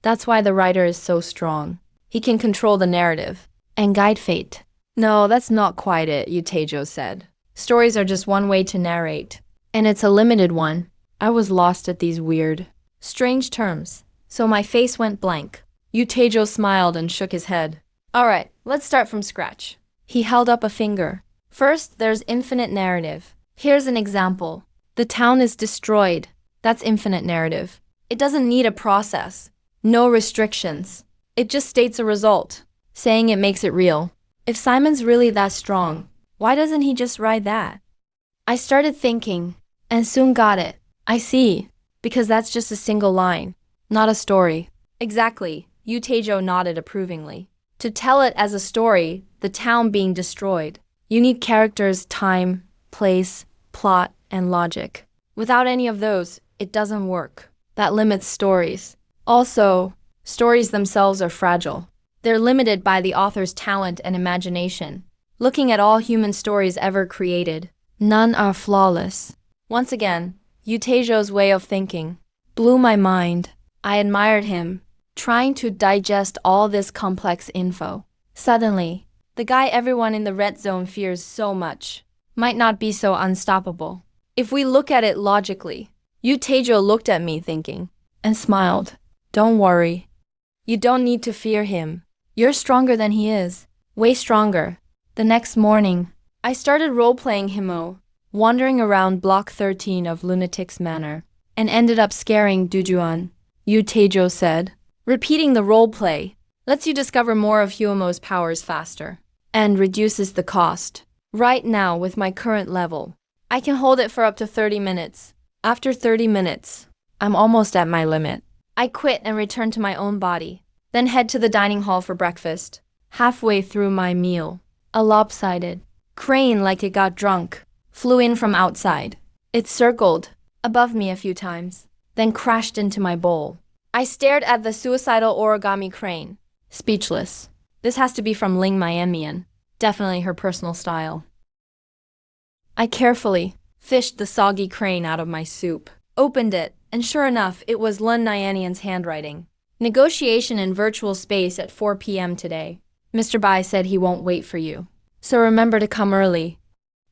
That's why the writer is so strong. He can control the narrative and guide fate. No, that's not quite it, Yutejo said. Stories are just one way to narrate, and it's a limited one. I was lost at these weird, strange terms, so my face went blank. Yutejo smiled and shook his head. All right, let's start from scratch. He held up a finger. First, there's infinite narrative. Here's an example. The town is destroyed. That's infinite narrative. It doesn't need a process. No restrictions. It just states a result. Saying it makes it real. If Simon's really that strong, why doesn't he just write that? I started thinking, and soon got it. I see. Because that's just a single line, not a story. Exactly. Yutejo nodded approvingly. To tell it as a story, the town being destroyed, you need characters, time, place, plot, and logic. Without any of those, it doesn't work. That limits stories. Also, stories themselves are fragile. They're limited by the author's talent and imagination. Looking at all human stories ever created, none are flawless. Once again, Yutejo's way of thinking blew my mind. I admired him, trying to digest all this complex info. Suddenly, the guy everyone in the red zone fears so much might not be so unstoppable. If we look at it logically, Yutejo looked at me thinking and smiled. Don't worry. You don't need to fear him. You're stronger than he is. Way stronger. The next morning, I started role-playing Himo, wandering around Block 13 of Lunatic's Manor, and ended up scaring Dujuan. Yutejo said. Repeating the role-play lets you discover more of Hyumo's powers faster and reduces the cost. Right now, with my current level, I can hold it for up to 30 minutes. After 30 minutes, I'm almost at my limit. I quit and return to my own body, then head to the dining hall for breakfast. Halfway through my meal, a lopsided crane, like it got drunk, flew in from outside. It circled above me a few times, then crashed into my bowl. I stared at the suicidal origami crane, speechless. This has to be from Ling Mianmian, definitely her personal style. I carefully fished the soggy crane out of my soup, opened it, and sure enough, it was Lun Nyanian's handwriting. Negotiation in virtual space at 4 p.m. today. Mr. Bai said he won't wait for you, so remember to come early.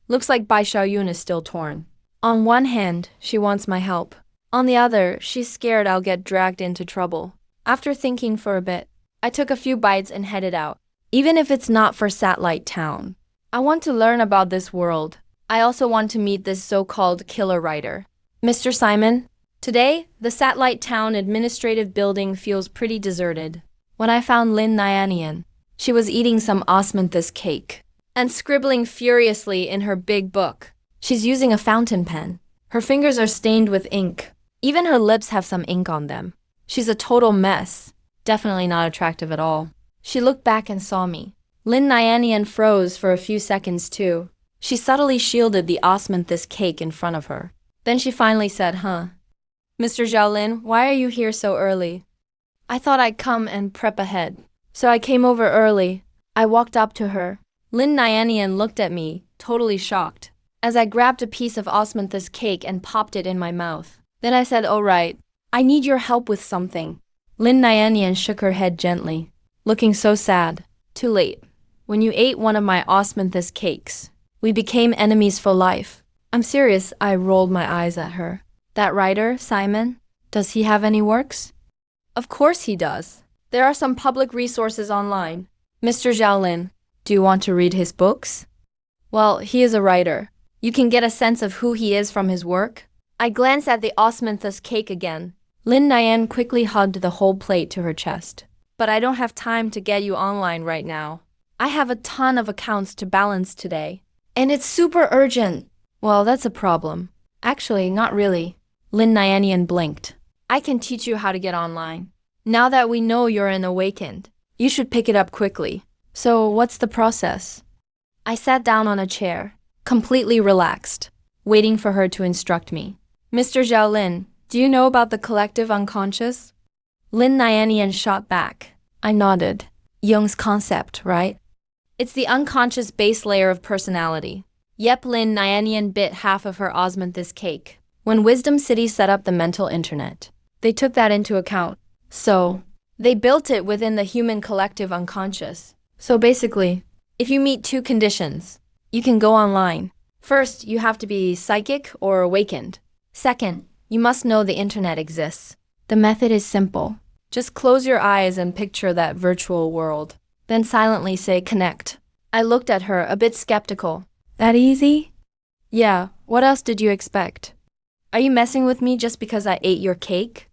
Looks like Bai Xiaoyun is still torn. On one hand, she wants my help. On the other, she's scared I'll get dragged into trouble. After thinking for a bit, I took a few bites and headed out. Even if it's not for Satellite Town, I want to learn about this world. I also want to meet this so-called killer writer. Mr. Simon, today, the Satellite Town administrative building feels pretty deserted. When I found Lin Nyanian, she was eating some osmanthus cake and scribbling furiously in her big book. She's using a fountain pen. Her fingers are stained with ink. Even her lips have some ink on them. She's a total mess. Definitely not attractive at all. She looked back and saw me. Lin Nyanian froze for a few seconds too. She subtly shielded the osmanthus cake in front of her. Then she finally said, Mr. Xiaolin, why are you here so early? I thought I'd come and prep ahead. So I came over early. I walked up to her. Lin Nyanian looked at me, totally shocked, as I grabbed a piece of osmanthus cake and popped it in my mouth. Then I said, all right, I need your help with something. Lin Nyanian shook her head gently, looking so sad. Too late. When you ate one of my osmanthus cakes, we became enemies for life. I'm serious, I rolled my eyes at her. That writer, Simon, does he have any works? Of course he does. There are some public resources online. Mr. Xiaolin, do you want to read his books? Well, he is a writer. You can get a sense of who he is from his work. I glanced at the osmanthus cake again. Lin Nyan quickly hugged the whole plate to her chest. But I don't have time to get you online right now. I have a ton of accounts to balance today. And it's super urgent. Well, that's a problem. Actually, not really. Lin Nyanian blinked. I can teach you how to get online. Now that we know you're an awakened, you should pick it up quickly. So, what's the process? I sat down on a chair, completely relaxed, waiting for her to instruct me. Mr. Xiaolin, do you know about the collective unconscious? Lin Nyanian shot back. I nodded. Jung's concept, right? It's the unconscious base layer of personality. Yep, Lin Nyanian bit half of her osmanthus cake. When Wisdom City set up the mental internet, they took that into account. So, They built it within the human collective unconscious. So basically, if you meet two conditions, you can go online. First, you have to be psychic or awakened. Second, you must know the internet exists. The method is simple. Just close your eyes and picture that virtual world. Then silently say connect. I looked at her, a bit skeptical. That easy? Yeah, what else did you expect? Are you messing with me just because I ate your cake?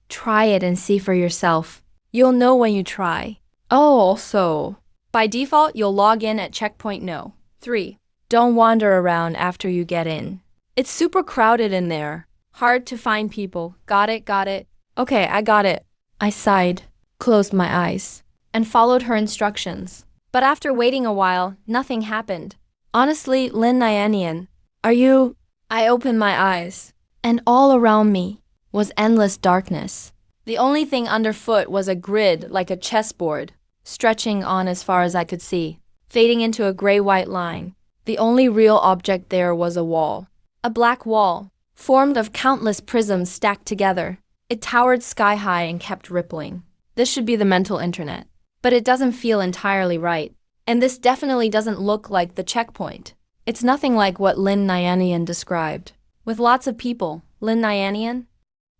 Try it and see for yourself. You'll know when you try. Oh, also, by default, you'll log in at checkpoint no. 3. Don't wander around after you get in. It's super crowded in there. Hard to find people. Got it, got it. Okay, I got it. I sighed, closed my eyes, and followed her instructions. But after waiting a while, nothing happened. Honestly, Lin Nyanian, are you? I opened my eyes, and all around me was endless darkness. The only thing underfoot was a grid like a chessboard, stretching on as far as I could see, fading into a gray-white line. The only real object there was a wall. A black wall, formed of countless prisms stacked together. It towered sky-high and kept rippling. This should be the mental internet. But it doesn't feel entirely right. And this definitely doesn't look like the checkpoint. It's nothing like what Lin Nyanian described. With lots of people. Lin Nyanian?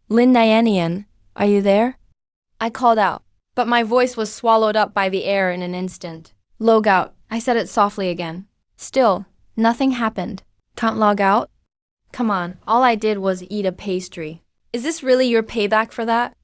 Lin Nyanian, are you there? I called out, but my voice was swallowed up by the air in an instant. Log out. I said it softly again. Still, nothing happened. Can't log out? Come on, all I did was eat a pastry. Is this really your payback for that?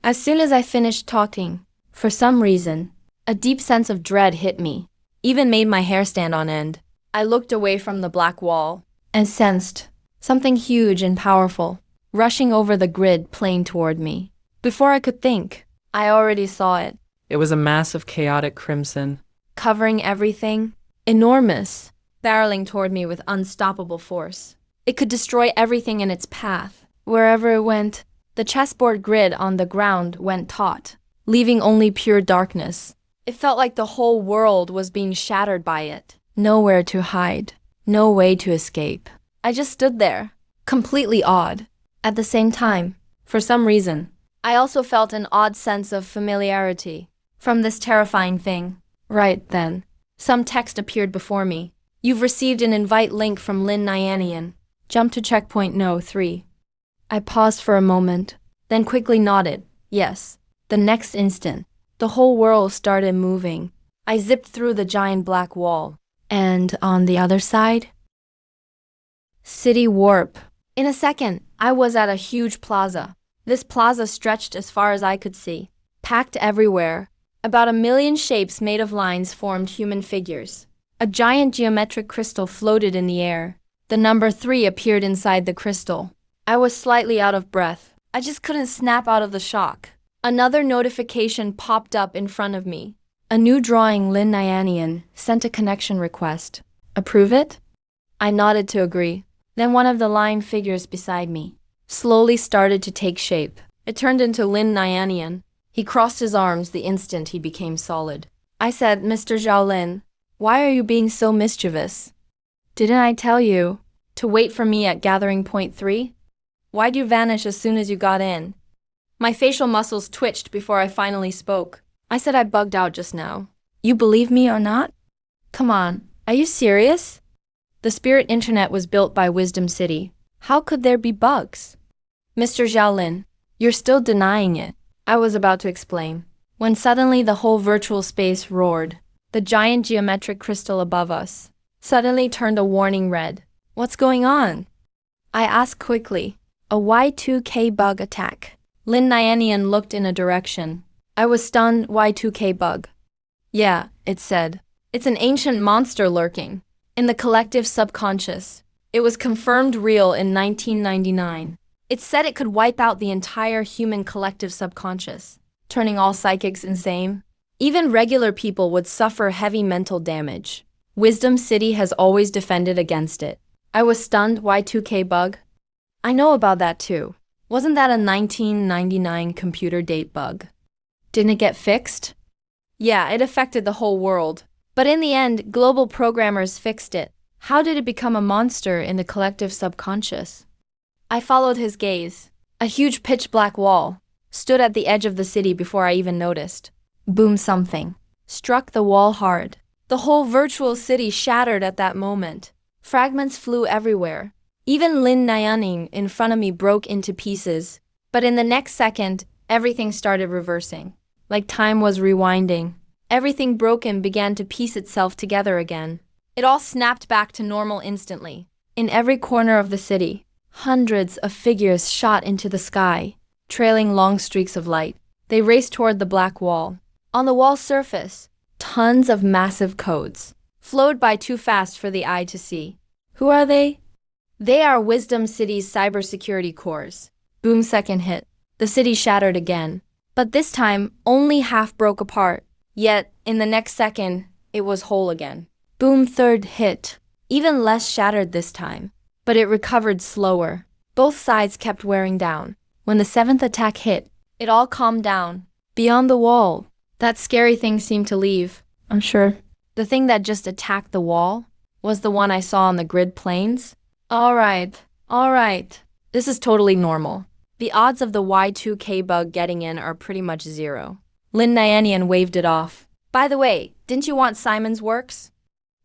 As soon as I finished talking, for some reason, a deep sense of dread hit me, even made my hair stand on end. I looked away from the black wall and sensed something huge and powerful rushing over the grid plane toward me. Before I could think, I already saw it. It was a mass of chaotic crimson. Covering everything, enormous, barreling toward me with unstoppable force. It could destroy everything in its path. Wherever it went, the chessboard grid on the ground went taut, leaving only pure darkness. It felt like the whole world was being shattered by it. Nowhere to hide, no way to escape. I just stood there, completely awed. At the same time, for some reason, I also felt an odd sense of familiarity from this terrifying thing. Right then, some text appeared before me. You've received an invite link from Lin Nyanian. Jump to checkpoint no 3. I paused for a moment, then quickly nodded. Yes. The next instant, the whole world started moving. I zipped through the giant black wall. And on the other side? City warp. In a second, I was at a huge plaza. This plaza stretched as far as I could see. Packed everywhere. About 1 million shapes made of lines formed human figures. A giant geometric crystal floated in the air. The number 3 appeared inside the crystal. I was slightly out of breath. I just couldn't snap out of the shock. Another notification popped up in front of me. A new drawing, Lin Nyanian, sent a connection request. Approve it? I nodded to agree. Then one of the line figures beside me slowly started to take shape. It turned into Lin Nyanian. He crossed his arms the instant he became solid. I said, Mr. Zhaolin, why are you being so mischievous? Didn't I tell you to wait for me at gathering point 3? Why'd you vanish as soon as you got in? My facial muscles twitched before I finally spoke. I said I bugged out just now. You believe me or not? Come on, are you serious? The spirit internet was built by Wisdom City. How could there be bugs? Mr. Zhaolin, you're still denying it. I was about to explain, when suddenly the whole virtual space roared. The giant geometric crystal above us suddenly turned a warning red. What's going on? I asked quickly. A Y2K bug attack. Lin Nyanian looked in a direction. I was stunned. Y2K bug. Yeah, it said. It's an ancient monster lurking in the collective subconscious. It was confirmed real in 1999. It said it could wipe out the entire human collective subconscious, turning all psychics insane. Even regular people would suffer heavy mental damage. Wisdom City has always defended against it. I was stunned. Y2K bug. I know about that too. Wasn't that a 1999 computer date bug? Didn't it get fixed? Yeah, it affected the whole world. But in the end, global programmers fixed it. How did it become a monster in the collective subconscious? I followed his gaze. A huge pitch black wall stood at the edge of the city before I even noticed. Boom, something struck the wall hard. The whole virtual city shattered at that moment. Fragments flew everywhere. Even Lin Nyaning in front of me broke into pieces. But in the next second, everything started reversing. Like time was rewinding. Everything broken began to piece itself together again. It all snapped back to normal instantly. In every corner of the city, hundreds of figures shot into the sky, trailing long streaks of light. They raced toward the black wall. On the wall's surface, tons of massive codes flowed by too fast for the eye to see. Who are they? They are Wisdom City's cybersecurity cores. Boom, second hit. The city shattered again. But this time, only half broke apart. Yet, in the next second, it was whole again. Boom, third hit. Even less shattered this time. But it recovered slower. Both sides kept wearing down. When the seventh attack hit, it all calmed down. Beyond the wall, that scary thing seemed to leave. I'm sure. The thing that just attacked the wall was the one I saw on the grid planes. All right. This is totally normal. The odds of the Y2K bug getting in are pretty much zero. Lin Nyanyan waved it off. By the way, didn't you want Simon's works?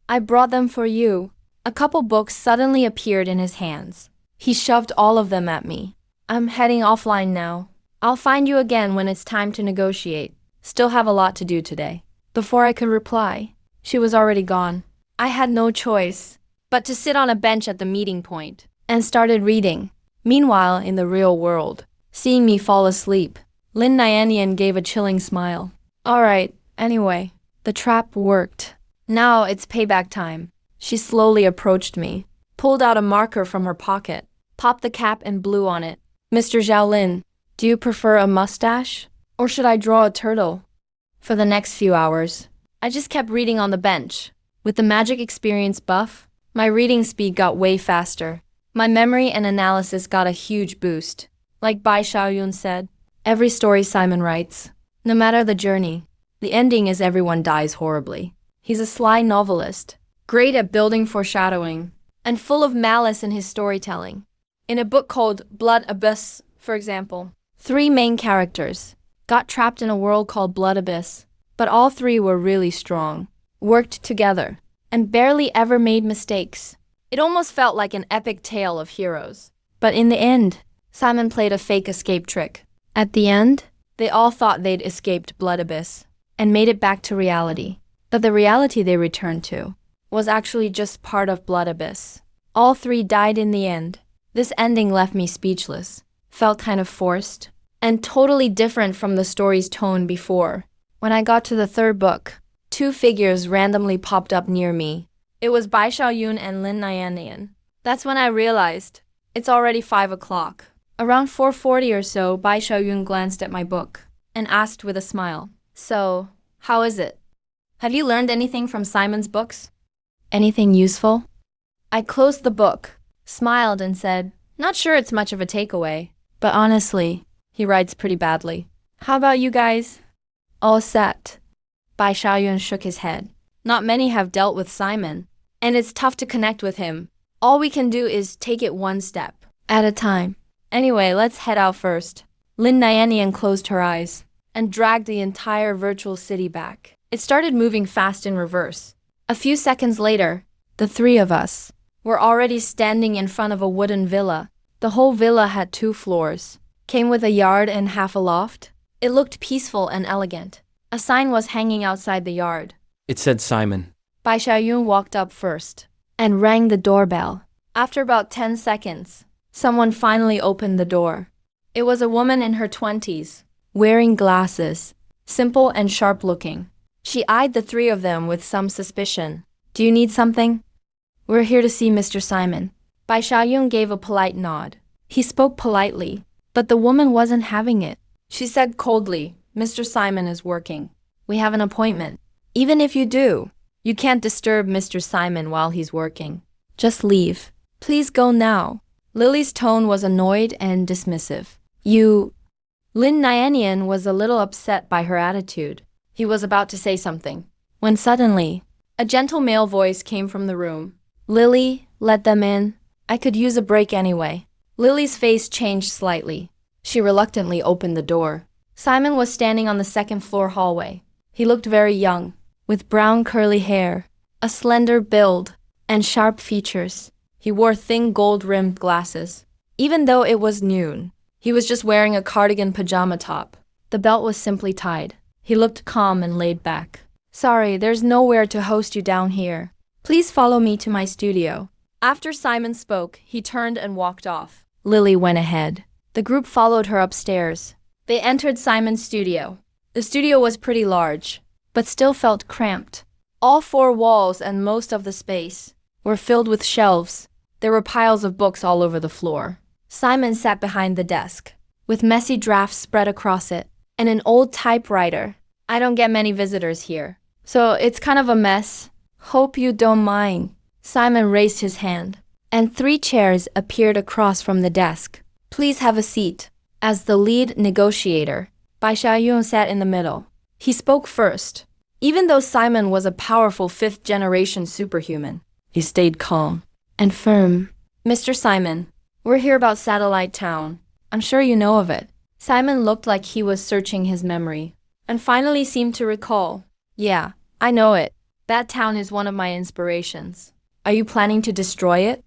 I brought them for you. A couple books suddenly appeared in his hands. He shoved all of them at me. I'm heading offline now. I'll find you again when it's time to negotiate. Still have a lot to do today. Before I could reply, she was already gone. I had no choice but to sit on a bench at the meeting point and started reading. Meanwhile, in the real world, seeing me fall asleep, Lin Nyanyan gave a chilling smile. All right, anyway, the trap worked. Now it's payback time. She slowly approached me, pulled out a marker from her pocket, popped the cap and blew on it. Mr. Zhaolin, do you prefer a mustache? Or should I draw a turtle? For the next few hours, I just kept reading on the bench. With the magic experience buff, my reading speed got way faster. My memory and analysis got a huge boost. Like Bai Xiaoyun said, every story Simon writes, no matter the journey, the ending is everyone dies horribly. He's a sly novelist, great at building foreshadowing, and full of malice in his storytelling. In a book called Blood Abyss, for example, 3 main characters got trapped in a world called Blood Abyss, but all 3 were really strong, worked together, and barely ever made mistakes. It almost felt like an epic tale of heroes. But in the end, Simon played a fake escape trick. At the end, they all thought they'd escaped Blood Abyss and made it back to reality. But the reality they returned to was actually just part of Blood Abyss. All 3 died in the end. This ending left me speechless, felt kind of forced, and totally different from the story's tone before. When I got to the 3rd book, 2 figures randomly popped up near me. It was Bai Xiaoyun and Lin Nyanyan. That's when I realized it's already 5 o'clock. Around 4:40 or so, Bai Xiaoyun glanced at my book and asked with a smile, "So, how is it? Have you learned anything from Simon's books? Anything useful?" I closed the book, smiled and said, "Not sure it's much of a takeaway, but honestly, he writes pretty badly. How about you guys?" "All set." Bai Xiaoyun shook his head. "Not many have dealt with Simon, and it's tough to connect with him. All we can do is take it one step at a time. Anyway, let's head out first." Lin Nyanyan closed her eyes and dragged the entire virtual city back. It started moving fast in reverse. A few seconds later, the 3 of us were already standing in front of a wooden villa. The whole villa had 2 floors, came with a yard and half a loft. It looked peaceful and elegant. A sign was hanging outside the yard. It said Simon. Bai Xiaoyun walked up first and rang the doorbell. After about 10 seconds, someone finally opened the door. It was a woman in her 20s, wearing glasses, simple and sharp-looking. She eyed the 3 of them with some suspicion. "Do you need something?" "We're here to see Mr. Simon." Bai Xiaoyun gave a polite nod. He spoke politely, but the woman wasn't having it. She said coldly, "Mr. Simon is working. We have an appointment. Even if you do, you can't disturb Mr. Simon while he's working. Just leave. Please go now." Lily's tone was annoyed and dismissive. "You..." Lin Nyanyan was a little upset by her attitude. He was about to say something, when suddenly, a gentle male voice came from the room. "Lily, let them in. I could use a break anyway." Lily's face changed slightly. She reluctantly opened the door. Simon was standing on the second floor hallway. He looked very young, with brown curly hair, a slender build, and sharp features. He wore thin gold-rimmed glasses. Even though it was noon, he was just wearing a cardigan pajama top. The belt was simply tied. He looked calm and laid back. Sorry, there's nowhere to host you down here. Please follow me to my studio. After Simon spoke, he turned and walked off. Lily went ahead. The group followed her upstairs. They entered Simon's studio. The studio was pretty large, but still felt cramped. All four walls and most of the space were filled with shelves. There were piles of books all over the floor. Simon sat behind the desk, with messy drafts spread across it, and an old typewriter. I don't get many visitors here, so it's kind of a mess. Hope you don't mind. Simon raised his hand, and 3 chairs appeared across from the desk. Please have a seat. As the lead negotiator, Bai Xiaoyun sat in the middle. He spoke first. Even though Simon was a powerful 5th-generation superhuman, he stayed calm and firm. Mr. Simon, we're here about Satellite Town. I'm sure you know of it. Simon looked like he was searching his memory, and finally seemed to recall. Yeah, I know it. That town is one of my inspirations. Are you planning to destroy it?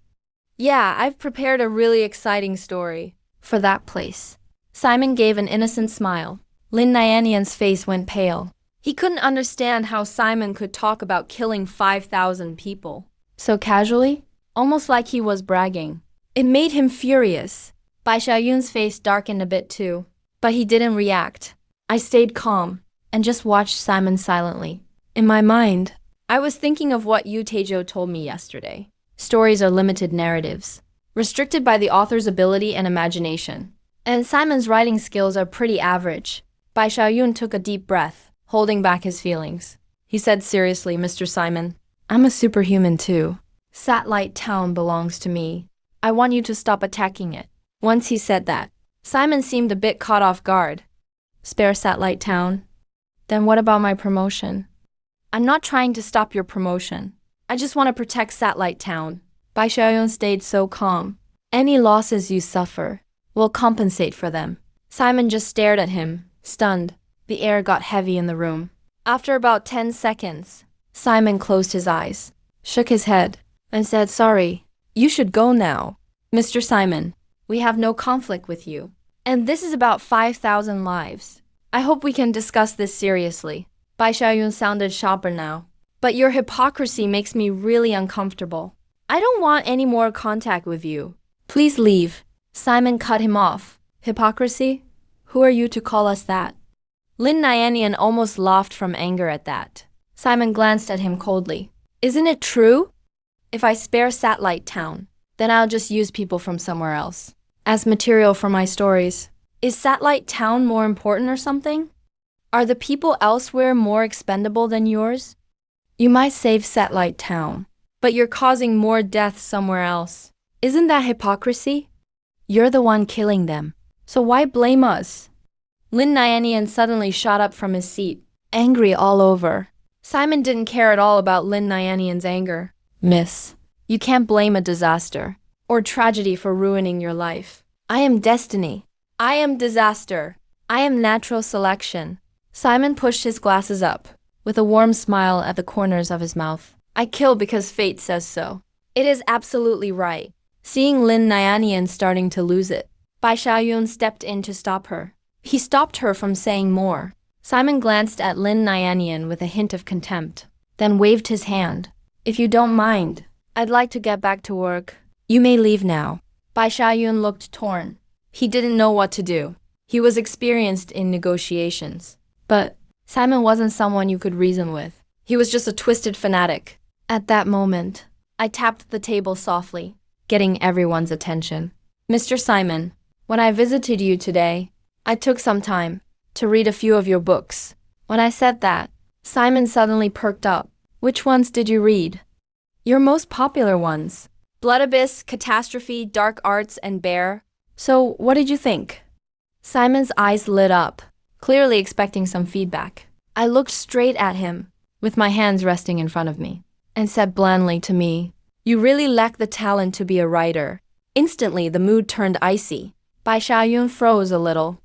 Yeah, I've prepared a really exciting story for that place. Simon gave an innocent smile. Lin Nianian's face went pale. He couldn't understand how Simon could talk about killing 5,000 people so casually, almost like he was bragging. It made him furious. Bai Xiaoyun's face darkened a bit too, but he didn't react. I stayed calm and just watched Simon silently. In my mind, I was thinking of what Yu Taizhou told me yesterday. Stories are limited narratives, restricted by the author's ability and imagination. And Simon's writing skills are pretty average. Bai Xiaoyun took a deep breath, holding back his feelings. He said seriously, Mr. Simon, I'm a superhuman too. Satellite Town belongs to me. I want you to stop attacking it. Once he said that, Simon seemed a bit caught off guard. Spare Satellite Town? Then what about my promotion? I'm not trying to stop your promotion. I just want to protect Satellite Town. Bai Xiaoyun stayed so calm. Any losses you suffer will compensate for them. Simon just stared at him, stunned. The air got heavy in the room. After about 10 seconds, Simon closed his eyes, shook his head, and said, Sorry, you should go now. Mr. Simon, we have no conflict with you. And this is about 5,000 lives. I hope we can discuss this seriously. Bai Xiaoyun sounded sharper now. But your hypocrisy makes me really uncomfortable. I don't want any more contact with you. Please leave. Simon cut him off. Hypocrisy? Who are you to call us that? Lin Nianian almost laughed from anger at that. Simon glanced at him coldly. Isn't it true? If I spare Satellite Town, then I'll just use people from somewhere else as material for my stories. Is Satellite Town more important or something? Are the people elsewhere more expendable than yours? You might save Satellite Town, but you're causing more deaths somewhere else. Isn't that hypocrisy? You're the one killing them, so why blame us? Lin Nianian suddenly shot up from his seat, angry all over. Simon didn't care at all about Lin Nianian's anger. Miss, you can't blame a disaster or tragedy for ruining your life. I am destiny. I am disaster. I am natural selection. Simon pushed his glasses up, with a warm smile at the corners of his mouth. I kill because fate says so. It is absolutely right. Seeing Lin Nianian starting to lose it, Bai Xiaoyun stepped in to stop her. He stopped her from saying more. Simon glanced at Lin Nianian with a hint of contempt, then waved his hand. If you don't mind, I'd like to get back to work. You may leave now. Bai Xiaoyun looked torn. He didn't know what to do. He was experienced in negotiations. But Simon wasn't someone you could reason with. He was just a twisted fanatic. At that moment, I tapped the table softly, getting everyone's attention. Mr. Simon, when I visited you today, I took some time to read a few of your books. When I said that, Simon suddenly perked up. Which ones did you read? Your most popular ones. Blood Abyss, Catastrophe, Dark Arts, and Bear. So, what did you think? Simon's eyes lit up, clearly expecting some feedback. I looked straight at him, with my hands resting in front of me, and said blandly to me, You really lack the talent to be a writer. Instantly, the mood turned icy. Bai Xiaoyun froze a little.